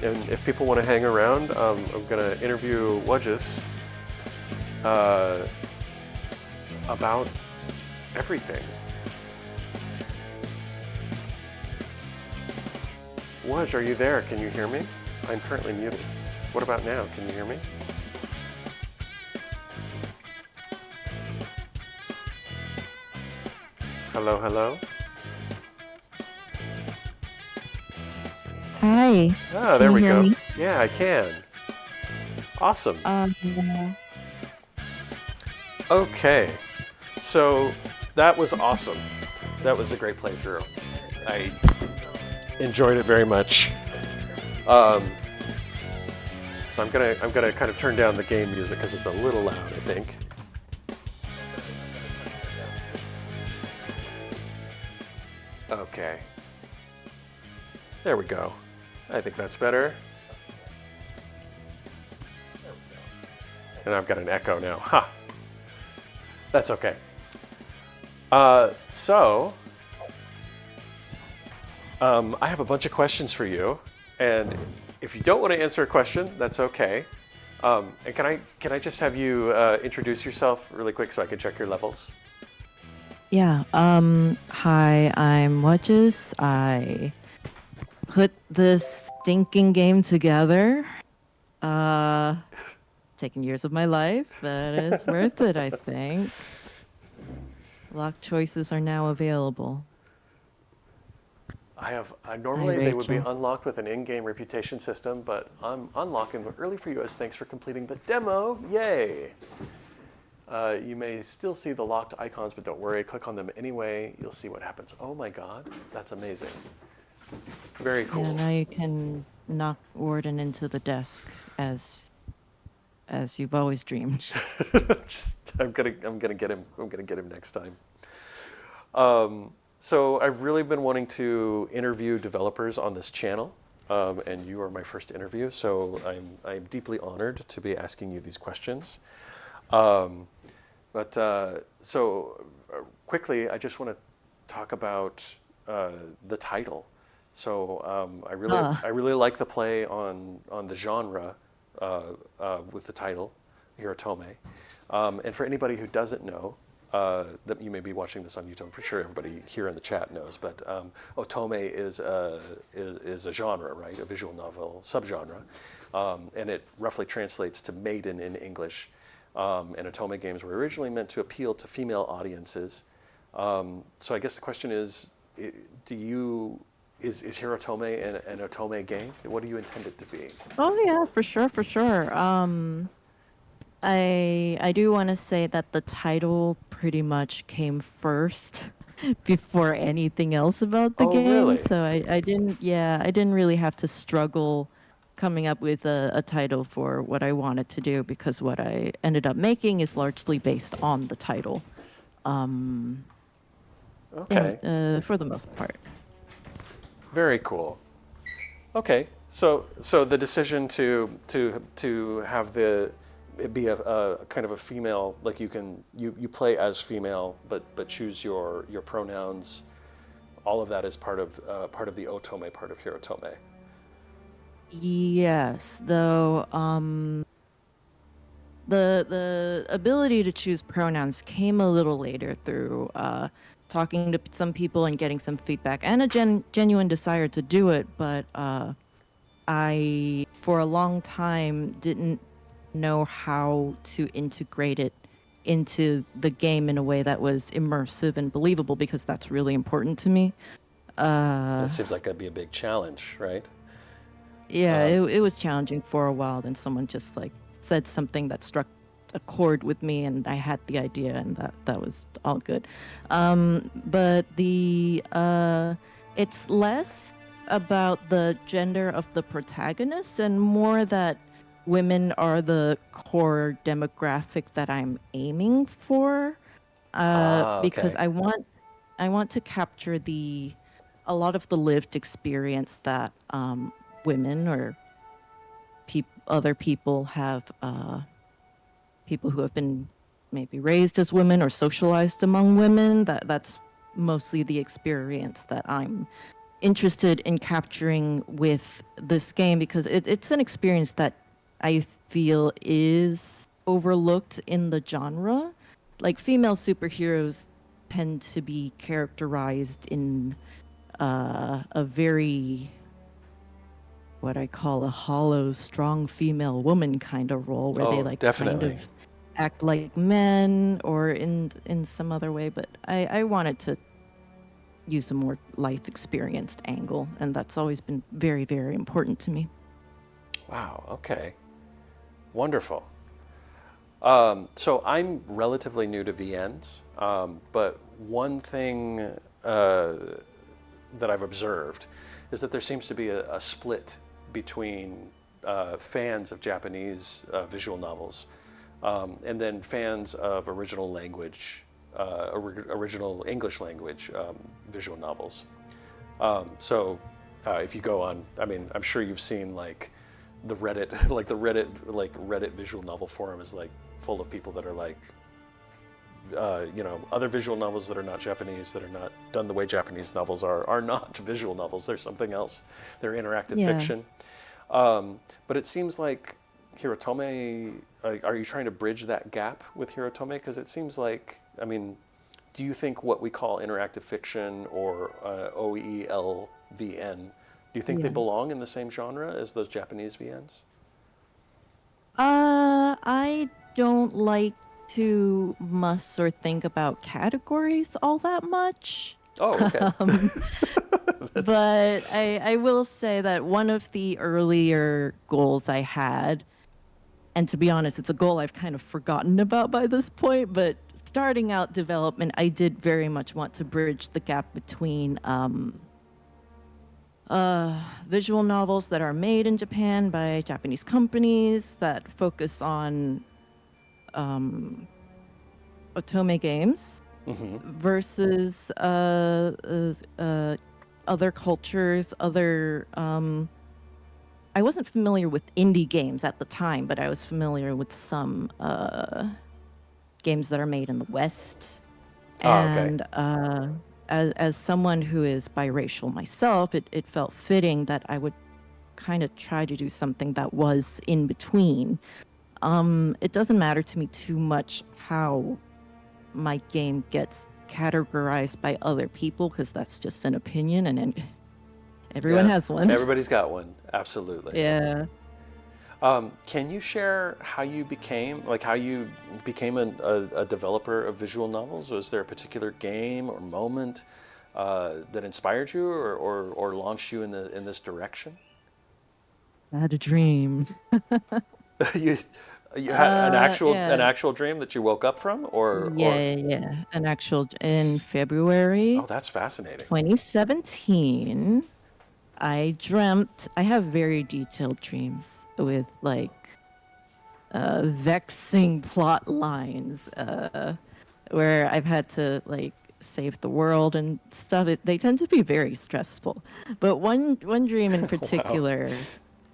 [SPEAKER 4] And if people want to hang around, I'm going to interview Wudgeous about everything. Wudge, are you there? Can you hear me? I'm currently muted. What about now? Can you hear me? Hello, hello?
[SPEAKER 5] Hi.
[SPEAKER 4] Ah, there
[SPEAKER 5] Can
[SPEAKER 4] we
[SPEAKER 5] you hear
[SPEAKER 4] go.
[SPEAKER 5] me?
[SPEAKER 4] Yeah, I can. Awesome. Okay. So that was awesome. That was a great playthrough. I enjoyed it very much. So I'm gonna kind of turn down the game music because it's a little loud, I think. Okay. There we go. I think that's better. And I've got an echo now. Ha! That's okay. I have a bunch of questions for you, and if you don't want to answer a question, that's okay. And can I just have you introduce yourself really quick so I can check your levels?
[SPEAKER 5] Yeah. Hi, I'm Wudgeous. I put this stinking game together. Taken years of my life, but it's worth it, I think. Lock choices are now available.
[SPEAKER 4] Normally they would be
[SPEAKER 5] Rachel.
[SPEAKER 4] unlocked with an in-game reputation system, but I'm unlocking them early for you as thanks for completing the demo. Yay! You may still see the locked icons, but don't worry. Click on them anyway. You'll see what happens. Oh my God, that's amazing. Very cool.
[SPEAKER 5] Yeah, now you can knock Warden into the desk as you've always dreamed.
[SPEAKER 4] I'm gonna get him. I'm gonna get him next time. So I've really been wanting to interview developers on this channel, and you are my first interview. So I'm deeply honored to be asking you these questions. Quickly, I just want to talk about the title. So I really like the play on the genre with the title, HEROTOME. And for anybody who doesn't know, that you may be watching this on YouTube, I'm pretty sure everybody here in the chat knows, but otome is a genre, right? A visual novel subgenre, and it roughly translates to maiden in English. And otome games were originally meant to appeal to female audiences. So I guess the question is, is HEROTOME an otome game? What do you intend it to be?
[SPEAKER 5] Oh yeah, for sure. I do want to say that the title pretty much came first before anything else about the
[SPEAKER 4] Oh,
[SPEAKER 5] game.
[SPEAKER 4] really?
[SPEAKER 5] So I didn't really have to struggle coming up with a title for what I wanted to do, because what I ended up making is largely based on the title.
[SPEAKER 1] Okay.
[SPEAKER 5] For the most part.
[SPEAKER 1] Very cool. Okay, so the decision to have it be a kind of a female, like you play as female, but choose your pronouns. All of that is part of the otome part of Hirotome.
[SPEAKER 5] Yes, though the ability to choose pronouns came a little later through talking to some people and getting some feedback and a genuine desire to do it, but I for a long time didn't know how to integrate it into the game in a way that was immersive and believable, because that's really important to me.
[SPEAKER 1] It seems like that'd be a big challenge, right?
[SPEAKER 5] Yeah, it was challenging for a while. Then someone just like said something that struck a chord with me, and I had the idea, and that was all good. But it's less about the gender of the protagonist and more that women are the core demographic that I'm aiming for. Because
[SPEAKER 1] Okay.
[SPEAKER 5] I want to capture a lot of the lived experience that women or other people have, people who have been maybe raised as women or socialized among women. That's mostly the experience that I'm interested in capturing with this game, because it's an experience that I feel is overlooked in the genre. Like, female superheroes tend to be characterized in a very, what I call a hollow, strong female woman kind of role, where they
[SPEAKER 1] Oh,
[SPEAKER 5] like kind of
[SPEAKER 1] definitely.
[SPEAKER 5] act like men or in some other way. But I wanted to use a more life experienced angle, and that's always been very, very important to me.
[SPEAKER 1] Wow. Okay. Wonderful. So I'm relatively new to VNs, but one thing that I've observed is that there seems to be a split between fans of Japanese visual novels and then fans of original language, original English language visual novels. If you go on, I mean, I'm sure you've seen like the Reddit, like the Reddit visual novel forum is like full of people that are like, other visual novels that are not Japanese, that are not done the way Japanese novels are not visual novels. They're something else. They're interactive
[SPEAKER 5] Yeah.
[SPEAKER 1] fiction. But it seems like Hirotome, are you trying to bridge that gap with Hirotome? Because it seems like, I mean, do you think what we call interactive fiction or OELVN, do you think they
[SPEAKER 5] Yeah.
[SPEAKER 1] belong in the same genre as those Japanese VNs?
[SPEAKER 5] I don't like to muss or think about categories all that much.
[SPEAKER 1] Oh, okay.
[SPEAKER 5] Um, but I will say that one of the earlier goals I had, and to be honest, it's a goal I've kind of forgotten about by this point, but starting out development, I did very much want to bridge the gap between visual novels that are made in Japan by Japanese companies that focus on otome games versus other cultures, other. I wasn't familiar with indie games at the time, but I was familiar with some games that are made in the West.
[SPEAKER 1] Oh, okay.
[SPEAKER 5] And as someone who is biracial myself, it felt fitting that I would kind of try to do something that was in between. It doesn't matter to me too much how my game gets categorized by other people, because that's just an opinion, and everyone
[SPEAKER 1] Yeah,
[SPEAKER 5] has one.
[SPEAKER 1] Everybody's got one. Absolutely.
[SPEAKER 5] Yeah.
[SPEAKER 1] Can you share how you became a developer of visual novels? Was there a particular game or moment that inspired you or launched you in this direction?
[SPEAKER 5] I had a dream.
[SPEAKER 1] you you had an
[SPEAKER 5] Yeah.
[SPEAKER 1] actual dream that you woke up from, or
[SPEAKER 5] Yeah. An actual in February
[SPEAKER 1] oh, that's fascinating.
[SPEAKER 5] 2017. I have very detailed dreams with like vexing plot lines where I've had to like save the world and stuff. They tend to be very stressful. But one dream in particular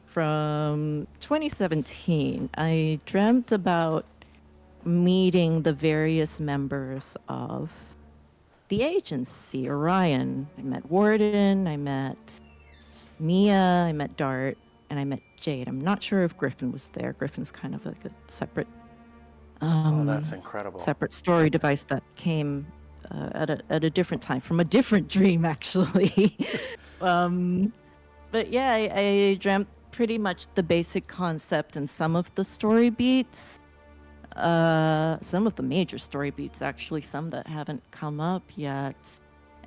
[SPEAKER 5] from 2017, I dreamt about meeting the various members of the agency, Orion. I met Warden, I met Mia, I met Dart, and I met Jade. I'm not sure if Griffin was there. Griffin's kind of like a separate
[SPEAKER 1] Oh, that's incredible.
[SPEAKER 5] separate story device that came at a different time from a different dream, actually. But yeah, I dreamt pretty much the basic concept and some of the story beats. Some of the major story beats, actually, some that haven't come up yet.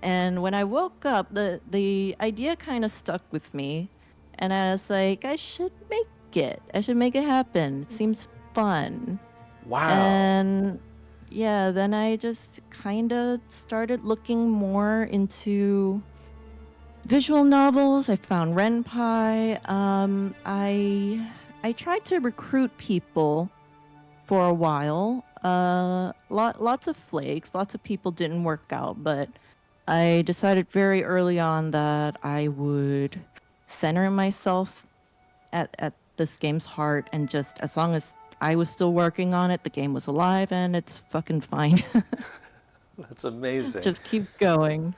[SPEAKER 5] And when I woke up, the idea kind of stuck with me, and I was like, I should make it. I should make it happen. It seems fun.
[SPEAKER 1] Wow.
[SPEAKER 5] And yeah, then I just kind of started looking more into visual novels. I found Renpai. I tried to recruit people for a while. Lots of flakes. Lots of people didn't work out, but I decided very early on that I would center myself at this game's heart, and just as long as I was still working on it, the game was alive, and it's fucking fine.
[SPEAKER 1] That's amazing.
[SPEAKER 5] Just keep going.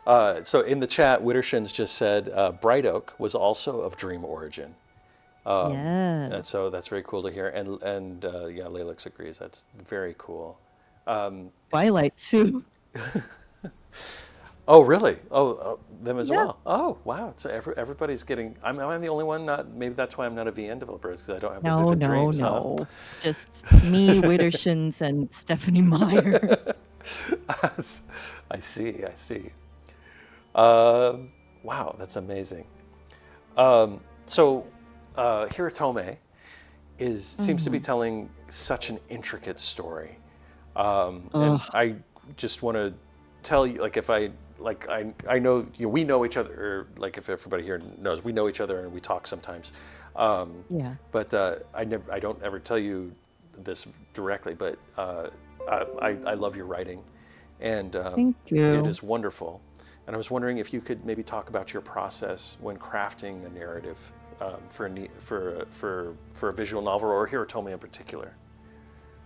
[SPEAKER 1] So in the chat, Wittershins just said Bright Oak was also of dream origin.
[SPEAKER 5] Yeah.
[SPEAKER 1] And so that's very cool to hear. And yeah, Lalix agrees. That's very cool.
[SPEAKER 5] Twilight too.
[SPEAKER 1] Oh, really? Oh, them as
[SPEAKER 5] Yeah.
[SPEAKER 1] well. Oh, wow. So everybody's getting. Am I the only one? Not. Maybe that's why I'm not a VN developer, because I don't have the
[SPEAKER 5] No,
[SPEAKER 1] vivid
[SPEAKER 5] no,
[SPEAKER 1] dreams. Huh?
[SPEAKER 5] no. Just me, Wittershins, and Stephanie Meyer.
[SPEAKER 1] I see. I see. Wow, that's amazing. So Hirotome seems to be telling such an intricate story, and I just want to tell you, like, if I know, we know each other, or like if everybody here knows, we know each other and we talk sometimes.
[SPEAKER 5] Yeah.
[SPEAKER 1] But I don't ever tell you this directly, but I love your writing, and
[SPEAKER 5] Thank you.
[SPEAKER 1] it is wonderful. And I was wondering if you could maybe talk about your process when crafting a narrative for a visual novel, or Hirotome in particular.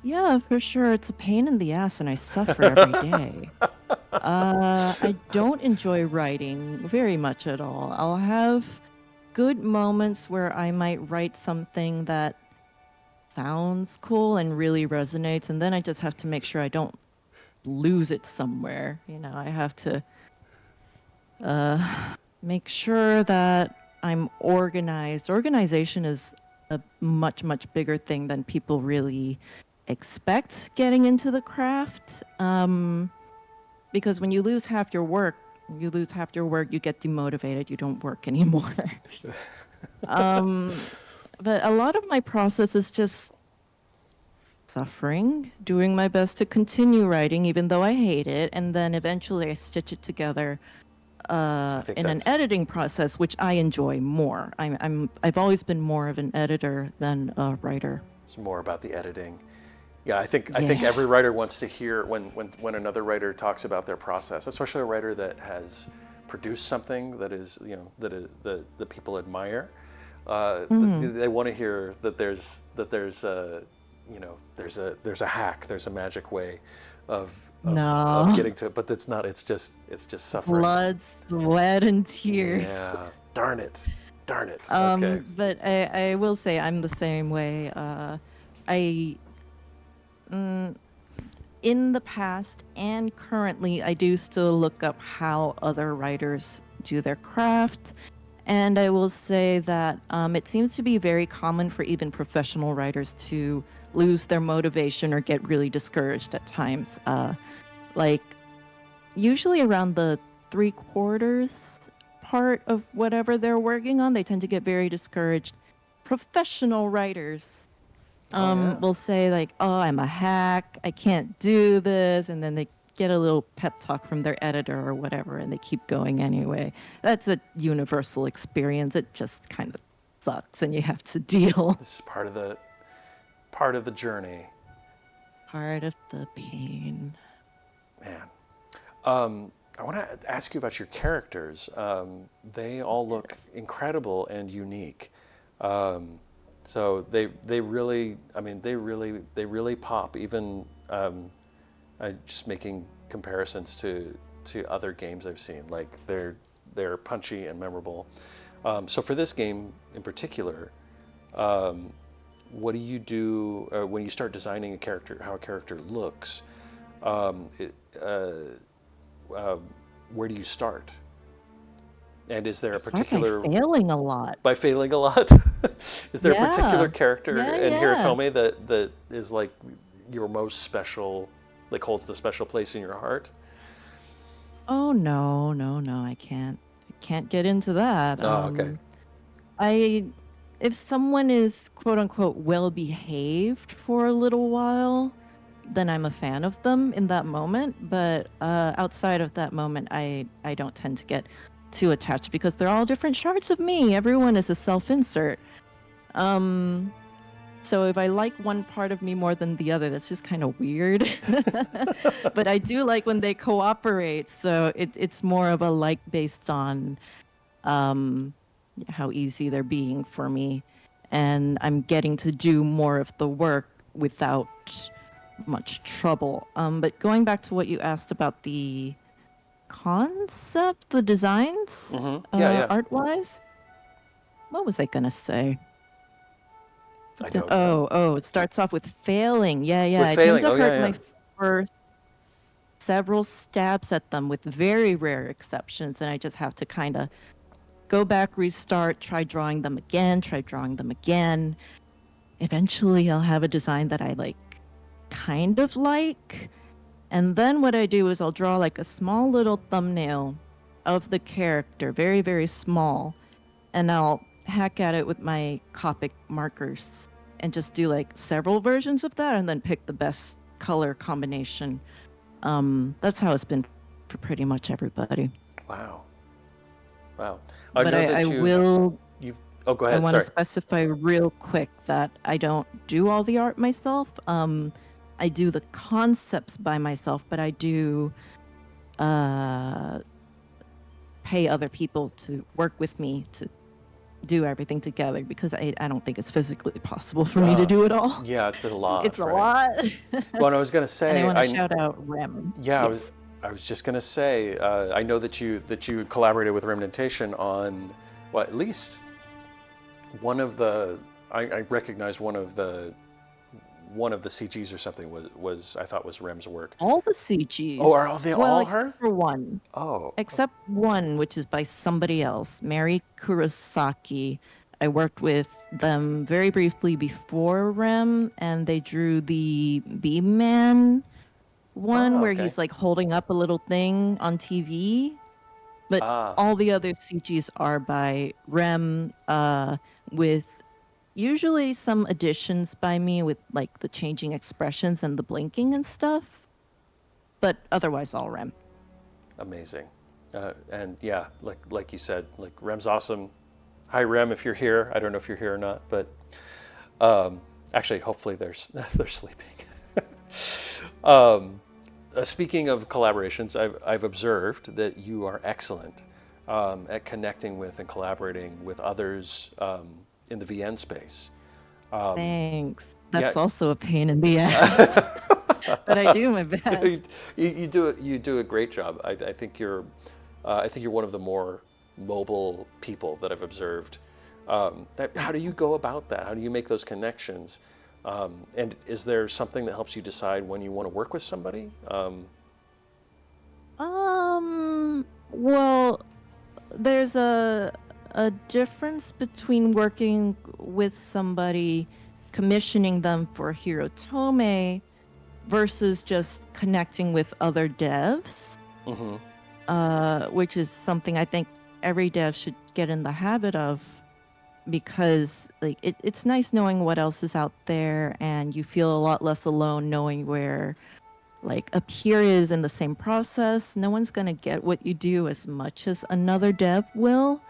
[SPEAKER 5] Yeah, for sure. It's a pain in the ass, and I suffer every day. I don't enjoy writing very much at all. I'll have good moments where I might write something that sounds cool and really resonates, and then I just have to make sure I don't lose it somewhere. I have to make sure that I'm organized. Organization is a much, much bigger thing than people really expect getting into the craft. Because when you lose half your work, you get demotivated, you don't work anymore. But a lot of my process is just suffering, doing my best to continue writing, even though I hate it, and then eventually I stitch it together in an editing process, which I enjoy more. I've always been more of an editor than a writer.
[SPEAKER 1] It's more about the editing. Yeah, I think every writer wants to hear when another writer talks about their process, especially a writer that has produced something that is that people admire. They want to hear that there's a hack, there's a magic way of getting to it, but it's not. It's just suffering.
[SPEAKER 5] Blood, sweat, and tears.
[SPEAKER 1] Yeah, darn it. Okay.
[SPEAKER 5] But I will say I'm the same way. In the past and currently, I do still look up how other writers do their craft. And I will say that it seems to be very common for even professional writers to lose their motivation or get really discouraged at times. Like, usually around the 3/4 part of whatever they're working on, they tend to get very discouraged. Professional writers will say, like, oh, I'm a hack, I can't do this, and then they get a little pep talk from their editor or whatever, and they keep going anyway. That's a universal experience. It just kind of sucks, and you have to deal.
[SPEAKER 1] This is part of the journey.
[SPEAKER 5] Part of the pain.
[SPEAKER 1] Man. I want to ask you about your characters. They all look incredible and unique. So they really, I mean, they really pop. Even just making comparisons to other games I've seen, like they're punchy and memorable. So for this game in particular, what do you do when you start designing a character? How a character looks? Where do you start? And is there a particular
[SPEAKER 5] By failing a lot.
[SPEAKER 1] by failing a lot? Is there a
[SPEAKER 5] Yeah.
[SPEAKER 1] particular character in
[SPEAKER 5] Yeah.
[SPEAKER 1] Hirotome that is like your most special, like holds the special place in your heart?
[SPEAKER 5] Oh no, I can't get into that.
[SPEAKER 1] Oh, okay.
[SPEAKER 5] If someone is quote unquote well behaved for a little while, then I'm a fan of them in that moment. But outside of that moment, I don't tend to get too attached because they're all different shards of me. Everyone is a self-insert. So if I like one part of me more than the other, that's just kind of weird. But I do like when they cooperate. So it's more of a like based on how easy they're being for me. And I'm getting to do more of the work without much trouble. But going back to what you asked about the concept, the designs,
[SPEAKER 1] Yeah.
[SPEAKER 5] art-wise, what was I gonna say?
[SPEAKER 1] I don't know.
[SPEAKER 5] Oh, it starts off with failing. Yeah.
[SPEAKER 1] With
[SPEAKER 5] I
[SPEAKER 1] failing,
[SPEAKER 5] tend to hurt
[SPEAKER 1] yeah.
[SPEAKER 5] my first several stabs at them with very rare exceptions, and I just have to kind of go back, restart, try drawing them again. Eventually, I'll have a design that I kind of like. And then what I do is I'll draw like a small little thumbnail of the character, very, very small, and I'll hack at it with my Copic markers and just do like several versions of that and then pick the best color combination. That's how it's been for pretty much everybody.
[SPEAKER 1] Wow.
[SPEAKER 5] But
[SPEAKER 1] know that
[SPEAKER 5] I will.
[SPEAKER 1] Oh, go
[SPEAKER 5] I
[SPEAKER 1] ahead.
[SPEAKER 5] want to
[SPEAKER 1] Sorry.
[SPEAKER 5] specify real quick that I don't do all the art myself. I do the concepts by myself, but I do pay other people to work with me to do everything together because I don't think it's physically possible for me to do it all.
[SPEAKER 1] Yeah, it's a lot.
[SPEAKER 5] It's a
[SPEAKER 1] right?
[SPEAKER 5] lot.
[SPEAKER 1] Well, and I was gonna say,
[SPEAKER 5] And I want to shout out Rem.
[SPEAKER 1] Yeah,
[SPEAKER 5] Yes.
[SPEAKER 1] I was just gonna say, I know that you collaborated with Remnantation on, well, at least one of the, I recognize one of the CGs or something was I thought was Rem's work.
[SPEAKER 5] All the CGs.
[SPEAKER 1] Oh, are they all her?
[SPEAKER 5] Except for one.
[SPEAKER 1] Oh.
[SPEAKER 5] Except one, which is by somebody else, Mary Kurosaki. I worked with them very briefly before Rem, and they drew the B-Man one where
[SPEAKER 1] okay.
[SPEAKER 5] he's like holding up a little thing on TV. But all the other CGs are by Rem, with usually some additions by me with like the changing expressions and the blinking and stuff. But otherwise all Rem.
[SPEAKER 1] Amazing. And yeah, like you said, like Rem's awesome. Hi Rem, if you're here. I don't know if you're here or not, but actually, hopefully they're sleeping. Speaking of collaborations, I've observed that you are excellent at connecting with and collaborating with others in the VN space.
[SPEAKER 5] Thanks. That's
[SPEAKER 1] yeah.
[SPEAKER 5] also a pain in the ass. But I do my best.
[SPEAKER 1] You do a great job. I think you're one of the more mobile people that I've observed. How do you go about that? How do you make those connections? And is there something that helps you decide when you want to work with somebody?
[SPEAKER 5] Well, there's a difference between working with somebody, commissioning them for Hirotome, versus just connecting with other devs, which is something I think every dev should get in the habit of, because like it's nice knowing what else is out there, and you feel a lot less alone knowing where like up here is in the same process. No one's gonna get what you do as much as another dev will,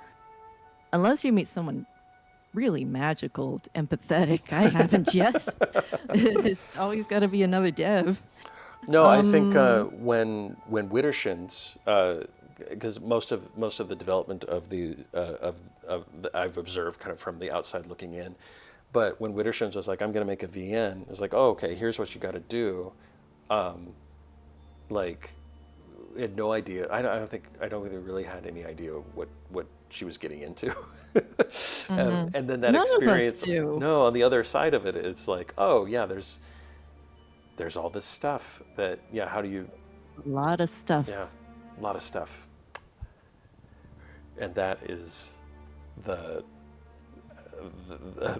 [SPEAKER 5] unless you meet someone really magical, empathetic. I haven't yet. It's always got to be another dev.
[SPEAKER 4] No, I think
[SPEAKER 5] Um,
[SPEAKER 4] when Widdershins, because most of the development of I've observed kind of from the outside looking in, but when Widdershins was like, I'm going to make a VN, it's like, oh, okay, here's what you got to do. Like, I had no idea. I don't think they really had any idea what she was getting into. And then that
[SPEAKER 5] None of us
[SPEAKER 4] experience.
[SPEAKER 5] do.
[SPEAKER 4] No, on the other side of it, it's like, oh yeah, there's all this stuff that, yeah, how do you,
[SPEAKER 5] A lot of stuff.
[SPEAKER 4] yeah, a lot of stuff. And that is the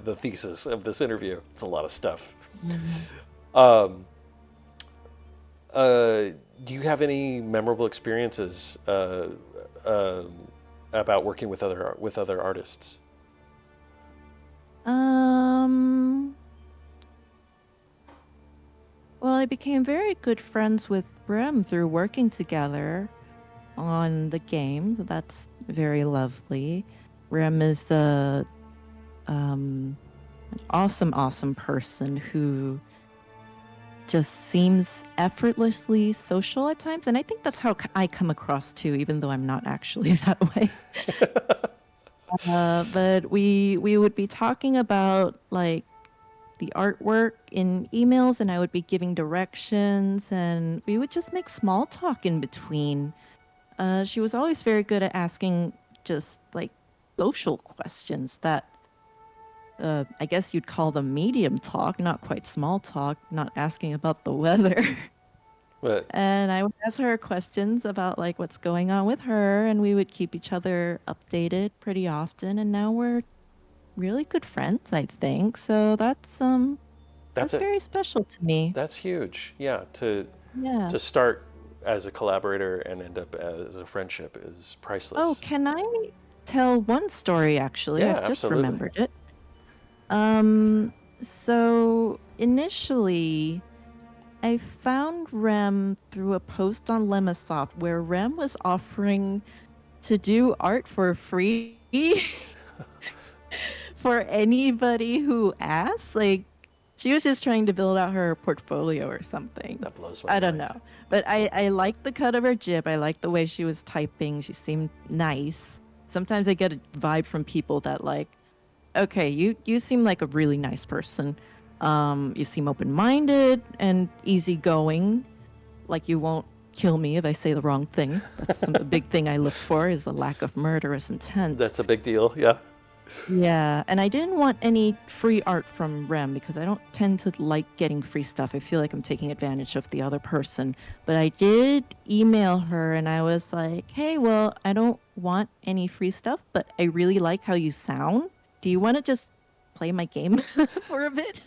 [SPEAKER 4] the thesis of this interview. It's a lot of stuff. Um, do you have any memorable experiences about working with other artists?
[SPEAKER 5] Um, well, I became very good friends with Rem through working together on the game. So that's very lovely. Rem is an awesome person who just seems effortlessly social at times, and I think that's how I come across too, even though I'm not actually that way. But we would be talking about like the artwork in emails, and I would be giving directions, and we would just make small talk in between. She was always very good at asking just like social questions that I guess you'd call them medium talk, not quite small talk, not asking about the weather.
[SPEAKER 4] But
[SPEAKER 5] And I would ask her questions about like what's going on with her, and we would keep each other updated pretty often. And now we're really good friends, I think. So
[SPEAKER 4] that's
[SPEAKER 5] that's
[SPEAKER 4] it.
[SPEAKER 5] very special to me.
[SPEAKER 4] That's huge. Yeah, to
[SPEAKER 5] Yeah.
[SPEAKER 4] start as a collaborator and end up as a friendship is priceless.
[SPEAKER 5] Oh, can I tell one story actually?
[SPEAKER 4] Yeah,
[SPEAKER 5] I've just
[SPEAKER 4] absolutely.
[SPEAKER 5] remembered it. So initially I found Rem through a post on Lemisoft where Rem was offering to do art for free for anybody who asks. Like, she was just trying to build out her portfolio or something.
[SPEAKER 4] That blows my
[SPEAKER 5] I don't
[SPEAKER 4] mind.
[SPEAKER 5] know. But I liked the cut of her jib. I liked the way she was typing. She seemed nice. Sometimes I get a vibe from people that like, okay, you seem like a really nice person. You seem open-minded and easygoing. Like you won't kill me if I say the wrong thing. That's a big thing I look for is a lack of murderous intent.
[SPEAKER 4] That's a big deal. Yeah.
[SPEAKER 5] Yeah, and I didn't want any free art from Rem because I don't tend to like getting free stuff. I feel like I'm taking advantage of the other person. But I did email her and I was like, hey, well, I don't want any free stuff, but I really like how you sound. Do you want to just play my game for a bit?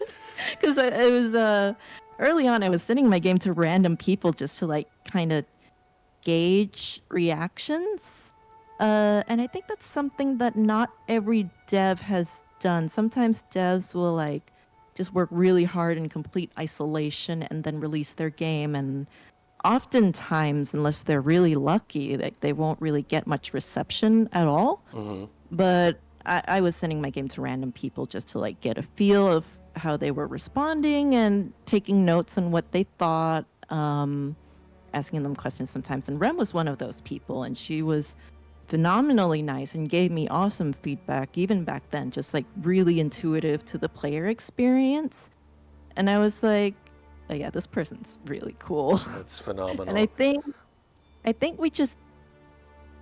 [SPEAKER 5] Because I was early on, I was sending my game to random people just to like kind of gauge reactions. And I think that's something that not every dev has done. Sometimes devs will like just work really hard in complete isolation and then release their game. And oftentimes, unless they're really lucky, like they won't really get much reception at all. But I was sending my game to random people just to like get a feel of how they were responding and taking notes on what they thought, asking them questions sometimes. And Rem was one of those people, and she was phenomenally nice and gave me awesome feedback even back then, just like really intuitive to the player experience. And I was like, oh yeah, this person's really cool.
[SPEAKER 4] That's phenomenal.
[SPEAKER 5] And I think we just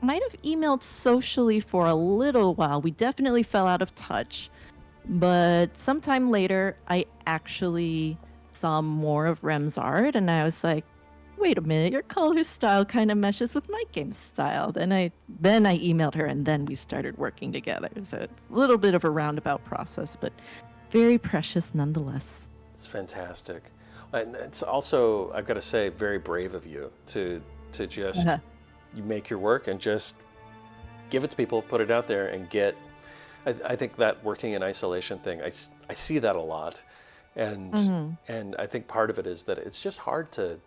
[SPEAKER 5] might have emailed socially for a little while. We definitely fell out of touch. But sometime later, I actually saw more of Rem's art, and I was like, wait a minute, your color style kind of meshes with my game style. Then I emailed her, and then we started working together. So it's a little bit of a roundabout process, but very precious nonetheless.
[SPEAKER 4] It's fantastic. And it's also, I've got to say, very brave of you to just you make your work and just give it to people, put it out there, and get. I think that working in isolation thing, I see that a lot, and I think part of it is that it's just hard to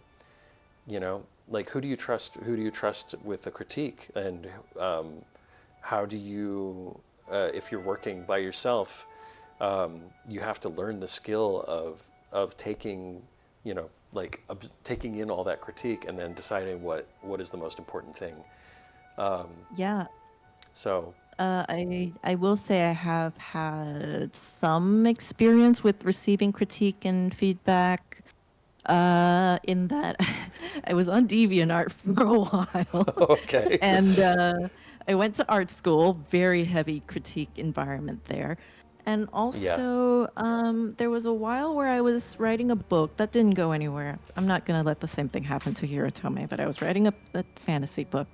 [SPEAKER 4] you know, like who do you trust? Who do you trust with a critique? And how do you, if you're working by yourself, you have to learn the skill of taking, you know, like taking in all that critique and then deciding what is the most important thing.
[SPEAKER 5] Yeah.
[SPEAKER 4] So
[SPEAKER 5] I will say I have had some experience with receiving critique and feedback. In that I was on DeviantArt for a while,
[SPEAKER 4] okay.
[SPEAKER 5] and I went to art school. Very heavy critique environment there, and
[SPEAKER 4] Yes.
[SPEAKER 5] also there was a while where I was writing a book that didn't go anywhere. I'm not gonna let the same thing happen to Hirotome, but I was writing a fantasy book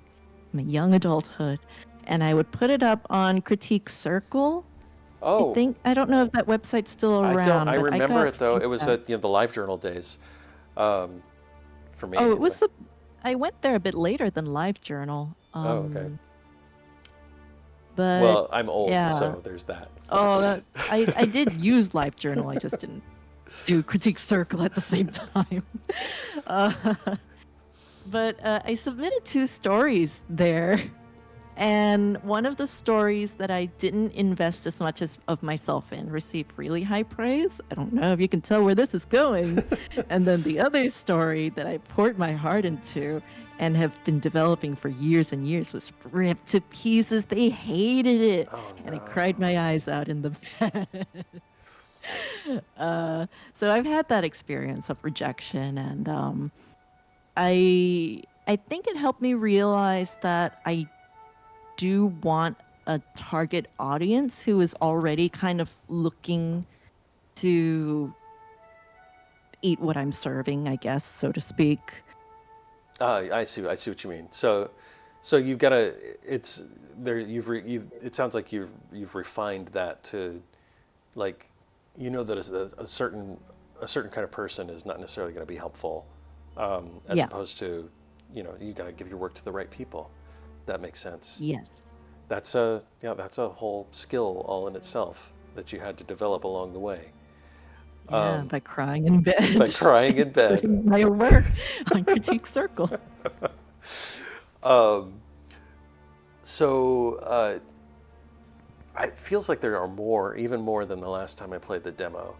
[SPEAKER 5] in my young adulthood, and I would put it up on Critique Circle.
[SPEAKER 4] Oh,
[SPEAKER 5] I don't know if that website's still
[SPEAKER 4] I don't.
[SPEAKER 5] around,
[SPEAKER 4] I
[SPEAKER 5] but I
[SPEAKER 4] remember
[SPEAKER 5] got
[SPEAKER 4] it though. It was
[SPEAKER 5] feedback.
[SPEAKER 4] at the LiveJournal days, for me
[SPEAKER 5] Oh, it
[SPEAKER 4] anyway.
[SPEAKER 5] was I went there a bit later than LiveJournal.
[SPEAKER 4] Oh, okay.
[SPEAKER 5] But
[SPEAKER 4] Well, I'm old,
[SPEAKER 5] yeah.
[SPEAKER 4] so there's that.
[SPEAKER 5] Oh, I did use LiveJournal. I just didn't do Critique Circle at the same time. Uh, but I submitted 2 stories there. And one of the stories that I didn't invest as much as of myself in received really high praise. I don't know if you can tell where this is going. And then the other story that I poured my heart into and have been developing for years and years was ripped to pieces. They hated it.
[SPEAKER 4] Oh,
[SPEAKER 5] And I
[SPEAKER 4] no.
[SPEAKER 5] cried my eyes out in the bed. So I've had that experience of rejection, and I think it helped me realize that I do want a target audience who is already kind of looking to eat what I'm serving, I guess, so to speak.
[SPEAKER 4] I see what you mean. So you've got to. It's there. It sounds like you've refined that to, like, you know that a certain kind of person is not necessarily going to be helpful, as
[SPEAKER 5] Yeah.
[SPEAKER 4] opposed to, you know, you got to give your work to the right people. That makes sense.
[SPEAKER 5] Yes.
[SPEAKER 4] That's that's a whole skill all in itself that you had to develop along the way.
[SPEAKER 5] Yeah, by crying in bed.
[SPEAKER 4] By crying in bed.
[SPEAKER 5] Putting my work on Critique Circle.
[SPEAKER 4] So it feels like there are even more than the last time I played the demo,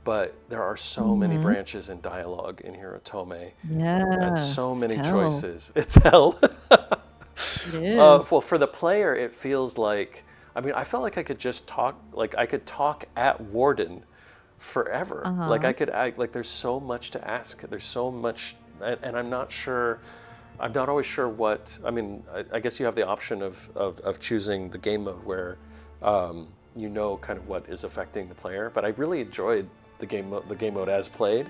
[SPEAKER 4] but there are so many branches in dialogue in Hirotome,
[SPEAKER 5] Yeah.
[SPEAKER 4] and so many
[SPEAKER 5] hell.
[SPEAKER 4] choices. It's hell.
[SPEAKER 5] It is.
[SPEAKER 4] Well, for the player, it feels like, I mean, I felt like I could just talk, like I could talk at Warden forever. Like I could act, like there's so much to ask. There's so much, and I'm not always sure what, I mean, I guess you have the option of choosing the game mode where you know kind of what is affecting the player, but I really enjoyed the game mode as played.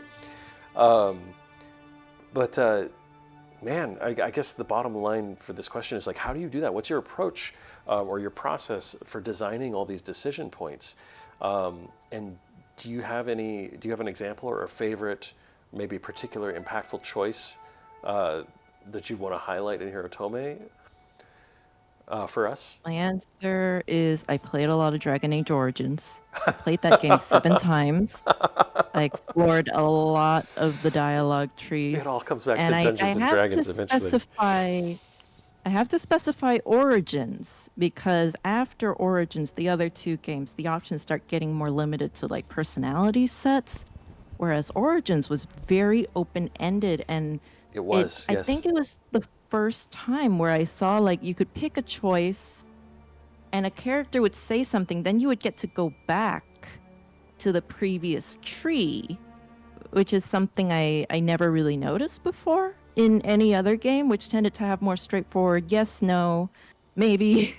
[SPEAKER 4] Man, I guess the bottom line for this question is like, how do you do that? What's your approach or your process for designing all these decision points? And do you have an example or a favorite, maybe particular impactful choice that you want to highlight in Hirotome for us?
[SPEAKER 5] My answer is I played a lot of Dragon Age Origins. I played that game 7 times. I explored a lot of the dialogue trees.
[SPEAKER 4] It all comes back
[SPEAKER 5] And
[SPEAKER 4] to Dungeons and Dragons eventually.
[SPEAKER 5] I have to specify Origins, because after Origins, the other 2 games, the options start getting more limited to like personality sets, whereas Origins was very open-ended, and
[SPEAKER 4] It was,
[SPEAKER 5] I
[SPEAKER 4] yes.
[SPEAKER 5] think it was the first time where I saw like you could pick a choice and a character would say something, then you would get to go back to the previous tree, which is something I never really noticed before in any other game, which tended to have more straightforward yes, no, maybe.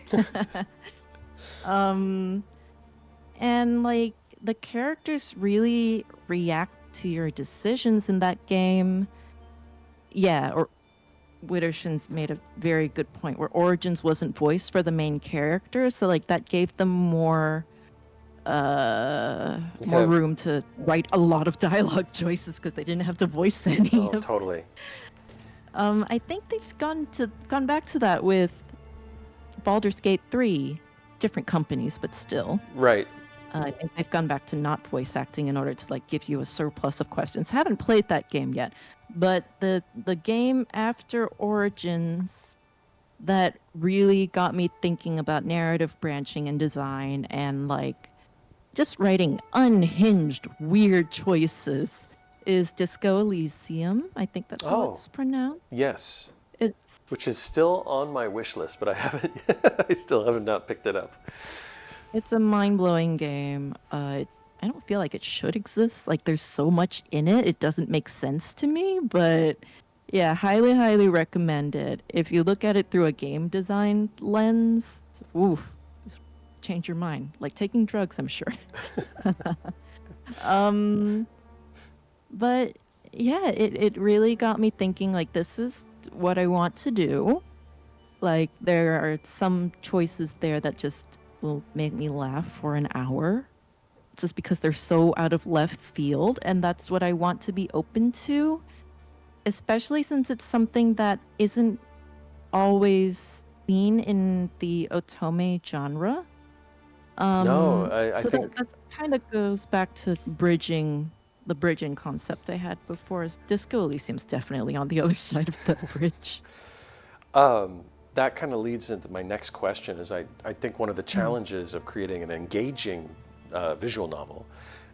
[SPEAKER 5] And like the characters really react to your decisions in that game. Yeah, or Witterson's made a very good point where Origins wasn't voiced for the main character, so like that gave them more room to write a lot of dialogue choices because they didn't have to voice any.
[SPEAKER 4] Oh, totally.
[SPEAKER 5] I think they've gone back to that with Baldur's Gate 3, different companies, but still.
[SPEAKER 4] Right.
[SPEAKER 5] I think they've gone back to not voice acting in order to like give you a surplus of questions. Haven't played that game yet, but the game after Origins that really got me thinking about narrative branching and design and like just writing unhinged weird choices is Disco Elysium. I think that's how
[SPEAKER 4] Oh.
[SPEAKER 5] it's pronounced.
[SPEAKER 4] Yes.
[SPEAKER 5] It's
[SPEAKER 4] Which is still on my wish list, but I haven't. I still haven't not picked it up.
[SPEAKER 5] It's a mind-blowing game. I don't feel like it should exist. Like there's so much in it. It doesn't make sense to me, but yeah, highly, highly recommend it. If you look at it through a game design lens, oof, just change your mind. Like taking drugs, I'm sure. um, but yeah, it really got me thinking like this is what I want to do. Like there are some choices there that just will make me laugh for an hour just because they're so out of left field, and that's what I want to be open to, especially since it's something that isn't always seen in the otome genre.
[SPEAKER 4] No, I
[SPEAKER 5] So
[SPEAKER 4] think
[SPEAKER 5] that kind of goes back to bridging the bridging concept I had before. Disco Elysium's definitely on the other side of the bridge.
[SPEAKER 4] that kind of leads into my next question. Is I think one of the challenges of creating an engaging visual novel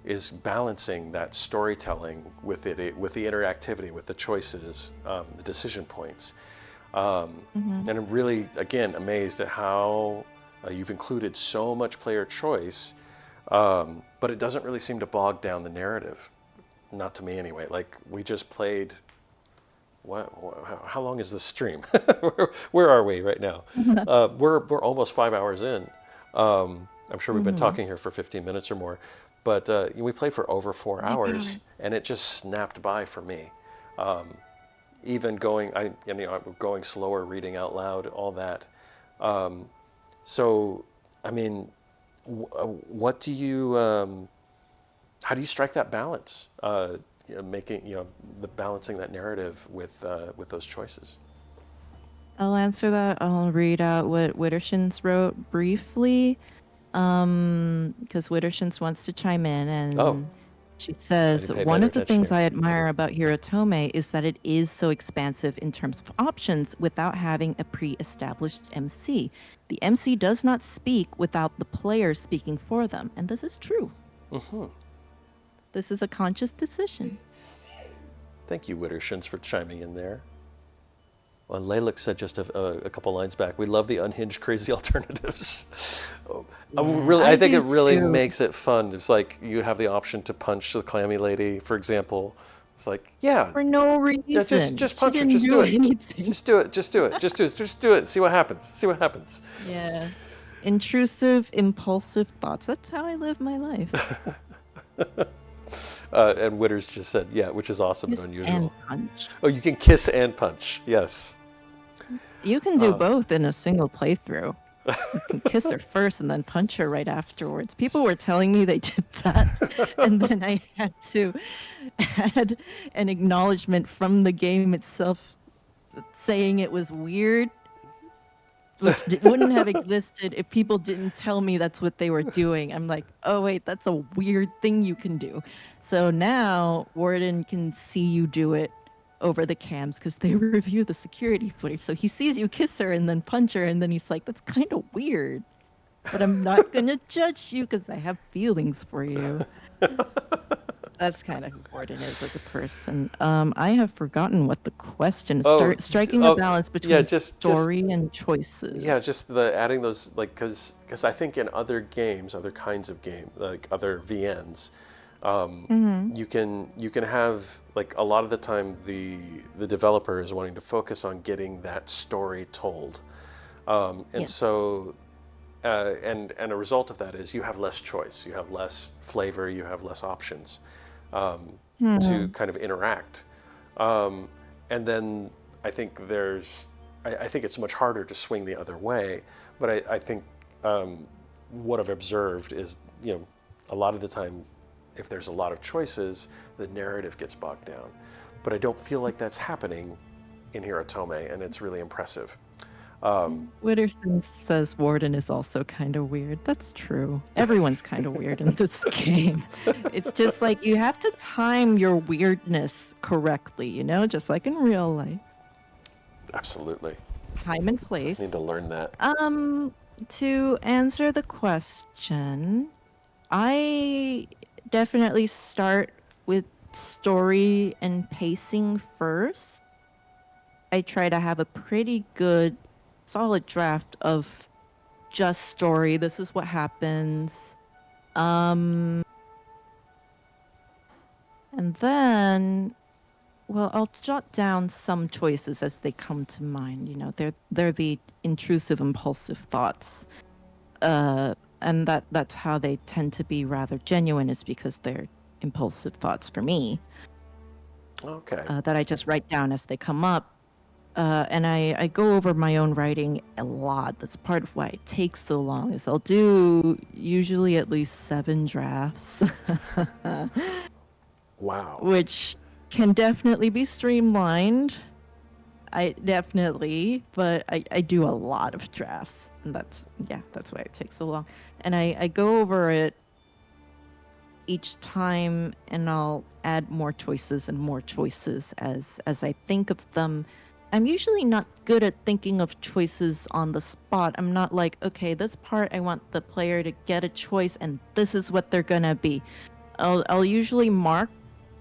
[SPEAKER 4] is balancing that storytelling with with the interactivity, with the choices, the decision points. And I'm really, again, amazed at how you've included so much player choice, but it doesn't really seem to bog down the narrative. Not to me, anyway. Like we just played. How long is this stream? where are we right now? We're almost 5 hours in. I'm sure we've been talking here for 15 minutes or more, but we played for over 4 hours, and it just snapped by for me. Even going, going slower, reading out loud, all that. So, I mean, what do you? How do you strike that balance? Making the balancing that narrative with those choices.
[SPEAKER 5] I'll answer that. I'll read out what Wittershins wrote briefly, because Wittershins wants to chime in, and
[SPEAKER 4] Oh.
[SPEAKER 5] she says,
[SPEAKER 4] didn't pay
[SPEAKER 5] one
[SPEAKER 4] better
[SPEAKER 5] of the
[SPEAKER 4] attention
[SPEAKER 5] things
[SPEAKER 4] here.
[SPEAKER 5] I admire about Hirotome is that it is so expansive in terms of options without having a pre-established MC. The MC does not speak without the player speaking for them, and this is true. This is a conscious decision.
[SPEAKER 4] Thank you, Wittershins, for chiming in there. Well, Laylik said just a couple lines back, we love the unhinged, crazy alternatives. I think it really makes it fun. It's like you have the option to punch the clammy lady, for example. It's like, yeah.
[SPEAKER 5] For no reason.
[SPEAKER 4] Yeah, just punch her.
[SPEAKER 5] She
[SPEAKER 4] Just
[SPEAKER 5] didn't
[SPEAKER 4] do it.
[SPEAKER 5] anything.
[SPEAKER 4] Just do it. Just do it. Just do it. See what happens. See what happens.
[SPEAKER 5] Yeah. Intrusive, impulsive thoughts. That's how I live my life.
[SPEAKER 4] And Witters just said, yeah, which is awesome
[SPEAKER 5] Kiss
[SPEAKER 4] and unusual.
[SPEAKER 5] and punch.
[SPEAKER 4] Oh, you can kiss and punch. Yes.
[SPEAKER 5] You can do both in a single playthrough. You can kiss her first and then punch her right afterwards. People were telling me they did that, and then I had to add an acknowledgement from the game itself saying it was weird, which wouldn't have existed if people didn't tell me that's what they were doing. I'm like, oh wait, that's a weird thing you can do. So now Warden can see you do it over the cams because they review the security footage. So he sees you kiss her and then punch her, and then he's like, that's kind of weird. But I'm not going to judge you because I have feelings for you. That's kind of who Warden is as a person. I have forgotten what the question is. Striking a balance between story and choices.
[SPEAKER 4] Yeah, just the adding those, like, because I think in other games, other kinds of game, like other VNs, you can have, like, a lot of the time the developer is wanting to focus on getting that story told, and so and a result of that is you have less choice, you have less flavor, you have less options to kind of interact, and then I think I think it's much harder to swing the other way, but I think what I've observed is, a lot of the time, if there's a lot of choices, the narrative gets bogged down. But I don't feel like that's happening in Hirotome, and it's really impressive.
[SPEAKER 5] Witterson says Warden is also kind of weird. That's true. Everyone's kind of weird in this game. It's just like you have to time your weirdness correctly, you know, just like in real life.
[SPEAKER 4] Absolutely.
[SPEAKER 5] Time and place.
[SPEAKER 4] Need to learn that.
[SPEAKER 5] To answer the question, I definitely start with story and pacing first. I try to have a pretty good, solid draft of just story. This is what happens. And then, well, I'll jot down some choices as they come to mind. You know, they're the intrusive, impulsive thoughts. And that's how they tend to be rather genuine, is because they're impulsive thoughts for me.
[SPEAKER 4] Okay.
[SPEAKER 5] That I just write down as they come up. And I go over my own writing a lot. That's part of why it takes so long, is I'll do usually at least 7 drafts.
[SPEAKER 4] Wow.
[SPEAKER 5] Which can definitely be streamlined. But I do a lot of drafts. And that's why it takes so long. And I go over it each time, and I'll add more choices and more choices as I think of them. I'm usually not good at thinking of choices on the spot. I'm not like, okay, this part I want the player to get a choice and this is what they're gonna be. I'll usually mark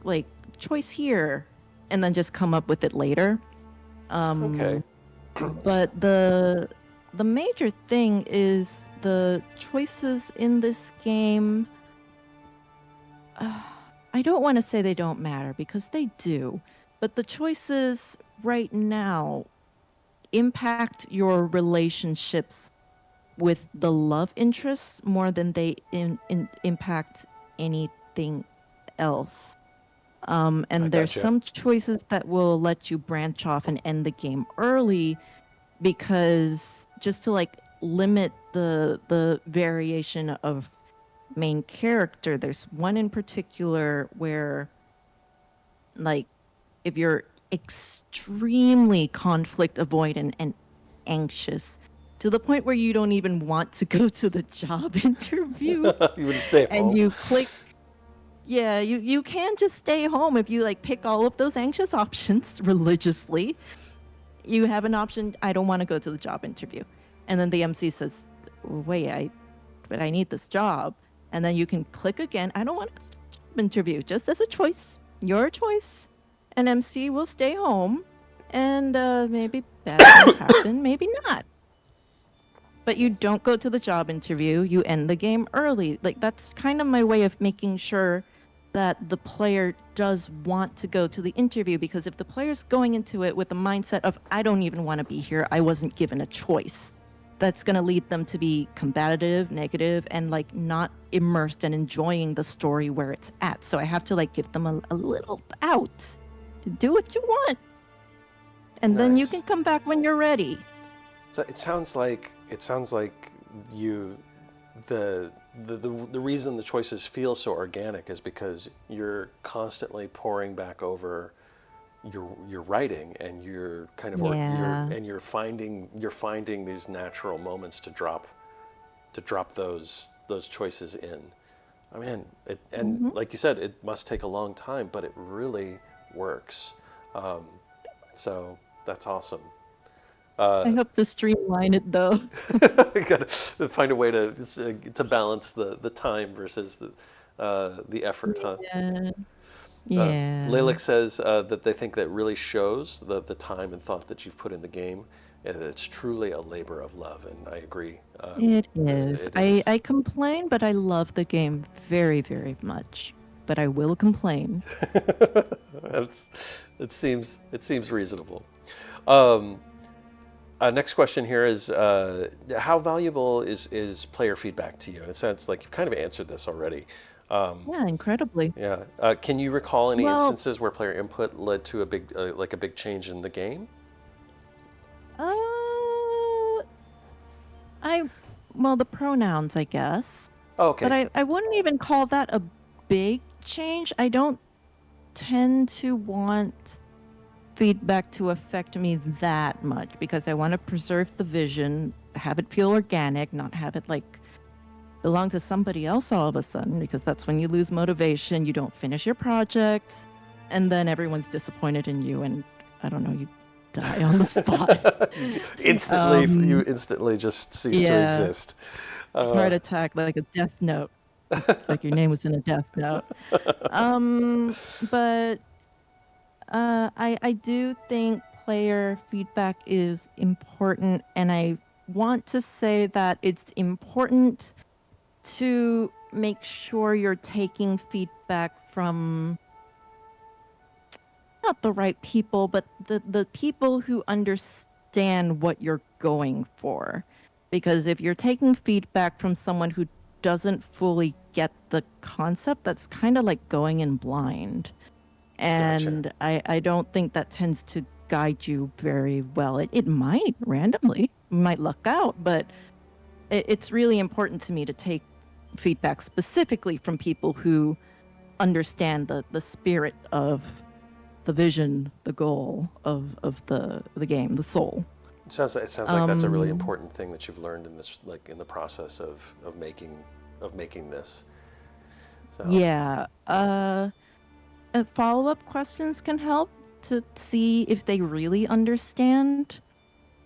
[SPEAKER 5] like choice here and then just come up with it later.
[SPEAKER 4] Okay.
[SPEAKER 5] But the major thing is the choices in this game. I don't want to say they don't matter, because they do. But the choices right now impact your relationships with the love interests more than they impact anything else. And there's
[SPEAKER 4] gotcha.
[SPEAKER 5] some choices that will let you branch off and end the game early, because just to like limit the variation of main character, there's one in particular where, like, if you're extremely conflict avoidant and anxious to the point where you don't even want to go to the job interview,
[SPEAKER 4] You would stay at
[SPEAKER 5] and
[SPEAKER 4] home.
[SPEAKER 5] you click, yeah, you can just stay home if you like pick all of those anxious options religiously. You have an option, I don't want to go to the job interview. And then the MC says, wait, but I need this job. And then you can click again, I don't want to go to the job interview, just as a choice, your choice. And MC will stay home, and maybe bad things happen, maybe not. But you don't go to the job interview, you end the game early. Like, that's kind of my way of making sure that the player does want to go to the interview, because if the player's going into it with the mindset of, I don't even want to be here, I wasn't given a choice, that's going to lead them to be combative, negative, and like not immersed and enjoying the story where it's at. So I have to like give them a little out to do what you want. And then you
[SPEAKER 4] Nice.
[SPEAKER 5] can come back when you're ready.
[SPEAKER 4] So it sounds like you the reason the choices feel so organic is because you're constantly poring back over your writing, and you're kind of you're finding these natural moments to drop those choices in. I mean, like you said, it must take a long time, but it really works. So that's awesome.
[SPEAKER 5] I hope to streamline it though.
[SPEAKER 4] You gotta find a way to balance the time versus the effort, huh?
[SPEAKER 5] Yeah. Yeah.
[SPEAKER 4] Laylik says that they think that really shows the time and thought that you've put in the game. And it's truly a labor of love, and I agree.
[SPEAKER 5] It is.
[SPEAKER 4] It is.
[SPEAKER 5] I complain, but I love the game very, very much. But I will complain.
[SPEAKER 4] It seems reasonable. Next question here is, how valuable is player feedback to you? In a sense, like you've kind of answered this already.
[SPEAKER 5] Yeah, incredibly.
[SPEAKER 4] Yeah. Can you recall any
[SPEAKER 5] Well-
[SPEAKER 4] instances where player input led to a big change in the game?
[SPEAKER 5] Well, the pronouns, I guess.
[SPEAKER 4] Oh, okay.
[SPEAKER 5] But I wouldn't even call that a big change. I don't tend to want feedback to affect me that much because I want to preserve the vision, have it feel organic, not have it like belong to somebody else all of a sudden, because that's when you lose motivation, you don't finish your project, and then everyone's disappointed in you, and I don't know, you die on the spot.
[SPEAKER 1] Instantly, you instantly just cease to
[SPEAKER 5] yeah.
[SPEAKER 1] exist.
[SPEAKER 5] Heart attack, like a death note, like your name was in a death note. But I do think player feedback is important, and I want to say that it's important to make sure you're taking feedback from not the right people, but the people who understand what you're going for. Because if you're taking feedback from someone who doesn't fully get the concept, that's kind of like going in blind. And I don't think that tends to guide you very well. It might randomly, you might luck out, but it's really important to me to take feedback specifically from people who understand the spirit of the vision, the goal of the game, the soul.
[SPEAKER 1] It sounds like that's a really important thing that you've learned in this, like in the process of making this. So.
[SPEAKER 5] Yeah. Follow-up questions can help to see if they really understand.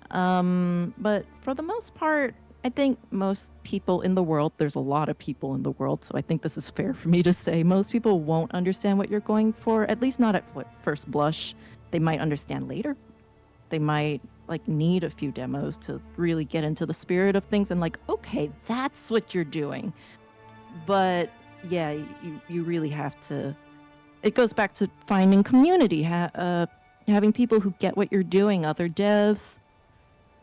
[SPEAKER 5] But for the most part, I think most people in the world, there's a lot of people in the world, so I think this is fair for me to say, most people won't understand what you're going for, at least not at first blush. They might understand later. They might like need a few demos to really get into the spirit of things and like, okay, that's what you're doing. But yeah, you really have to, it goes back to finding community, having people who get what you're doing, other devs.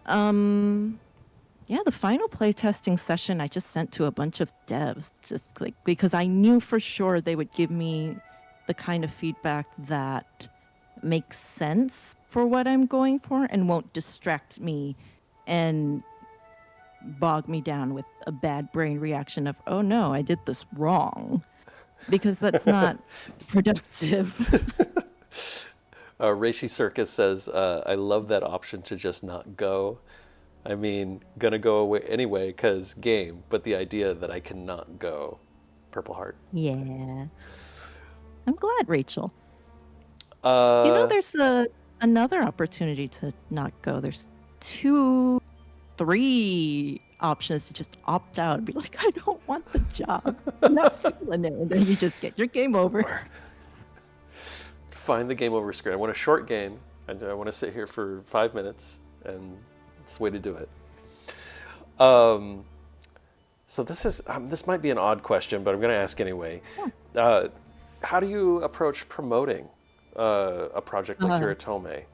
[SPEAKER 5] Yeah, the final playtesting session I just sent to a bunch of devs, just like because I knew for sure they would give me the kind of feedback that makes sense for what I'm going for and won't distract me and bog me down with a bad brain reaction of, oh no, I did this wrong. Because that's not productive.
[SPEAKER 1] Reishi Circus says, I love that option to just not go. I mean, gonna go away anyway because game, but the idea that I cannot go. Purple Heart.
[SPEAKER 5] Yeah. I'm glad, Rachel. There's another opportunity to not go. There's 2, 3 options to just opt out and be like, I don't want the job. I'm not feeling it. And then you just get your game over.
[SPEAKER 1] Find the game over screen. I want a short game. I want to sit here for 5 minutes, and it's the way to do it. So this might be an odd question, but I'm going to ask anyway. Yeah. How do you approach promoting a project like HEROTOME?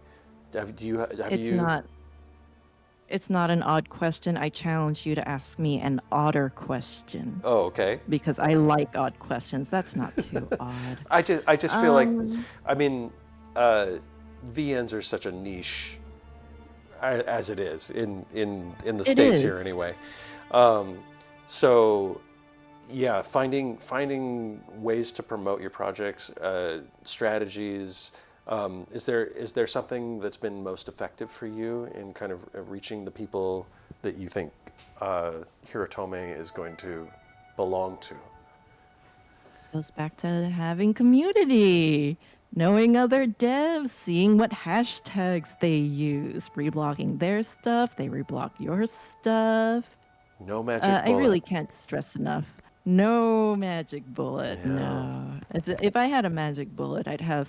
[SPEAKER 5] It's not an odd question. I challenge you to ask me an odder question.
[SPEAKER 1] Oh, okay.
[SPEAKER 5] Because I like odd questions. That's not too odd.
[SPEAKER 1] I just feel like, I mean, VNs are such a niche, as it is in the States here anyway. So, yeah, finding ways to promote your projects, strategies. Is there something that's been most effective for you in kind of reaching the people that you think HEROTOME is going to belong to?
[SPEAKER 5] Goes back to having community, knowing other devs, seeing what hashtags they use, reblogging their stuff, they reblog your stuff.
[SPEAKER 1] No magic bullet.
[SPEAKER 5] I really can't stress enough. No magic bullet. Yeah. No. If I had a magic bullet, I'd have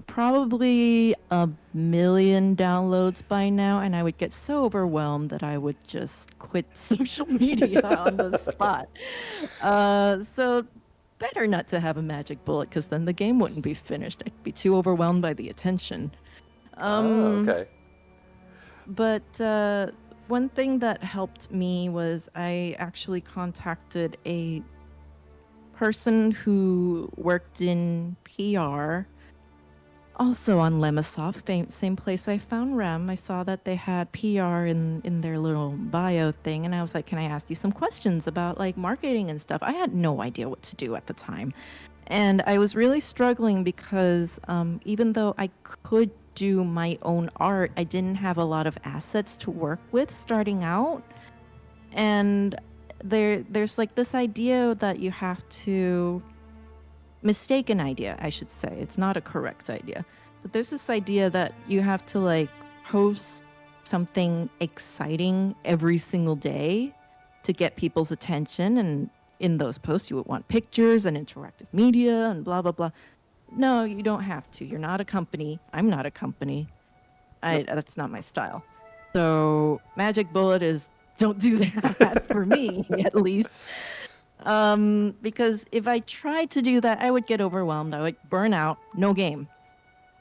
[SPEAKER 5] probably 1 million downloads by now, and I would get so overwhelmed that I would just quit social media on the spot. So better not to have a magic bullet, because then the game wouldn't be finished. I'd be too overwhelmed by the attention.
[SPEAKER 1] Okay.
[SPEAKER 5] But one thing that helped me was I actually contacted a person who worked in PR, also on Lemisoft, same place I found Rem. I saw that they had PR in their little bio thing, and I was like, can I ask you some questions about like marketing and stuff? I had no idea what to do at the time. And I was really struggling because even though I could do my own art, I didn't have a lot of assets to work with starting out. And there's like this idea that you have to mistaken idea, I should say. It's not a correct idea. But there's this idea that you have to like post something exciting every single day to get people's attention, and in those posts you would want pictures and interactive media and blah blah blah. No, you don't have to. You're not a company. I'm not a company. That's not my style. So Magic Bullet is don't do that for me, at least. Because if I tried to do that, I would get overwhelmed. I would burn out. No game.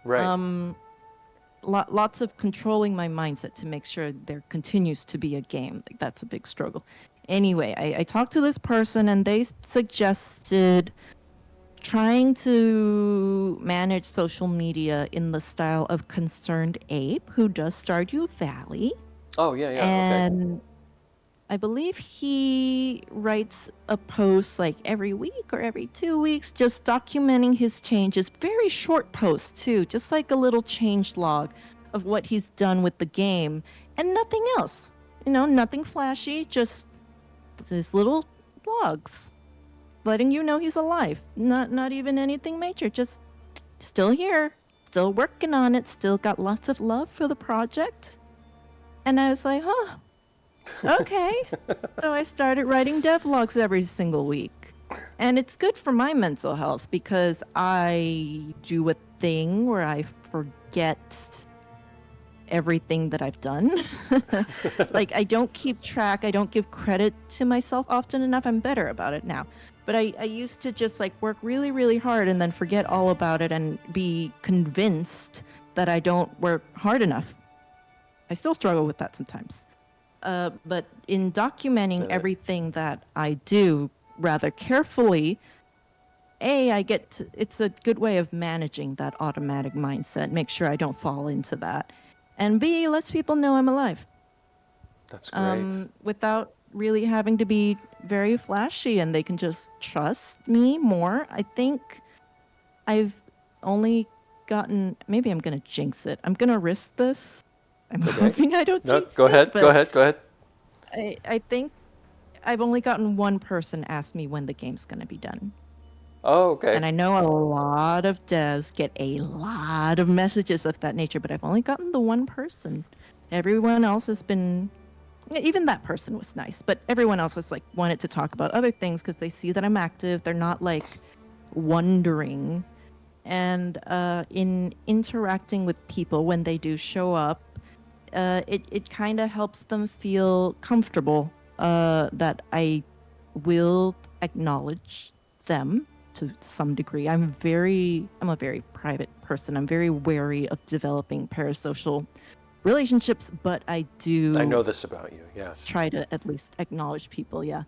[SPEAKER 1] Right.
[SPEAKER 5] Lots of controlling my mindset to make sure there continues to be a game. Like, that's a big struggle. Anyway, I talked to this person and they suggested trying to manage social media in the style of Concerned Ape, who does Stardew Valley.
[SPEAKER 1] Oh, yeah, yeah.
[SPEAKER 5] And I believe he writes a post like every week or every 2 weeks, just documenting his changes. Very short posts too, just like a little change log of what he's done with the game, and nothing else. You know, nothing flashy, just his little logs, letting you know he's alive. Not even anything major, just still here, still working on it, still got lots of love for the project. And I was like, huh. Okay. So I started writing devlogs every single week. And it's good for my mental health because I do a thing where I forget everything that I've done. Like, I don't keep track. I don't give credit to myself often enough. I'm better about it now. But I used to just like work really, really hard and then forget all about it and be convinced that I don't work hard enough. I still struggle with that sometimes. But in documenting everything that I do rather carefully, it's a good way of managing that automatic mindset, make sure I don't fall into that. And B, lets people know I'm alive.
[SPEAKER 1] That's great.
[SPEAKER 5] Without really having to be very flashy, and they can just trust me more. I think I've only gotten, maybe I'm going to jinx it. I'm going to risk this. I'm hoping I don't jinx
[SPEAKER 1] Go
[SPEAKER 5] it,
[SPEAKER 1] ahead.
[SPEAKER 5] but
[SPEAKER 1] Go ahead.
[SPEAKER 5] I think I've only gotten one person ask me when the game's going to be done.
[SPEAKER 1] Oh, okay.
[SPEAKER 5] And I know a lot of devs get a lot of messages of that nature, but I've only gotten the one person. Everyone else has been, even that person was nice, but everyone else has like wanted to talk about other things because they see that I'm active. They're not like wondering. And in interacting with people when they do show up, it kind of helps them feel comfortable that I will acknowledge them to some degree. I'm a very private person. I'm very wary of developing parasocial relationships, but I
[SPEAKER 1] know this about you, yes.
[SPEAKER 5] Try to at least acknowledge people, yeah.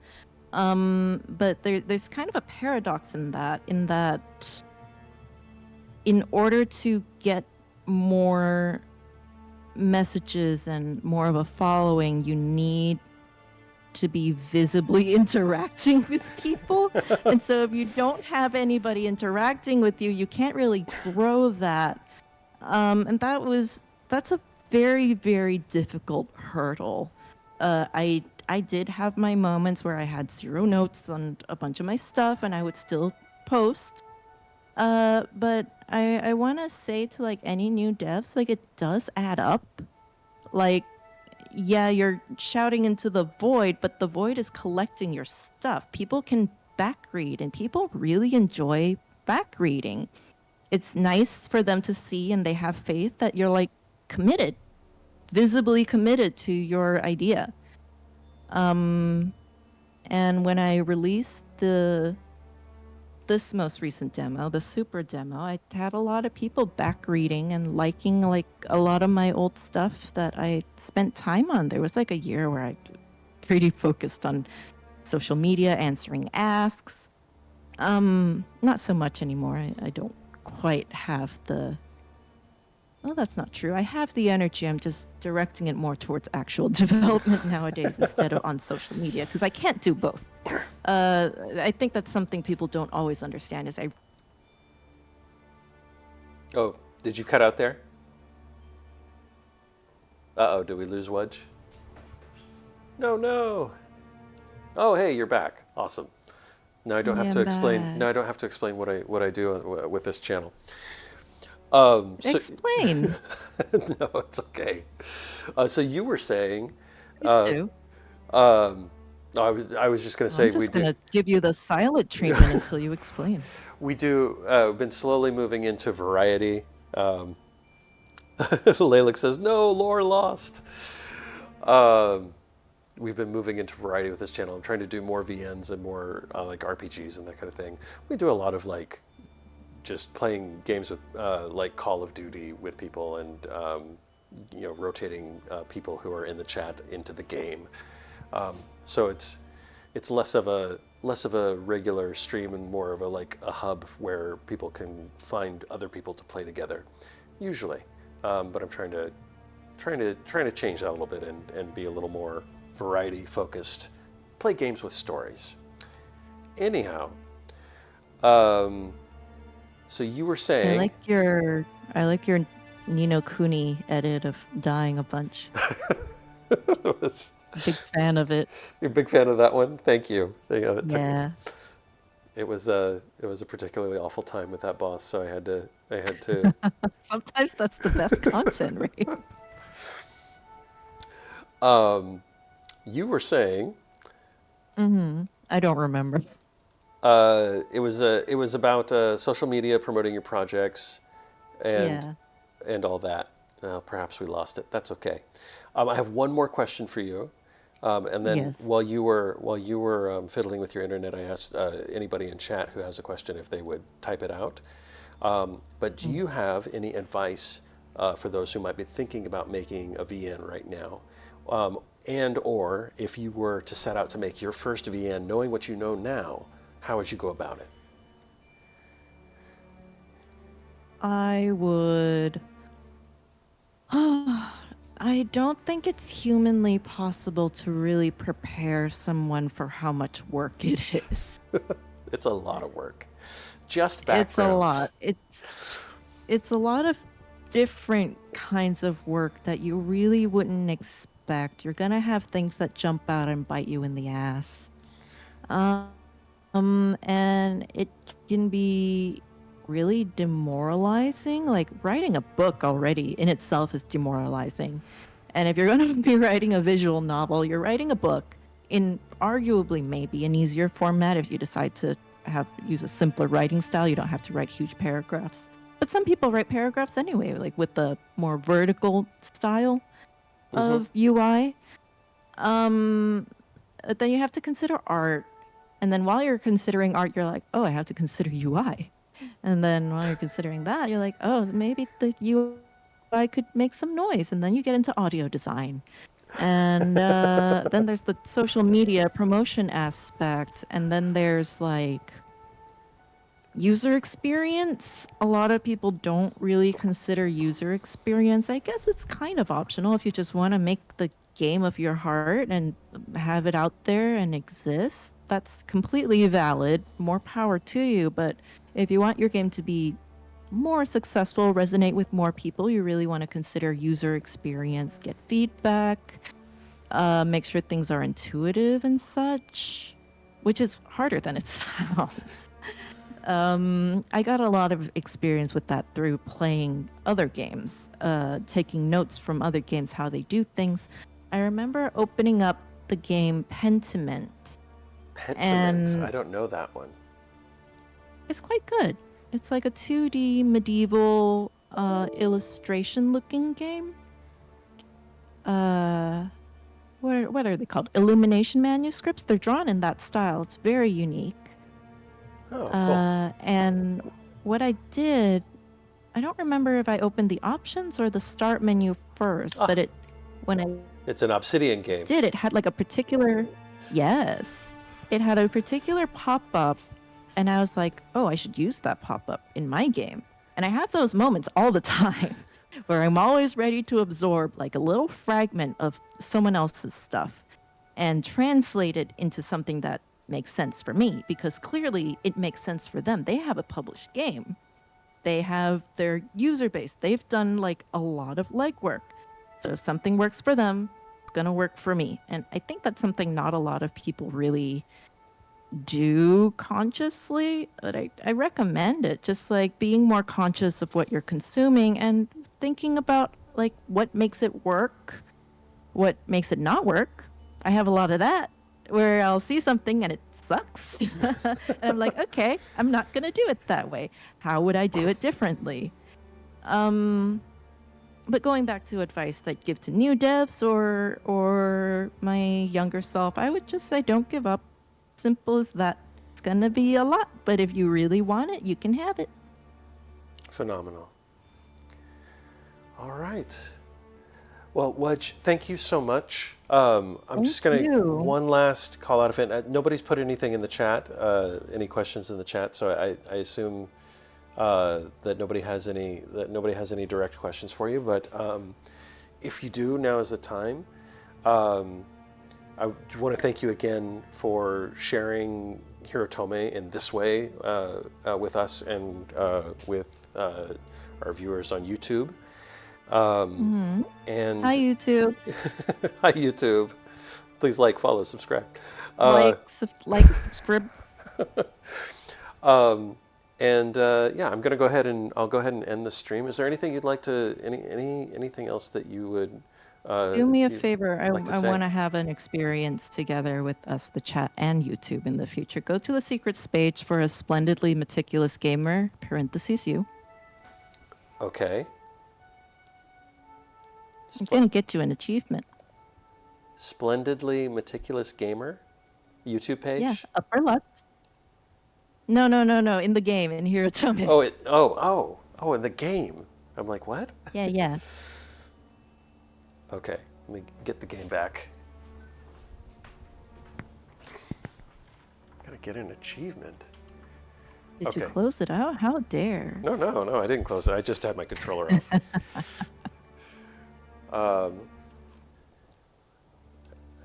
[SPEAKER 5] But there's kind of a paradox in that in order to get more messages and more of a following, you need to be visibly interacting with people. And so if you don't have anybody interacting with you, you can't really grow that. And that's a very, very difficult hurdle. I did have my moments where I had 0 notes on a bunch of my stuff and I would still post. But I want to say to like any new devs, like, it does add up. Like, yeah, you're shouting into the void, but the void is collecting your stuff. People can backread, and people really enjoy backreading. It's nice for them to see, and they have faith that you're like committed, visibly committed to your idea. And when I released this most recent demo, the Super Demo, I had a lot of people back reading and liking like a lot of my old stuff that I spent time on. There was like a year where I pretty focused on social media, answering asks. Not so much anymore. I don't quite have well, that's not true. I have the energy. I'm just directing it more towards actual development nowadays instead of on social media, because I can't do both. I think that's something people don't always understand, is I
[SPEAKER 4] Oh, did you cut out there? Uh-oh, did we lose Wudge? No, no. Oh, hey, you're back. Awesome. Now I don't have
[SPEAKER 5] Yeah,
[SPEAKER 4] to
[SPEAKER 5] I'm
[SPEAKER 4] explain.
[SPEAKER 5] back.
[SPEAKER 4] Now I don't have to explain what I do with this channel. So
[SPEAKER 5] Explain.
[SPEAKER 4] no, it's okay. So you were saying,
[SPEAKER 5] Please
[SPEAKER 4] uh,
[SPEAKER 5] do.
[SPEAKER 4] I was just going to say
[SPEAKER 5] I'm just gonna give you the silent treatment until you explain.
[SPEAKER 4] we do. We've been slowly moving into variety. Laylik says, "No, lore lost." Um, we've been moving into variety with this channel. I'm trying to do more VNs and more like RPGs and that kind of thing. We do a lot of like just playing games with like Call of Duty with people and rotating people who are in the chat into the game. So it's less of a regular stream and more of a hub where people can find other people to play together, usually. But I'm trying to change that a little bit and be a little more variety focused. Play games with stories. Anyhow, so you were saying
[SPEAKER 5] I like your Nino Kuni edit of dying a bunch. Big fan of it.
[SPEAKER 4] You're a big fan of that one. Thank you.
[SPEAKER 5] Yeah.
[SPEAKER 4] It was a particularly awful time with that boss, so I had to.
[SPEAKER 5] Sometimes that's the best content, right?
[SPEAKER 4] You were saying
[SPEAKER 5] I don't remember.
[SPEAKER 4] it was about social media promoting your projects and all that. Perhaps we lost it. That's okay. I have one more question for you. And then
[SPEAKER 5] Yes.
[SPEAKER 4] while you were fiddling with your internet, I asked anybody in chat who has a question if they would type it out. But do you have any advice for those who might be thinking about making a VN right now? And or if you were to set out to make your first VN, knowing what you know now, how would you go about it?
[SPEAKER 5] I would. I don't think it's humanly possible to really prepare someone for how much work it is.
[SPEAKER 4] It's a lot of work. Just backgrounds.
[SPEAKER 5] It's a lot. It's a lot of different kinds of work that you really wouldn't expect. You're gonna have things that jump out and bite you in the ass. And it can be really demoralizing. Like writing a book already in itself is demoralizing. And if you're going to be writing a visual novel, you're writing a book in arguably maybe an easier format if you decide to use a simpler writing style. You don't have to write huge paragraphs. But some people write paragraphs anyway, like with the more vertical style of UI. Then you have to consider art. And then while you're considering art, you're like, oh, I have to consider UI. And then while you're considering that, you're like, oh, maybe the UI could make some noise. And then you get into audio design. And then there's the social media promotion aspect. And then there's like user experience. A lot of people don't really consider user experience. I guess it's kind of optional if you just want to make the game of your heart and have it out there and exist. That's completely valid. More power to you. But if you want your game to be more successful, resonate with more people, you really want to consider user experience, get feedback, make sure things are intuitive and such, which is harder than it sounds. I got a lot of experience with that through playing other games, taking notes from other games, how they do things. I remember opening up the game Pentiment.
[SPEAKER 4] Pentiment? I don't know that one.
[SPEAKER 5] It's quite good. It's like a 2D medieval illustration-looking game. What are they called? Illumination manuscripts. They're drawn in that style. It's very unique.
[SPEAKER 4] Oh, cool.
[SPEAKER 5] And what I did, I don't remember if I opened the options or the start menu first, but
[SPEAKER 4] It's an Obsidian game.
[SPEAKER 5] It had like a particular, yes, it had a particular pop-up, and I was like, oh, I should use that pop-up in my game. And I have those moments all the time where I'm always ready to absorb like a little fragment of someone else's stuff and translate it into something that makes sense for me, because clearly it makes sense for them. They have a published game. They have their user base. They've done like a lot of legwork. So if something works for them, it's going to work for me. And I think that's something not a lot of people really do consciously, but I recommend it. Just like being more conscious of what you're consuming and thinking about like what makes it work, what makes it not work. I have a lot of that where I'll see something and it sucks. And I'm like, okay, I'm not going to do it that way. How would I do it differently? But going back to advice I'd give to new devs or my younger self, I would just say don't give up. Simple as that. It's going to be a lot, but if you really want it, you can have it.
[SPEAKER 1] Phenomenal. All right. Well, Wudge, thank you so much. I'm just going to,
[SPEAKER 5] you.
[SPEAKER 1] one last call out of it. Nobody's put anything in the chat, any questions in the chat, so I assume that nobody has any direct questions for you. But if you do, now is the time. I want to thank you again for sharing HEROTOME in this way with us and with our viewers on YouTube. And
[SPEAKER 5] Hi, YouTube.
[SPEAKER 1] hi, YouTube. Please like, follow, subscribe.
[SPEAKER 5] Subscribe.
[SPEAKER 1] Yeah, I'm going to go ahead and I'll go ahead and end the stream. Is there anything you'd like to anything else that you would
[SPEAKER 5] Do me a favor. I
[SPEAKER 1] like to say?
[SPEAKER 5] want to have an experience together with us, the chat and YouTube in the future. Go to the secrets page for a splendidly meticulous gamer, parentheses you.
[SPEAKER 1] Okay.
[SPEAKER 5] I'm going to get you an achievement.
[SPEAKER 1] Splendidly meticulous gamer YouTube page?
[SPEAKER 5] Yeah, upper left. No. In the game, in HEROTOME.
[SPEAKER 1] Oh, in the game. I'm like, what?
[SPEAKER 5] Yeah.
[SPEAKER 1] Okay, let me get the game back. Gotta get an achievement.
[SPEAKER 5] Did you
[SPEAKER 1] Okay.
[SPEAKER 5] close it out? How dare.
[SPEAKER 1] No, I didn't close it. I just had my controller off. I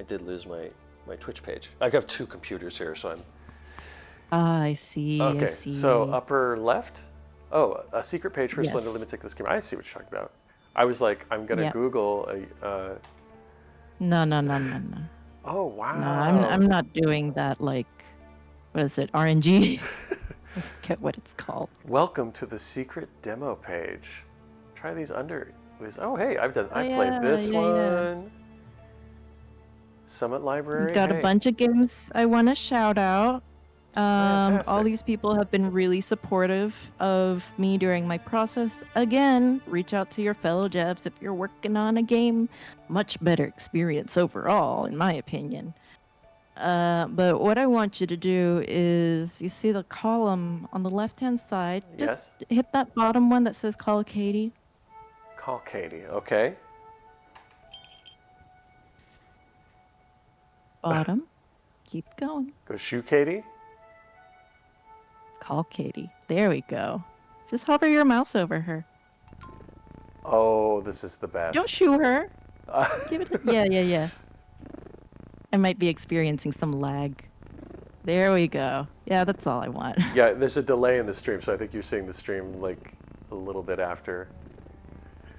[SPEAKER 1] did lose my Twitch page. I have two computers here, so I'm...
[SPEAKER 5] I see.
[SPEAKER 1] Okay,
[SPEAKER 5] I see.
[SPEAKER 1] so upper left? Oh, a secret page for
[SPEAKER 5] Yes.
[SPEAKER 1] Splendidly Meticulous Gamer. I see what you're talking about. I was like, I'm gonna
[SPEAKER 5] Yep.
[SPEAKER 1] Google
[SPEAKER 5] No.
[SPEAKER 1] Oh, wow.
[SPEAKER 5] No, I'm not doing that. Like, what is it? RNG. I forget what it's called.
[SPEAKER 1] Welcome to the secret demo page. Try these under. Oh, hey, I played this
[SPEAKER 5] yeah.
[SPEAKER 1] one. Summit Library.
[SPEAKER 5] We've got
[SPEAKER 1] hey.
[SPEAKER 5] a bunch of games I want to shout out. All
[SPEAKER 1] Fantastic.
[SPEAKER 5] these people have been really supportive of me during my process. Again, reach out to your fellow devs if you're working on a game. Much better experience overall, in my opinion. But what I want you to do is, you see the column on the left-hand side? Just hit that bottom one that says Call Katie.
[SPEAKER 1] Call Katie, okay.
[SPEAKER 5] Bottom. Keep going.
[SPEAKER 1] Go shoot Katie.
[SPEAKER 5] Call Katie. There we go. Just hover your mouse over her.
[SPEAKER 1] Oh, this is the best.
[SPEAKER 5] Don't shoo her. Give it yeah. I might be experiencing some lag. There we go. Yeah, that's all I want.
[SPEAKER 1] Yeah, there's a delay in the stream, so I think you're seeing the stream like a little bit after.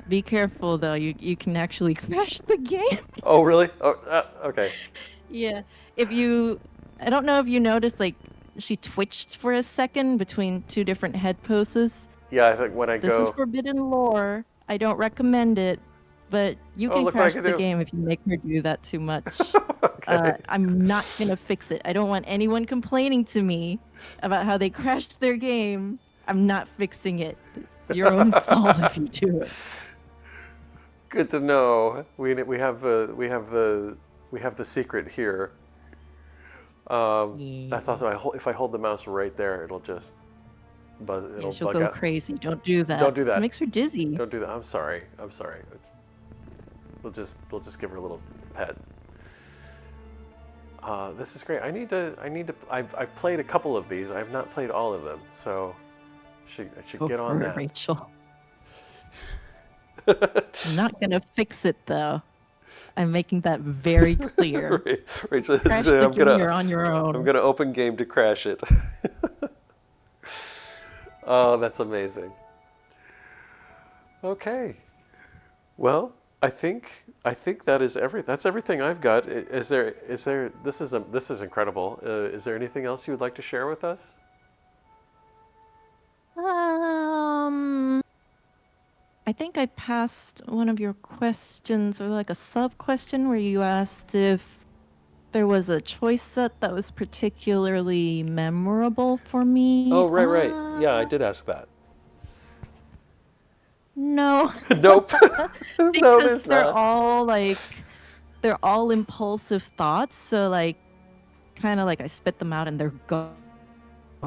[SPEAKER 5] Be careful though. You can actually crash the game.
[SPEAKER 1] Oh, really? Oh, okay.
[SPEAKER 5] Yeah. I don't know if you noticed, like, she twitched for a second between two different head poses.
[SPEAKER 1] Yeah, I think when I
[SPEAKER 5] This
[SPEAKER 1] go...
[SPEAKER 5] is forbidden lore. I don't recommend it, but you can crash the game if you make her do that too much.
[SPEAKER 1] Okay.
[SPEAKER 5] I'm not going to fix it. I don't want anyone complaining to me about how they crashed their game. I'm not fixing it. It's your own fault if you do it.
[SPEAKER 1] Good to know. We have the secret here. That's also if I hold the mouse right there, it'll just buzz. It'll
[SPEAKER 5] She'll
[SPEAKER 1] bug
[SPEAKER 5] go
[SPEAKER 1] out.
[SPEAKER 5] crazy. Don't do that.
[SPEAKER 1] Don't do that.
[SPEAKER 5] It makes her dizzy.
[SPEAKER 1] Don't do that. I'm sorry. We'll just give her a little pet. This is great. I need to. I've played a couple of these. I've not played all of them, so I should
[SPEAKER 5] Go
[SPEAKER 1] get on
[SPEAKER 5] for it,
[SPEAKER 1] that.
[SPEAKER 5] Rachel. I'm not gonna fix it though. I'm making that very clear.
[SPEAKER 1] Rachel,
[SPEAKER 5] Crash the game, you're on your own.
[SPEAKER 1] I'm gonna open game to crash it. Oh, that's amazing.
[SPEAKER 4] Okay. Well, I think that is that's everything I've got. Is there this is incredible. Is there anything else you would like to share with us?
[SPEAKER 5] I think I passed one of your questions, or like a sub question, where you asked if there was a choice set that was particularly memorable for me.
[SPEAKER 4] Oh, right. Yeah, I did ask that.
[SPEAKER 5] No,
[SPEAKER 4] Nope. No,
[SPEAKER 5] because
[SPEAKER 4] there's not.
[SPEAKER 5] they're all impulsive thoughts. So like, kind of like I spit them out and they're gone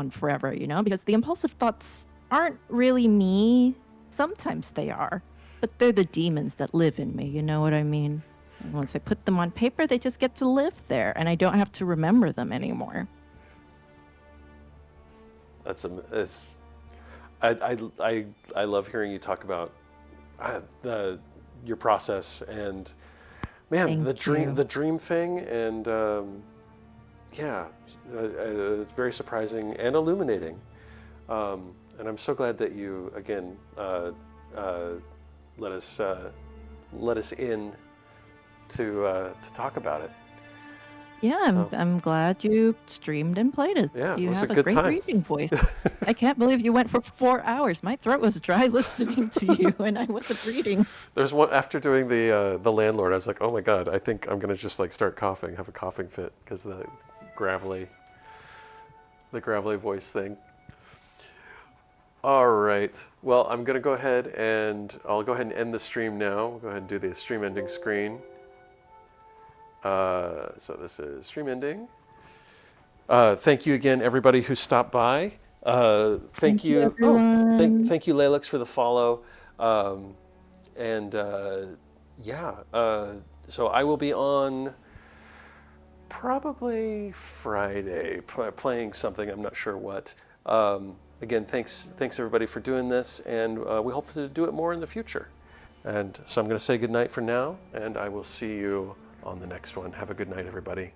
[SPEAKER 5] forever, you know? Because the impulsive thoughts aren't really me. Sometimes they are, but they're the demons that live in me. You know what I mean? And once I put them on paper, they just get to live there, and I don't have to remember them anymore.
[SPEAKER 4] It's I love hearing you talk about your process, and man, the dream thing, and yeah, it's very surprising and illuminating. And I'm so glad that you again let us in to talk about it.
[SPEAKER 5] Yeah, I'm glad you streamed and played it.
[SPEAKER 4] Yeah,
[SPEAKER 5] You
[SPEAKER 4] it was
[SPEAKER 5] have
[SPEAKER 4] a good
[SPEAKER 5] great
[SPEAKER 4] time.
[SPEAKER 5] reading voice. I can't believe you went for 4 hours. My throat was dry listening to you, and I wasn't reading.
[SPEAKER 4] There's one after doing the landlord. I was like, oh my god, I think I'm gonna just like start coughing, have a coughing fit because the gravelly voice thing. All right. Well, I'm gonna go ahead and I'll go ahead and end the stream now. We'll go ahead and do the stream ending screen. So this is stream ending. Thank you again, everybody who stopped by. Thank you,
[SPEAKER 5] everyone.
[SPEAKER 4] thank you, Lalix, for the follow. So I will be on probably Friday playing something. I'm not sure what. Again, thanks everybody for doing this, and we hope to do it more in the future. And so I'm going to say good night for now, and I will see you on the next one. Have a good night, everybody.